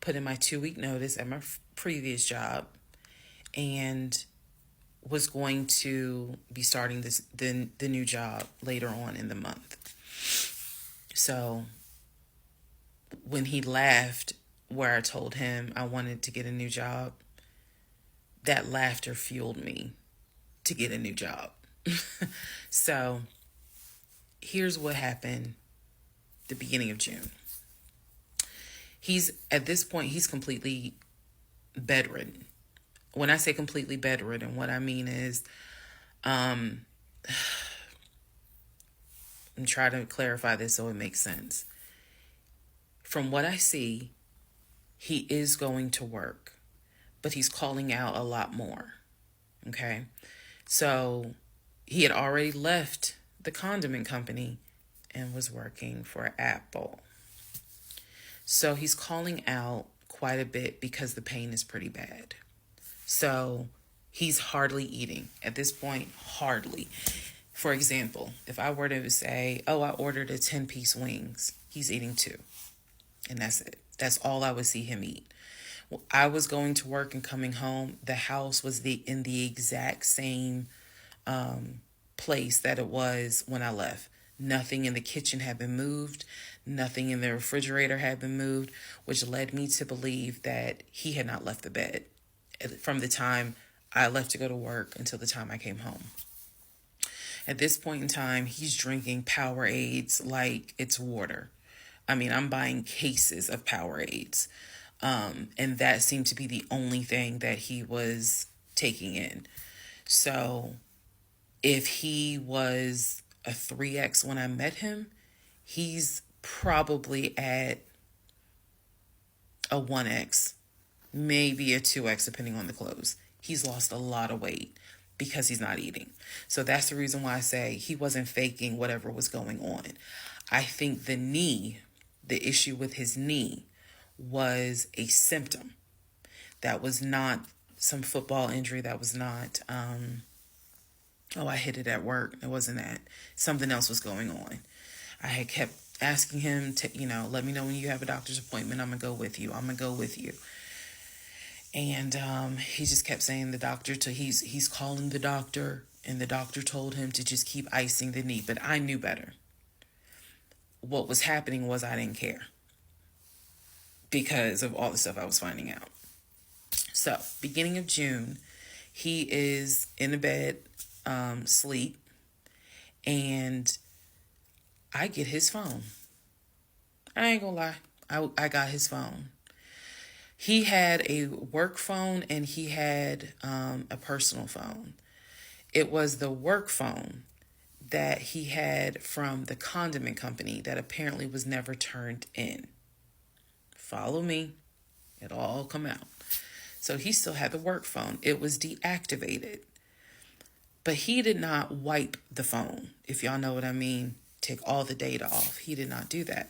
put in my 2-week notice at my previous job, and was going to be starting the new job later on in the month. So when he laughed where I told him I wanted to get a new job, that laughter fueled me to get a new job. So here's what happened the beginning of June. At this point, he's completely bedridden. When I say completely bedridden, what I mean is, I'm trying to clarify this so it makes sense. From what I see, he is going to work, but he's calling out a lot more. Okay? So he had already left the condiment company and was working for Apple. So he's calling out quite a bit because the pain is pretty bad. So he's hardly eating. At this point, hardly. For example, if I were to say, oh, I ordered a 10-piece wings, he's eating 2. And that's it. That's all I would see him eat. I was going to work and coming home. The house was in the exact same place that it was when I left. Nothing in the kitchen had been moved. Nothing in the refrigerator had been moved, which led me to believe that he had not left the bed from the time I left to go to work until the time I came home. At this point in time, he's drinking Powerades like it's water. I mean, I'm buying cases of Powerades. And that seemed to be the only thing that he was taking in. So if he was a 3X when I met him, he's probably at a 1X, maybe a 2X, depending on the clothes. He's lost a lot of weight because he's not eating. So that's the reason why I say he wasn't faking whatever was going on. I think the issue with his knee was a symptom. That was not some football injury. That was not, I hit it at work. It wasn't that. Something else was going on. I had kept asking him to, let me know when you have a doctor's appointment. I'm going to go with you. And he just kept saying he's calling the doctor, and the doctor told him to just keep icing the knee. But I knew better. What was happening was I didn't care because of all the stuff I was finding out. So, beginning of June, he is in the bed, sleep, and I get his phone. I ain't gonna lie. I got his phone. He had a work phone and he had a personal phone. It was the work phone that he had from the condiment company that apparently was never turned in. Follow me. It'll all come out. So he still had the work phone. It was deactivated. But he did not wipe the phone, if y'all know what I mean. Take all the data off. He did not do that.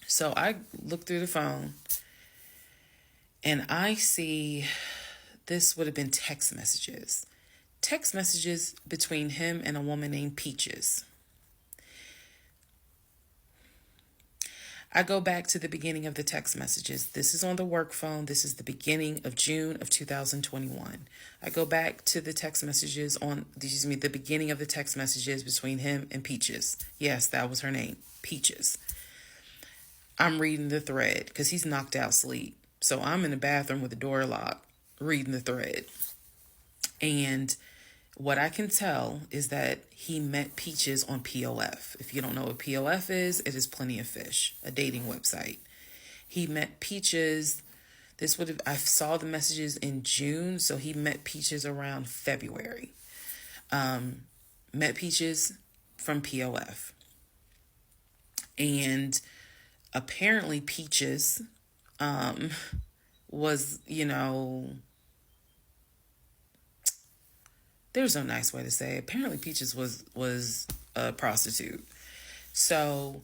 So I looked through the phone and I see this would have been text messages. Text messages between him and a woman named Peaches. I go back to the beginning of the text messages. This is on the work phone. This is the beginning of June of 2021. I go back to the text messages the beginning of the text messages between him and Peaches. Yes, that was her name, Peaches. I'm reading the thread because he's knocked out sleep. So I'm in the bathroom with the door locked, reading the thread. And what I can tell is that he met Peaches on POF. If you don't know what POF is, it is Plenty of Fish, a dating website. He met Peaches. I saw the messages in June, so he met Peaches around February. Met Peaches from POF. And apparently Peaches was, there's no nice way to say it. Apparently Peaches was a prostitute. So,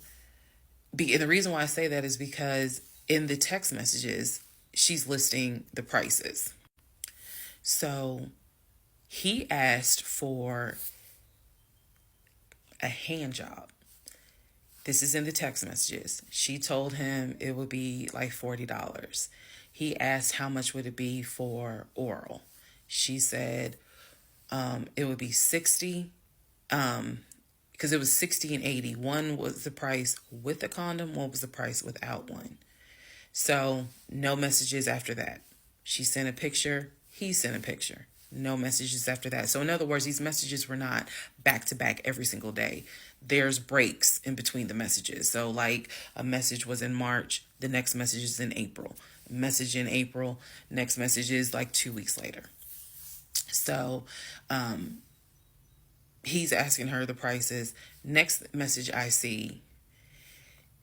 and the reason why I say that is because in the text messages, she's listing the prices. So he asked for a hand job. This is in the text messages. She told him it would be like $40. He asked how much would it be for oral. She said it would be $60, because it was $60 and $80. One was the price with a condom, one was the price without one. So no messages after that. She sent a picture, he sent a picture. No messages after that. So in other words, these messages were not back to back every single day. There's breaks in between the messages. So like a message was in March, the next message is in April. A message in April, next message is like 2 weeks later. So he's asking her the prices. Next message I see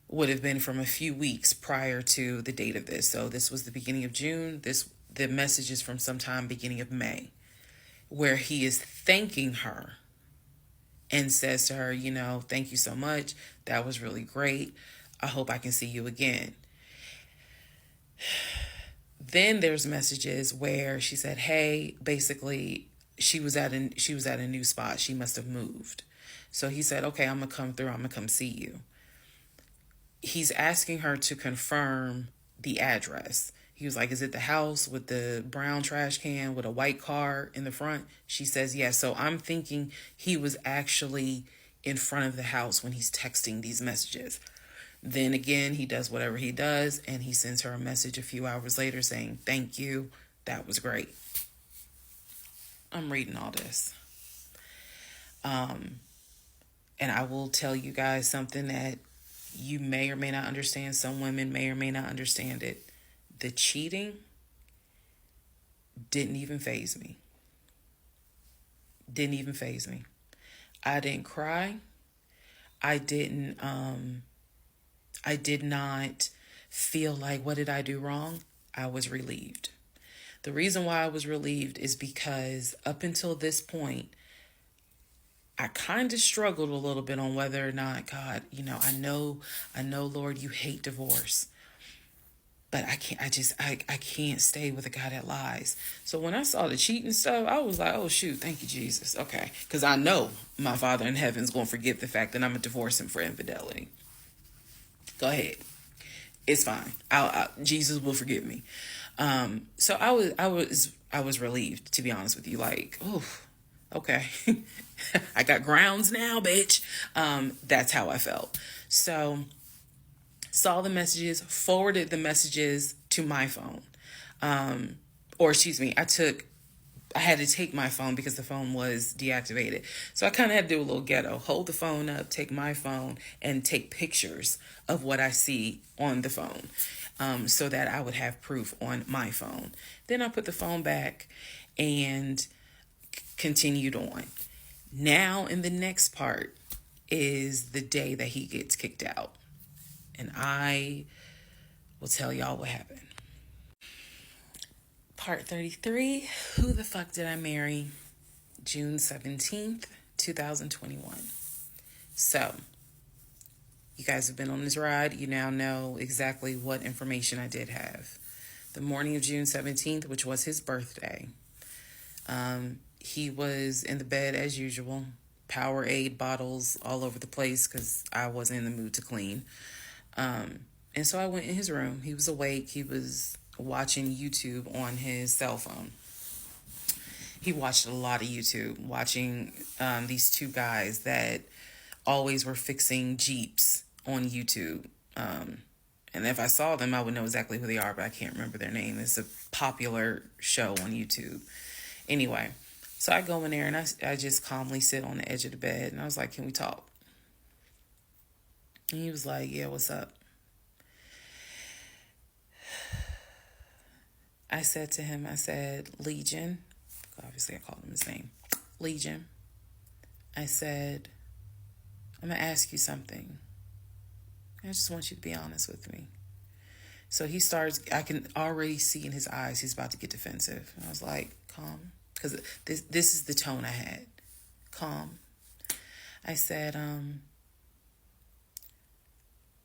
would have been from a few weeks prior to the date of this. So this was the beginning of June. The message is from sometime beginning of May, where he is thanking her and says to her, thank you so much. That was really great. I hope I can see you again. Then there's messages where she said, hey, basically she was at a new spot. She must have moved. So he said, okay, I'm going to come through. I'm going to come see you. He's asking her to confirm the address. He was like, is it the house with the brown trash can with a white car in the front? She says, yes. So I'm thinking he was actually in front of the house when he's texting these messages. Then again, he does whatever he does, and he sends her a message a few hours later saying, thank you. That was great. I'm reading all this. And I will tell you guys something that you may or may not understand. Some women may or may not understand it. The cheating didn't even faze me. Didn't even faze me. I didn't cry. I did not feel like, what did I do wrong? I was relieved. The reason why I was relieved is because up until this point, I kind of struggled a little bit on whether or not, God, I know, Lord, you hate divorce, but I can't stay with a guy that lies. So when I saw the cheating stuff, I was like, oh shoot, thank you, Jesus. Okay. Cause I know my Father in heaven's going to forgive the fact that I'm going to divorce him for infidelity. Go ahead. It's fine. Jesus will forgive me. So I was relieved, to be honest with you. Like, oh, okay. I got grounds now, bitch. That's how I felt. So saw the messages, forwarded the messages to my phone. Or excuse me, I had to take my phone because the phone was deactivated. So I kind of had to do a little ghetto. Hold the phone up, take my phone, and take pictures of what I see on the phone, so that I would have proof on my phone. Then I put the phone back and continued on. Now in the next part is the day that he gets kicked out. And I will tell y'all what happened. Part 33, who the fuck did I marry? June 17th, 2021. So, you guys have been on this ride. You now know exactly what information I did have. The morning of June 17th, which was his birthday, he was in the bed as usual. Powerade bottles all over the place because I wasn't in the mood to clean. And so I went in his room. He was awake. He was watching YouTube on his cell phone. He watched a lot of YouTube, watching these two guys that always were fixing Jeeps on YouTube. And if I saw them, I would know exactly who they are, but I can't remember their name. It's a popular show on YouTube. Anyway, so I go in there and I just calmly sit on the edge of the bed. And I was like, can we talk? And he was like, yeah, what's up? I said to him, I said, Legion. Obviously, I called him his name. Legion. I said, I'm going to ask you something. I just want you to be honest with me. So he starts, I can already see in his eyes, he's about to get defensive. And I was like, calm. Because this is the tone I had. Calm. I said,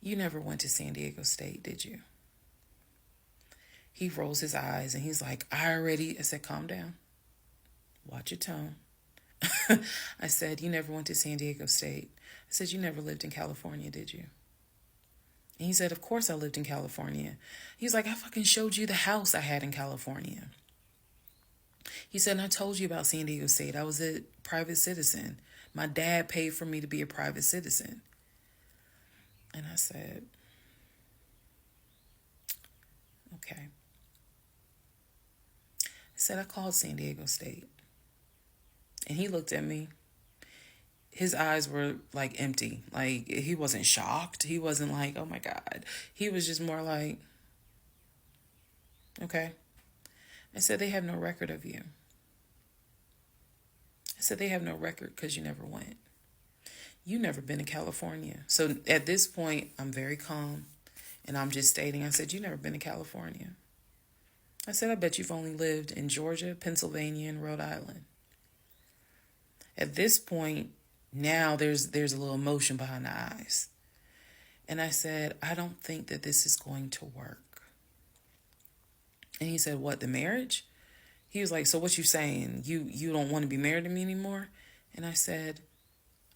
you never went to San Diego State, did you? He rolls his eyes and he's like, I said, calm down. Watch your tone. I said, you never went to San Diego State. I said, you never lived in California, did you? And he said, of course I lived in California. He's like, I fucking showed you the house I had in California. He said, and I told you about San Diego State. I was a private citizen. My dad paid for me to be a private citizen. And I said, okay. I said, I called San Diego State. And he looked at me. His eyes were like empty. Like he wasn't shocked. He wasn't like, oh my God. He was just more like, okay. I said, they have no record of you. I said, they have no record because you never went. You never been to California. So at this point, I'm very calm. And I'm just stating, I said, you never been to California. I said, I bet you've only lived in Georgia, Pennsylvania, and Rhode Island. At this point, now there's a little emotion behind the eyes. And I said, I don't think that this is going to work. And he said, what, the marriage? He was like, so what you saying? You don't want to be married to me anymore? And I said,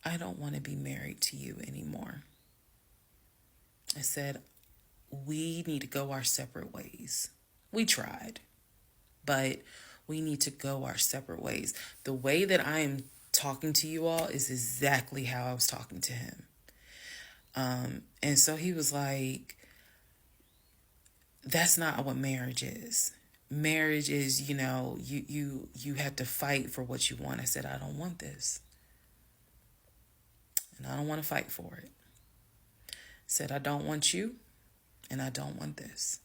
I don't want to be married to you anymore. I said, we need to go our separate ways. We tried, but we need to go our separate ways. The way that I am talking to you all is exactly how I was talking to him. And so he was like, that's not what marriage is. Marriage is, you have to fight for what you want. I said, I don't want this. And I don't want to fight for it. I said, I don't want you, and I don't want this.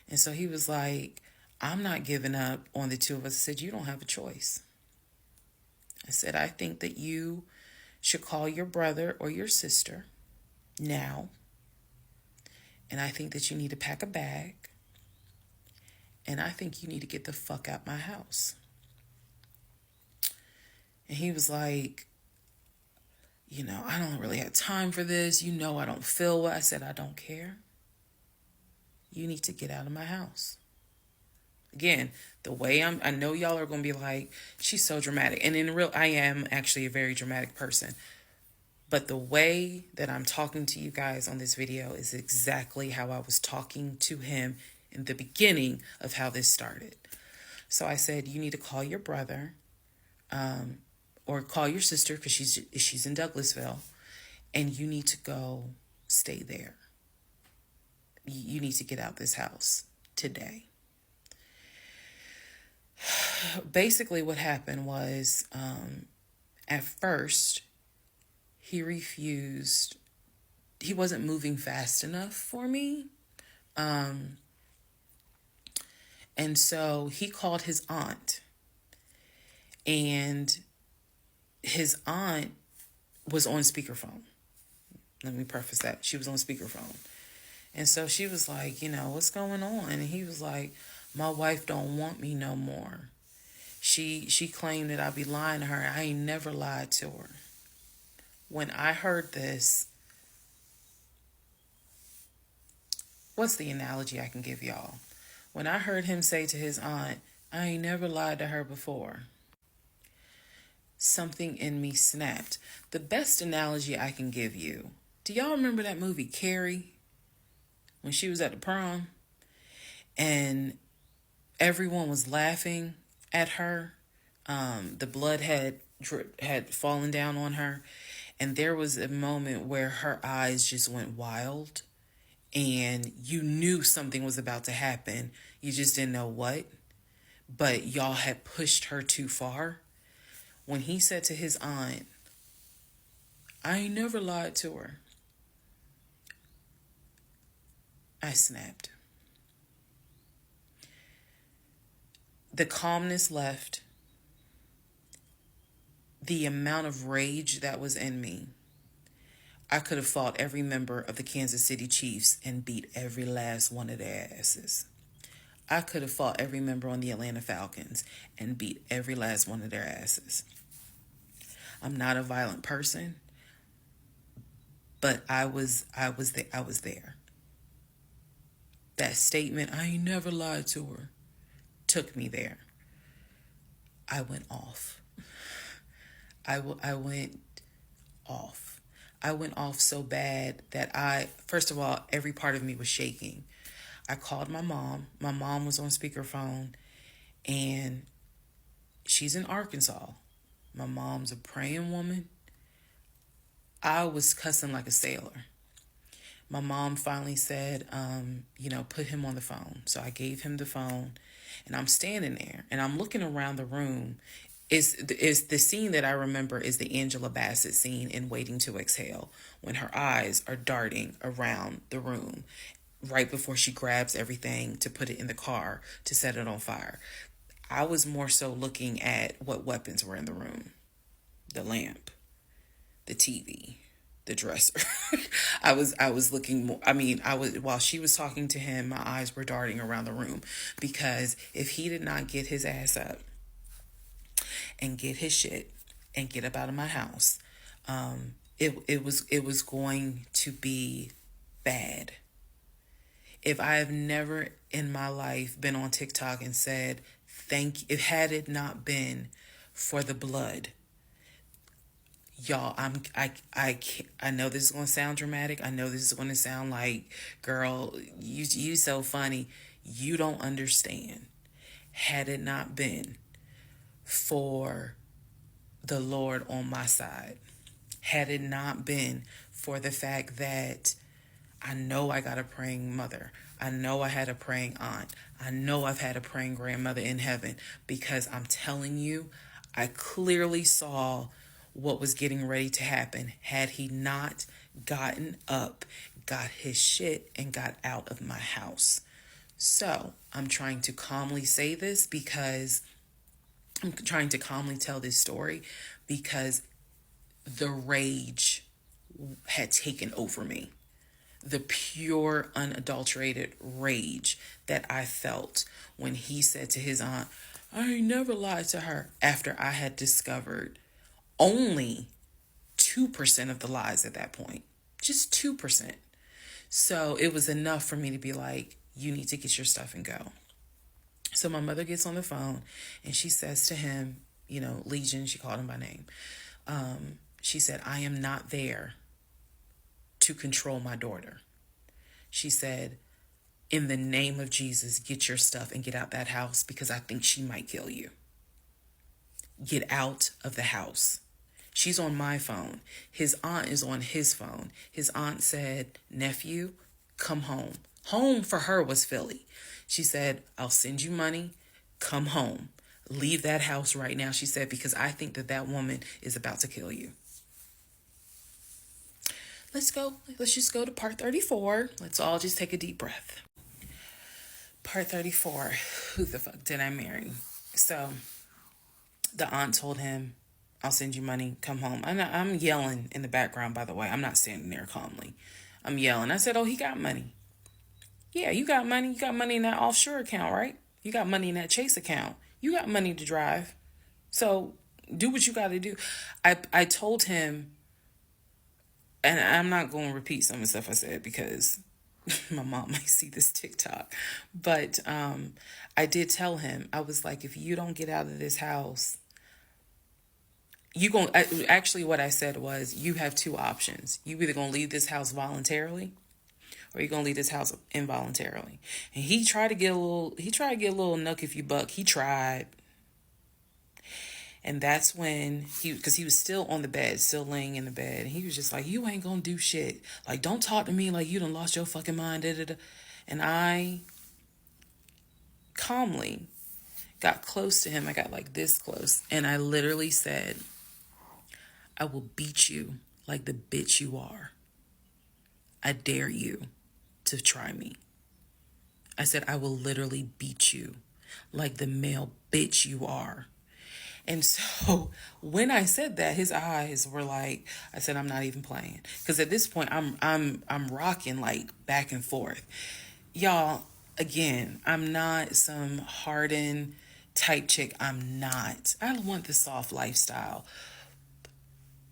And so he was like, I'm not giving up on the two of us. I said, you don't have a choice. I said, I think that you should call your brother or your sister now. And I think that you need to pack a bag. And I think you need to get the fuck out my house. And he was like, I don't really have time for this. I don't feel well. I said, I don't care. You need to get out of my house. Again, the way I know y'all are going to be like, she's so dramatic. And I am actually a very dramatic person. But the way that I'm talking to you guys on this video is exactly how I was talking to him in the beginning of how this started. So I said, you need to call your brother, or call your sister because she's in Douglasville, and you need to go stay there. You need to get out this house today. Basically what happened was, at first, he refused. He wasn't moving fast enough for me. And so he called his aunt. And his aunt was on speakerphone. Let me preface that. She was on speakerphone. And so she was like, what's going on? And he was like, my wife don't want me no more. She claimed that I be lying to her. I ain't never lied to her. When I heard this, what's the analogy I can give y'all? When I heard him say to his aunt, I ain't never lied to her before, something in me snapped. The best analogy I can give you, do y'all remember that movie, Carrie? when she was at the prom and everyone was laughing at her. The blood had fallen down on her, and there was a moment where her eyes just went wild, and you knew something was about to happen. You just didn't know what, but y'all had pushed her too far. When he said to his aunt, "I ain't never lied to her," I snapped. The calmness left. The amount of rage that was in me. I could have fought every member of the Kansas City Chiefs and beat every last one of their asses. I could have fought every member on the Atlanta Falcons and beat every last one of their asses. I'm not a violent person, but I was there. That statement, "I ain't never lied to her," took me there. I went off. I went off. I went off so bad that first of all, every part of me was shaking. I called my mom. My mom was on speakerphone, and she's in Arkansas. My mom's a praying woman. I was cussing like a sailor. My mom finally said, put him on the phone. So I gave him the phone, and I'm standing there, and I'm looking around the room. Is the scene that I remember is the Angela Bassett scene in Waiting to Exhale, when her eyes are darting around the room right before she grabs everything to put it in the car to set it on fire. I was more so looking at what weapons were in the room: the lamp, the TV, the dresser. I was looking more. While she was talking to him, my eyes were darting around the room, because if he did not get his ass up and get his shit and get up out of my house, it was going to be bad. If I have never in my life been on TikTok and said had it not been for the blood, y'all, I know this is going to sound dramatic. I know this is going to sound like, girl, you so funny. You don't understand. Had it not been for the Lord on my side, had it not been for the fact that I know I got a praying mother, I know I had a praying aunt, I know I've had a praying grandmother in heaven, because I'm telling you, I clearly saw what was getting ready to happen had he not gotten up, got his shit, and got out of my house. So I'm trying to calmly say this because I'm trying to calmly tell this story because the rage had taken over me. The pure, unadulterated rage that I felt when he said to his aunt, "I ain't never lied to her," after I had discovered only 2% of the lies at that point. Just 2%. So it was enough for me to be like, you need to get your stuff and go. So my mother gets on the phone and she says to him, Legion, she called him by name. She said, "I am not there to control my daughter." She said, "In the name of Jesus, get your stuff and get out that house, because I think she might kill you. Get out of the house." She's on my phone. His aunt is on his phone. His aunt said, "Nephew, come home." Home for her was Philly. She said, "I'll send you money. Come home. Leave that house right now," she said, "because I think that woman is about to kill you." Let's just go to part 34. Let's all just take a deep breath. Part 34. Who the fuck did I marry? So the aunt told him, "I'll send you money. Come home." I'm yelling in the background, by the way. I'm not standing there calmly. I'm yelling. I said, "Oh, he got money." "Yeah, you got money. You got money in that offshore account, right? You got money in that Chase account. You got money to drive. So do what you got to do." I told him, and I'm not going to repeat some of the stuff I said because my mom might see this TikTok. But I did tell him, I was like, if you don't get out of this house, actually what I said was, you have two options. You either going to leave this house voluntarily, or you're gonna leave this house involuntarily. And he tried to get a little nuck if you buck. He tried. And that's when because he was still on the bed, still laying in the bed. And he was just like, you ain't gonna do shit. Like, don't talk to me like you done lost your fucking mind. Da, da, da. And I calmly got close to him. I got like this close. And I literally said, I will beat you like the bitch you are. I dare you to try me. I said, I will literally beat you like the male bitch you are. And so when I said that, his eyes were like, I said, I'm not even playing. Because at this point, I'm rocking like back and forth. Y'all, again, I'm not some hardened type chick. I'm not. I want the soft lifestyle.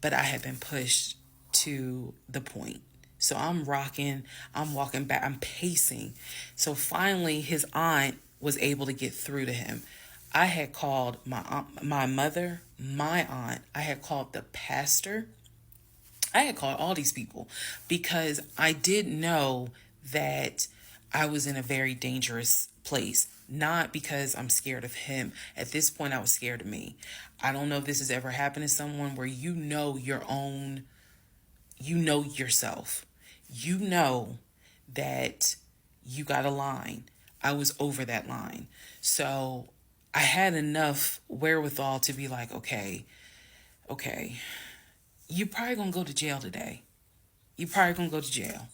But I have been pushed to the point. So I'm rocking, I'm walking back, I'm pacing. So finally, his aunt was able to get through to him. I had called my aunt, my mother, my aunt. I had called the pastor. I had called all these people because I did know that I was in a very dangerous place. Not because I'm scared of him. At this point, I was scared of me. I don't know if this has ever happened to someone where you know your own, you know yourself. You know that you got a line. I was over that line. So I had enough wherewithal to be like, okay, you're probably gonna go to jail today. You're probably gonna go to jail.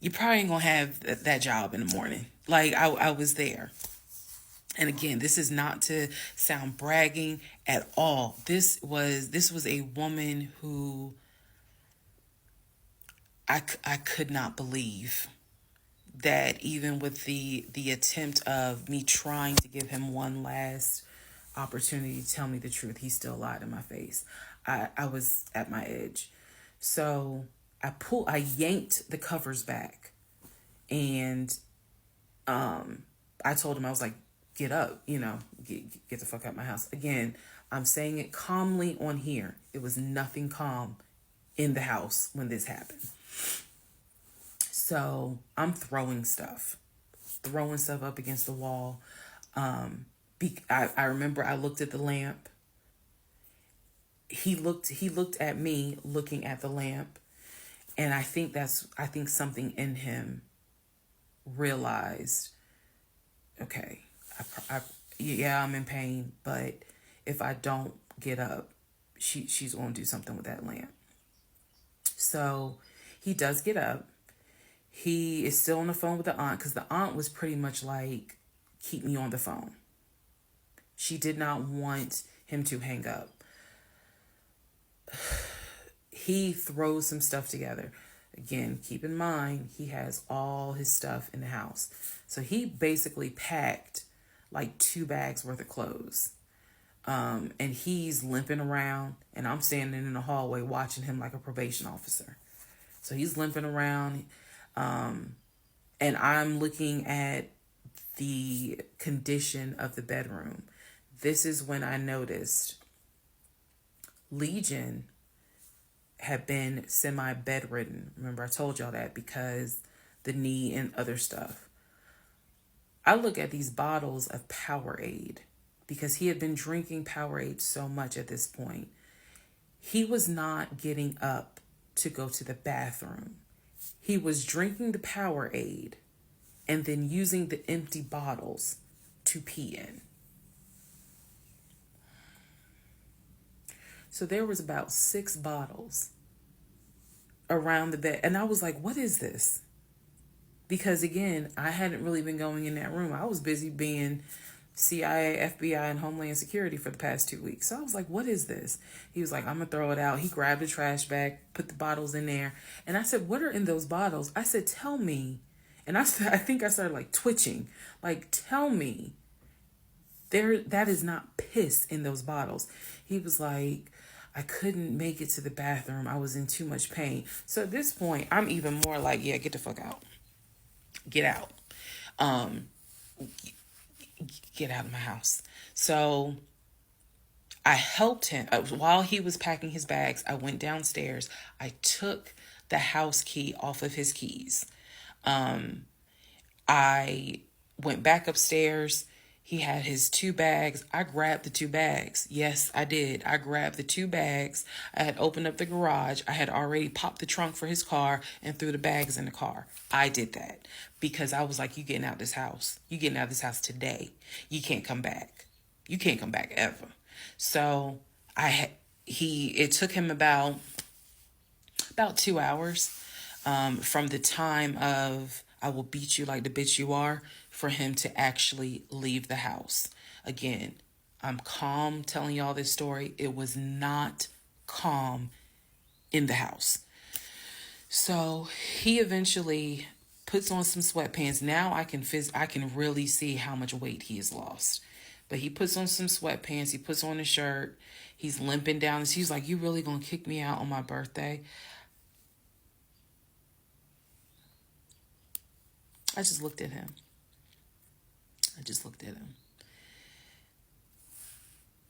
You probably ain't gonna have that job in the morning. Like I was there. And again, this is not to sound bragging at all. This was a woman who I could not believe that even with the attempt of me trying to give him one last opportunity to tell me the truth, he still lied in my face. I was at my edge. So I yanked the covers back, and I told him, I was like, get up, get the fuck out of my house. Again, I'm saying it calmly on here. It was nothing calm in the house when this happened. So I'm throwing stuff up against the wall. I remember I looked at the lamp. He looked at me looking at the lamp. And I think something in him realized, okay, yeah, I'm in pain, but if I don't get up, she's going to do something with that lamp. So he does get up. He is still on the phone with the aunt because the aunt was pretty much like, keep me on the phone. She did not want him to hang up. He throws some stuff together. Again, keep in mind, he has all his stuff in the house. So he basically packed like 2 bags worth of clothes. And he's limping around, and I'm standing in the hallway watching him like a probation officer. So he's limping around, and I'm looking at the condition of the bedroom. This is when I noticed Legion had been semi-bedridden. Remember, I told y'all that because the knee and other stuff. I look at these bottles of Powerade because he had been drinking Powerade so much at this point. He was not getting up to go to the bathroom. He was drinking the Powerade and then using the empty bottles to pee in. So there was about 6 bottles around the bed. And I was like, what is this? Because again, I hadn't really been going in that room. I was busy being CIA, FBI, and Homeland Security for the past 2 weeks. So I was like, what is this? He was like, I'm going to throw it out. He grabbed a trash bag, put the bottles in there. And I said, what are in those bottles? I said, tell me. And I think I started like twitching. Like, tell me. That is not piss in those bottles. He was like, I couldn't make it to the bathroom. I was in too much pain. So at this point, I'm even more like, yeah, get the fuck out. Get out. Get out of my house. So I helped him. While he was packing his bags, I went downstairs. I took the house key off of his keys. I went back upstairs. He had his 2 bags. I grabbed the 2 bags. Yes, I did. I grabbed the 2 bags. I had opened up the garage. I had already popped the trunk for his car and threw the bags in the car. I did that because I was like, you getting out this house. You getting out of this house today. You can't come back. You can't come back ever. So it took him about 2 hours from the time of I will beat you like the bitch you are for him to actually leave the house. Again, I'm calm telling y'all this story. It was not calm in the house. So he eventually puts on some sweatpants. Now I can really see how much weight he has lost. But he puts on some sweatpants. He puts on a shirt. He's limping down. He's like, you really gonna kick me out on my birthday? I just looked at him.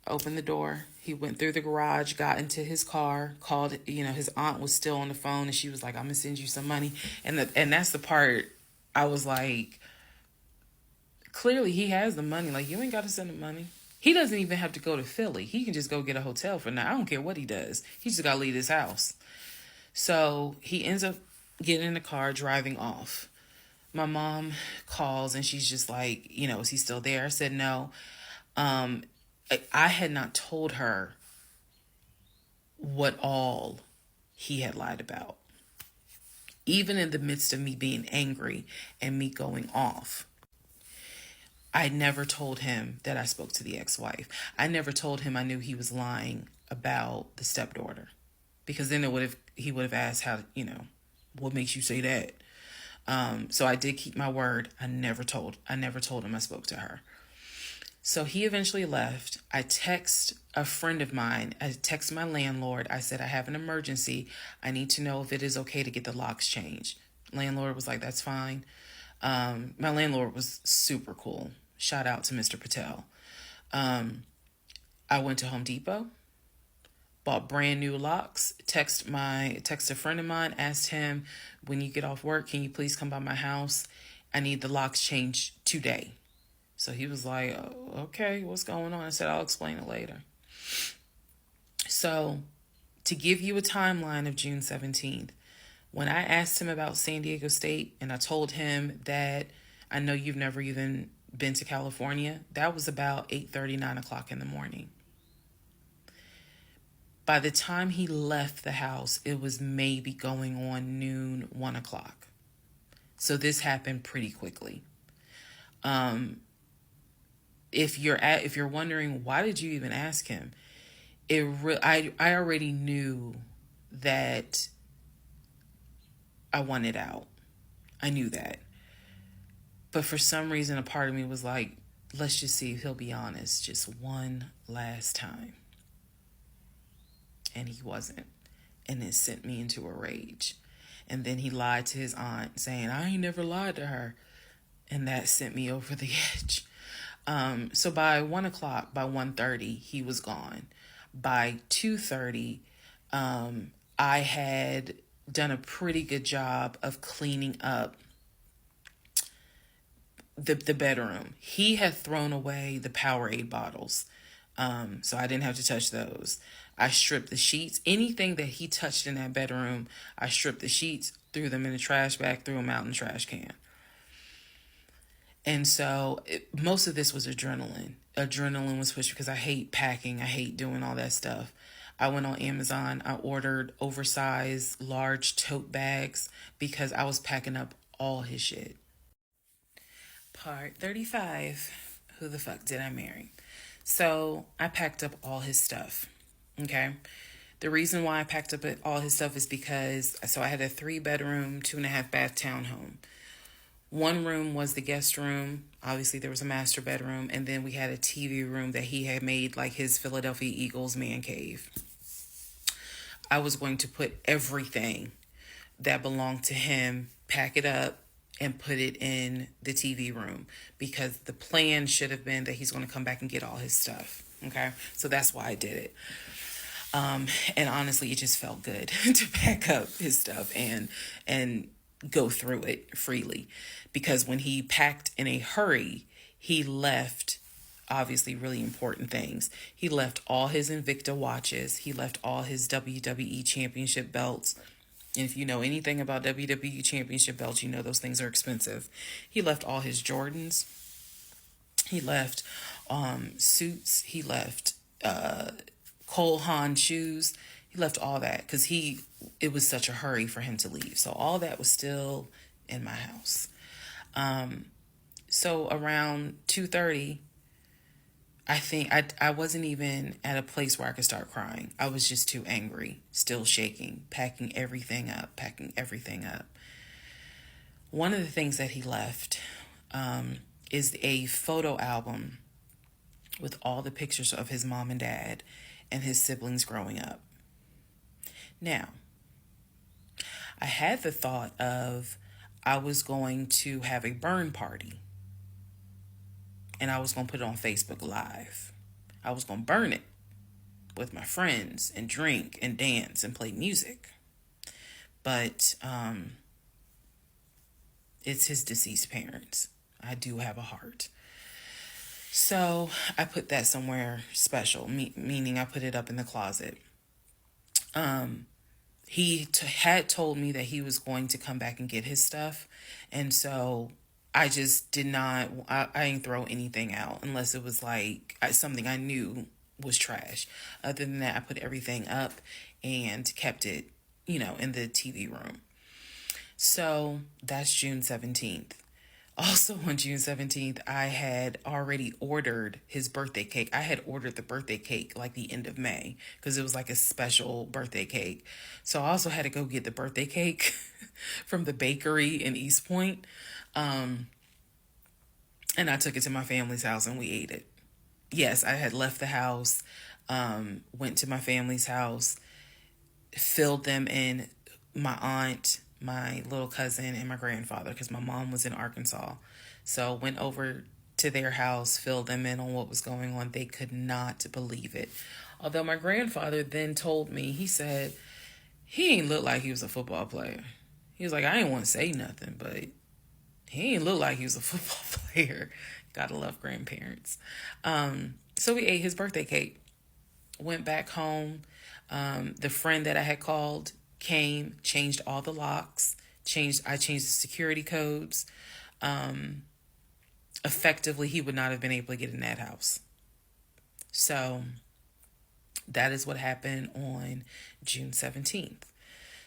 Opened the door. He went through the garage, got into his car, called, his aunt was still on the phone, and she was like, I'm going to send you some money. And that's the part I was like, clearly he has the money. Like, you ain't got to send him money. He doesn't even have to go to Philly. He can just go get a hotel for now. I don't care what he does. He just got to leave his house. So he ends up getting in the car, driving off. My mom calls and she's just like, is he still there? I said no. I had not told her what all he had lied about. Even in the midst of me being angry and me going off, I never told him that I spoke to the ex-wife. I never told him I knew he was lying about the stepdaughter, because then he would have asked how, what makes you say that? So I did keep my word. I never told him I spoke to her. So he eventually left. I text a friend of mine. I text my landlord. I said, I have an emergency. I need to know if it is okay to get the locks changed. Landlord was like, that's fine. My landlord was super cool. Shout out to Mr. Patel. I went to Home Depot, bought brand new locks, text a friend of mine, asked him, when you get off work, can you please come by my house? I need the locks changed today. So he was like, oh, okay, what's going on? I said, I'll explain it later. So to give you a timeline of June 17th, when I asked him about San Diego State and I told him that I know you've never even been to California, that was about 8:30, 9 o'clock in the morning. By the time he left the house, it was maybe going on noon, 1 o'clock. So this happened pretty quickly. If you're wondering, why did you even ask him? I already knew that I wanted out. I knew that. But for some reason, a part of me was like, let's just see if he'll be honest just one last time. And he wasn't. And it sent me into a rage. And then he lied to his aunt saying, I ain't never lied to her. And that sent me over the edge. So by 1 o'clock, by 1:30, he was gone. By 2:30, I had done a pretty good job of cleaning up the bedroom. He had thrown away the Powerade bottles. So I didn't have to touch those. I stripped the sheets. Anything that he touched in that bedroom, I stripped the sheets, threw them in the trash bag, threw them out in the trash can. And so most of this was adrenaline. Adrenaline was pushed because I hate packing. I hate doing all that stuff. I went on Amazon. I ordered oversized, large tote bags because I was packing up all his shit. Part 35. Who the fuck did I marry? So I packed up all his stuff. Okay. The reason why I packed up all his stuff is because, so I had a 3-bedroom, 2.5 bath townhome. One room was the guest room. Obviously, there was a master bedroom. And then we had a TV room that he had made like his Philadelphia Eagles man cave. I was going to put everything that belonged to him, pack it up, and put it in the TV room. Because the plan should have been that he's going to come back and get all his stuff. Okay? So that's why I did it. And honestly, it just felt good to pack up his stuff and go through it freely. Because when he packed in a hurry, he left obviously really important things. He left all his Invicta watches. He left all his WWE championship belts. And if you know anything about WWE championship belts, you know those things are expensive. He left all his Jordans. He left suits. He left Cole Haan shoes. He left all that because it was such a hurry for him to leave. So all that was still in my house. So around 2:30, I think I wasn't even at a place where I could start crying. I was just too angry, still shaking, packing everything up. One of the things that he left is a photo album with all the pictures of his mom and dad and his siblings growing up. Now, I had the thought of I was going to have a burn party. And I was going to put it on Facebook Live. I was going to burn it with my friends and drink and dance and play music. But it's his deceased parents. I do have a heart. So I put that somewhere special, meaning I put it up in the closet. He had told me that he was going to come back and get his stuff. And so I just did not, I didn't throw anything out unless it was like something I knew was trash. Other than that, I put everything up and kept it, in the TV room. So that's June 17th. Also on June 17th, I had already ordered his birthday cake. I had ordered the birthday cake like the end of May because it was like a special birthday cake. So I also had to go get the birthday cake from the bakery in East Point. And I took it to my family's house and we ate it. Yes, I had left the house, went to my family's house, filled them in, my aunt, my little cousin, and my grandfather, because my mom was in Arkansas. So went over to their house, filled them in on what was going on. They could not believe it. Although my grandfather then told me, he said, he ain't look like he was a football player. He was like, I didn't want to say nothing, but he ain't look like he was a football player. Gotta love grandparents. So we ate his birthday cake. Went back home. The friend that I had called came, changed all the locks. I changed the security codes. Effectively, he would not have been able to get in that house. So that is what happened on June 17th.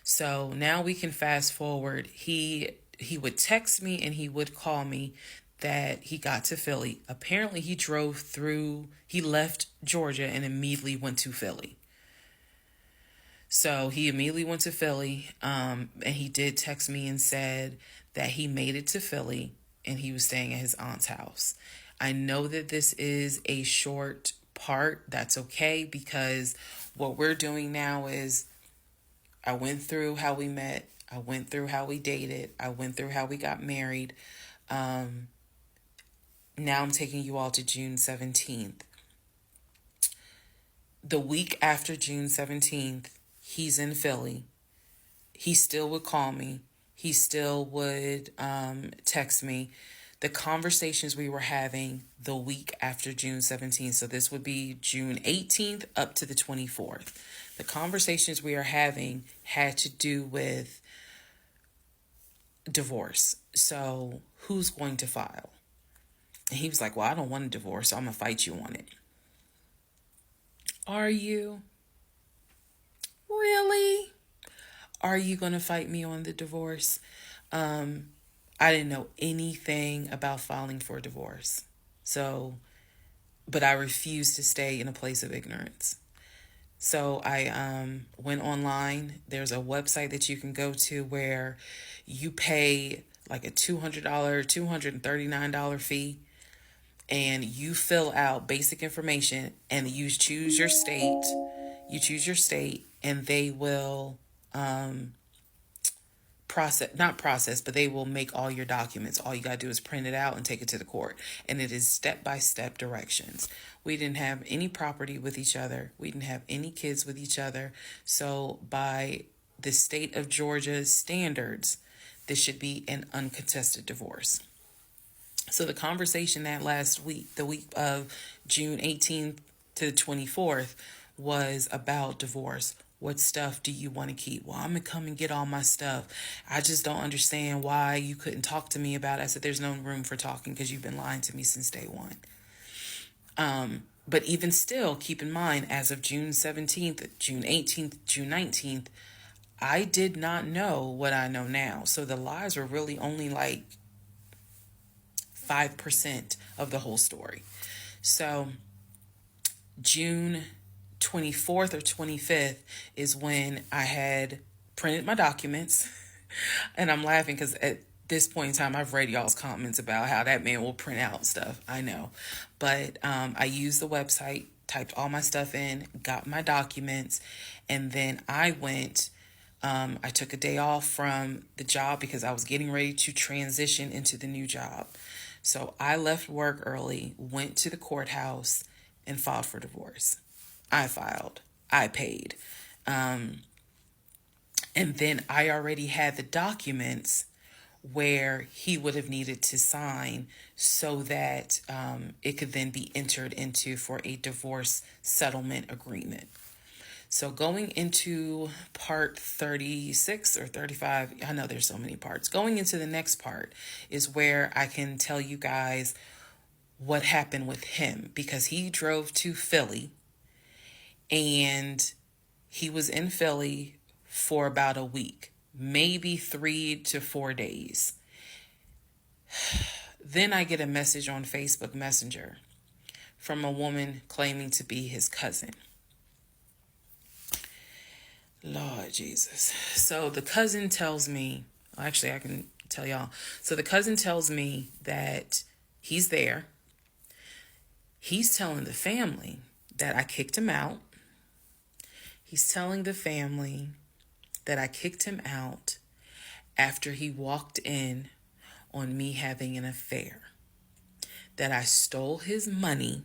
So now we can fast forward. He would text me and he would call me that he got to Philly. Apparently he left Georgia and immediately went to Philly. So he immediately went to Philly, and he did text me and said that he made it to Philly and he was staying at his aunt's house. I know that this is a short part. That's okay, because what we're doing now is I went through how we met. I went through how we dated. I went through how we got married. Now I'm taking you all to June 17th. The week after June 17th, he's in Philly. He still would call me. He still would text me. The conversations we were having the week after June 17th, so this would be June 18th up to the 24th. The conversations we are having had to do with divorce. So who's going to file? And he was like, well, I don't want a divorce, so I'm going to fight you on it. Are you? Really? Are you going to fight me on the divorce? I didn't know anything about filing for a divorce. But I refused to stay in a place of ignorance. So I went online. There's a website that you can go to where you pay like a $200, $239 fee. And you fill out basic information and you choose your state. And they will but they will make all your documents. All you got to do is print it out and take it to the court. And it is step-by-step directions. We didn't have any property with each other. We didn't have any kids with each other. So by the state of Georgia's standards, this should be an uncontested divorce. So the conversation that last week, the week of June 18th to the 24th, was about divorce. What stuff do you want to keep? Well, I'm going to come and get all my stuff. I just don't understand why you couldn't talk to me about it. I said, there's no room for talking because you've been lying to me since day one. But even still, keep in mind, as of June 17th, June 18th, June 19th, I did not know what I know now. So the lies were really only like 5% of the whole story. So June 24th or 25th is when I had printed my documents. And I'm laughing because at this point in time, I've read y'all's comments about how that man will print out stuff. I know. But I used the website, typed all my stuff in, got my documents, and then I went. I took a day off from the job because I was getting ready to transition into the new job. So I left work early, went to the courthouse, and filed for divorce. I filed. I paid. And then I already had the documents where he would have needed to sign so that it could then be entered into for a divorce settlement agreement. So going into part 36 or 35, I know there's so many parts. Going into the next part is where I can tell you guys what happened with him, because he drove to Philly and he was in Philly for about a week, maybe 3 to 4 days. Then I get a message on Facebook Messenger from a woman claiming to be his cousin. Lord Jesus. So the cousin tells me, actually I can tell y'all. So the cousin tells me that he's there. He's telling the family that I kicked him out. He's telling the family that I kicked him out after he walked in on me having an affair. That I stole his money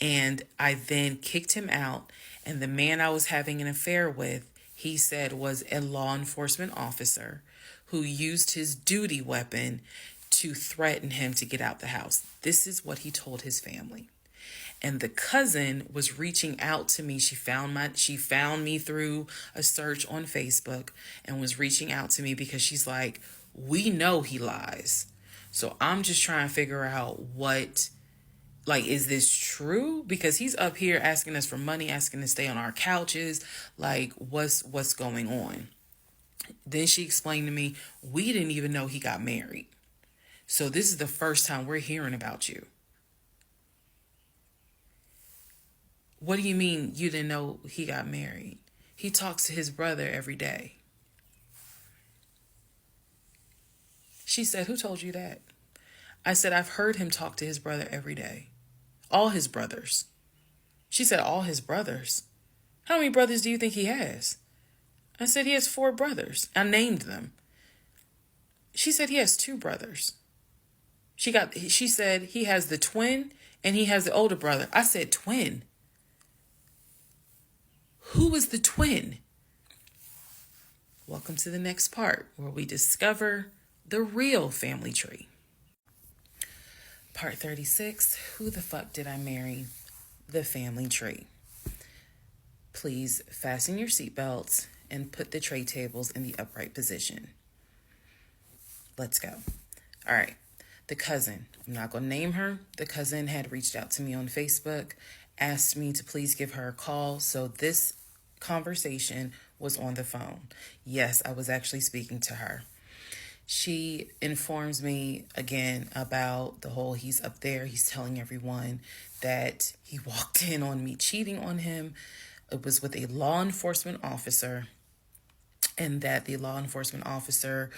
and I then kicked him out. And the man I was having an affair with, he said, was a law enforcement officer who used his duty weapon to threaten him to get out the house. This is what he told his family. And the cousin was reaching out to me. She found me through a search on Facebook and was reaching out to me because she's like, we know he lies. So I'm just trying to figure out is this true? Because he's up here asking us for money, asking to stay on our couches. Like, what's going on? Then she explained to me, we didn't even know he got married. So this is the first time we're hearing about you. What do you mean you didn't know he got married? He talks to his brother every day. She said, who told you that? I said, I've heard him talk to his brother every day. All his brothers. She said, all his brothers? How many brothers do you think he has? I said, he has 4 brothers. I named them. She said, he has 2 brothers. She said, he has the twin and he has the older brother. I said, twin? Who is the twin? Welcome to the next part where we discover the real family tree. Part 36, who the fuck did I marry? The family tree. Please fasten your seatbelts and put the tray tables in the upright position. Let's go. All right. The cousin, I'm not going to name her. The cousin had reached out to me on Facebook, asked me to please give her a call. So this conversation was on the phone. Yes, I was actually speaking to her. She informs me again about the whole he's up there. He's telling everyone that he walked in on me cheating on him. It was with a law enforcement officer, and that the law enforcement officer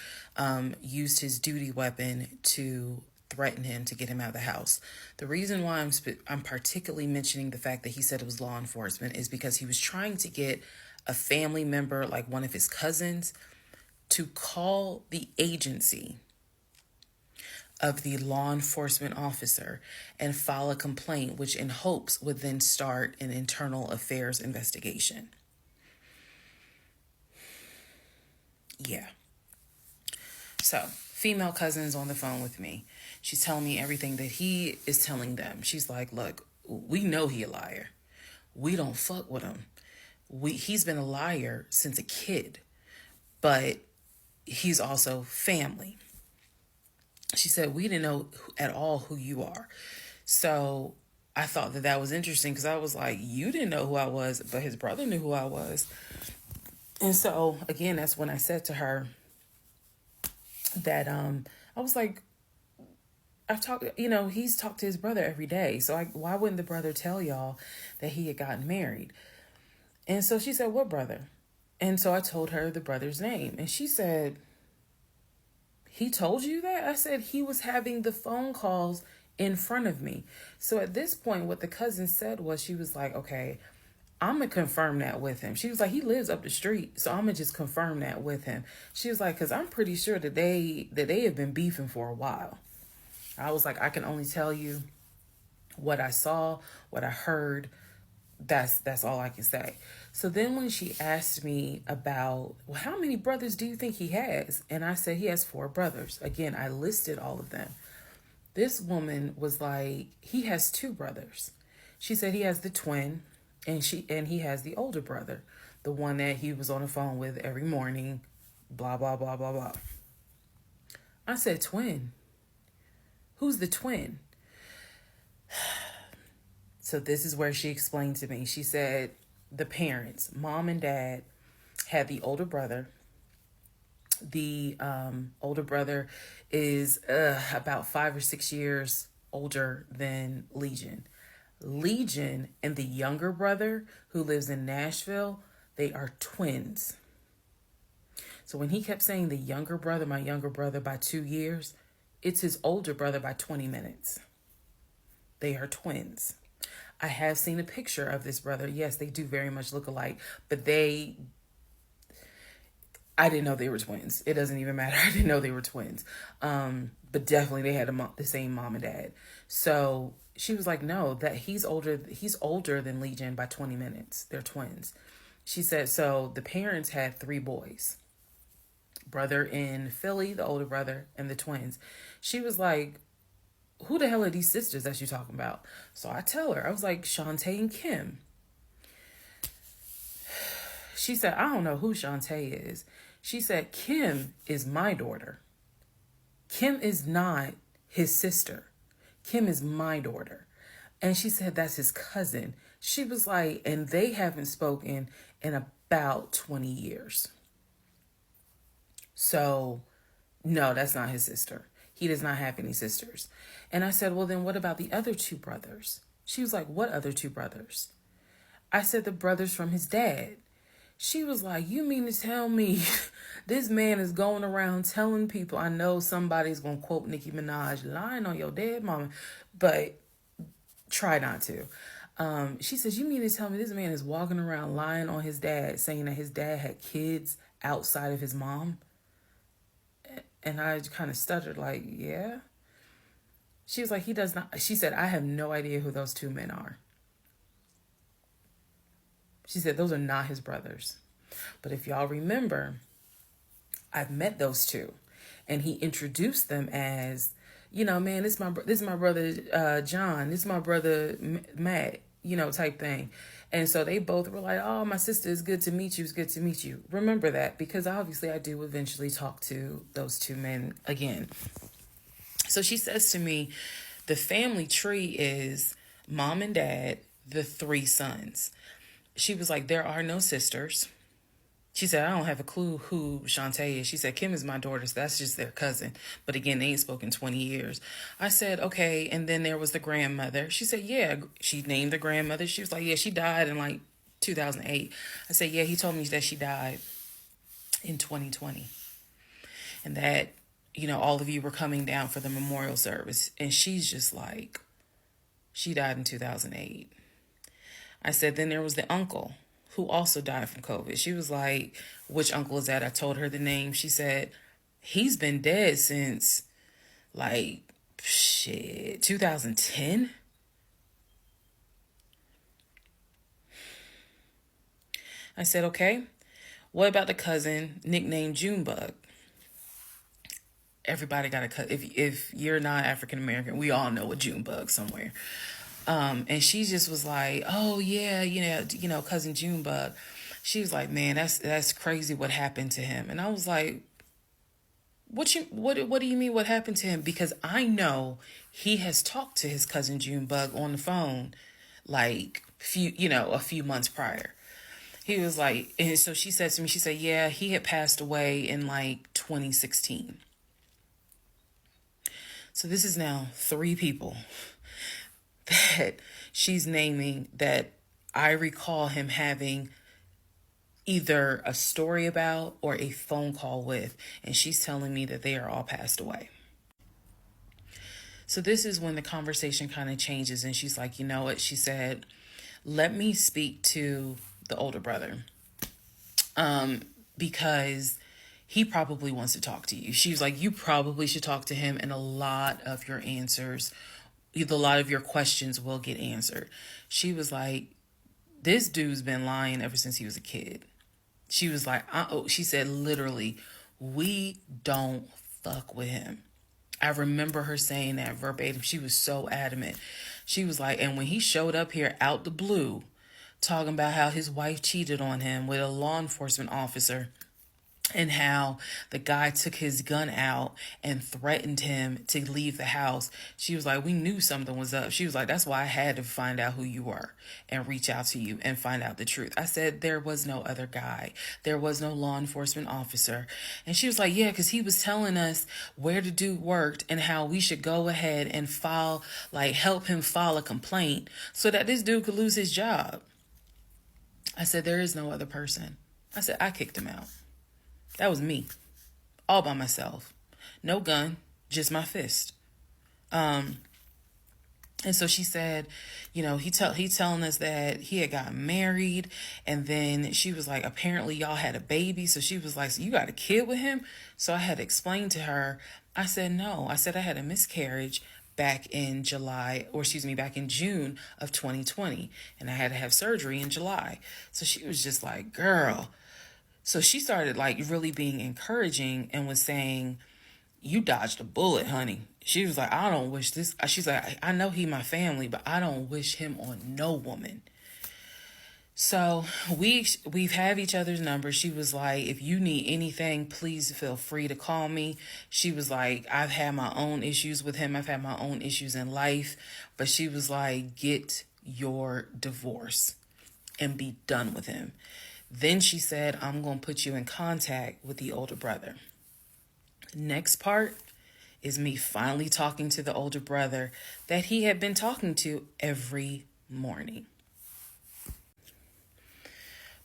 used his duty weapon to threaten him to get him out of the house. The reason why I'm particularly mentioning the fact that he said it was law enforcement is because he was trying to get a family member, like one of his cousins, to call the agency of the law enforcement officer and file a complaint, which in hopes would then start an internal affairs investigation. Yeah. So, female cousin's on the phone with me. She's telling me everything that he is telling them. She's like, look, we know he a liar. We don't fuck with him. He's been a liar since a kid, but he's also family. She said, we didn't know at all who you are. So I thought that was interesting because I was like, you didn't know who I was, but his brother knew who I was. And so, again, that's when I said to her that I was like, I've talked, he's talked to his brother every day. So why wouldn't the brother tell y'all that he had gotten married? And so she said, what brother? And so I told her the brother's name. And she said, he told you that? I said, he was having the phone calls in front of me. So at this point, what the cousin said was, she was like, okay, I'm going to confirm that with him. She was like, he lives up the street, so I'm going to just confirm that with him. She was like, because I'm pretty sure that they have been beefing for a while. I was like, I can only tell you what I saw, what I heard. That's all I can say. So then when she asked me about, well, how many brothers do you think he has? And I said, he has 4 brothers. Again, I listed all of them. This woman was like, he has 2 brothers. She said he has the twin and he has the older brother, the one that he was on the phone with every morning, blah, blah, blah, blah, blah. I said, twin? Who's the twin? So this is where she explained to me. She said the parents, mom and dad, had the older brother. The older brother is about 5 or 6 years older than Legion. Legion and the younger brother, who lives in Nashville, they are twins. So when he kept saying the younger brother, my younger brother by 2 years, it's his older brother by 20 minutes. They are twins. I have seen a picture of this brother. Yes, they do very much look alike, but I didn't know they were twins. It doesn't even matter. I didn't know they were twins. But definitely they had the same mom and dad. So she was like, no, that he's older than Legion by 20 minutes. They're twins. She said, so the parents had 3 boys. Brother in Philly, the older brother, and the twins. She was like, who the hell are these sisters that you're talking about? So I tell her, I was like, Shantae and Kim. She said, I don't know who Shantae is. She said, Kim is my daughter. Kim is not his sister. Kim is my daughter. And she said, that's his cousin. She was like, and they haven't spoken in about 20 years. So, no, that's not his sister. He does not have any sisters. And I said, well, then what about the other 2 brothers? She was like, what other 2 brothers? I said, the brothers from his dad. She was like, you mean to tell me this man is going around telling people, I know somebody's going to quote Nicki Minaj, lying on your dead mama, but try not to. She says, you mean to tell me this man is walking around lying on his dad, saying that his dad had kids outside of his mom? And I kind of stuttered like, yeah. She was like, he does not. She said, I have no idea who those 2 men are. She said, those are not his brothers. But if y'all remember, I've met those 2. And he introduced them as, man, this is my brother John. This is my brother Matt, type thing. And so they both were like, oh, my sister, it's good to meet you. It's good to meet you. Remember that, because obviously I do eventually talk to those 2 men again. So she says to me, the family tree is mom and dad, the 3 sons. She was like, there are no sisters. She said, I don't have a clue who Shantae is. She said, Kim is my daughter, so that's just their cousin. But again, they ain't spoken 20 years. I said, okay. And then there was the grandmother. She said, yeah. She named the grandmother. She was like, yeah, she died in like 2008. I said, yeah, he told me that she died in 2020. And that, all of you were coming down for the memorial service. And she's just like, she died in 2008. I said, then there was the uncle who also died from COVID. She was like, which uncle is that? I told her the name. She said, he's been dead since like, shit, 2010. I said, okay, what about the cousin nicknamed Junebug? Everybody got a cut. If you're not African American, we all know a Junebug somewhere. And she just was like, oh yeah, cousin Junebug. She was like, man, that's crazy what happened to him. And I was like, what do you mean what happened to him? Because I know he has talked to his cousin Junebug on the phone like a few months prior. He was like, and so she said to me, she said, yeah, he had passed away in like 2016. So this is now 3 people that she's naming that I recall him having either a story about or a phone call with, and she's telling me that they are all passed away. So this is when the conversation kind of changes, and she's like, you know what? She said, let me speak to the older brother, because he probably wants to talk to you. She was like, you probably should talk to him, and a lot of your questions will get answered. She was like, this dude's been lying ever since he was a kid. She was like, she said, literally, we don't fuck with him. I remember her saying that verbatim. She was so adamant. She was like, and when he showed up here out the blue, talking about how his wife cheated on him with a law enforcement officer, and how the guy took his gun out and threatened him to leave the house. She was like, we knew something was up. She was like, that's why I had to find out who you were and reach out to you and find out the truth. I said, there was no other guy. There was no law enforcement officer. And she was like, yeah, because he was telling us where the dude worked and how we should go ahead and help him file a complaint so that this dude could lose his job. I said, there is no other person. I said, I kicked him out. That was me, all by myself. No gun, just my fist. And so she said, he telling us that he had got married, and then she was like, apparently y'all had a baby. So she was like, so you got a kid with him? So I had explained to her. I said, no. I said I had a miscarriage back in June of 2020, and I had to have surgery in July. So she was just like, girl. So she started like really being encouraging and was saying, you dodged a bullet, honey. She was like, I don't wish this. She's like, I know he my family, but I don't wish him on no woman. So we've have each other's numbers. She was like, if you need anything, please feel free to call me. She was like, I've had my own issues with him. I've had my own issues in life. But she was like, get your divorce and be done with him. Then she said, I'm going to put you in contact with the older brother. Next part is me finally talking to the older brother that he had been talking to every morning.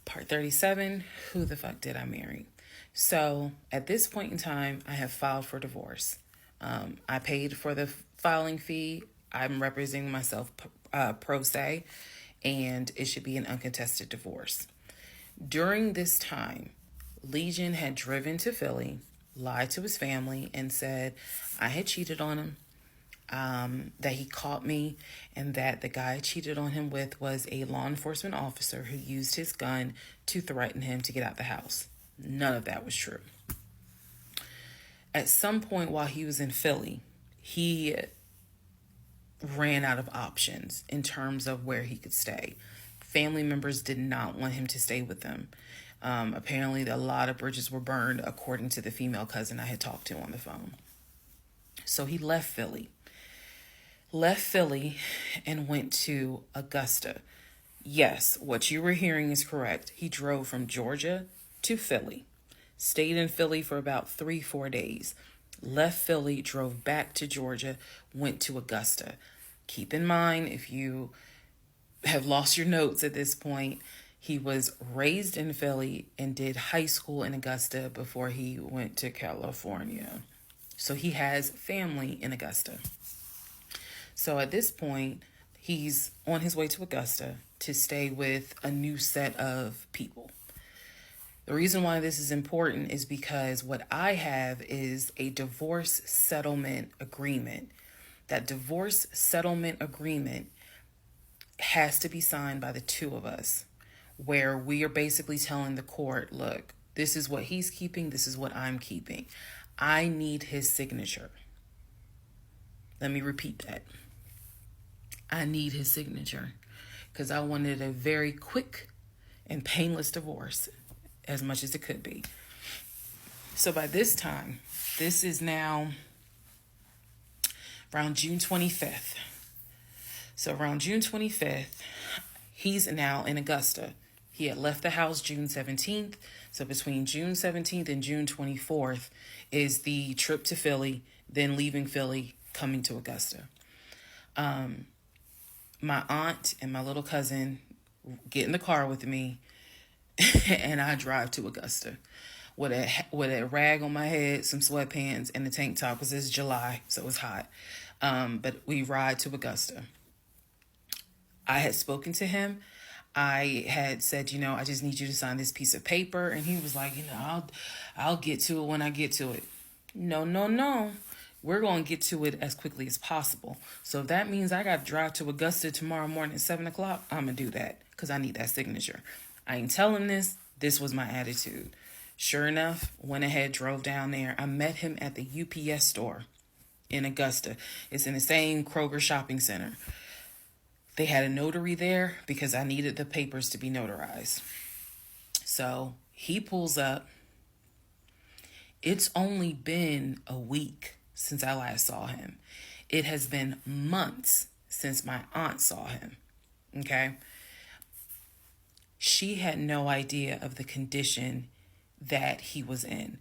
Part 37, who the fuck did I marry? So at this point in time, I have filed for divorce. I paid for the filing fee. I'm representing myself pro se, and it should be an uncontested divorce. During this time, Legion had driven to Philly, lied to his family, and said I had cheated on him, that he caught me, and that the guy I cheated on him with was a law enforcement officer who used his gun to threaten him to get out the house. None of that was true. At some point while he was in Philly, he ran out of options in terms of where he could stay. Family members did not want him to stay with them. Apparently, a lot of bridges were burned, according to the female cousin I had talked to on the phone. So he left Philly and went to Augusta. Yes, what you were hearing is correct. He drove from Georgia to Philly, stayed in Philly for about 3-4 days, left Philly, drove back to Georgia, went to Augusta. Keep in mind, if you have lost your notes at this point, he was raised in Philly and did high school in Augusta before he went to California. So he has family in Augusta. So at this point, he's on his way to Augusta to stay with a new set of people. The reason why this is important is because what I have is a divorce settlement agreement. That divorce settlement agreement has to be signed by the two of us, where we are basically telling the court, look, this is what he's keeping, this is what I'm keeping. I need his signature. Let me repeat that. I need his signature because I wanted a very quick and painless divorce, as much as it could be. So by this time, this is now around June 25th. So around June 25th, he's now in Augusta. He had left the house June 17th. So between June 17th and June 24th is the trip to Philly, then leaving Philly, coming to Augusta. My aunt and my little cousin get in the car with me and I drive to Augusta with a rag on my head, some sweatpants, and a tank top because it's July, so it's hot. But we ride to Augusta. I had spoken to him. I had said, I just need you to sign this piece of paper. And he was like, I'll get to it when I get to it. No. We're going to get to it as quickly as possible. So if that means I got to drive to Augusta tomorrow morning at 7 o'clock, I'm going to do that because I need that signature. I ain't tell him this. This was my attitude. Sure enough, went ahead, drove down there. I met him at the UPS store in Augusta. It's in the same Kroger shopping center. They had a notary there because I needed the papers to be notarized. So he pulls up. It's only been a week since I last saw him. It has been months since my aunt saw him. Okay? She had no idea of the condition that he was in.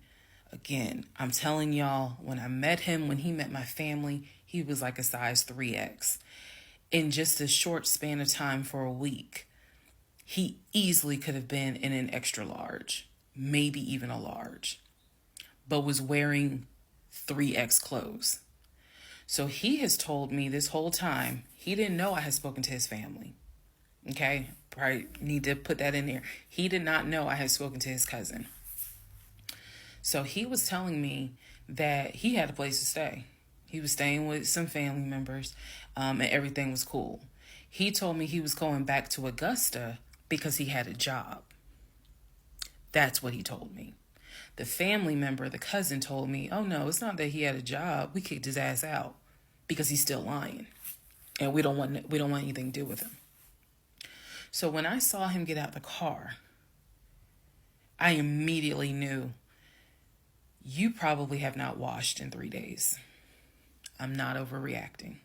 Again, I'm telling y'all, when I met him, when he met my family, he was like a size 3X. In just a short span of time for a week, he easily could have been in an extra large, maybe even a large, but was wearing 3X clothes. So he has told me this whole time, he didn't know I had spoken to his family. Okay, probably need to put that in there. He did not know I had spoken to his cousin. So he was telling me that he had a place to stay. He was staying with some family members, and everything was cool. He told me he was going back to Augusta because he had a job. That's what he told me. The family member, the cousin, told me, oh no, it's not that he had a job. We kicked his ass out because he's still lying. And we don't want anything to do with him. So when I saw him get out the car, I immediately knew, you probably have not washed in 3 days. I'm not overreacting.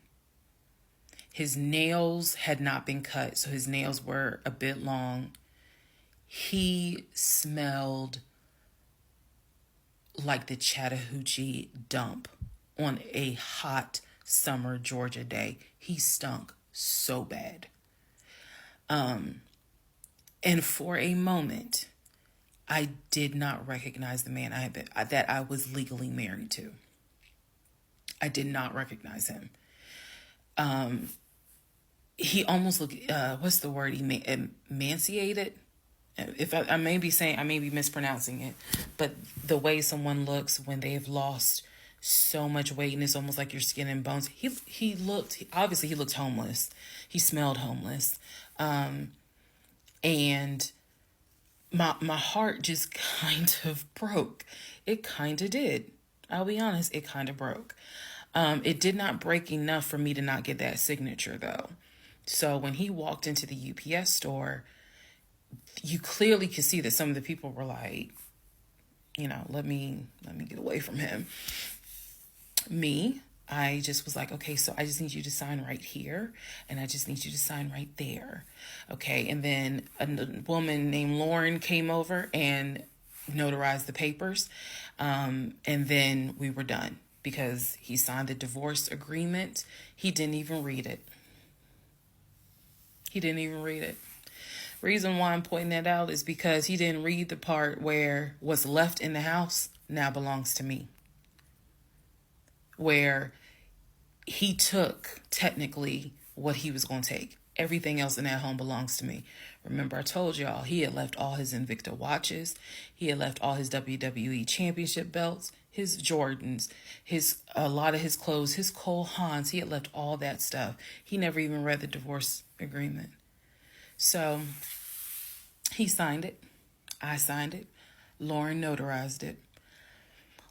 His nails had not been cut, so his nails were a bit long. He smelled like the Chattahoochee dump on a hot summer Georgia day. He stunk so bad. And for a moment, I did not recognize the man that I was legally married to. I did not recognize him. He almost looked, what's the word? Emaciated. If I may be mispronouncing it, but the way someone looks when they've lost so much weight and it's almost like your skin and bones. He looked homeless. He smelled homeless. And my heart just kind of broke. It kind of did. I'll be honest, it kind of broke. It did not break enough for me to not get that signature though. So when he walked into the UPS store, you clearly could see that some of the people were like, let me get away from him. Me, I just was like, okay, so I just need you to sign right here. And I just need you to sign right there. Okay. And then a woman named Lauren came over and notarized the papers. And then we were done because he signed the divorce agreement. He didn't even read it. Reason why I'm pointing that out is because he didn't read the part where what's left in the house now belongs to me. Where he took technically what he was going to take. Everything else in that home belongs to me. Remember, I told y'all he had left all his Invicta watches. He had left all his WWE championship belts, his Jordans, a lot of his clothes, his Cole Haans. He had left all that stuff. He never even read the divorce agreement. So he signed it. I signed it. Lauren notarized it.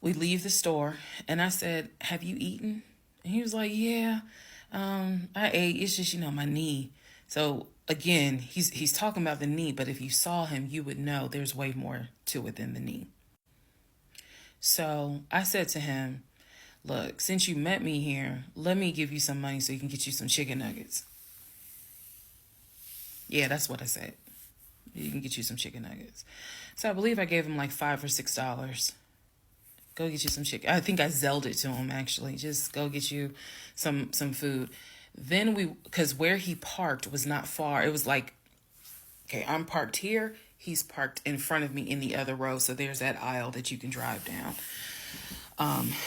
We leave the store, and I said, "Have you eaten?" And he was like, "Yeah, I ate. It's just, my knee." So again, he's talking about the knee, but if you saw him, you would know there's way more to it than the knee. So I said to him, "Look, since you met me here, let me give you some money so you can get you some chicken nuggets." Yeah, that's what I said. You can get you some chicken nuggets. So I believe I gave him like $5 or $6. Go get you some chicken. I think I Zelled it to him, actually. Just go get you some food. Then because where he parked was not far. It was like, okay, I'm parked here. He's parked in front of me in the other row. So there's that aisle that you can drive down.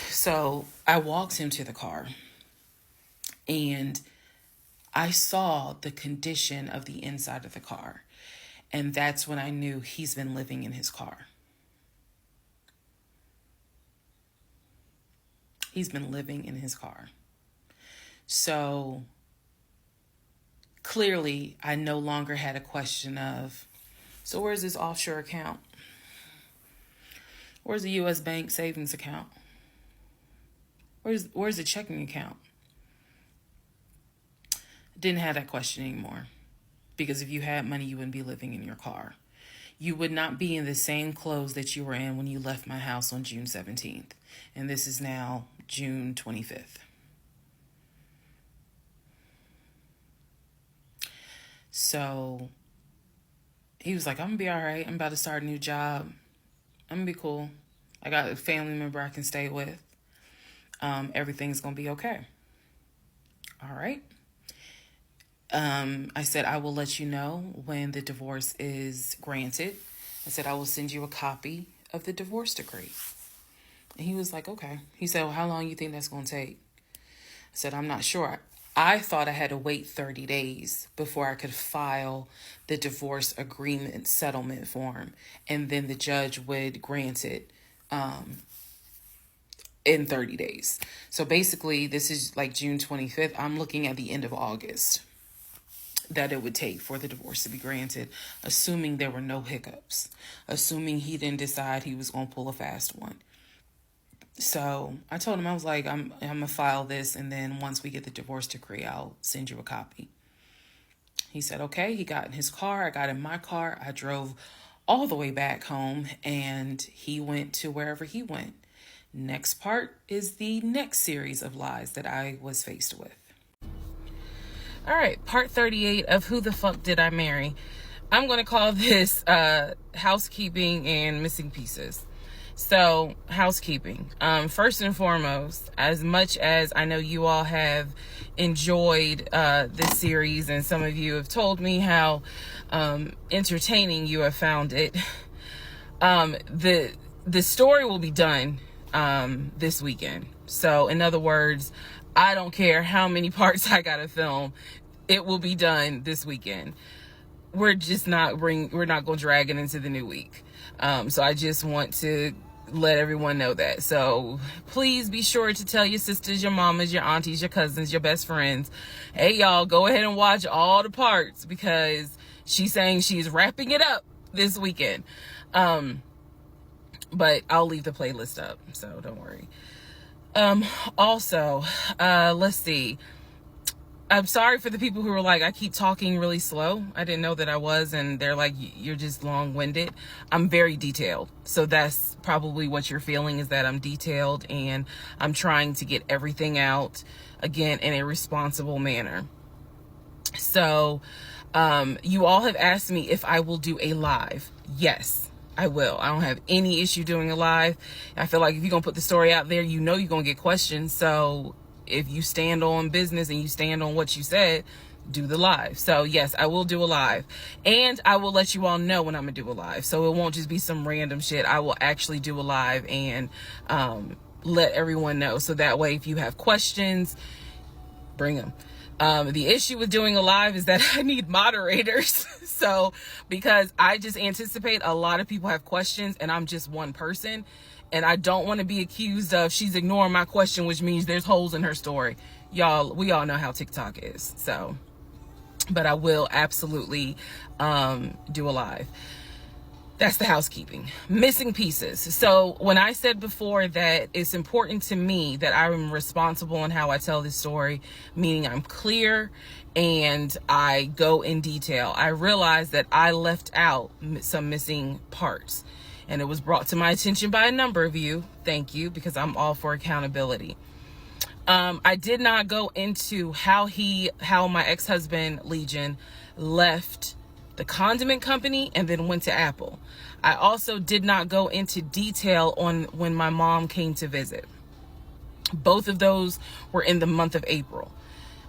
So I walked him to the car. And I saw the condition of the inside of the car. And that's when I knew he's been living in his car. He's been living in his car. So clearly, I no longer had a question of, so where's this offshore account? Where's the U.S. bank savings account? Where's the checking account? Didn't have that question anymore. Because if you had money, you wouldn't be living in your car. You would not be in the same clothes that you were in when you left my house on June 17th. And this is now June 25th. So he was like, "I'm going to be all right. I'm about to start a new job. I'm going to be cool. I got a family member I can stay with. Everything's going to be okay." All right. I said, "I will let you know when the divorce is granted." I said, "I will send you a copy of the divorce decree." And he was like, "Okay." He said, "Well, how long you think that's going to take?" I said, "I'm not sure." I thought I had to wait 30 days before I could file the divorce agreement settlement form. And then the judge would grant it in 30 days. So basically, this is like June 25th. I'm looking at the end of August that it would take for the divorce to be granted, assuming there were no hiccups, assuming he didn't decide he was going to pull a fast one. So I told him, I was like, I'm going to file this, and then once we get the divorce decree, I'll send you a copy. He said, okay. He got in his car. I got in my car. I drove all the way back home, and he went to wherever he went. Next part is the next series of lies that I was faced with. All right, part 38 of Who the Fuck Did I Marry? I'm going to call this housekeeping and missing pieces. So, housekeeping. First and foremost, as much as I know you all have enjoyed this series, and some of you have told me how entertaining you have found it, the story will be done this weekend. So, in other words, I don't care how many parts I gotta film, it will be done this weekend. We're not going to drag it into the new week. So I just want to let everyone know that. So please be sure to tell your sisters, your mamas, your aunties, your cousins, your best friends, hey y'all, go ahead and watch all the parts, because she's saying she's wrapping it up this weekend. But I'll leave the playlist up, so don't worry. Also, let's see. I'm sorry for the people who were like, I keep talking really slow. I didn't know that I was, and they're like, you're just long-winded. I'm very detailed. So that's probably what you're feeling, is that I'm detailed and I'm trying to get everything out, again, in a responsible manner. So, you all have asked me if I will do a live. Yes, I will. I don't have any issue doing a live. I feel like if you're going to put the story out there, you know you're going to get questions. So if you stand on business and you stand on what you said, do the live. So yes, I will do a live, and I will let you all know when I'm gonna do a live. So it won't just be some random shit. I will actually do a live and let everyone know. So that way, if you have questions, bring them. The issue with doing a live is that I need moderators. So, because I just anticipate a lot of people have questions and I'm just one person, and I don't want to be accused of she's ignoring my question, which means there's holes in her story. Y'all, we all know how TikTok is. So, but I will absolutely do a live. That's the housekeeping. Missing pieces. So when I said before that it's important to me that I'm responsible in how I tell this story, meaning I'm clear and I go in detail, I realized that I left out some missing parts. And it was brought to my attention by a number of you. Thank you, because I'm all for accountability. I did not go into how my ex-husband, Legion, left the condiment company and then went to Apple. I also did not go into detail on when my mom came to visit. Both of those were in the month of April.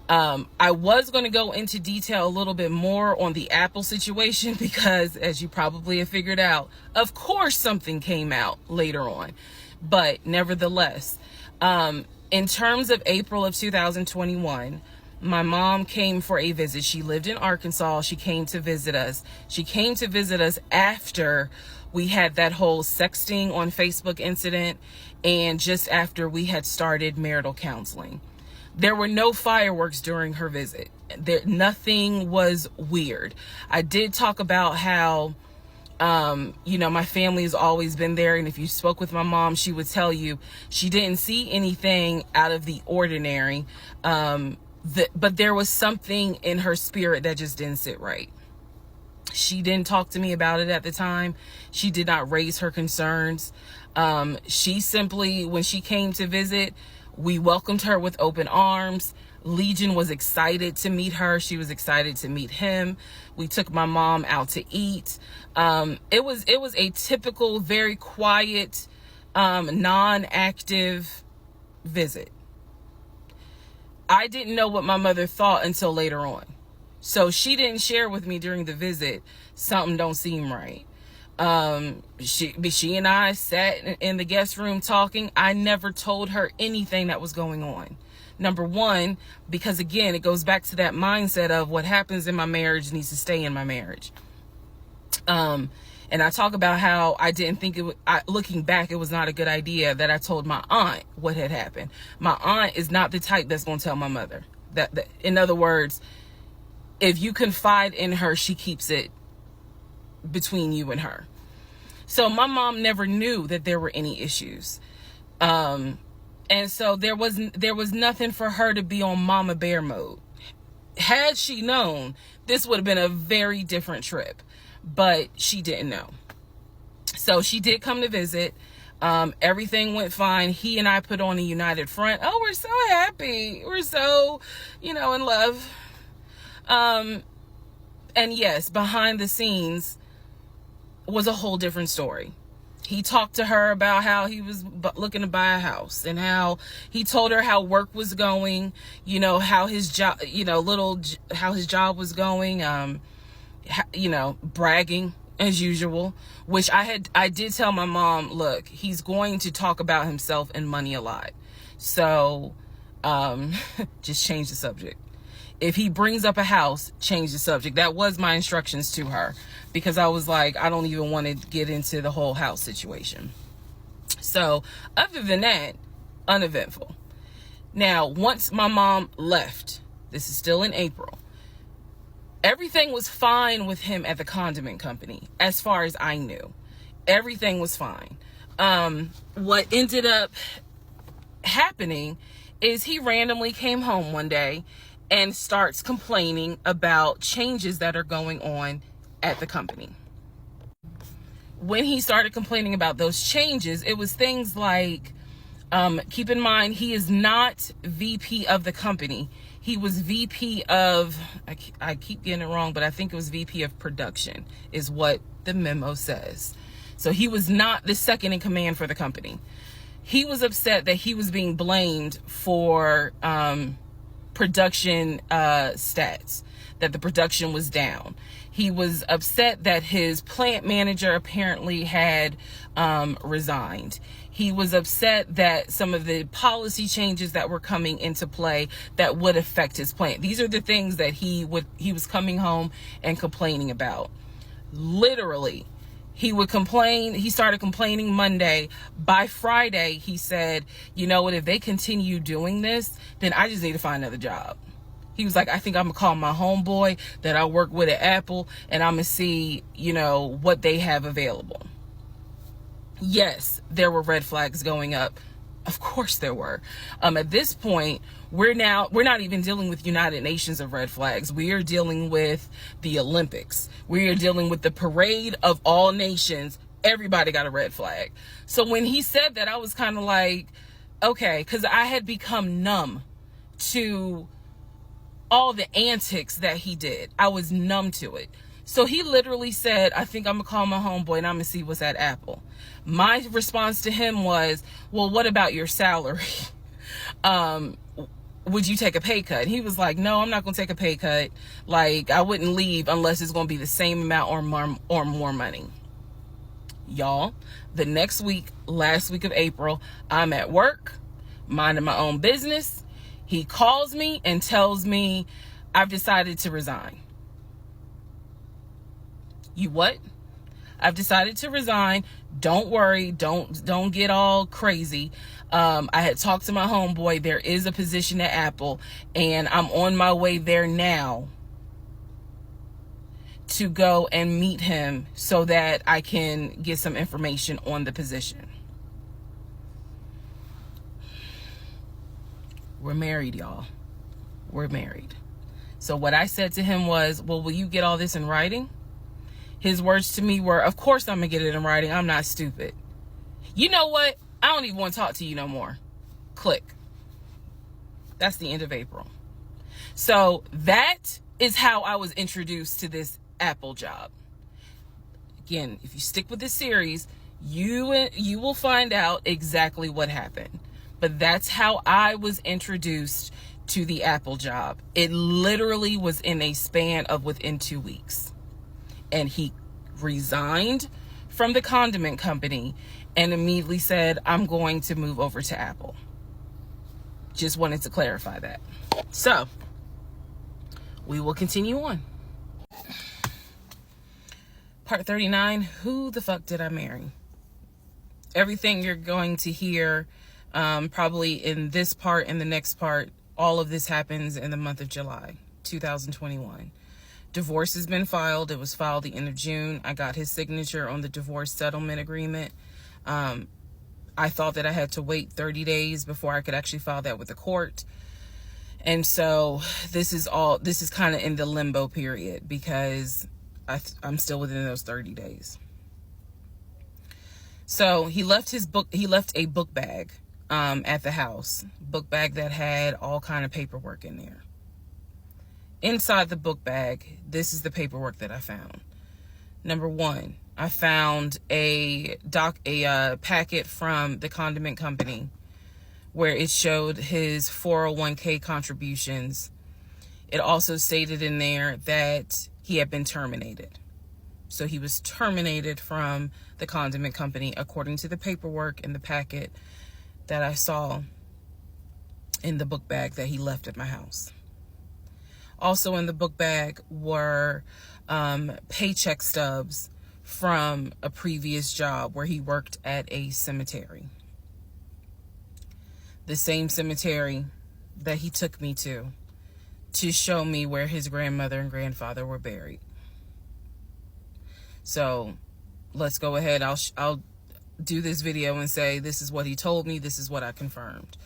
I was going to go into detail a little bit more on the Apple situation because, as you probably have figured out, of course something came out later on. But nevertheless, in terms of April of 2021, my mom came for a visit. She lived in Arkansas. She came to visit us. She came to visit us after we had that whole sexting on Facebook incident and just after we had started marital counseling. There were no fireworks during her visit. Nothing was weird. I did talk about how, my family has always been there. And if you spoke with my mom, she would tell you she didn't see anything out of the ordinary. But there was something in her spirit that just didn't sit right. She didn't talk to me about it at the time. She did not raise her concerns. She simply, when she came to visit, we welcomed her with open arms. Legion was excited to meet her. She was excited to meet him. We took my mom out to eat. It was a typical, very quiet, non-active visit. I didn't know what my mother thought until later on. So she didn't share with me during the visit, something don't seem right. She and I sat in the guest room talking. I never told her anything that was going on. Number one, because again, it goes back to that mindset of what happens in my marriage needs to stay in my marriage. And I talk about how I didn't think looking back, it was not a good idea that I told my aunt what had happened. My aunt is not the type that's going to tell my mother. That in other words, if you confide in her, she keeps it between you and her. So my mom never knew that there were any issues. And so there was nothing for her to be on mama bear mode. Had she known, this would have been a very different trip. But she didn't know. So she did come to visit. Everything went fine. He and I put on a united front. Oh, we're so happy. We're so, in love. And yes, behind the scenes was a whole different story. He talked to her about how he was looking to buy a house and how he told her how work was going, how his job, how his job was going, bragging as usual, which I did tell my mom, look, he's going to talk about himself and money a lot. So, just change the subject. If he brings up a house, change the subject. That was my instructions to her because I was like, I don't even want to get into the whole house situation. So other than that, uneventful. Now, once my mom left, this is still in April, everything was fine with him at the condiment company. As far as I knew, everything was fine. What ended up happening is he randomly came home one day and starts complaining about changes that are going on at the company. When he started complaining about those changes, it was things like, keep in mind, he is not VP of the company. He was VP of, I keep getting it wrong, but I think it was VP of production is what the memo says. So he was not the second in command for the company. He was upset that he was being blamed for production stats, that the production was down. He was upset that his plant manager apparently had resigned. He was upset that some of the policy changes that were coming into play that would affect his plant. These are the things that he was coming home and complaining about. Literally, he would complain. He started complaining Monday. By Friday, he said, you know what, if they continue doing this, then I just need to find another job. He was like, I think I'm going to call my homeboy that I work with at Apple, and I'm going to see, what they have available. Yes, there were red flags going up. Of course there were. At this point, we're not even dealing with United Nations of red flags. We are dealing with the Olympics. We are dealing with the parade of all nations. Everybody got a red flag. So when he said that, I was kind of like, okay, because I had become numb to all the antics that he did. I was numb to it. So he literally said, I think I'm going to call my homeboy and I'm going to see what's at Apple. My response to him was, well, what about your salary? Would you take a pay cut? And he was like, no, I'm not going to take a pay cut. Like, I wouldn't leave unless it's going to be the same amount or more money. Y'all, the next week, last week of April, I'm at work, minding my own business. He calls me and tells me, I've decided to resign. You what? I've decided to resign. Don't worry. Don't get all crazy. I had talked to my homeboy. There is a position at Apple, and I'm on my way there now to go and meet him so that I can get some information on the position. We're married, y'all. We're married. So what I said to him was, well, will you get all this in writing? His words to me were, of course I'm going to get it in writing. I'm not stupid. You know what? I don't even want to talk to you no more. Click. That's the end of April. So that is how I was introduced to this Apple job. Again, if you stick with this series, you will find out exactly what happened. But that's how I was introduced to the Apple job. It literally was in a span of within 2 weeks. And he resigned from the condiment company and immediately said, I'm going to move over to Apple. Just wanted to clarify that. So, we will continue on. Part 39, who the fuck did I marry? Everything you're going to hear probably in this part and the next part, all of this happens in the month of July 2021. Divorce has been filed. It was filed the end of June. I got his signature on the divorce settlement agreement. I thought that I had to wait 30 days before I could actually file that with the court. And so this is kind of in the limbo period because I'm still within those 30 days. So he left a book bag at the house, book bag that had all kind of paperwork in there. Inside the book bag, this is the paperwork that I found. Number one, I found a packet from the condiment company where it showed his 401k contributions. It also stated in there that he had been terminated. So he was terminated from the condiment company according to the paperwork in the packet that I saw in the book bag that he left at my house. Also in the book bag were paycheck stubs from a previous job where he worked at a cemetery. The same cemetery that he took me to show me where his grandmother and grandfather were buried. So let's go ahead. I'll do this video and say this is what he told me. This is what I confirmed.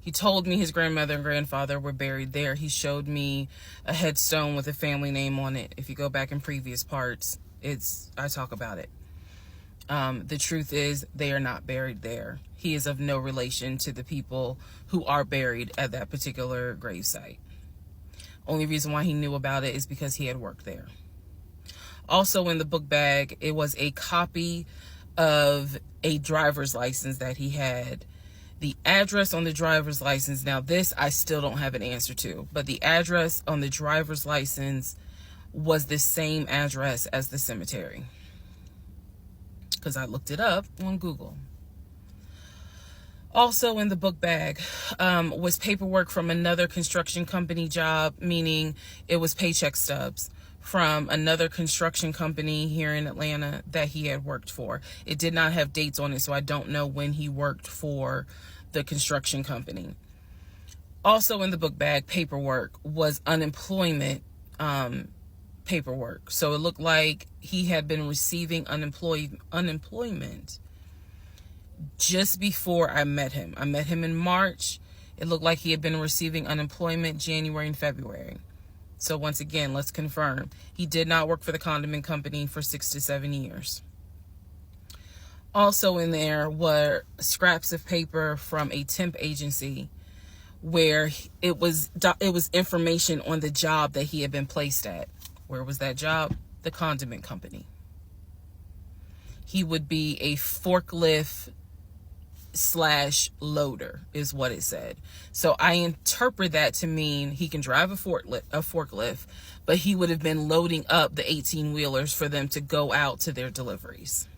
He told me his grandmother and grandfather were buried there. He showed me a headstone with a family name on it. If you go back in previous parts, I talk about it. The truth is they are not buried there. He is of no relation to the people who are buried at that particular gravesite. Only reason why he knew about it is because he had worked there. Also in the book bag, it was a copy of a driver's license that he had The address on the driver's license, now this I still don't have an answer to, but the address on the driver's license was the same address as the cemetery, because I looked it up on Google. Also in the book bag was paperwork from another construction company job, meaning it was paycheck stubs from another construction company here in Atlanta that he had worked for. It did not have dates on it, so I don't know when he worked for the construction company. Also in the book bag paperwork was unemployment paperwork. So it looked like he had been receiving unemployment just before I met him. I met him in March. It looked like he had been receiving unemployment January and February. So once again, let's confirm. He did not work for the condiment company for 6 to 7 years. Also in there were scraps of paper from a temp agency where it was information on the job that he had been placed at. Where was that job? The condiment company. He would be a forklift /loader is what it said. So I interpret that to mean he can drive a forklift, but he would have been loading up the 18-wheelers for them to go out to their deliveries.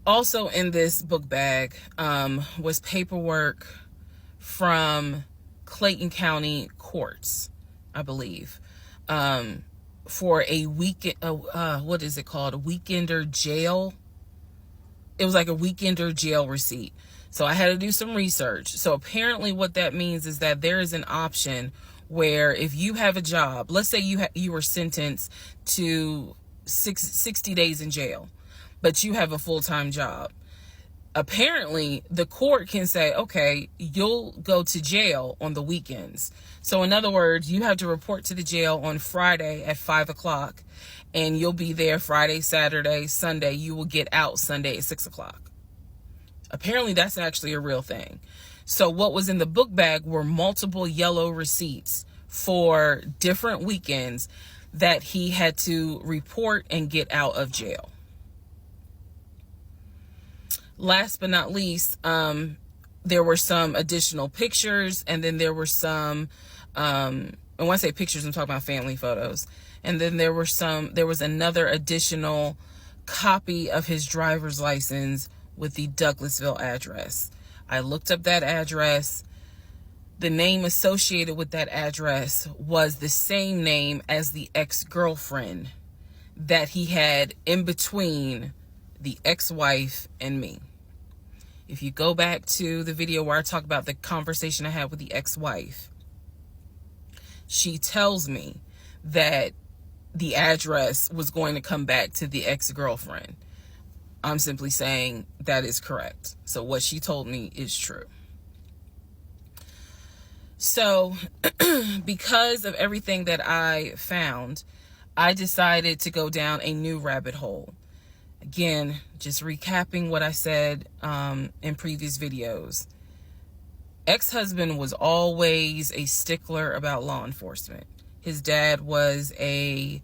Also in this book bag was paperwork from Clayton County courts, I believe, for a weekend, what is it called? A weekender jail. It was like a weekender jail receipt. So I had to do some research. So apparently what that means is that there is an option where if you have a job, let's say you were sentenced to 60 days in jail, but you have a full-time job. Apparently the court can say, okay, you'll go to jail on the weekends. So in other words, you have to report to the jail on Friday at 5 o'clock and you'll be there Friday, Saturday, Sunday. You will get out Sunday at 6 o'clock. Apparently that's actually a real thing. So what was in the book bag were multiple yellow receipts for different weekends that he had to report and get out of jail. Last but not least, there were some additional pictures, and then there were some, and when I say pictures, I'm talking about family photos. And then there was another additional copy of his driver's license with the Douglasville address. I looked up that address. The name associated with that address was the same name as the ex-girlfriend that he had in between the ex-wife and me. If you go back to the video where I talk about the conversation I had with the ex-wife, she tells me that the address was going to come back to the ex-girlfriend. I'm simply saying that is correct. So what she told me is true. So because of everything that I found, I decided to go down a new rabbit hole. Again, just recapping what I said in previous videos. Ex-husband was always a stickler about law enforcement. His dad was a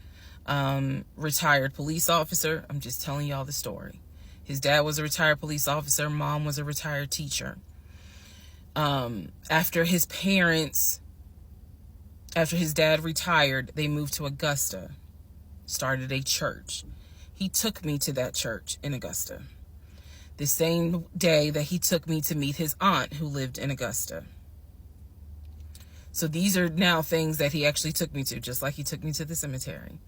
retired police officer. I'm just telling y'all the story. His dad was a retired police officer. Mom was a retired teacher. After his dad retired, they moved to Augusta, started a church. He took me to that church in Augusta. The same day that he took me to meet his aunt who lived in Augusta. So these are now things that he actually took me to, just like he took me to the cemetery.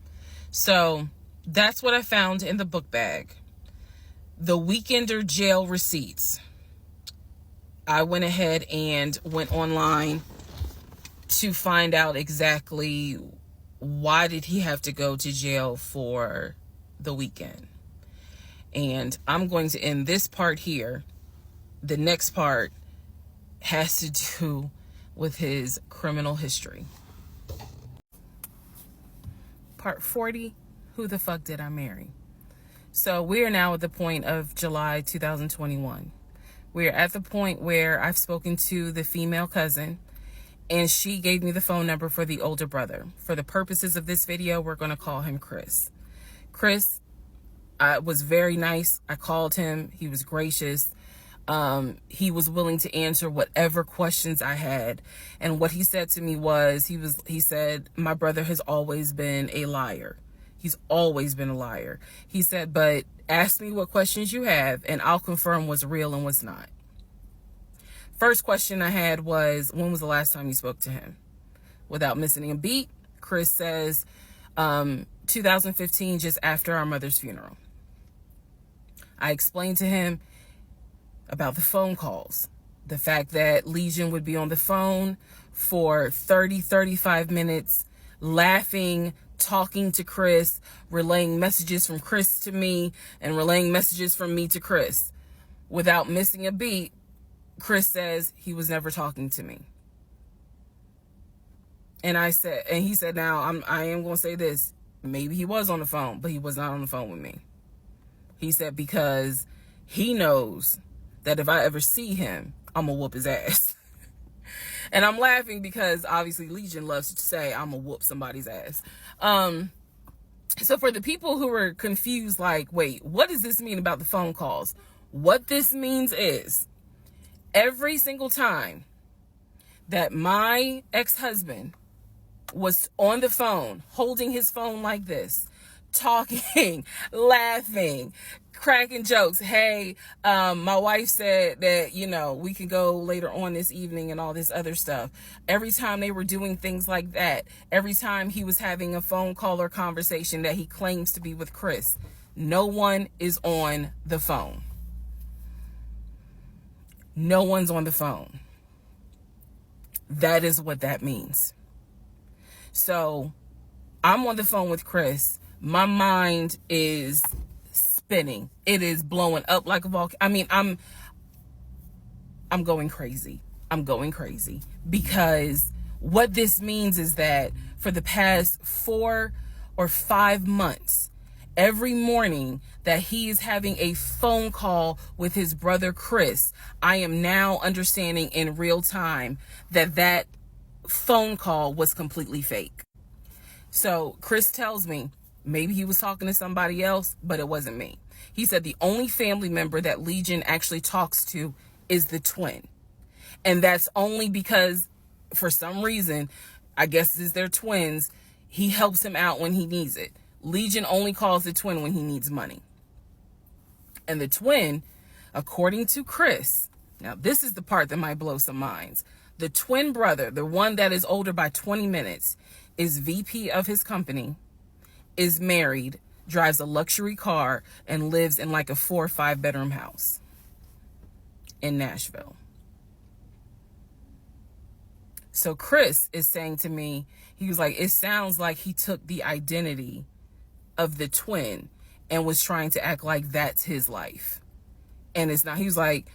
So that's what I found in the book bag. The weekender jail receipts. I went ahead and went online to find out exactly why did he have to go to jail for the weekend. And I'm going to end this part here. The next part has to do with his criminal history. Part 40, who the fuck did I marry? So we are now at the point of July 2021. We're at the point where I've spoken to the female cousin, and she gave me the phone number for the older brother. For the purposes of this video, we're going to call him Chris. Chris was very nice. I called him. He was gracious. He was willing to answer whatever questions I had. And what he said to me was, he said, my brother has always been a liar. He's always been a liar. He said, but ask me what questions you have and I'll confirm what's real and what's not. First question I had was, when was the last time you spoke to him? Without missing a beat, Chris says, 2015, just after our mother's funeral. I explained to him about the phone calls, the fact that Legion would be on the phone for 35 minutes, laughing, talking to Chris, relaying messages from Chris to me, and relaying messages from me to Chris. Without missing a beat, Chris says he was never talking to me. And he said, now I am going to say this. Maybe he was on the phone, but he was not on the phone with me. He said, because he knows that if I ever see him, I'm going to whoop his ass. And I'm laughing because obviously Legion loves to say I'm going to whoop somebody's ass. So for the people who are confused, like, wait, what does this mean about the phone calls? What this means is every single time that my ex-husband was on the phone, holding his phone like this, talking, laughing, cracking jokes. Hey, my wife said that, we can go later on this evening and all this other stuff. Every time they were doing things like that, every time he was having a phone call or conversation that he claims to be with Chris, no one is on the phone. No one's on the phone. That is what that means. So I'm on the phone with Chris. My mind is spinning. It is blowing up like a volcano. I mean, I'm going crazy. I'm going crazy because what this means is that for the past 4 or 5 months, every morning that he is having a phone call with his brother Chris, I am now understanding in real time that phone call was completely fake. So Chris tells me maybe he was talking to somebody else, but it wasn't me. He said the only family member that Legion actually talks to is the twin. And that's only because for some reason, I guess it's their twins, he helps him out when he needs it. Legion only calls the twin when he needs money. And the twin, according to Chris, now this is the part that might blow some minds. The twin brother, the one that is older by 20 minutes, is VP of his company, is married, drives a luxury car, and lives in like a 4 or 5 bedroom house in Nashville. So Chris is saying to me, he was like, it sounds like he took the identity of the twin and was trying to act like that's his life. And it's not. He was like,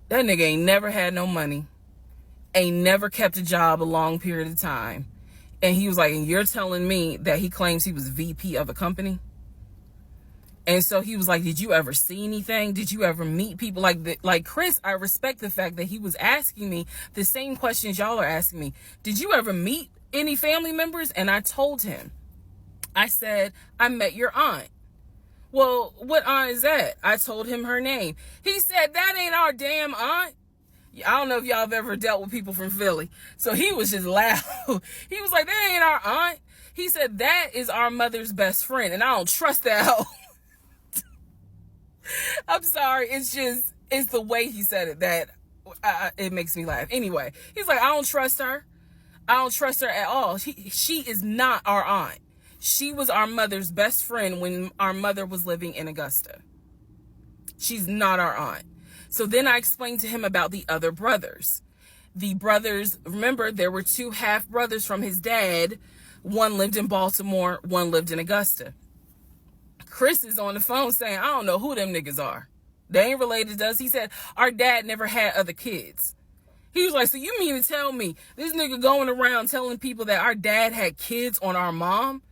that nigga ain't never had no money, ain't never kept a job a long period of time. And he was like, and you're telling me that he claims he was VP of a company? And so he was like, did you ever see anything? Did you ever meet people like Chris? I respect the fact that he was asking me the same questions y'all are asking me. Did you ever meet any family members? And I told him, I said, I met your aunt. Well, what aunt is that? I told him her name. He said, that ain't our damn aunt. I don't know if y'all have ever dealt with people from Philly. So he was just loud. He was like, that ain't our aunt. He said, that is our mother's best friend. And I don't trust that hoe. I'm sorry. It's the way he said it that it makes me laugh. Anyway, he's like, I don't trust her. I don't trust her at all. She is not our aunt. She was our mother's best friend when our mother was living in Augusta. She's not our aunt. So then I explained to him about the other brothers. The brothers, remember, there were 2 half brothers from his dad. One lived in Baltimore, one lived in Augusta. Chris is on the phone saying, I don't know who them niggas are. They ain't related to us. He said, our dad never had other kids. He was like, so you mean to tell me this nigga going around telling people that our dad had kids on our mom?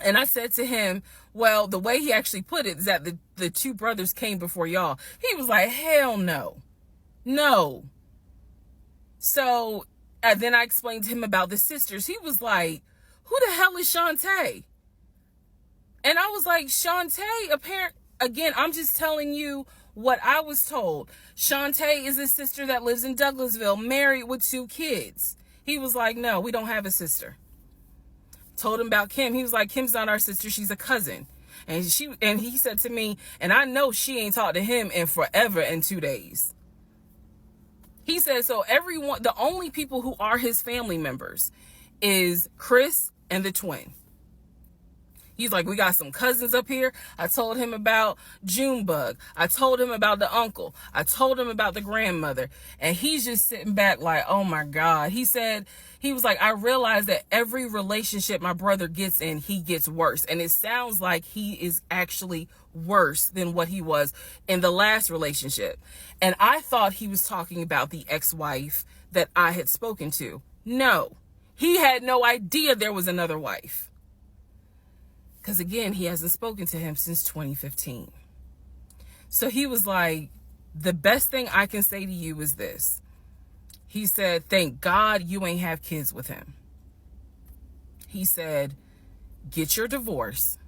And I said to him, well, the way he actually put it is that the 2 brothers came before y'all. He was like, hell no. No. So then I explained to him about the sisters. He was like, who the hell is Shantae? And I was like, Shantae, again, I'm just telling you what I was told. Shantae is his sister that lives in Douglasville, married with 2 kids. He was like, no, we don't have a sister. Told him about Kim. He was like, Kim's not our sister, she's a cousin. And he said to me, and I know she ain't talked to him in forever in 2 days. He said, so everyone, the only people who are his family members is Chris and the twin. He's like, we got some cousins up here. I told him about Junebug. I told him about the uncle. I told him about the grandmother. And he's just sitting back like, oh my God. He said, he was like, I realized that every relationship my brother gets in, he gets worse. And it sounds like he is actually worse than what he was in the last relationship. And I thought he was talking about the ex-wife that I had spoken to. No, he had no idea there was another wife. Because again, he hasn't spoken to him since 2015. So he was like, the best thing I can say to you is this. He said, thank God you ain't have kids with him. He said, get your divorce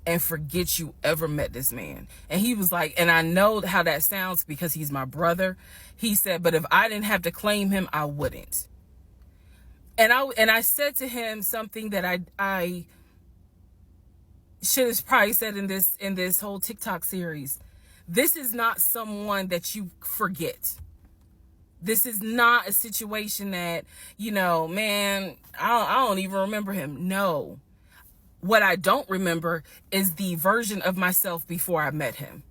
and forget you ever met this man. And he was like, and I know how that sounds because he's my brother. He said, but if I didn't have to claim him, I wouldn't. And I said to him something that I should have probably said in this whole TikTok series. This is not someone that you forget. This is not a situation that, man, I don't even remember him. No. What I don't remember is the version of myself before I met him,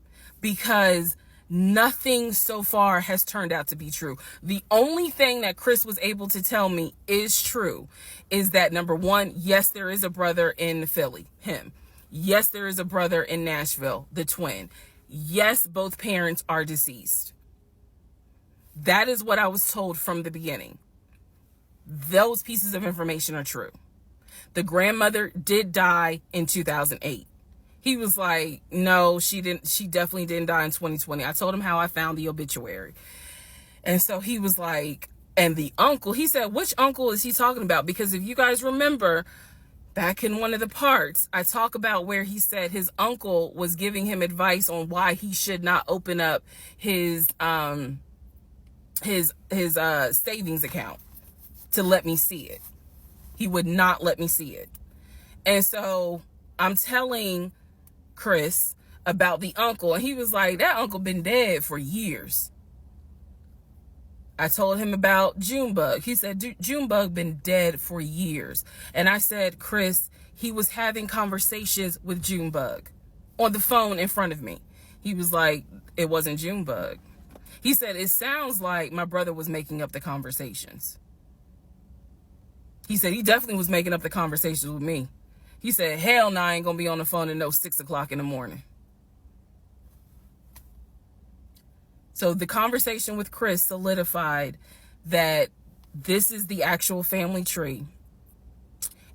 because nothing so far has turned out to be true. The only thing that Chris was able to tell me is true is that, number one, yes, there is a brother in Philly, him. Yes, there is a brother in Nashville, the twin. Yes, both parents are deceased. That is what I was told from the beginning. Those pieces of information are true. The grandmother did die in 2008. He was like, no, she definitely didn't die in 2020. I told him how I found the obituary. And so he was like, and the uncle, he said, which uncle is he talking about? Because if you guys remember, back in one of the parts, I talk about where he said his uncle was giving him advice on why he should not open up his savings account to let me see it. He would not let me see it. And so I'm telling Chris about the uncle, and he was like, that uncle been dead for years. I told him about Junebug. He said, Junebug been dead for years. And I said, Chris, he was having conversations with Junebug on the phone in front of me. He was like, it wasn't Junebug. He said, it sounds like my brother was making up the conversations. He said, he definitely was making up the conversations with me. He said, hell no, I ain't gonna be on the phone at no 6 o'clock in the morning. So the conversation with Chris solidified that this is the actual family tree.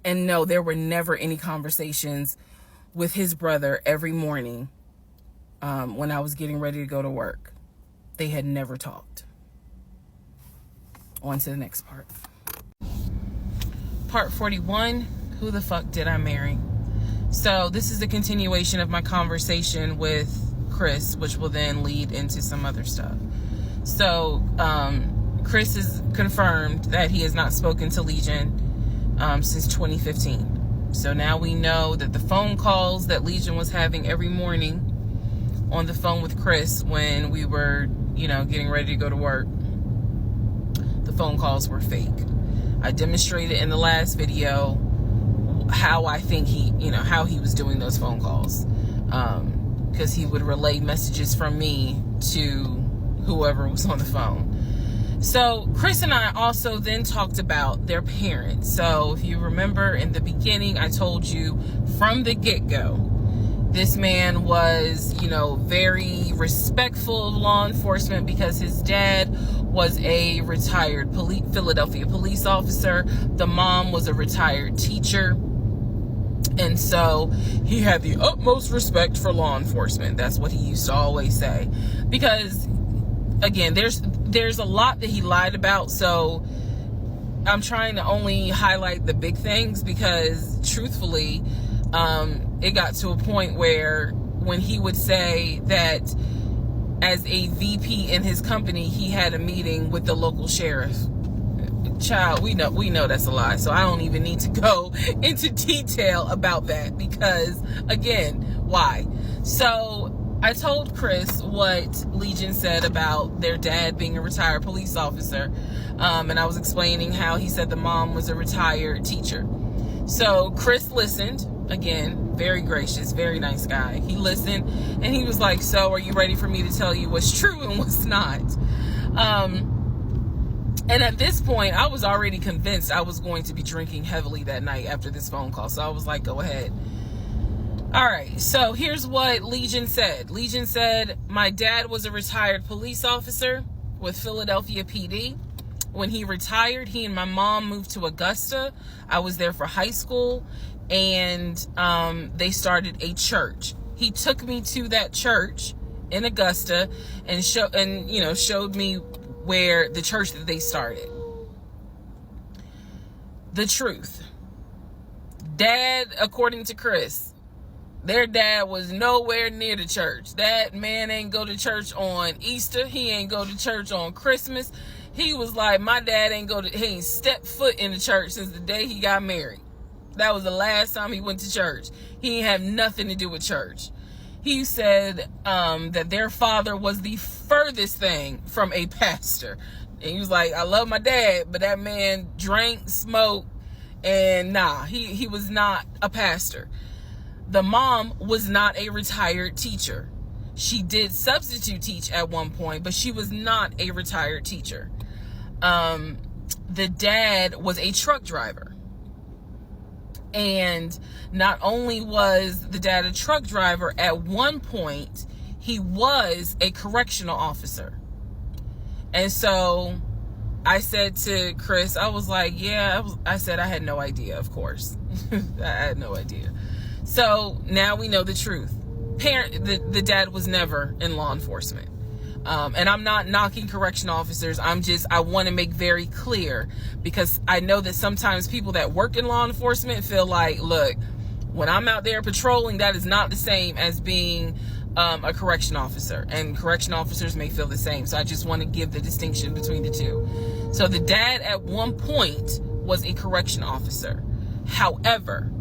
And no, there were never any conversations with his brother every morning when I was getting ready to go to work. They had never talked. On to the next part. Part 41, who the fuck did I marry? So this is a continuation of my conversation with Chris, which will then lead into some other stuff. So Chris has confirmed that he has not spoken to Legion since 2015. So now we know that the phone calls that Legion was having every morning on the phone with Chris when we were, getting ready to go to work, the phone calls were fake. I demonstrated in the last video how I think how he was doing those phone calls. Because he would relay messages from me to whoever was on the phone. So Chris and I also then talked about their parents. So if you remember in the beginning, I told you from the get-go, this man was, very respectful of law enforcement because his dad was a retired Philadelphia police officer. The mom was a retired teacher. And so he had the utmost respect for law enforcement. That's what he used to always say. Because, again, there's a lot that he lied about. So I'm trying to only highlight the big things because, truthfully, it got to a point where when he would say that as a VP in his company, he had a meeting with the local sheriff. Child, we know that's a lie, so I don't even need to go into detail about that, because again, why? So I told Chris what Legion said about their dad being a retired police officer, and I was explaining how he said the mom was a retired teacher. So Chris listened. Again, very gracious, very nice guy. He listened, and he was like, so are you ready for me to tell you what's true and what's not? And at this point, I was already convinced I was going to be drinking heavily that night after this phone call. So I was like, go ahead. All right. So here's what Legion said. Legion said, my dad was a retired police officer with Philadelphia PD. When he retired, he and my mom moved to Augusta. I was there for high school, and they started a church. He took me to that church in Augusta and showed me where the church that they started. The truth. Dad, according to Chris, their dad was nowhere near the church. That man ain't go to church on Easter. He ain't go to church on Christmas. He was like, my dad he ain't stepped foot in the church since the day he got married. That was the last time he went to church. He ain't have nothing to do with church. He said that their father was the furthest thing from a pastor. And he was like, I love my dad, but that man drank, smoked, and he was not a pastor. The mom was not a retired teacher. She did substitute teach at one point, but she was not a retired teacher. The dad was a truck driver. And not only was the dad a truck driver, at one point, he was a correctional officer. And so I said to Chris, I was like, I said I had no idea, of course. I had no idea. So now we know the truth. The dad was never in law enforcement. And I'm not knocking correction officers. I want to make very clear, because I know that sometimes people that work in law enforcement feel like, look, when I'm out there patrolling, that is not the same as being a correction officer. And correction officers may feel the same. So I just want to give the distinction between the two. So the dad at one point was a correction officer. However,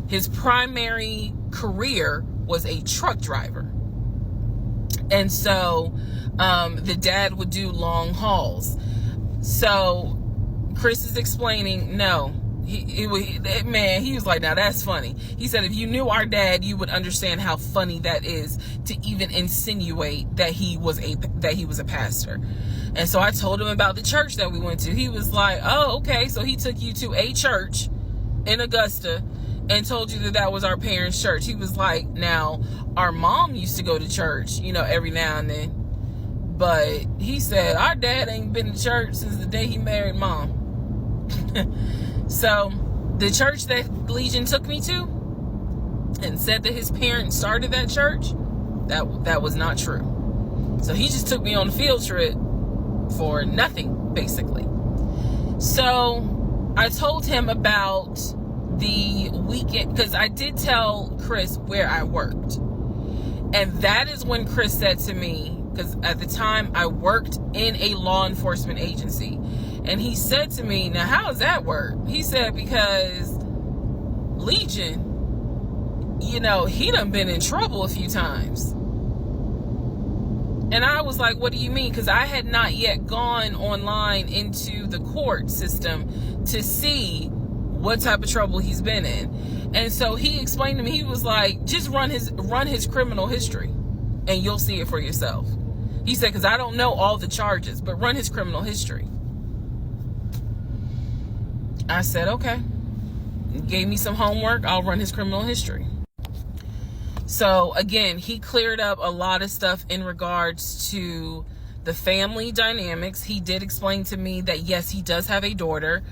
his primary career was a truck driver. And so the dad would do long hauls. So Chris is explaining, no, he was like, now that's funny. He said, if you knew our dad, you would understand how funny that is to even insinuate that he was a pastor. And so I told him about the church that we went to. He was like, oh, okay. So he took you to a church in Augusta and told you that was our parents' church. He was like, now, our mom used to go to church, every now and then. But he said, our dad ain't been to church since the day he married mom. So the church that Legion took me to and said that his parents started that church, that was not true. So he just took me on a field trip for nothing, basically. So I told him about the weekend, because I did tell Chris where I worked. And that is when Chris said to me, because at the time I worked in a law enforcement agency, and he said to me, now how does that work? He said, because Legion, he done been in trouble a few times. And I was like, what do you mean? Because I had not yet gone online into the court system to see what type of trouble he's been in. And so he explained to me, he was like, just run his criminal history and you'll see it for yourself. He said, because I don't know all the charges, but run his criminal history. I said, okay. He gave me some homework. I'll run his criminal history. So again, he cleared up a lot of stuff in regards to the family dynamics. He did explain to me that, yes, he does have a daughter.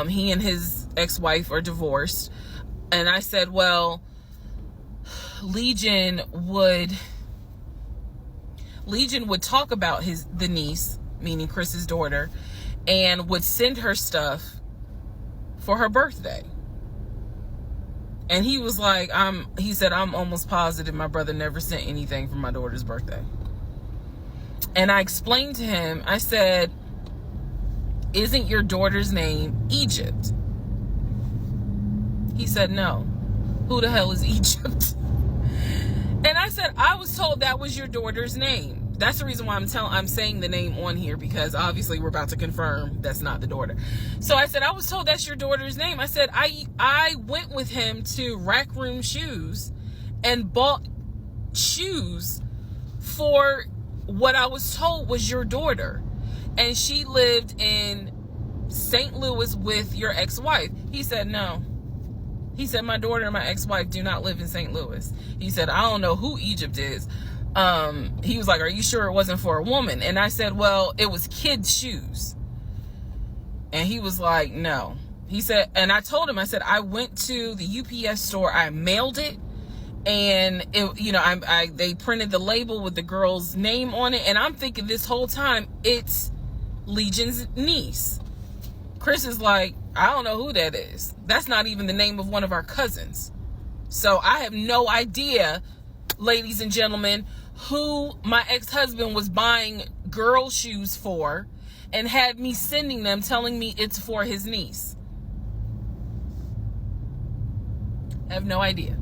He and his ex-wife are divorced. And I said, well, Legion would talk about the niece, meaning Chris's daughter, and would send her stuff for her birthday. And he was like, he said, I'm almost positive my brother never sent anything for my daughter's birthday. And I explained to him, I said, isn't your daughter's name Egypt? He said, no. Who the hell is Egypt? And I said, I was told that was your daughter's name. That's the reason why I'm saying the name on here, because obviously we're about to confirm that's not the daughter. So I said, I was told that's your daughter's name. I said, I went with him to Rack Room Shoes and bought shoes for what I was told was your daughter. And she lived in St. Louis with your ex-wife. He said, no. He said, my daughter and my ex-wife do not live in St. Louis. He said, I don't know who Egypt is. He was like, are you sure it wasn't for a woman? And I said, well, it was kids' shoes. And he was like, no. He said, and I told him, I said, I went to the UPS store, I mailed it, and it, you know, they printed the label with the girl's name on it, and I'm thinking this whole time it's Legion's niece. Chris is like, I don't know who that is. That's not even the name of one of our cousins. So I have no idea, ladies and gentlemen, who my ex-husband was buying girl shoes for and had me sending them telling me it's for his niece. I have no idea.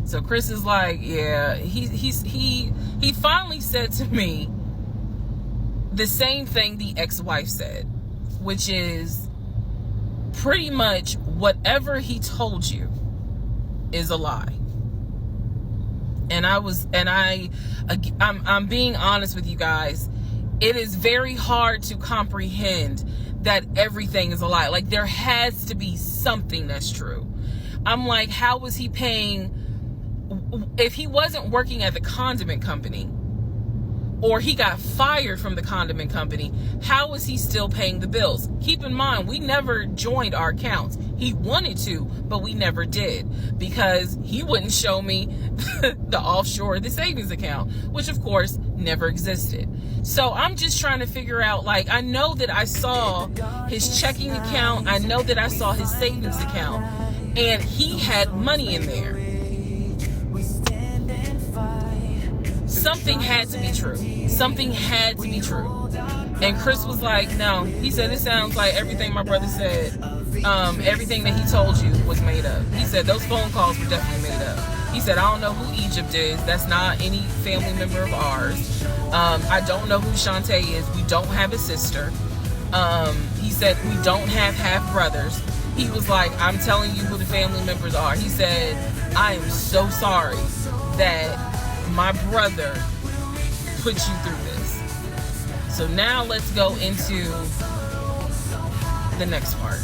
So Chris is like, yeah, he finally said to me the same thing the ex-wife said, which is pretty much whatever he told you is a lie. And I'm being honest with you guys. It is very hard to comprehend that everything is a lie. Like, there has to be something that's true. I'm like, how was he paying? If he wasn't working at the condiment company, or he got fired from the condiment company, how was he still paying the bills? Keep in mind, we never joined our accounts. He wanted to, but we never did, because he wouldn't show me the offshore, the savings account, which of course never existed. So I'm just trying to figure out, like, I know that I saw his checking account, I know that I saw his savings account, and he had money in there. Something had to be true. Something had to be true. And Chris was like, no. He said, it sounds like everything my brother said, everything that he told you was made up. He said, those phone calls were definitely made up. He said, I don't know who Egypt is. That's not any family member of ours. I don't know who Shantae is. We don't have a sister. He said, we don't have half brothers. He was like, I'm telling you who the family members are. He said, I am so sorry that my brother put you through this. So now let's go into the next part.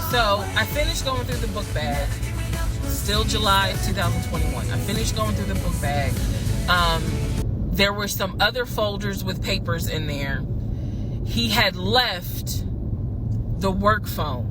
So I finished going through the book bag. Still July of 2021. I finished going through the book bag. There were some other folders with papers in there. He had left the work phone.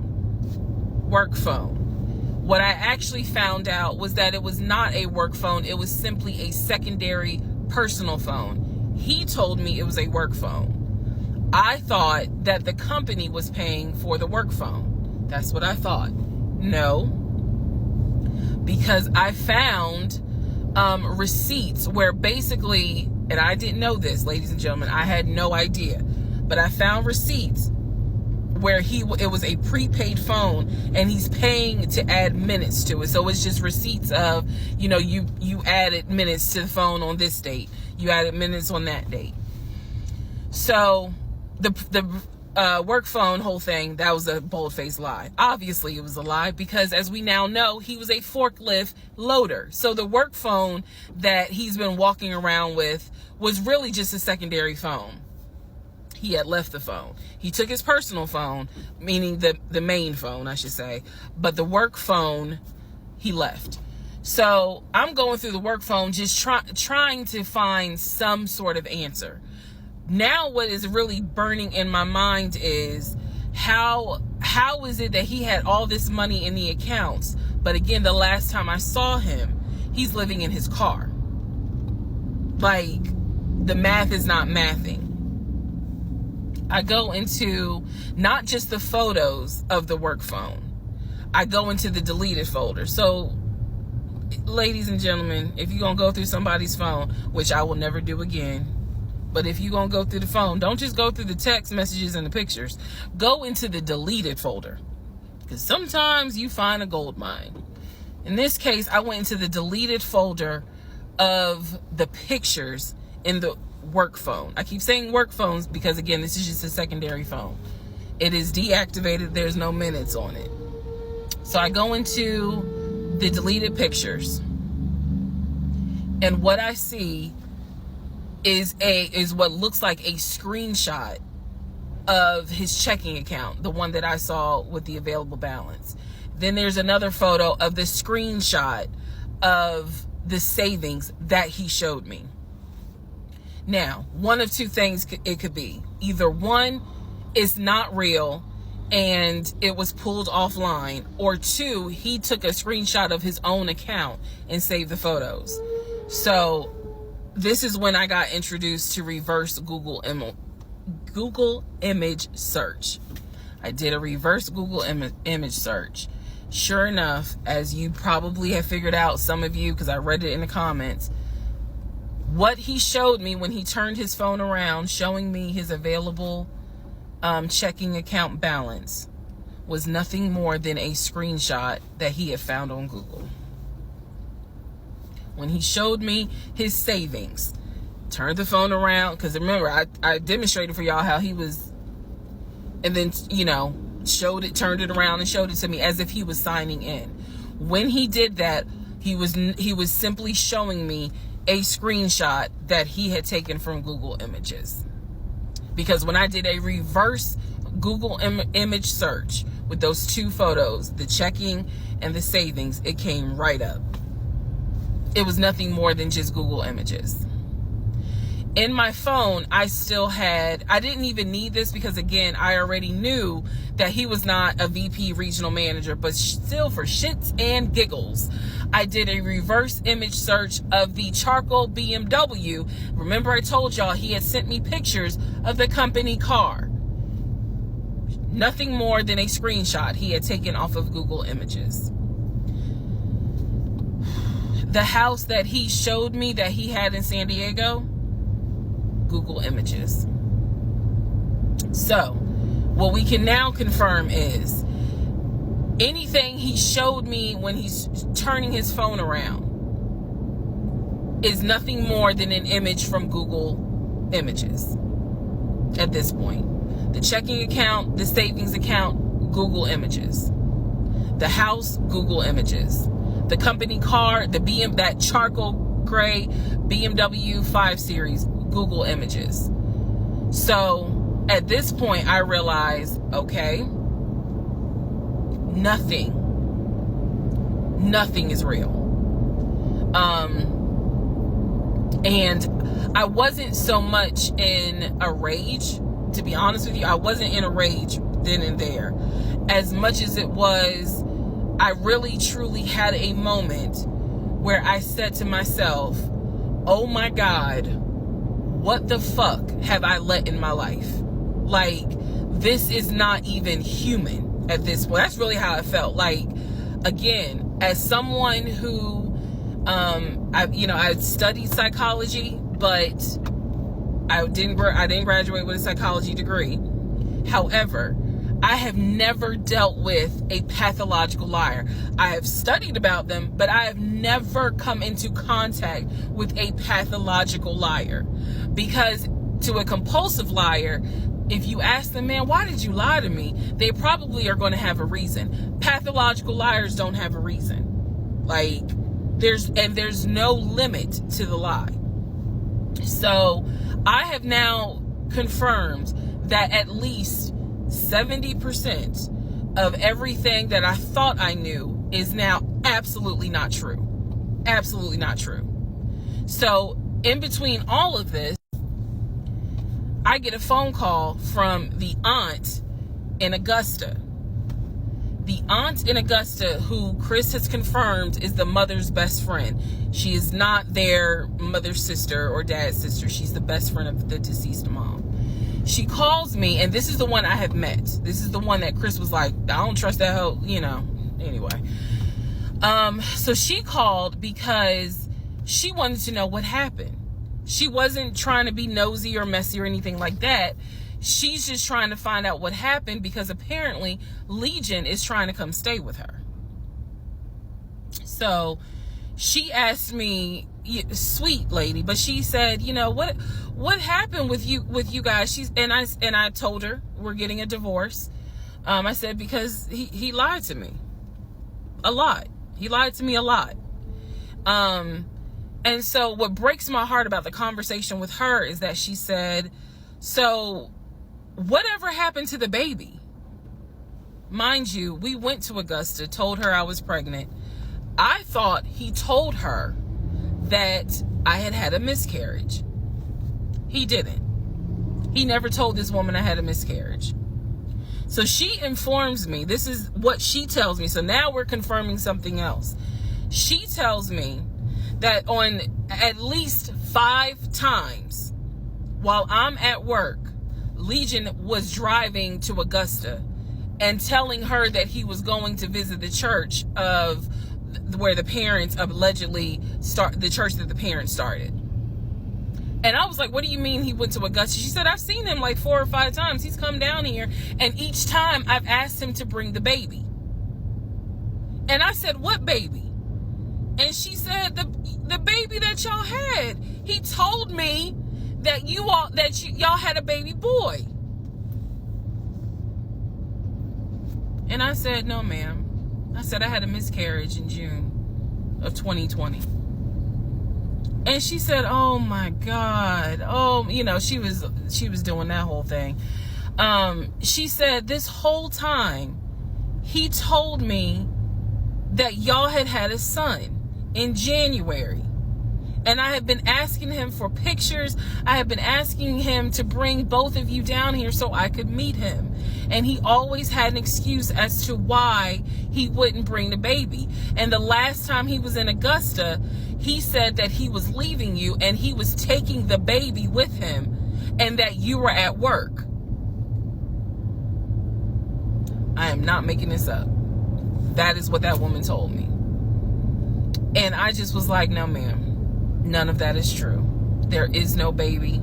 What I actually found out was that it was not a work phone. It was simply a secondary personal phone. He told me it was a work phone. I thought that the company was paying for the work phone. That's what I thought. No, because I found receipts where basically, and I didn't know this, ladies and gentlemen, I had no idea, but I found receipts where it was a prepaid phone and he's paying to add minutes to it. So it's just receipts of, you know, you added minutes to the phone on this date, you added minutes on that date. So the work phone whole thing, that was a bold-faced lie. Obviously it was a lie, because as we now know, he was a forklift loader. So the work phone that he's been walking around with was really just a secondary phone. He had left the phone. He took his personal phone, meaning the main phone, I should say. But the work phone, he left. So I'm going through the work phone, just trying to find some sort of answer. Now what is really burning in my mind is how is it that he had all this money in the accounts, but again, the last time I saw him, he's living in his car. Like, the math is not mathing. I go into not just the photos of the work phone. I go into the deleted folder. So ladies and gentlemen, if you're going to go through somebody's phone, which I will never do again, but if you're going to go through the phone, don't just go through the text messages and the pictures. Go into the deleted folder, because sometimes you find a gold mine. In this case, I went into the deleted folder of the pictures in the work phone. I keep saying work phones because, again, this is just a secondary phone. It is deactivated. There's no minutes on it. So I go into the deleted pictures, and what I see is what looks like a screenshot of his checking account, the one that I saw with the available balance. Then there's another photo of the screenshot of the savings that he showed me. Now, one of two things it could be. Either one, it's not real and it was pulled offline, or two, he took a screenshot of his own account and saved the photos. So this is when I got introduced to reverse Google image search. I did a reverse Google image search. Sure enough, as you probably have figured out, some of you, because I read it in the comments, what he showed me when he turned his phone around, showing me his available checking account balance, was nothing more than a screenshot that he had found on Google. When he showed me his savings, turned the phone around, because remember, I demonstrated for y'all how he was, and then, turned it around and showed it to me as if he was signing in. When he did that, he was simply showing me a screenshot that he had taken from Google Images. Because when I did a reverse Google image search with those two photos, the checking and the savings, it came right up. It was nothing more than just Google Images. In my phone, I didn't even need this because, again, I already knew that he was not a VP regional manager, but still, for shits and giggles, I did a reverse image search of the charcoal BMW. Remember, I told y'all he had sent me pictures of the company car. Nothing more than a screenshot he had taken off of Google Images. The house that he showed me that he had in San Diego, Google Images. So, what we can now confirm is anything he showed me when he's turning his phone around is nothing more than an image from Google Images at this point. The checking account, the savings account, Google Images. The house, Google Images. The company car, that charcoal gray BMW 5 Series, Google Images. So at this point, I realized, okay, nothing is real. And I wasn't so much in a rage, to be honest with you. I wasn't in a rage then and there, as much as it was, I really truly had a moment where I said to myself, oh my God, what the fuck have I let in my life? Like, this is not even human at this point. That's really how I felt. Like, again, as someone who, I studied psychology, but I didn't graduate with a psychology degree. However, I have never dealt with a pathological liar. I have studied about them, but I have never come into contact with a pathological liar. Because to a compulsive liar, if you ask them, man, why did you lie to me? They probably are going to have a reason. Pathological liars don't have a reason. Like, there's no limit to the lie. So I have now confirmed that at least 70% of everything that I thought I knew is now absolutely not true. Absolutely not true. So in between all of this, I get a phone call from the aunt in Augusta. The aunt in Augusta, who Chris has confirmed is the mother's best friend. She is not their mother's sister or dad's sister. She's the best friend of the deceased mom. She calls me, and this is the one I have met. This is the one that Chris was like, I don't trust that hoe, anyway. So she called because she wanted to know what happened. She wasn't trying to be nosy or messy or anything like that. She's just trying to find out what happened because apparently Legion is trying to come stay with her. So she asked me, sweet lady, but she said, what happened with you guys? And I told her we're getting a divorce. I said, because he lied to me a lot. He lied to me a lot. And so what breaks my heart about the conversation with her is that she said, so whatever happened to the baby? Mind you, we went to Augusta, told her I was pregnant. I thought he told her that I had a miscarriage. He didn't. He never told this woman I had a miscarriage. So she informs me, this is what she tells me. So now we're confirming something else. She tells me that on at least 5 times while I'm at work, Legion was driving to Augusta and telling her that he was going to visit the church of where the parents allegedly the church that the parents started. And I was like, what do you mean he went to Augusta? She said, I've seen him like 4 or 5 times. He's come down here, and each time I've asked him to bring the baby. And I said, what baby? And she said, the baby that y'all had. He told me that y'all had a baby boy. And I said, no, ma'am. I said I had a miscarriage in June of 2020. And she said, oh my God. Oh, she was doing that whole thing. She said this whole time he told me that y'all had a son in January. And I have been asking him for pictures. I have been asking him to bring both of you down here so I could meet him. And he always had an excuse as to why he wouldn't bring the baby. And the last time he was in Augusta, he said that he was leaving you and he was taking the baby with him and that you were at work. I am not making this up. That is what that woman told me. And I just was like, no, ma'am. None of that is true. There is no baby.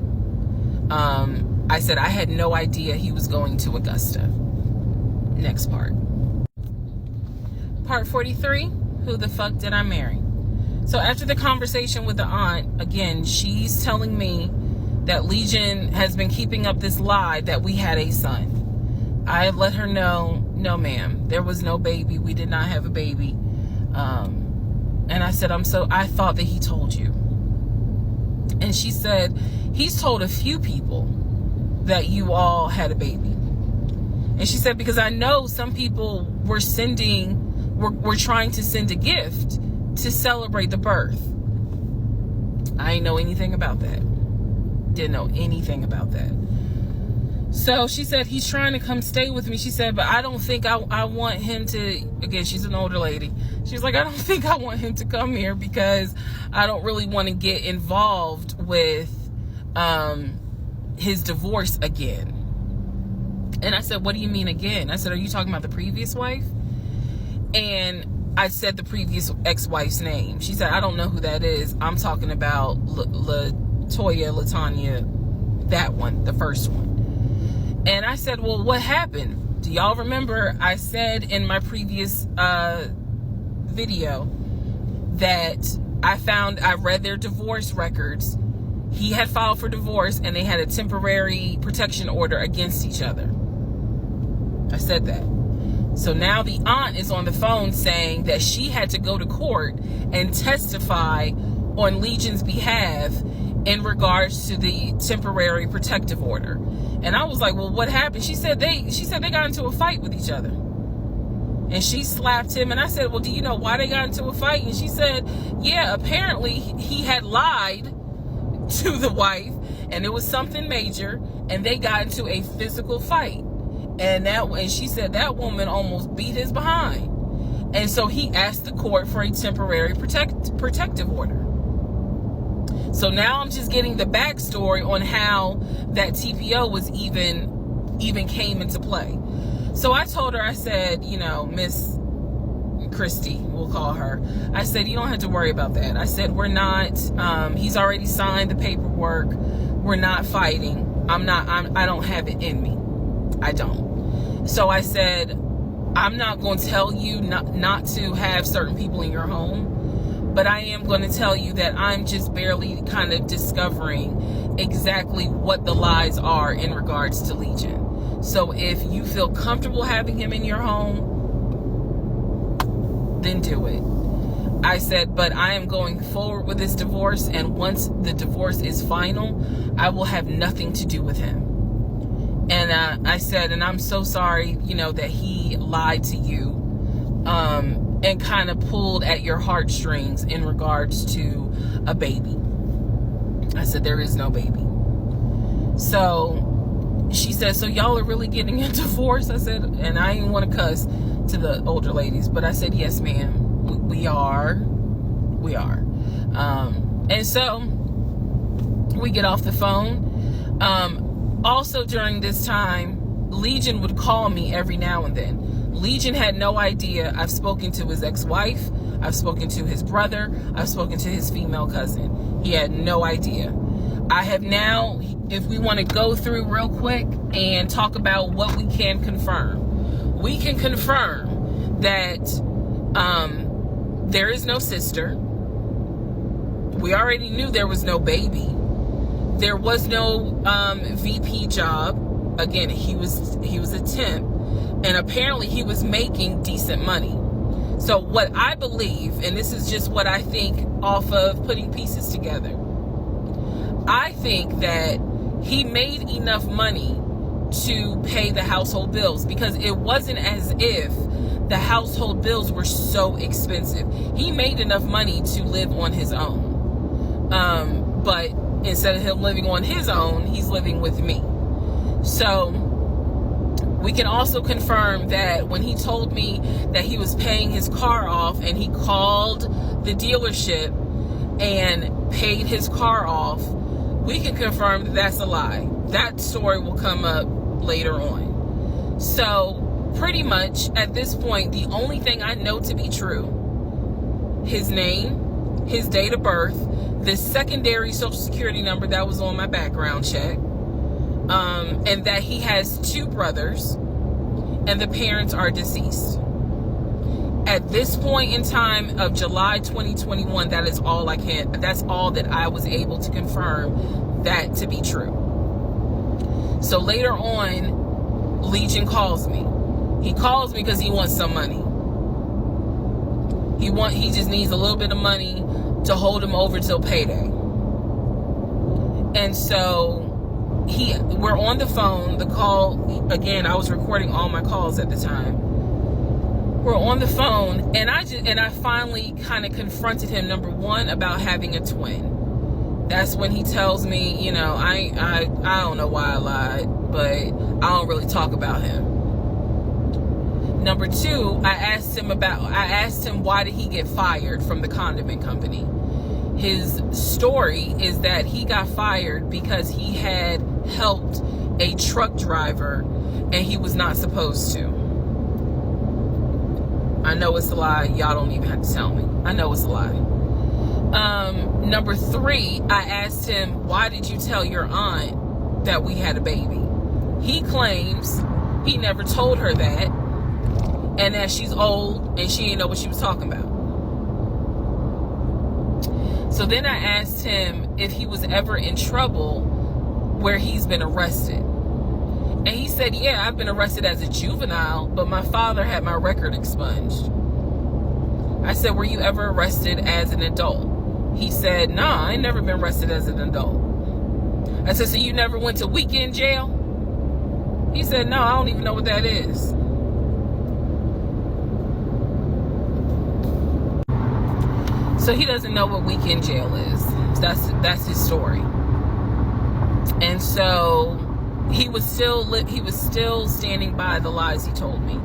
I said I had no idea he was going to Augusta. Next part. Part 43, who the fuck did I marry? So after the conversation with the aunt, again, she's telling me that Legion has been keeping up this lie that we had a son. I let her know, no ma'am, there was no baby. We did not have a baby. And I said, I thought that he told you. And she said, he's told a few people that you all had a baby. And she said, because I know some people were trying to send a gift to celebrate the birth. I didn't know anything about that. Didn't know anything about that. So she said, he's trying to come stay with me. She said, but I don't think I want him to, again, she's an older lady. She was like, I don't think I want him to come here because I don't really want to get involved with his divorce again. And I said, what do you mean again? I said, are you talking about the previous wife? And I said the previous ex-wife's name. She said, I don't know who that is. I'm talking about LaTanya, that one, the first one. And I said, well, what happened? Do y'all remember I said in my previous video that I read their divorce records. He had filed for divorce and they had a temporary protection order against each other. I said that. So now the aunt is on the phone saying that she had to go to court and testify on Legion's behalf in regards to the temporary protective order. And I was like, well, what happened? She said they got into a fight with each other. And she slapped him. And I said, well, do you know why they got into a fight? And she said, yeah, apparently he had lied to the wife and it was something major and they got into a physical fight. And she said that woman almost beat his behind. And so he asked the court for a temporary protective order. So now I'm just getting the backstory on how that TPO was even came into play. So I told her, I said, Miss Christy, we'll call her. I said, you don't have to worry about that. I said, we're not, he's already signed the paperwork. We're not fighting. I don't have it in me. I don't. So I said, I'm not going to tell you not to have certain people in your home, but I am going to tell you that I'm just barely kind of discovering exactly what the lies are in regards to Legion. So if you feel comfortable having him in your home, then do it. I said, but I am going forward with this divorce, and once the divorce is final, I will have nothing to do with him. And I said, and I'm so sorry, that he lied to you, and kind of pulled at your heartstrings in regards to a baby. I said, there is no baby. So she said, so y'all are really getting a divorce? I said, and I didn't want to cuss to the older ladies, but I said, yes, ma'am, we are. And so we get off the phone. Also during this time, Legion would call me every now and then. Legion had no idea. I've spoken to his ex-wife. I've spoken to his brother. I've spoken to his female cousin. He had no idea. I have now, if we want to go through real quick and talk about what we can confirm. We can confirm that there is no sister. We already knew there was no baby. There was no VP job. Again, he was a temp, and apparently he was making decent money. So what I believe, and this is just what I think off of putting pieces together, I think that he made enough money to pay the household bills, because it wasn't as if the household bills were so expensive. He made enough money to live on his own. But instead of him living on his own, he's living with me. So we can also confirm that when he told me that he was paying his car off, and he called the dealership and paid his car off, we can confirm that that's a lie. That story will come up later on. So pretty much at this point, the only thing I know to be true, his name, his date of birth, the secondary social security number that was on my background check, and that he has 2 brothers, and the parents are deceased. At this point in time of July 2021, that's all that I was able to confirm that to be true. So later on, Legion calls me. He calls me because he wants some money. He just needs a little bit of money to hold him over till payday. And so we're on the phone. The call, again, I was recording all my calls at the time. We're on the phone, and I finally kind of confronted him, number one, about having a twin. That's when he tells me, I don't know why I lied, but I don't really talk about him. Number two, I asked him why did he get fired from the condiment company. His story is that he got fired because he had helped a truck driver and he was not supposed to. I know it's a lie. Y'all don't even have to tell me. I know it's a lie. Number three, I asked him, why did you tell your aunt that we had a baby? He claims he never told her that, and that she's old and she didn't know what she was talking about. So then I asked him if he was ever in trouble where he's been arrested. And he said, yeah, I've been arrested as a juvenile, but my father had my record expunged. I said, were you ever arrested as an adult? He said, nah, I ain't never been arrested as an adult. I said, so you never went to weekend jail? He said, no, I don't even know what that is. So he doesn't know what weekend jail is. That's his story. And so he was still standing by the lies he told me.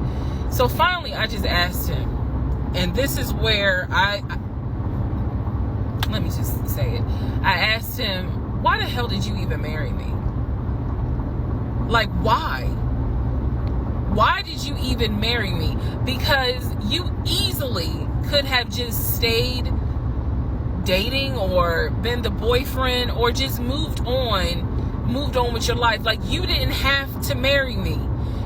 So finally, I just asked him, and this is where let me just say it. I asked him, why the hell did you even marry me? Like, why? Why did you even marry me? Because you easily could have just stayed dating or been the boyfriend or just moved on with your life. Like, you didn't have to marry me.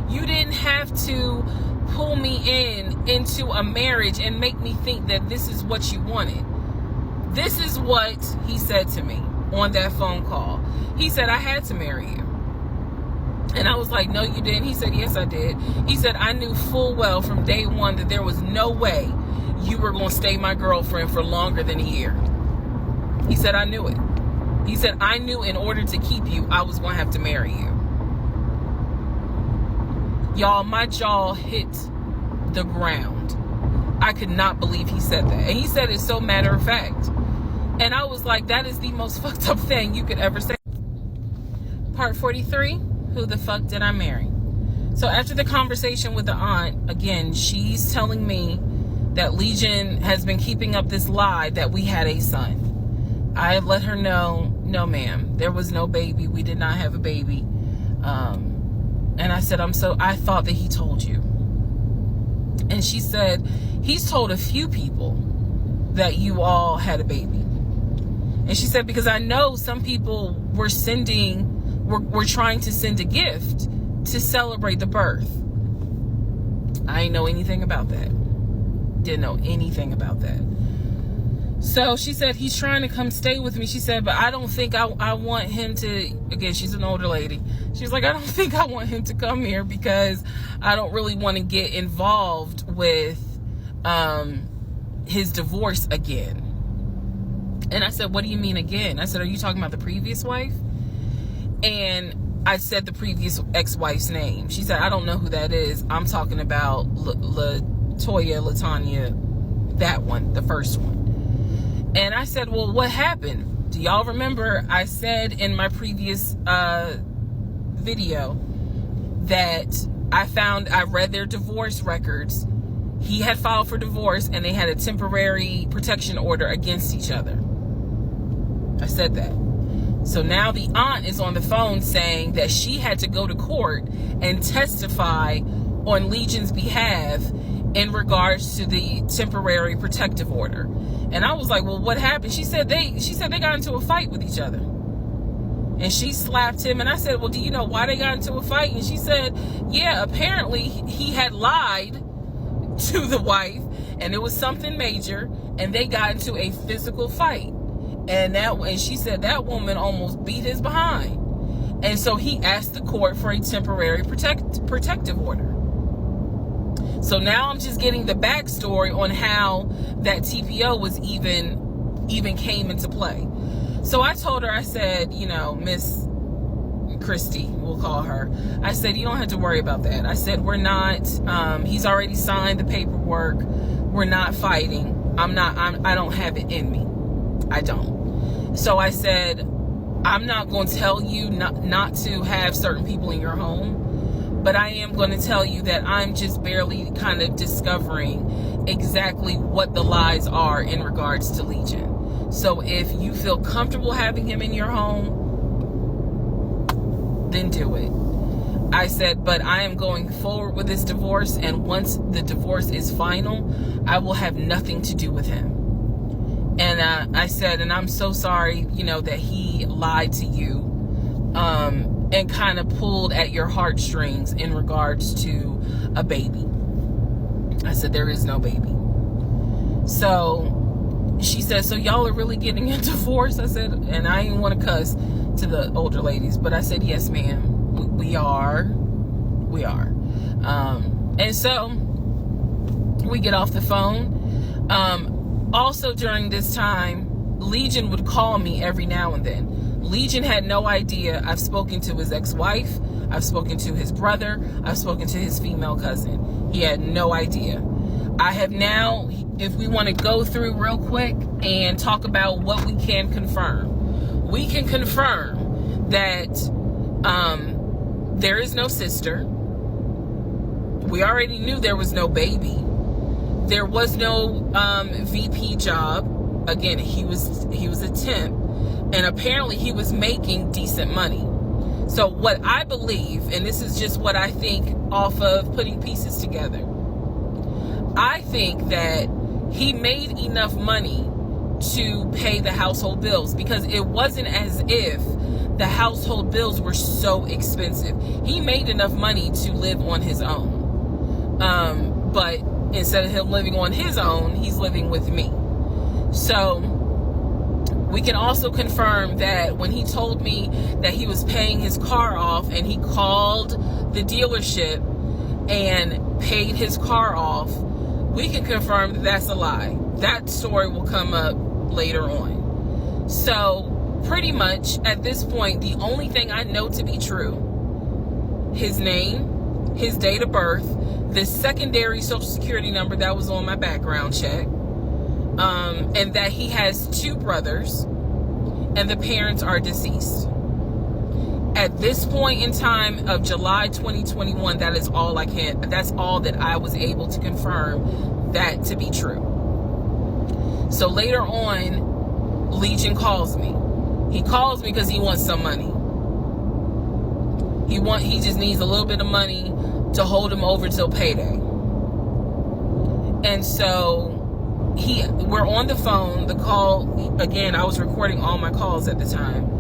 You didn't have to pull me into a marriage and make me think that this is what you wanted. This is what he said to me on that phone call. He said, I had to marry you. And I was like, no, you didn't. He said, yes, I did. He said, I knew full well from day one that there was no way you were going to stay my girlfriend for longer than a year. He said, I knew it. He said, I knew in order to keep you, I was going to have to marry you. Y'all, my jaw hit the ground. I could not believe he said that. And he said it so matter of fact. And I was like, that is the most fucked up thing you could ever say. Part 43, who the fuck did I marry? So after the conversation with the aunt, again, she's telling me that Legion has been keeping up this lie that we had a son. I let her know, no ma'am, there was no baby. We did not have a baby. And I said, I thought that he told you. And she said, he's told a few people that you all had a baby. And she said, because I know some people were trying to send a gift to celebrate the birth. I didn't know anything about that. Didn't know anything about that. So she said, he's trying to come stay with me. She said, but I don't think I want him to, again, she's an older lady. She was like, I don't think I want him to come here because I don't really want to get involved with his divorce again. And I said, what do you mean again? I said, are you talking about the previous wife? And I said the previous ex-wife's name. She said, I don't know who that is. I'm talking about LaTanya, that one, the first one. And I said, well, what happened? Do y'all remember I said in my previous video that I read their divorce records. He had filed for divorce and they had a temporary protection order against each other. I said that. So now the aunt is on the phone saying that she had to go to court and testify on Legion's behalf in regards to the temporary protective order. And I was like, well, what happened? She said they got into a fight with each other. And she slapped him. And I said, well, do you know why they got into a fight? And she said, yeah, apparently he had lied to the wife and it was something major and they got into a physical fight. And she said that woman almost beat his behind. And so he asked the court for a temporary protective order. So now I'm just getting the backstory on how that TPO was even came into play. So I told her, I said, Miss Christy, we'll call her. I said, you don't have to worry about that. I said, we're not, he's already signed the paperwork. We're not fighting. I don't have it in me. I don't. So I said, I'm not going to tell you not to have certain people in your home, but I am going to tell you that I'm just barely kind of discovering exactly what the lies are in regards to Legion. So if you feel comfortable having him in your home, then do it. I said, but I am going forward with this divorce, and once the divorce is final, I will have nothing to do with him. And I said, and I'm so sorry, that he lied to you and kind of pulled at your heartstrings in regards to a baby. I said, there is no baby. So she said, so y'all are really getting a divorce? I said, and I didn't want to cuss to the older ladies, but I said, yes, ma'am, we are. And so we get off the phone. Also during this time, Legion would call me every now and then. Legion had no idea. I've spoken to his ex-wife. I've spoken to his brother. I've spoken to his female cousin. He had no idea. I have now, if we want to go through real quick and talk about what we can confirm. We can confirm that there is no sister. We already knew there was no baby. There was no VP job. Again, he was a temp, and apparently he was making decent money. So what I believe, and this is just what I think off of putting pieces together, I think that he made enough money to pay the household bills, because it wasn't as if the household bills were so expensive. He made enough money to live on his own. But instead of him living on his own, he's living with me. So we can also confirm that when he told me that he was paying his car off and he called the dealership and paid his car off, we can confirm that that's a lie. That story will come up later on. So pretty much at this point, the only thing I know to be true, his name, his date of birth, the secondary social security number that was on my background check, and that he has 2 brothers and the parents are deceased. At this point in time of July 2021, that's all that I was able to confirm that to be true. So later on, Legion calls me. He calls me because he wants some money. He just needs a little bit of money to hold him over till payday. And so we're on the phone. The call, again, I was recording all my calls at the time.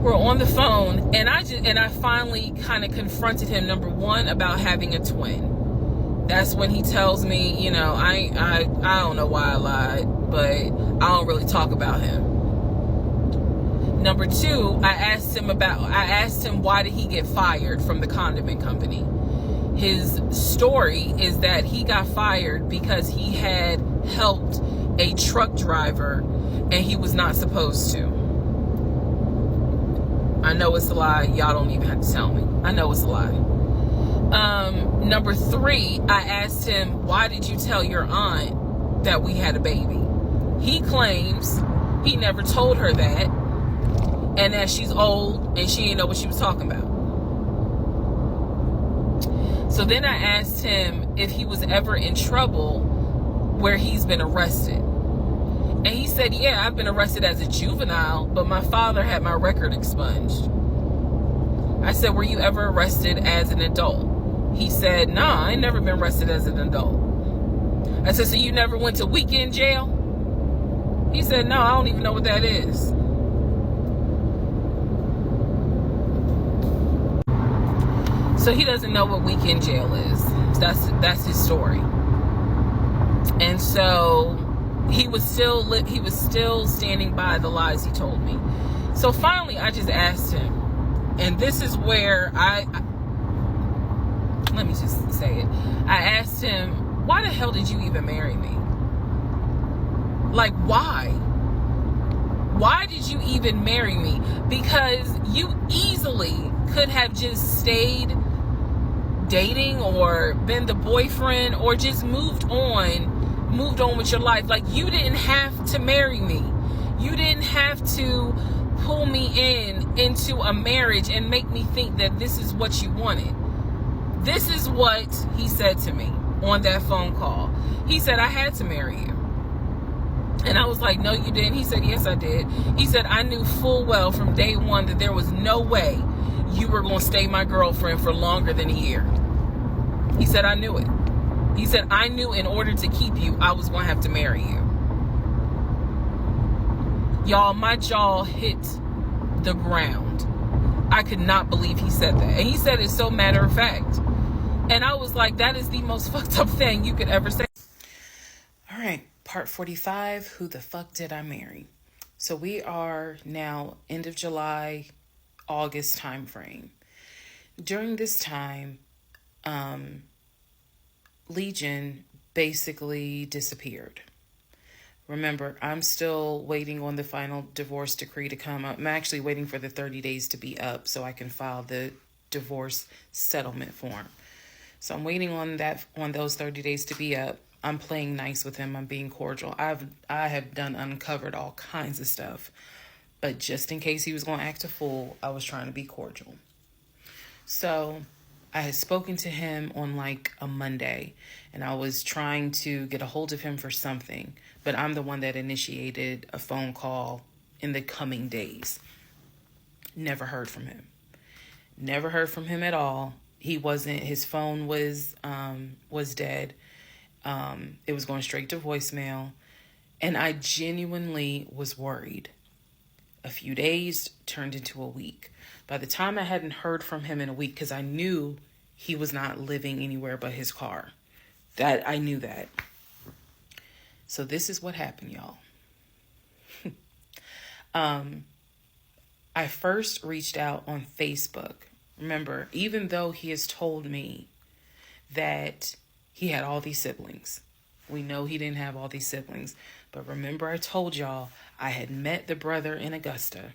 We're on the phone, and I finally kind of confronted him, number one, about having a twin. That's when he tells me, you know, I don't know why I lied, but I don't really talk about him. Number two, I asked him why did he get fired from the condiment company. His story is that he got fired because he had helped a truck driver and he was not supposed to. I know it's a lie. Y'all don't even have to tell me. I know it's a lie. Number three, I asked him, why did you tell your aunt that we had a baby? He claims he never told her that, and that she's old and she didn't know what she was talking about. So then I asked him if he was ever in trouble where he's been arrested. And he said, yeah, I've been arrested as a juvenile, but my father had my record expunged. I said, were you ever arrested as an adult? He said, nah, I ain't never been arrested as an adult. I said, so you never went to weekend jail? He said, no, I don't even know what that is. So he doesn't know what weekend jail is. That's his story. And so he was still standing by the lies he told me. So finally, I just asked him, and this is where let me just say it. I asked him, why the hell did you even marry me? Like, why? Why did you even marry me? Because you easily could have just stayed dating or been the boyfriend or just moved on with your life. Like, you didn't have to marry me. You didn't have to pull me into a marriage and make me think that this is what you wanted. This is what he said to me on that phone call. He said, I had to marry you. And I was like, no, you didn't. He said, yes, I did. He said, I knew full well from day one that there was no way you were going to stay my girlfriend for longer than a year. He said, I knew it. He said, I knew in order to keep you, I was going to have to marry you. Y'all, my jaw hit the ground. I could not believe he said that. And he said it so matter of fact. And I was like, that is the most fucked up thing you could ever say. All right, part 45, who the fuck did I marry? So we are now end of July, August time frame. During this time, Legion basically disappeared. Remember, I'm still waiting on the final divorce decree to come up. I'm actually waiting for the 30 days to be up so I can file the divorce settlement form. So I'm waiting on those 30 days to be up. I'm playing nice with him. I'm being cordial. I have uncovered all kinds of stuff. But just in case he was going to act a fool, I was trying to be cordial. So I had spoken to him on like a Monday, and I was trying to get a hold of him for something, but I'm the one that initiated a phone call in the coming days. Never heard from him. Never heard from him at all. His phone was dead. It was going straight to voicemail. And I genuinely was worried. A few days turned into a week. By the time I hadn't heard from him in a week, because I knew he was not living anywhere but his car. I knew that. So this is what happened, y'all. I first reached out on Facebook. Remember, even though he has told me that he had all these siblings, we know he didn't have all these siblings. But remember, I told y'all I had met the brother in Augusta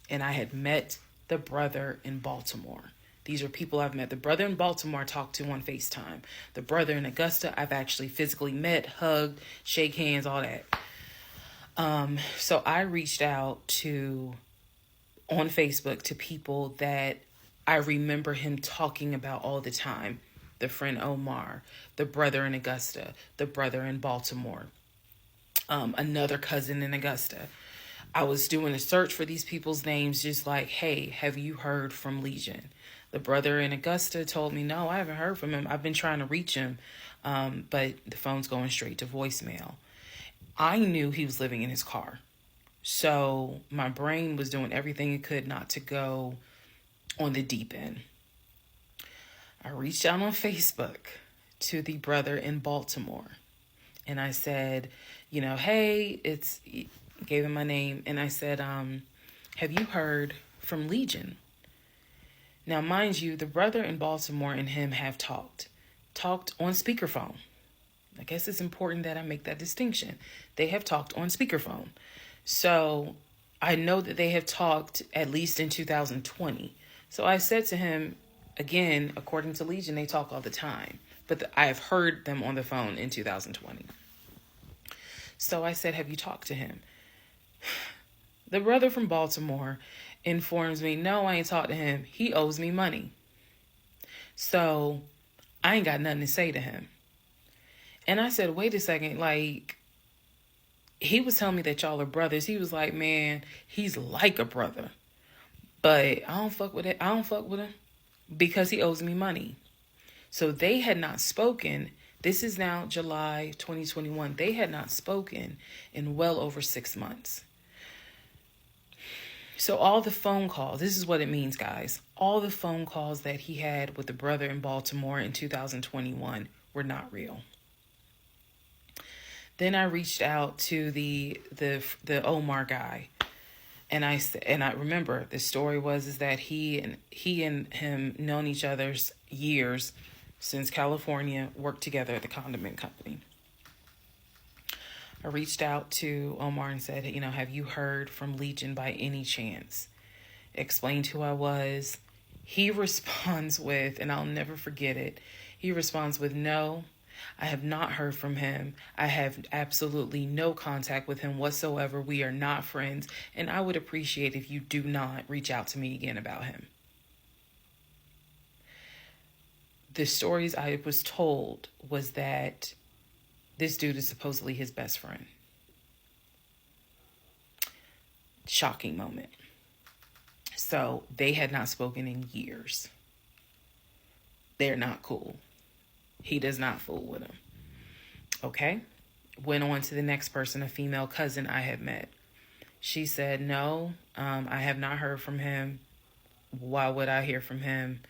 and I had met the brother in Baltimore. These are people I've met. The brother in Baltimore I talked to on FaceTime. The brother in Augusta I've actually physically met, hugged, shake hands, all that. So I reached out on Facebook to people that I remember him talking about all the time. The friend Omar, the brother in Augusta, the brother in Baltimore, another cousin in Augusta. I was doing a search for these people's names, just like, hey, have you heard from Legion? The brother in Augusta told me, no, I haven't heard from him. I've been trying to reach him, but the phone's going straight to voicemail. I knew he was living in his car. So my brain was doing everything it could not to go on the deep end. I reached out on Facebook to the brother in Baltimore. And I said, hey, gave him my name. And I said, have you heard from Legion? Now, mind you, the brother in Baltimore and him have talked on speakerphone. I guess it's important that I make that distinction. They have talked on speakerphone. So I know that they have talked at least in 2020. So I said to him, again, according to Legion, they talk all the time. But I have heard them on the phone in 2020. So I said, have you talked to him? The brother from Baltimore informs me, no, I ain't talked to him. He owes me money. So I ain't got nothing to say to him. And I said, wait a second, he was telling me that y'all are brothers. He was like, man, he's like a brother. But I don't fuck with it. I don't fuck with him because he owes me money. So they had not spoken. This is now July 2021. They had not spoken in well over 6 months. So all the phone calls, this is what it means, guys. All the phone calls that he had with the brother in Baltimore in 2021 were not real. Then I reached out to the Omar guy, and I remember the story was that he and him known each other's years since California, worked together at the condiment company. I reached out to Omar and said, have you heard from Legion by any chance? Explained who I was. He responds with, and I'll never forget it. He responds with, no. I have not heard from him. I have absolutely no contact with him whatsoever. We are not friends, and I would appreciate if you do not reach out to me again about him. The stories I was told was that this dude is supposedly his best friend. Shocking moment. So they had not spoken in years. They're not cool. He does not fool with him. Okay. Went on to the next person, a female cousin I had met. She said, no, I have not heard from him. Why would I hear from him?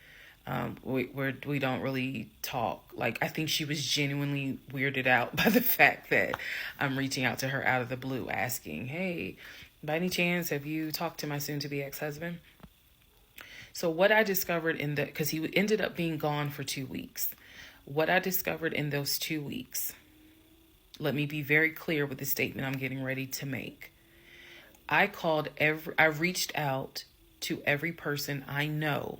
We don't really talk. I think she was genuinely weirded out by the fact that I'm reaching out to her out of the blue, asking, hey, by any chance, have you talked to my soon-to-be ex-husband? So what I discovered because he ended up being gone for 2 weeks. What I discovered in those 2 weeks, let me be very clear with the statement I'm getting ready to make. I reached out to every person I know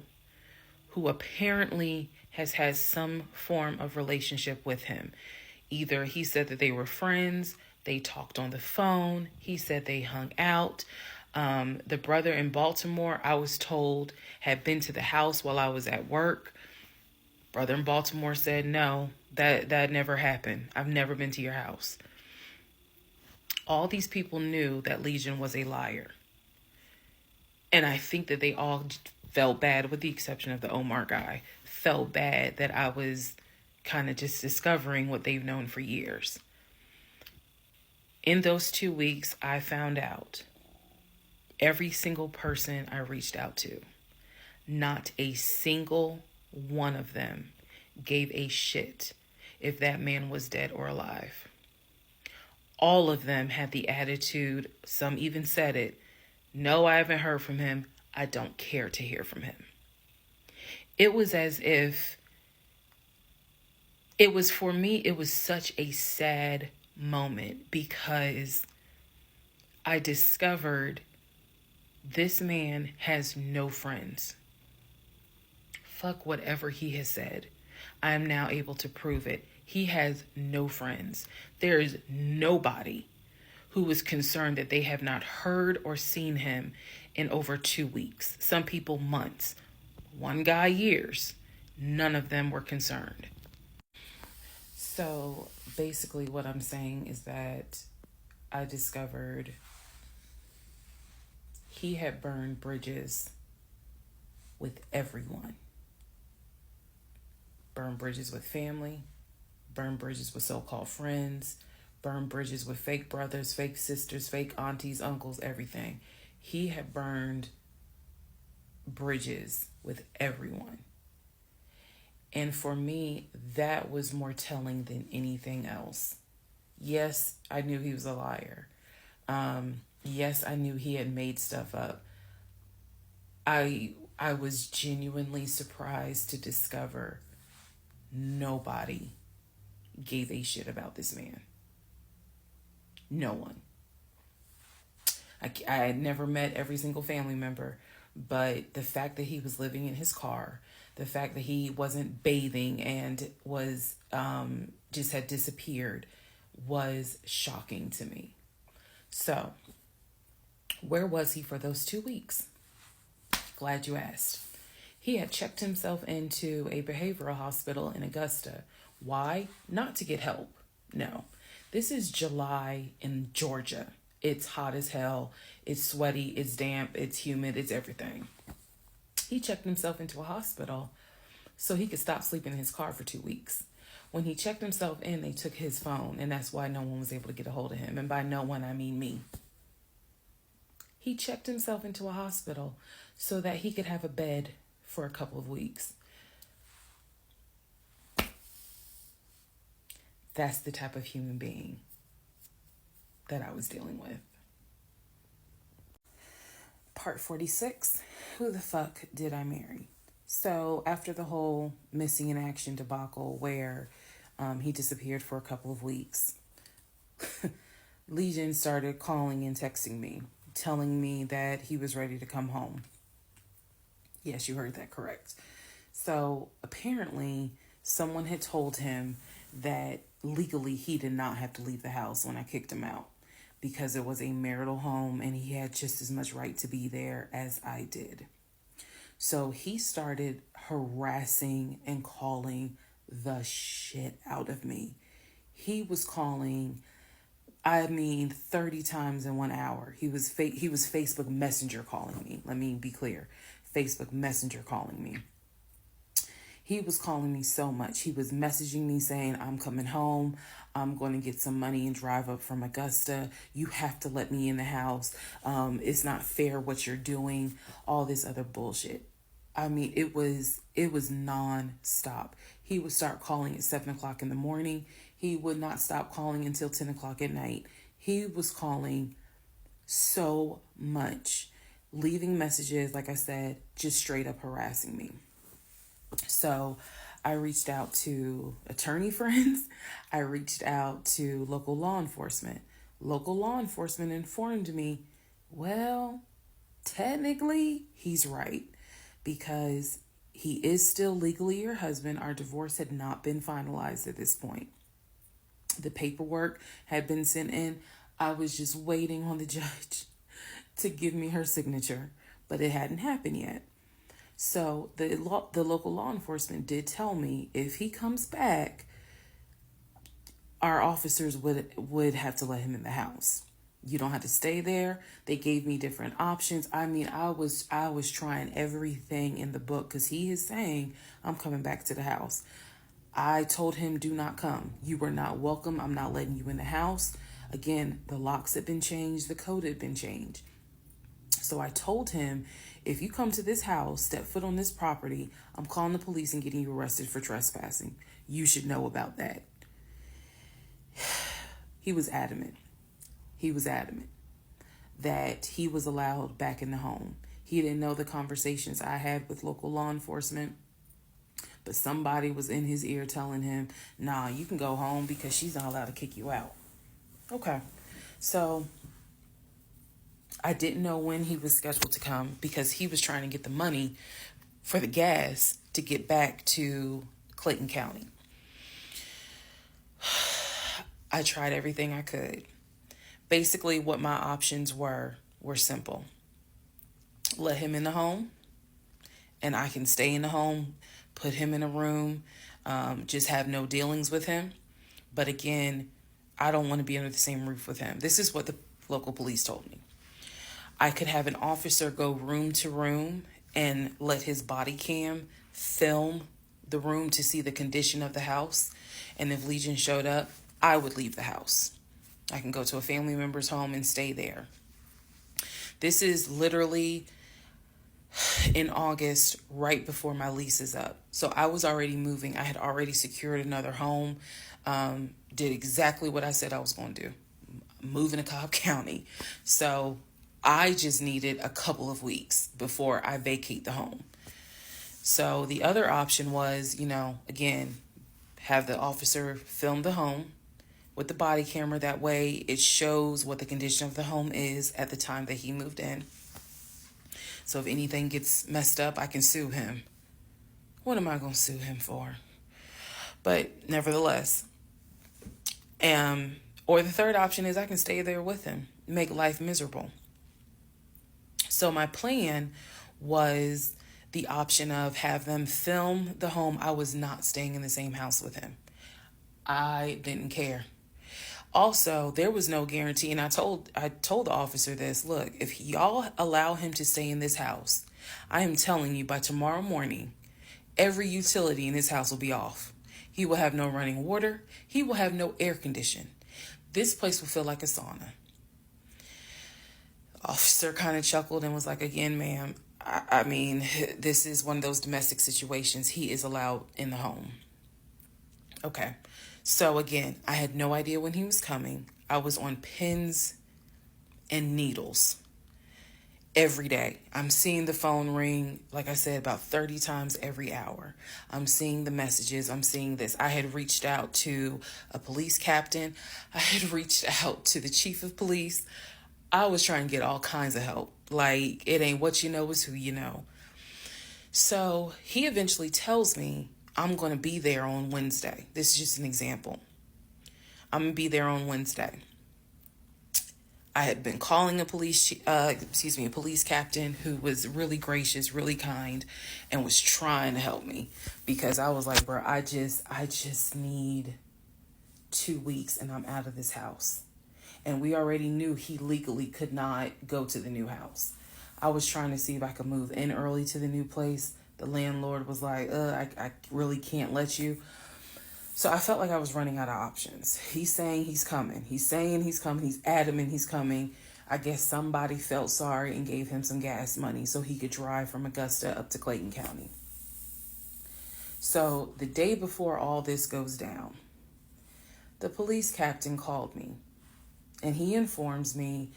who apparently has had some form of relationship with him. Either he said that they were friends, they talked on the phone, he said they hung out. The brother in Baltimore, I was told, had been to the house while I was at work. Brother in Baltimore said, no, that never happened. I've never been to your house. All these people knew that Legion was a liar. And I think that they all Felt bad, with the exception of the Omar guy. Felt bad that I was kind of just discovering what they've known for years. In those 2 weeks, I found out every single person I reached out to, not a single one of them gave a shit if that man was dead or alive. All of them had the attitude, some even said it, no, I haven't heard from him. I don't care to hear from him. It was as if, it was for me, it was such a sad moment because I discovered this man has no friends. Fuck whatever he has said. I am now able to prove it. He has no friends. There is nobody who is concerned that they have not heard or seen him in over 2 weeks. Some people months. One guy years. None of them were concerned. So basically what I'm saying is that I discovered he had burned bridges with everyone. Burned bridges with family, burned bridges with so-called friends, burned bridges with fake brothers, fake sisters, fake aunties, uncles, everything. He had burned bridges with everyone. And for me, that was more telling than anything else. Yes, I knew he was a liar. Yes, I knew he had made stuff up. I was genuinely surprised to discover nobody gave a shit about this man. No one. I had never met every single family member, but the fact that he was living in his car, the fact that he wasn't bathing and was just had disappeared was shocking to me. So, where was he for those 2 weeks? Glad you asked. He had checked himself into a behavioral hospital in Augusta. Why? Not to get help. No. This is July in Georgia. It's hot as hell. It's sweaty. It's damp. It's humid. It's everything. He checked himself into a hospital so he could stop sleeping in his car for 2 weeks. When he checked himself in, they took his phone, and that's why no one was able to get a hold of him. And by no one, I mean me. He checked himself into a hospital so that he could have a bed for a couple of weeks. That's the type of human being that I was dealing with. Part 46, who the fuck did I marry? So after the whole missing in action debacle where he disappeared for a couple of weeks, Legion started calling and texting me, telling me that he was ready to come home. Yes, you heard that correct. So apparently someone had told him that legally he did not have to leave the house when I kicked him out because it was a marital home and he had just as much right to be there as I did. So he started harassing and calling the shit out of me. He was calling, 30 times in 1 hour. He was Facebook Messenger calling me. Let me be clear. Facebook Messenger calling me. He was calling me so much. He was messaging me saying, I'm coming home. I'm going to get some money and drive up from Augusta. You have to let me in the house. It's not fair what you're doing. All this other bullshit. It was non-stop. He would start calling at 7 o'clock in the morning. He would not stop calling until 10 o'clock at night. He was calling so much, leaving messages, like I said, just straight up harassing me. So I reached out to attorney friends. I reached out to local law enforcement. Local law enforcement informed me, well, technically he's right because he is still legally your husband. Our divorce had not been finalized at this point. The paperwork had been sent in. I was just waiting on the judge to give me her signature, but it hadn't happened yet. So the local law enforcement did tell me if he comes back, our officers would have to let him in the house. You don't have to stay there. They gave me different options. I mean, I was trying everything in the book because he is saying, I'm coming back to the house. I told him, do not come. You were not welcome. I'm not letting you in the house. Again, the locks had been changed. The code had been changed. So I told him, if you come to this house, step foot on this property, I'm calling the police and getting you arrested for trespassing. You should know about that. He was adamant. He was adamant that he was allowed back in the home. He didn't know the conversations I had with local law enforcement, but somebody was in his ear telling him, nah, you can go home because she's not allowed to kick you out. Okay. So I didn't know when he was scheduled to come because he was trying to get the money for the gas to get back to Clayton County. I tried everything I could. Basically, what my options were simple. Let him in the home, and I can stay in the home, put him in a room, just have no dealings with him. But again, I don't want to be under the same roof with him. This is what the local police told me. I could have an officer go room to room and let his body cam film the room to see the condition of the house. And if Legion showed up, I would leave the house. I can go to a family member's home and stay there. This is literally in August, right before my lease is up. So I was already moving. I had already secured another home, did exactly what I said I was going to do, moving to Cobb County. So I just needed a couple of weeks before I vacate the home. So the other option was, again, have the officer film the home with the body camera. That way it shows what the condition of the home is at the time that he moved in. So if anything gets messed up, I can sue him. What am I going to sue him for? But nevertheless, or the third option is I can stay there with him, make life miserable. So my plan was the option of have them film the home. I was not staying in the same house with him. I didn't care. Also, there was no guarantee, and I told the officer this, look, if y'all allow him to stay in this house, I am telling you by tomorrow morning, every utility in this house will be off. He will have no running water. He will have no air condition. This place will feel like a sauna. Officer kind of chuckled and was like, again, ma'am, I mean, this is one of those domestic situations. He is allowed in the home. Okay. So again, I had no idea when he was coming. I was on pins and needles every day. I'm seeing the phone ring, like I said, about 30 times every hour. I'm seeing the messages. I'm seeing this. I had reached out to a police captain. I had reached out to the chief of police. I was trying to get all kinds of help. Like, it ain't what you know, it's who you know. So he eventually tells me, I'm going to be there on Wednesday. This is just an example. I'm going to be there on Wednesday. I had been calling a police captain who was really gracious, really kind, and was trying to help me because I was like, bro, I just need 2 weeks and I'm out of this house. And we already knew he legally could not go to the new house. I was trying to see if I could move in early to the new place. The landlord was like, I really can't let you. So I felt like I was running out of options. He's saying he's coming. He's saying he's coming. He's adamant he's coming. I guess somebody felt sorry and gave him some gas money so he could drive from Augusta up to Clayton County. So the day before all this goes down, the police captain called me and he informs me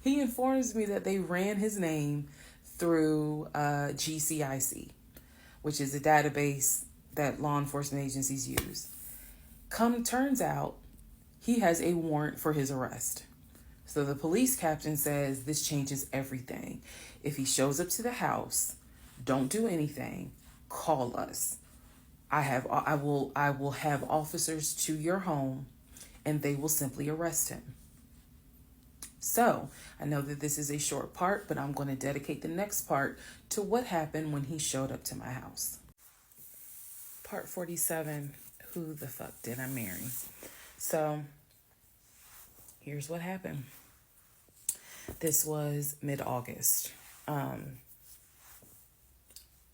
that they ran his name through GCIC, which is a database that law enforcement agencies use. Turns out, he has a warrant for his arrest. So the police captain says this changes everything. If he shows up to the house, don't do anything, call us. I will have officers to your home, and they will simply arrest him. So, I know that this is a short part, but I'm going to dedicate the next part to what happened when he showed up to my house. Part 47, who the fuck did I marry? So, Here's what happened. This was mid-August.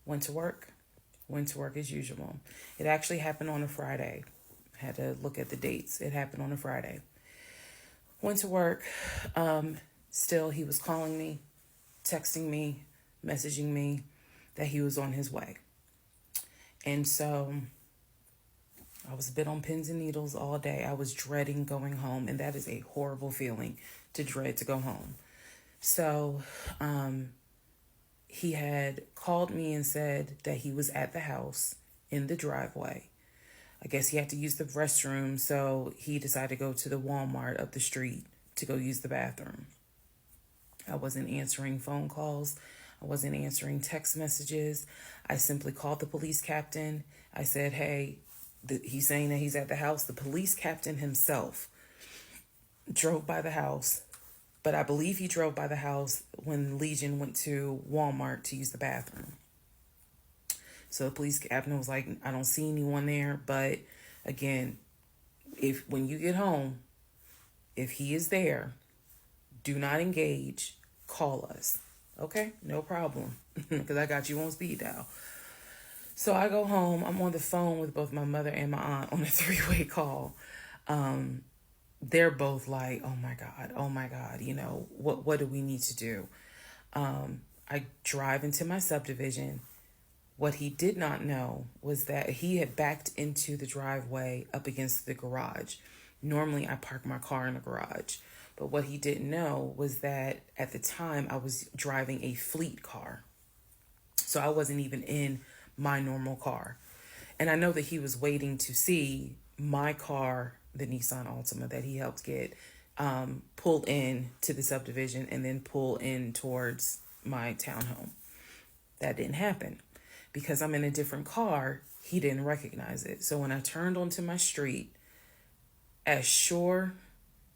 Went to work. Went to work as usual. It actually happened on a Friday. Had to look at the dates. It happened on a Friday. Went to work. Still, he was calling me, texting me, messaging me that he was on his way. And so I was a bit on pins and needles all day. I was dreading going home, and that is a horrible feeling, to dread to go home. So he had called me and said that he was at the house in the driveway. I guess he had to use the restroom, so he decided to go to the Walmart up the street to go use the bathroom. I wasn't answering phone calls. I wasn't answering text messages. I simply called the police captain. I said, hey, he's saying that he's at the house. The police captain himself drove by the house, but I believe he drove by the house when Legion went to Walmart to use the bathroom. So the police captain was like, I don't see anyone there. But again, when you get home, if he is there, do not engage. Call us. Okay? No problem. Because I got you on speed dial. So I go home. I'm on the phone with both my mother and my aunt on a 3-way call. They're both like, oh my God, you know, what do we need to do? I drive into my subdivision. What he did not know was that he had backed into the driveway up against the garage. Normally I park my car in the garage. But what he didn't know was that at the time I was driving a fleet car. So I wasn't even in my normal car. And I know that he was waiting to see my car, the Nissan Altima that he helped get, pull in to the subdivision and then pull in towards my townhome. That didn't happen. Because I'm in a different car, he didn't recognize it. So when I turned onto my street, as sure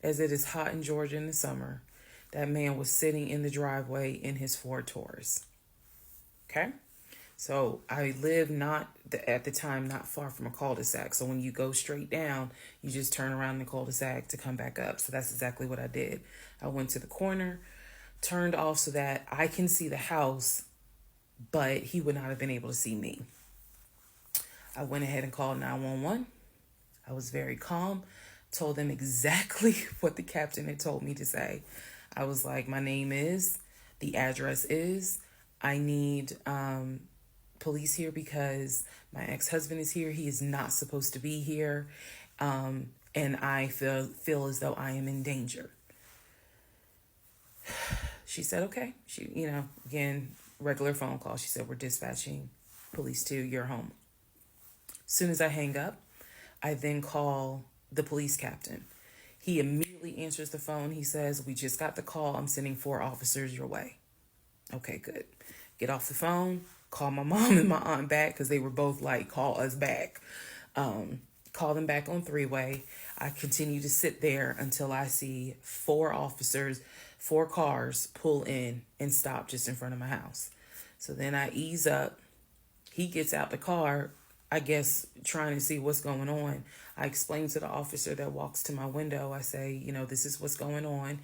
as it is hot in Georgia in the summer, that man was sitting in the driveway in his Ford Taurus. Okay? So I live at the time not far from a cul-de-sac. So when you go straight down, you just turn around the cul-de-sac to come back up. So that's exactly what I did. I went to the corner, turned off so that I can see the house, but he would not have been able to see me. I went ahead and called 911. I was very calm, told them exactly what the captain had told me to say. I was like, my name is, the address is, I need police here because my ex-husband is here. He is not supposed to be here. And I feel as though I am in danger. She said, okay. She, again, regular phone call. She said, we're dispatching police to your home. As soon as I hang up, I then call the police captain. He immediately answers the phone. He says, we just got the call. I'm sending 4 officers your way. Okay, good. Get off the phone, call my mom and my aunt back because they were both like, call us back. Call them back on 3-way. I continue to sit there until I see 4 officers, 4 cars pull in and stop just in front of my house. So then I ease up. He gets out the car, I guess, trying to see what's going on. I explain to the officer that walks to my window. I say, this is what's going on.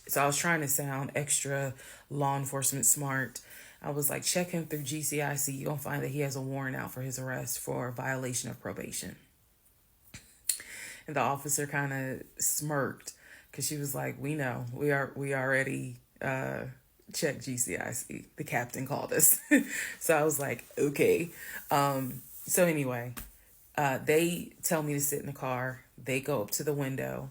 So I was trying to sound extra law enforcement smart. I was like, check him through GCIC. You're going to find that he has a warrant out for his arrest for violation of probation. And the officer kind of smirked because she was like, we know. We already checked GCIC. The captain called us. So I was like, okay. So anyway, they tell me to sit in the car. They go up to the window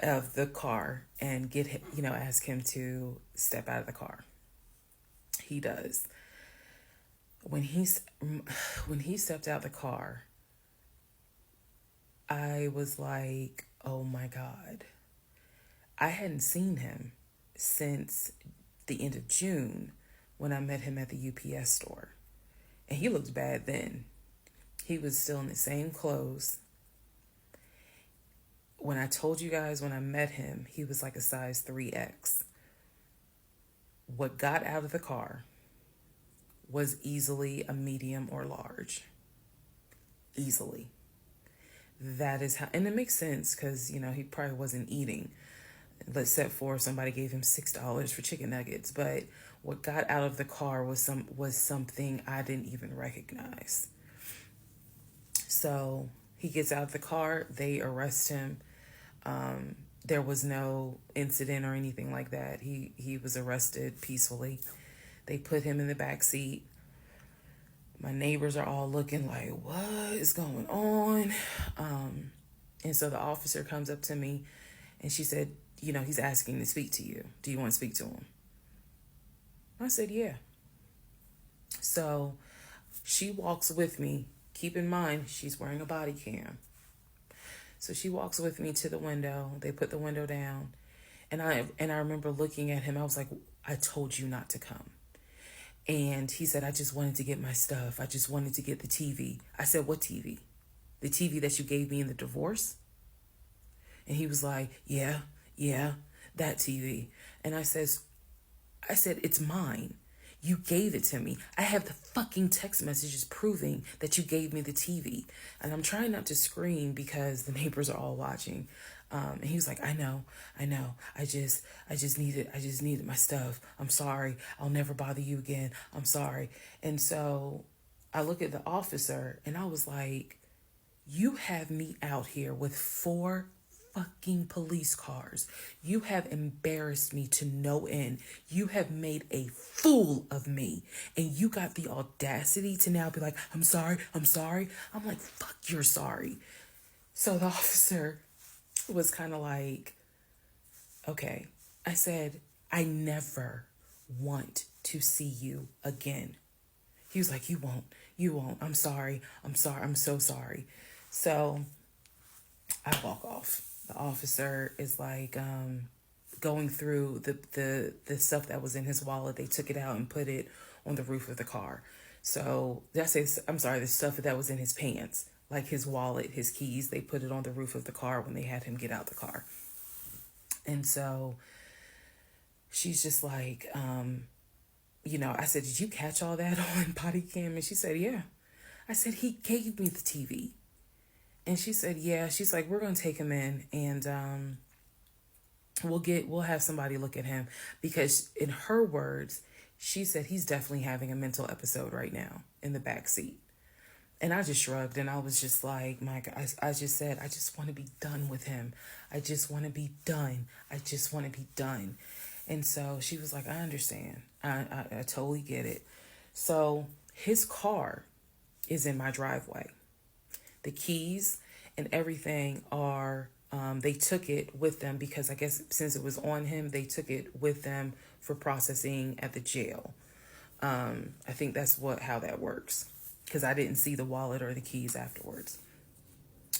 of the car and get him, ask him to step out of the car. He does. When he stepped out the car, I was like, oh my God. I hadn't seen him since the end of June when I met him at the UPS store. And he looked bad then. He was still in the same clothes. When I told you guys when I met him, he was like a size 3X. What got out of the car was easily a medium or large. Easily. That is how, and it makes sense because, he probably wasn't eating. Let's set forth somebody gave him $6 for chicken nuggets, but what got out of the car was something I didn't even recognize. So he gets out of the car, they arrest him. There was no incident or anything like that. He was arrested peacefully. They put him in the back seat. My neighbors are all looking like, what is going on? And so the officer comes up to me and she said, he's asking to speak to you. Do you want to speak to him? I said, yeah. So she walks with me. Keep in mind, she's wearing a body cam. So she walks with me to the window. They put the window down. And I remember looking at him. I was like, I told you not to come. And he said, I just wanted to get my stuff. I just wanted to get the TV. I said, what TV? The TV that you gave me in the divorce? And he was like, yeah, that TV. And I said, it's mine. You gave it to me. I have the fucking text messages proving that you gave me the TV. And I'm trying not to scream because the neighbors are all watching. And he was like, I know. I just needed my stuff. I'm sorry. I'll never bother you again. I'm sorry. And so I look at the officer and I was like, you have me out here with 4 fucking police cars. You have embarrassed me to no end. You have made a fool of me. And you got the audacity to now be like, I'm sorry. I'm like, fuck, you're sorry. So the officer was kind of like, okay. I said, I never want to see you again. He was like, you won't. I'm sorry. I'm so sorry. So I walk off. The officer is like going through the stuff that was in his wallet. They took it out and put it on the roof of the car. So the stuff that was in his pants, like his wallet, his keys, they put it on the roof of the car when they had him get out the car. And so she's just like, I said, did you catch all that on body cam? And she said, yeah. I said, he gave me the TV. And she said, yeah. She's like, we're going to take him in and we'll have somebody look at him, because in her words, she said he's definitely having a mental episode right now in the back seat. And I just shrugged and I was just like, Mike, I just said, I just want to be done with him. I just want to be done. And so she was like, I understand. I totally get it. So his car is in my driveway. The keys and everything are, they took it with them because I guess since it was on him, they took it with them for processing at the jail. I think that's how that works, because I didn't see the wallet or the keys afterwards.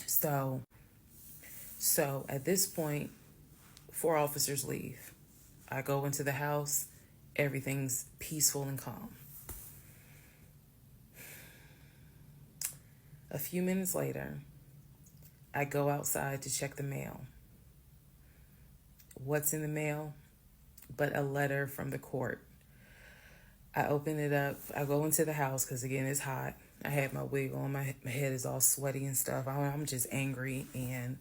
So at this point, 4 officers leave. I go into the house. Everything's peaceful and calm. A few minutes later, I go outside to check the mail. What's in the mail but a letter from the court? I open it up. I go into the house because, again, it's hot. I had my wig on. My head is all sweaty and stuff. I'm just angry and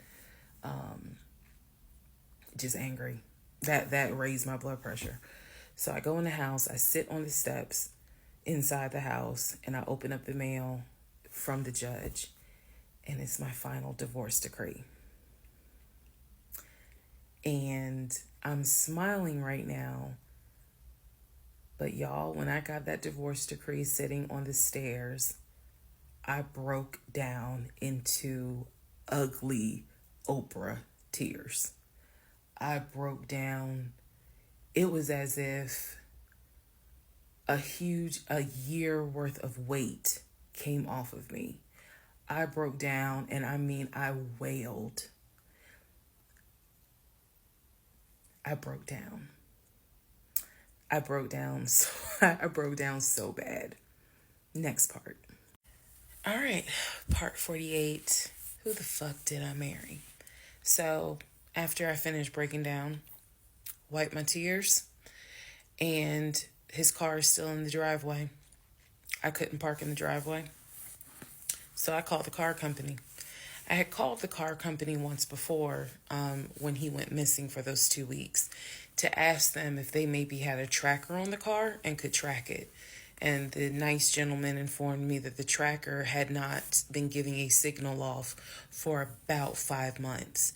just angry. That raised my blood pressure. So I go in the house. I sit on the steps inside the house and I open up the mail from the judge, and it's my final divorce decree. And I'm smiling right now, but y'all, when I got that divorce decree sitting on the stairs, I broke down into ugly Oprah tears. I broke down. It was as if a year worth of weight came off of me. I broke down, and I mean, I wailed. I broke down. I broke down so bad. Next part. All right, part 48. Who the fuck did I marry? So after I finished breaking down, wiped my tears, and his car is still in the driveway. I couldn't park in the driveway. So I called the car company. I had called the car company once before, when he went missing for those 2 weeks, to ask them if they maybe had a tracker on the car and could track it. And the nice gentleman informed me that the tracker had not been giving a signal off for about 5 months.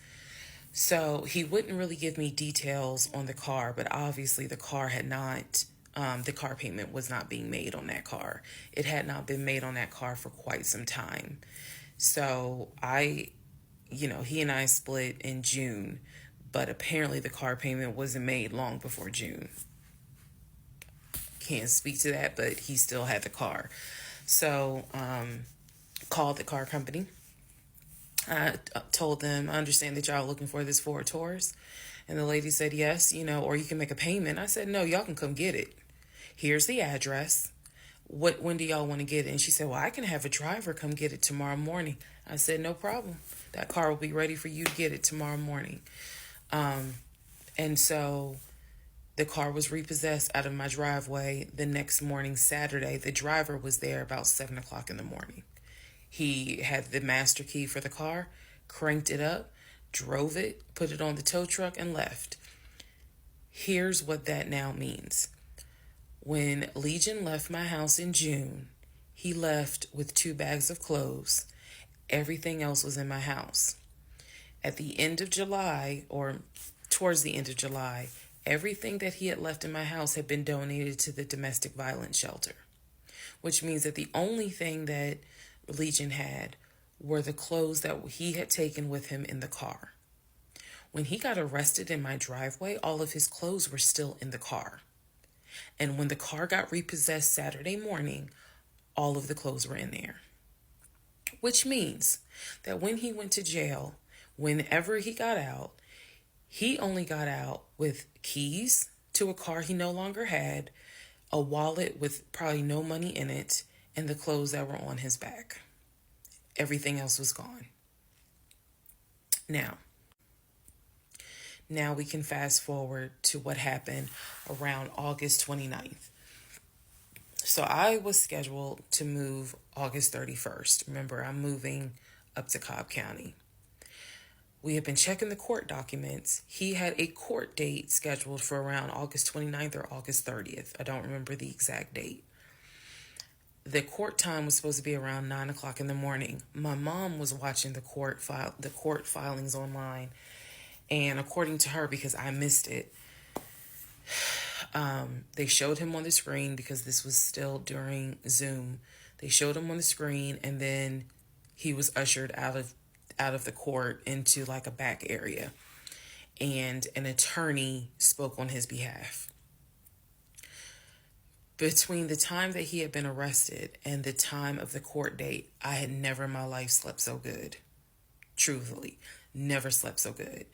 So he wouldn't really give me details on the car, but obviously the car had not, the car payment was not being made on that car. It had not been made on that car for quite some time. So he and I split in June, but apparently the car payment wasn't made long before June. Can't speak to that, but he still had the car. So, called the car company. I told them, I understand that y'all are looking for this Ford Taurus. And the lady said, yes, or you can make a payment. I said, no, y'all can come get it. Here's the address. When do y'all want to get it? And she said, well, I can have a driver come get it tomorrow morning. I said, no problem. That car will be ready for you to get it tomorrow morning. And so the car was repossessed out of my driveway the next morning, Saturday. The driver was there about 7 o'clock in the morning. He had the master key for the car, cranked it up, drove it, put it on the tow truck, and left. Here's what that now means. When Legion left my house in June, he left with 2 bags of clothes. Everything else was in my house. At the end of July, or towards the end of July, everything that he had left in my house had been donated to the domestic violence shelter, which means that the only thing that Legion had were the clothes that he had taken with him in the car. When he got arrested in my driveway, all of his clothes were still in the car. And when the car got repossessed Saturday morning, all of the clothes were in there. Which means that when he went to jail, whenever he got out, he only got out with keys to a car he no longer had, a wallet with probably no money in it, and the clothes that were on his back. Everything else was gone. Now we can fast forward to what happened around August 29th. So I was scheduled to move August 31st. Remember, I'm moving up to Cobb County. We had been checking the court documents. He had a court date scheduled for around August 29th or August 30th. I don't remember the exact date. The court time was supposed to be around 9 o'clock in the morning. My mom was watching the court filings online. And according to her, because I missed it, they showed him on the screen because this was still during Zoom. They showed him on the screen, and then he was ushered out of the court into like a back area, and an attorney spoke on his behalf. Between the time that he had been arrested and the time of the court date, I had never in my life slept so good. Truthfully, never slept so good.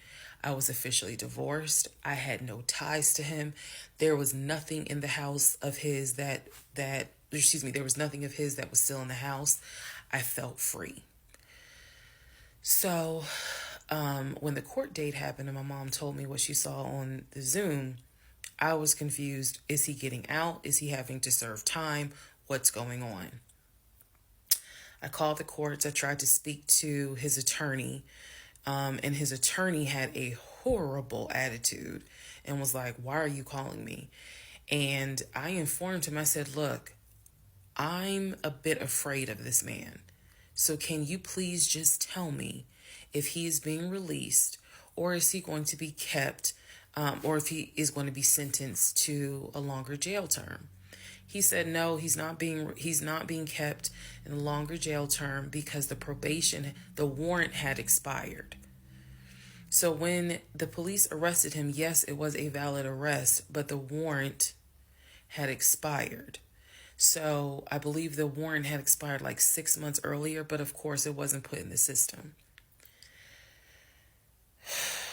I was officially divorced. I had no ties to him. There was nothing in the house of his there was nothing of his that was still in the house. I felt free. So, when the court date happened and my mom told me what she saw on the Zoom, I was confused. Is he getting out? Is he having to serve time? What's going on? I called the courts. I tried to speak to his attorney, and his attorney had a horrible attitude and was like, why are you calling me? And I informed him, I said, look, I'm a bit afraid of this man. So can you please just tell me if he is being released, or is he going to be kept, or if he is going to be sentenced to a longer jail term? He said, no, he's not being kept in a longer jail term because the warrant had expired. So when the police arrested him, yes, it was a valid arrest, but the warrant had expired. So I believe the warrant had expired like 6 months earlier, but of course it wasn't put in the system.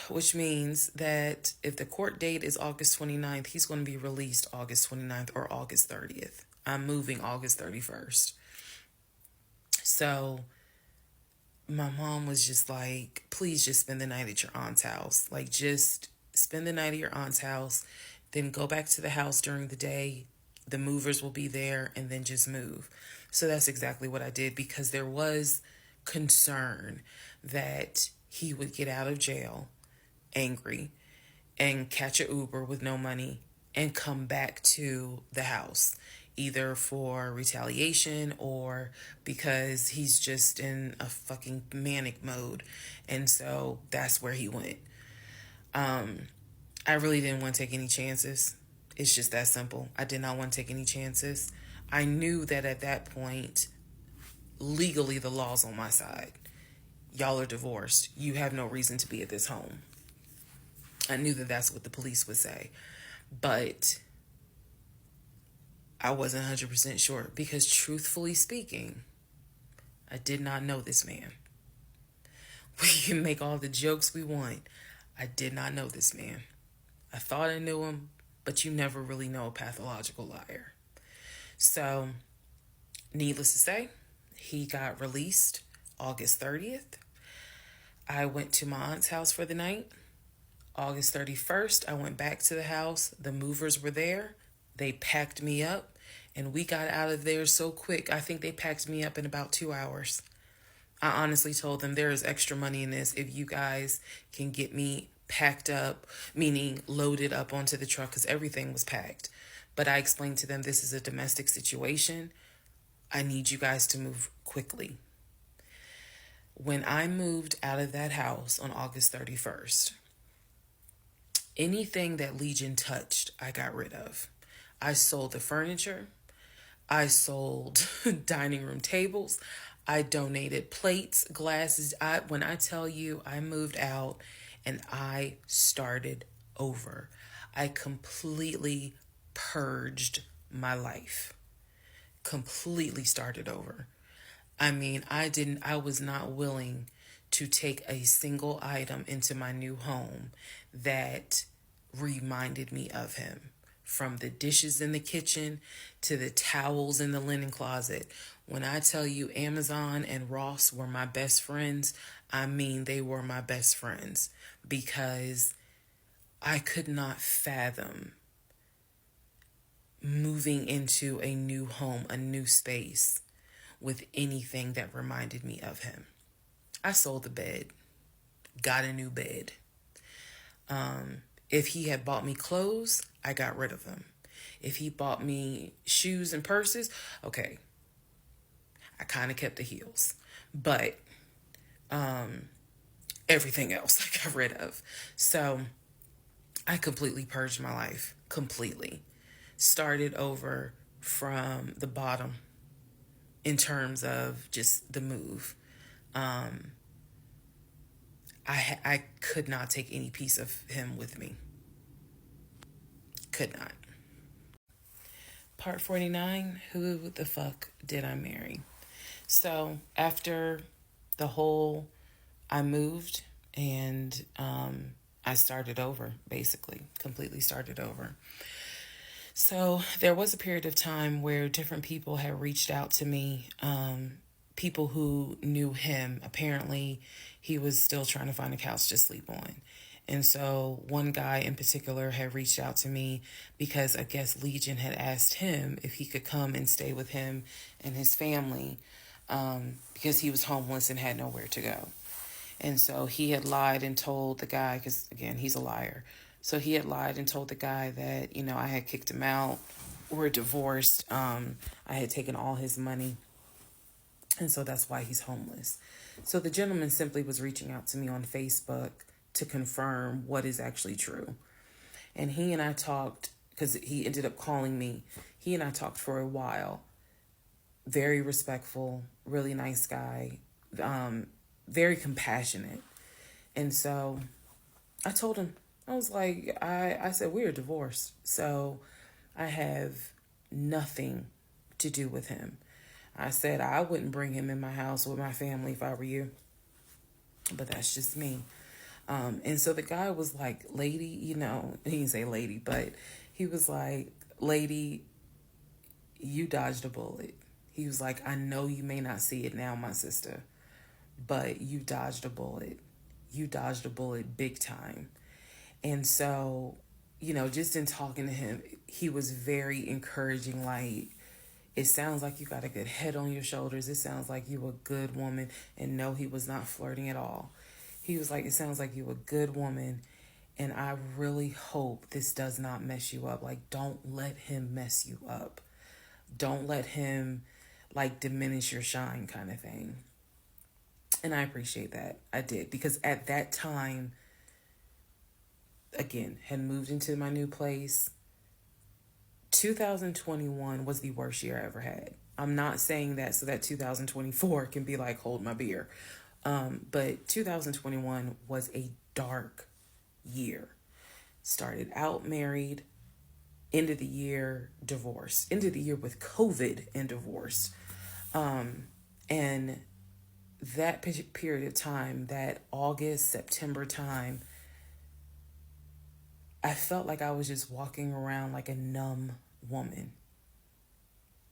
Which means that if the court date is August 29th, he's going to be released August 29th or August 30th. I'm moving August 31st. So my mom was just like, please just spend the night at your aunt's house. Like, just spend the night at your aunt's house, then go back to the house during the day. The movers will be there, and then just move. So that's exactly what I did, because there was concern that he would get out of jail angry and catch a Uber with no money and come back to the house, either for retaliation or because he's just in a fucking manic mode. And so that's where he went. I really didn't want to take any chances. It's just that simple. I did not want to take any chances. I knew that at that point, legally, the law's on my side. Y'all are divorced. You have no reason to be at this home. I knew that that's what the police would say. But I wasn't 100% sure because, truthfully speaking, I did not know this man. We can make all the jokes we want. I did not know this man. I thought I knew him, but you never really know a pathological liar. So, needless to say, he got released August 30th. I went to my aunt's house for the night. August 31st, I went back to the house. The movers were there. They packed me up, and we got out of there so quick. I think they packed me up in about 2 hours. I honestly told them there is extra money in this if you guys can get me packed up, meaning loaded up onto the truck, because everything was packed. But I explained to them this is a domestic situation. I need you guys to move quickly. When I moved out of that house on August 31st, anything that Legion touched, I got rid of. I sold the furniture. I sold dining room tables. I donated plates, glasses. When I tell you I moved out and I started over, I completely purged my life. Completely started over. I mean, I was not willing to take a single item into my new home that reminded me of him. From the dishes in the kitchen to the towels in the linen closet. When I tell you Amazon and Ross were my best friends, I mean they were my best friends, because I could not fathom moving into a new home, a new space, with anything that reminded me of him. I sold the bed, got a new bed. If he had bought me clothes, I got rid of them. If he bought me shoes and purses, okay, I kind of kept the heels. But everything else I got rid of. So I completely purged my life. Completely. Started over from the bottom in terms of just the move. I could not take any piece of him with me. Could not. Part 49, who the fuck did I marry? So after the whole, I moved and I started over, basically, completely started over. So there was a period of time where different people had reached out to me, people who knew him. Apparently, he was still trying to find a couch to sleep on. And so one guy in particular had reached out to me because I guess Legion had asked him if he could come and stay with him and his family, because he was homeless and had nowhere to go. And so he had lied and told the guy, because again, he's a liar. So he had lied and told the guy that, I had kicked him out. We're divorced. I had taken all his money. And so that's why he's homeless. So the gentleman simply was reaching out to me on Facebook to confirm what is actually true. And he and I talked, because he ended up calling me. He and I talked for a while. Very respectful, really nice guy, very compassionate. And so I told him, I was like, I said, we're divorced. So I have nothing to do with him. I said, I wouldn't bring him in my house with my family if I were you. But that's just me. And so the guy was like, lady, he didn't say lady, but he was like, lady, you dodged a bullet. He was like, I know you may not see it now, my sister, but you dodged a bullet. You dodged a bullet big time. And so, just in talking to him, he was very encouraging. Like, It sounds like you got a good head on your shoulders. It sounds like you a good woman. And no, he was not flirting at all. He was like, it sounds like you a good woman. And I really hope this does not mess you up. Like, don't let him mess you up. Don't let him like diminish your shine kind of thing. And I appreciate that. I did. Because at that time, again, had moved into my new place. 2021 was the worst year I ever had. I'm not saying that so that 2024 can be like, hold my beer. But 2021 was a dark year. Started out married, end of the year divorce, end of the year with COVID and divorce. And that period of time, that August, September time, I felt like I was just walking around like a numb woman.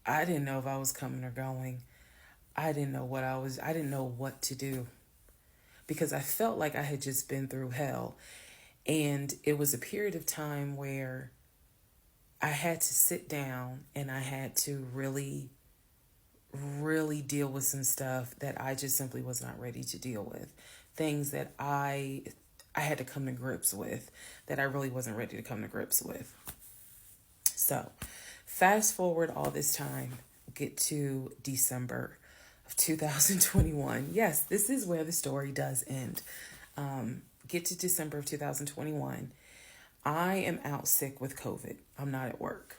I didn't know if I was coming or going. I didn't know what to do because I felt like I had just been through hell. And it was a period of time where I had to sit down and I had to really, really deal with some stuff that I just simply was not ready to deal with. Things that I had to come to grips with that I really wasn't ready to come to grips with. So fast forward all this time, get to December of 2021. Yes, this is where the story does end. Get to December of 2021. I am out sick with COVID. I'm not at work.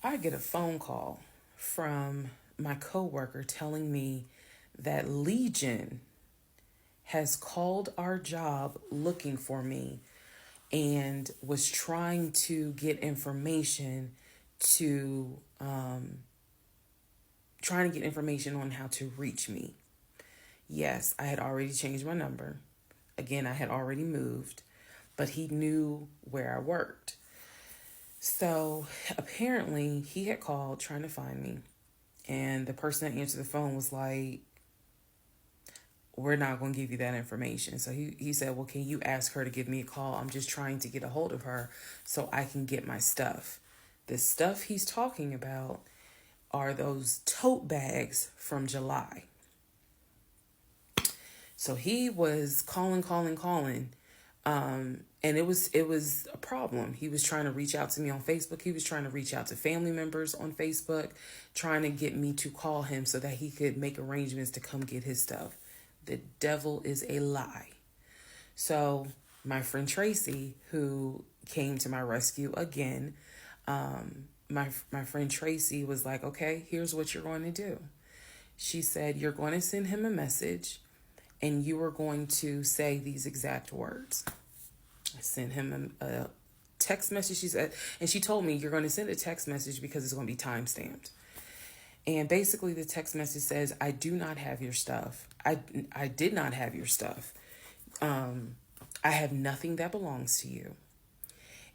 I get a phone call from my coworker telling me that Legion has called our job looking for me and was trying to get information on how to reach me. Yes, I had already changed my number. Again, I had already moved, but he knew where I worked. So apparently he had called trying to find me, and the person that answered the phone was like, we're not going to give you that information. So he said, well, can you ask her to give me a call? I'm just trying to get a hold of her so I can get my stuff. The stuff he's talking about are those tote bags from July. So he was calling. And it was a problem. He was trying to reach out to me on Facebook. He was trying to reach out to family members on Facebook, trying to get me to call him so that he could make arrangements to come get his stuff. The devil is a lie. So my friend Tracy, who came to my rescue again, my friend Tracy was like, okay, here's what you're going to do. She said, you're going to send him a message and you are going to say these exact words. I sent him a text message. She said, and she told me, you're going to send a text message because it's going to be time-stamped. And basically the text message says, I do not have your stuff. I did not have your stuff. I have nothing that belongs to you.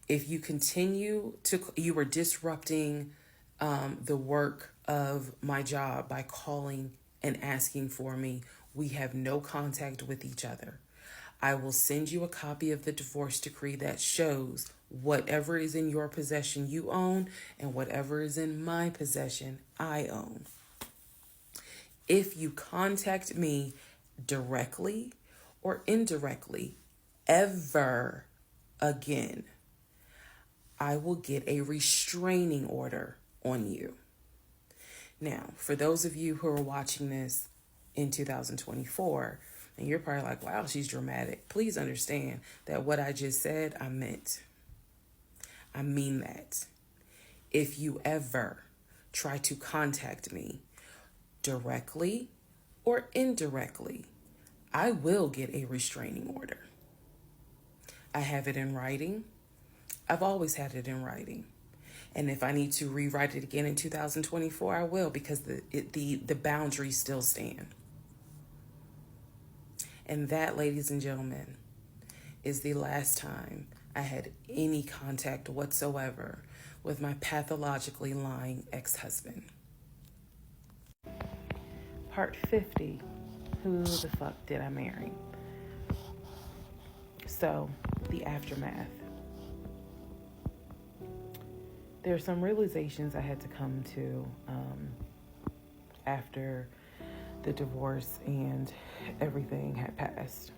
If you continue you are disrupting the work of my job by calling and asking for me. We have no contact with each other. I will send you a copy of the divorce decree that shows whatever is in your possession you own and whatever is in my possession I own. If you contact me directly or indirectly ever again, I will get a restraining order on you. Now, for those of you who are watching this in 2024, and you're probably like, wow, she's dramatic. Please understand that what I just said, I meant. I mean that. If you ever try to contact me directly or indirectly, I will get a restraining order. I have it in writing. I've always had it in writing. And if I need to rewrite it again in 2024, I will, because the boundaries still stand. And that, ladies and gentlemen, is the last time I had any contact whatsoever with my pathologically lying ex-husband. Part 50, who the fuck did I marry? So, the aftermath. There are some realizations I had to come to after the divorce and everything had passed.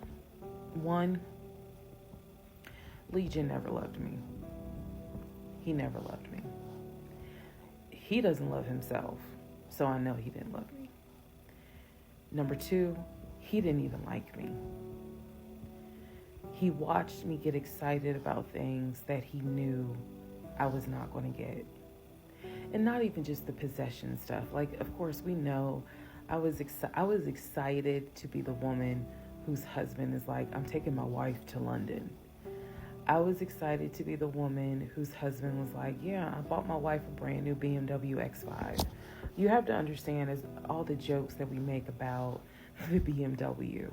One, Legion never loved me. He never loved me. He doesn't love himself, so I know he didn't love me. Number two, he didn't even like me. He watched me get excited about things that he knew I was not going to get. And not even just the possession stuff. Like, of course, we know I was excited to be the woman whose husband is like, I'm taking my wife to London. I was excited to be the woman whose husband was like, yeah, I bought my wife a brand new BMW X5. You have to understand, as all the jokes that we make about the BMW,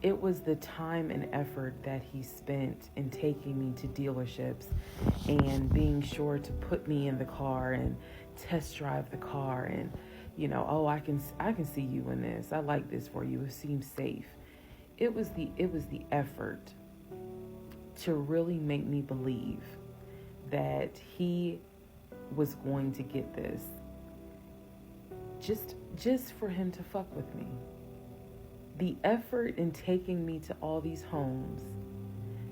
it was the time and effort that he spent in taking me to dealerships and being sure to put me in the car and test drive the car and, you know, oh, I can see you in this. I like this for you. It seems safe. It was the effort to really make me believe that he was going to get this just for him to fuck with me. The effort in taking me to all these homes,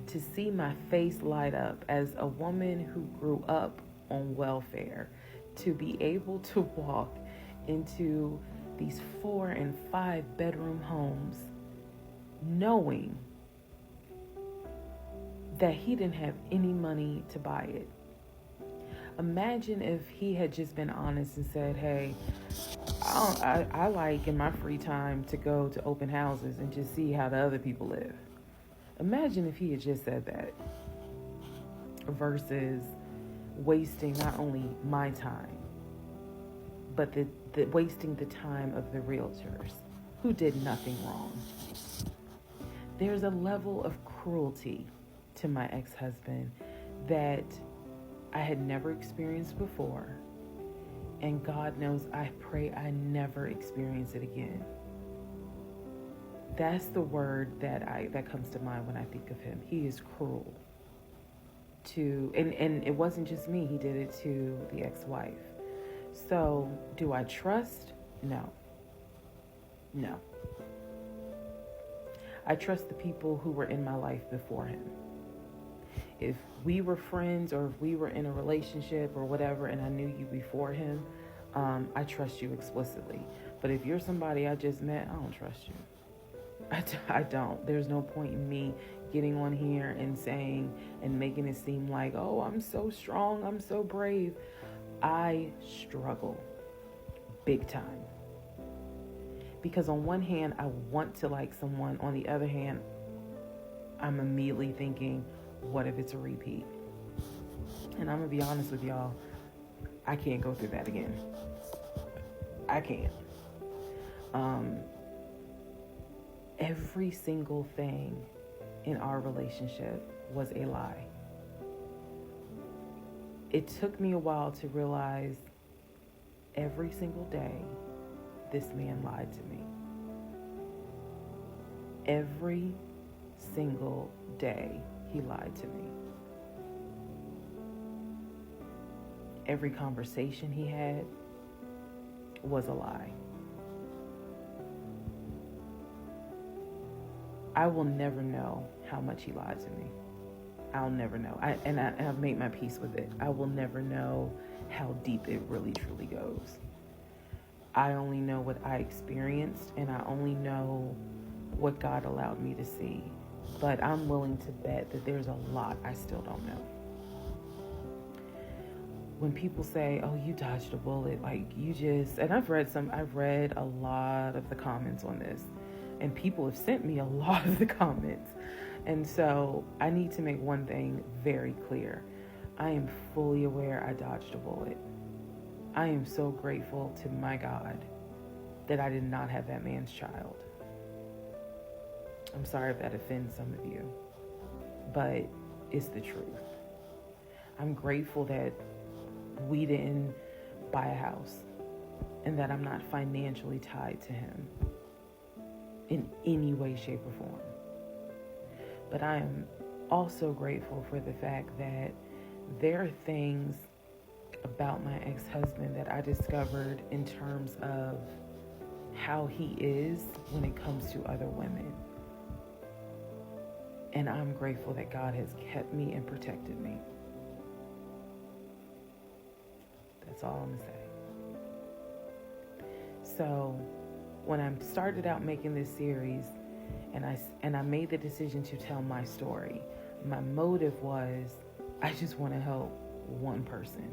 to see my face light up as a woman who grew up on welfare, to be able to walk into these 4 and 5 bedroom homes, knowing that he didn't have any money to buy it. Imagine if he had just been honest and said, hey, I like in my free time to go to open houses and just see how the other people live. Imagine if he had just said that versus wasting not only my time, but the wasting the time of the realtors who did nothing wrong. There's a level of cruelty to my ex-husband that I had never experienced before. And God knows, I pray I never experience it again. That's the word that comes to mind when I think of him. He is cruel. And it wasn't just me, he did it to the ex-wife. So, do I trust? No. I trust the people who were in my life before him. If we were friends or if we were in a relationship or whatever and I knew you before him, I trust you explicitly. But if you're somebody I just met, I don't trust you. I don't. There's no point in me getting on here and saying and making it seem like, oh, I'm so strong, I'm so brave. I struggle big time. Because on one hand, I want to like someone. On the other hand, I'm immediately thinking, what if it's a repeat? And I'm going to be honest with y'all, I can't go through that again. I can't. Every single thing in our relationship was a lie. It took me a while to realize every single day this man lied to me. Every single day he lied to me. Every conversation he had was a lie. I will never know how much he lied to me. I'll never know. I've made my peace with it. I will never know how deep it really truly goes. I only know what I experienced, and I only know what God allowed me to see. But I'm willing to bet that there's a lot I still don't know. When people say, oh, you dodged a bullet, like you just, and I've read a lot of the comments on this, and people have sent me a lot of the comments. And so I need to make one thing very clear. I am fully aware I dodged a bullet. I am so grateful to my God that I did not have that man's child. I'm sorry if that offends some of you, but it's the truth. I'm grateful that we didn't buy a house and that I'm not financially tied to him in any way, shape, or form. But I am also grateful for the fact that there are things about my ex-husband that I discovered in terms of how he is when it comes to other women. And I'm grateful that God has kept me and protected me. That's all I'm going to say. So when I started out making this series and I made the decision to tell my story, my motive was I just want to help one person.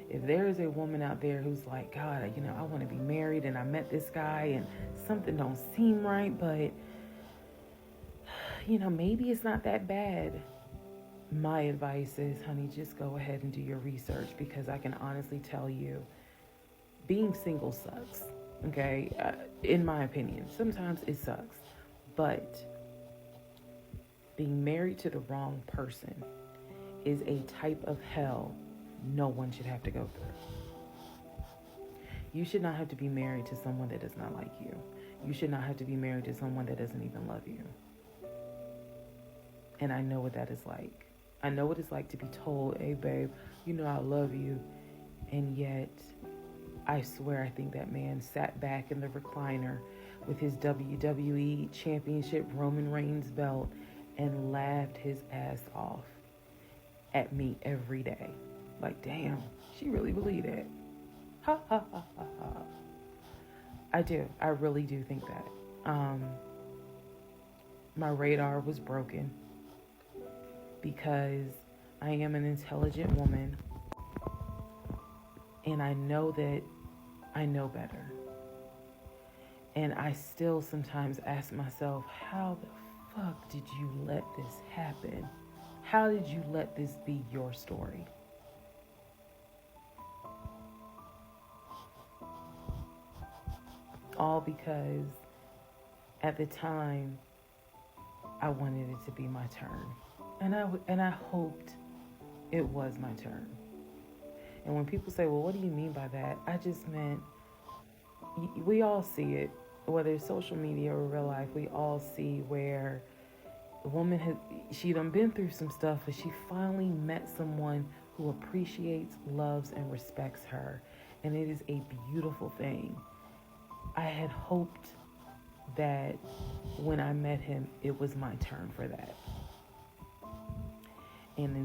If there is a woman out there who's like, God, I want to be married and I met this guy and something don't seem right, but maybe it's not that bad. My advice is, honey, just go ahead and do your research, because I can honestly tell you, being single sucks, okay? In my opinion, sometimes it sucks, but being married to the wrong person is a type of hell no one should have to go through. You should not have to be married to someone that does not like you. You should not have to be married to someone that doesn't even love you. And I know what that is like. I know what it's like to be told, hey, babe, I love you. And yet, I swear, I think that man sat back in the recliner with his WWE Championship Roman Reigns belt and laughed his ass off at me every day. Like, damn, she really believed that. Ha, ha, ha, ha, ha. I do. I really do think that. My radar was broken because I am an intelligent woman, and I know that I know better. And I still sometimes ask myself, how the fuck did you let this happen? How did you let this be your story? All because at the time I wanted it to be my turn. And I hoped it was my turn. And when people say, well, what do you mean by that? I just meant, we all see it, whether it's social media or real life, we all see where the woman she done been through some stuff, but she finally met someone who appreciates, loves, and respects her. And it is a beautiful thing. I had hoped that when I met him, it was my turn for that. And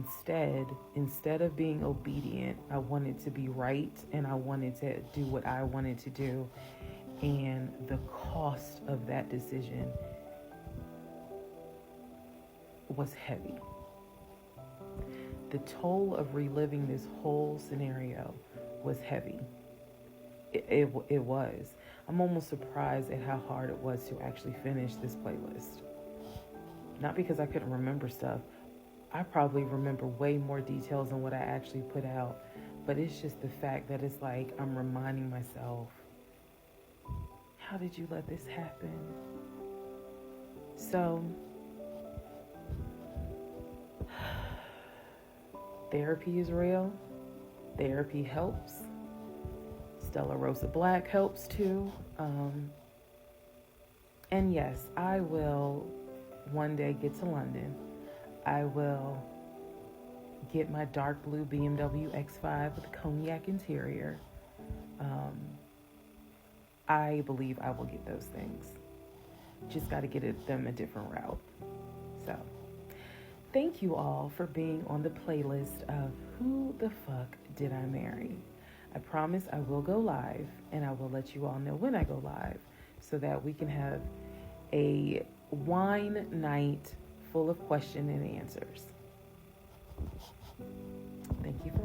instead of being obedient, I wanted to be right, and I wanted to do what I wanted to do. And the cost of that decision was heavy. The toll of reliving this whole scenario was heavy. It was. I'm almost surprised at how hard it was to actually finish this playlist. Not because I couldn't remember stuff. I probably remember way more details than what I actually put out. But it's just the fact that it's like I'm reminding myself, how did you let this happen? So, therapy is real. Therapy helps. Stella Rosa Black helps too. And yes, I will one day get to London. I will get my dark blue BMW X5 with a cognac interior. I believe I will get those things. Just got to get them a different route. So, thank you all for being on the playlist of Who the Fuck Did I Marry? I promise I will go live, and I will let you all know when I go live so that we can have a wine night full of question and answers. Thank you for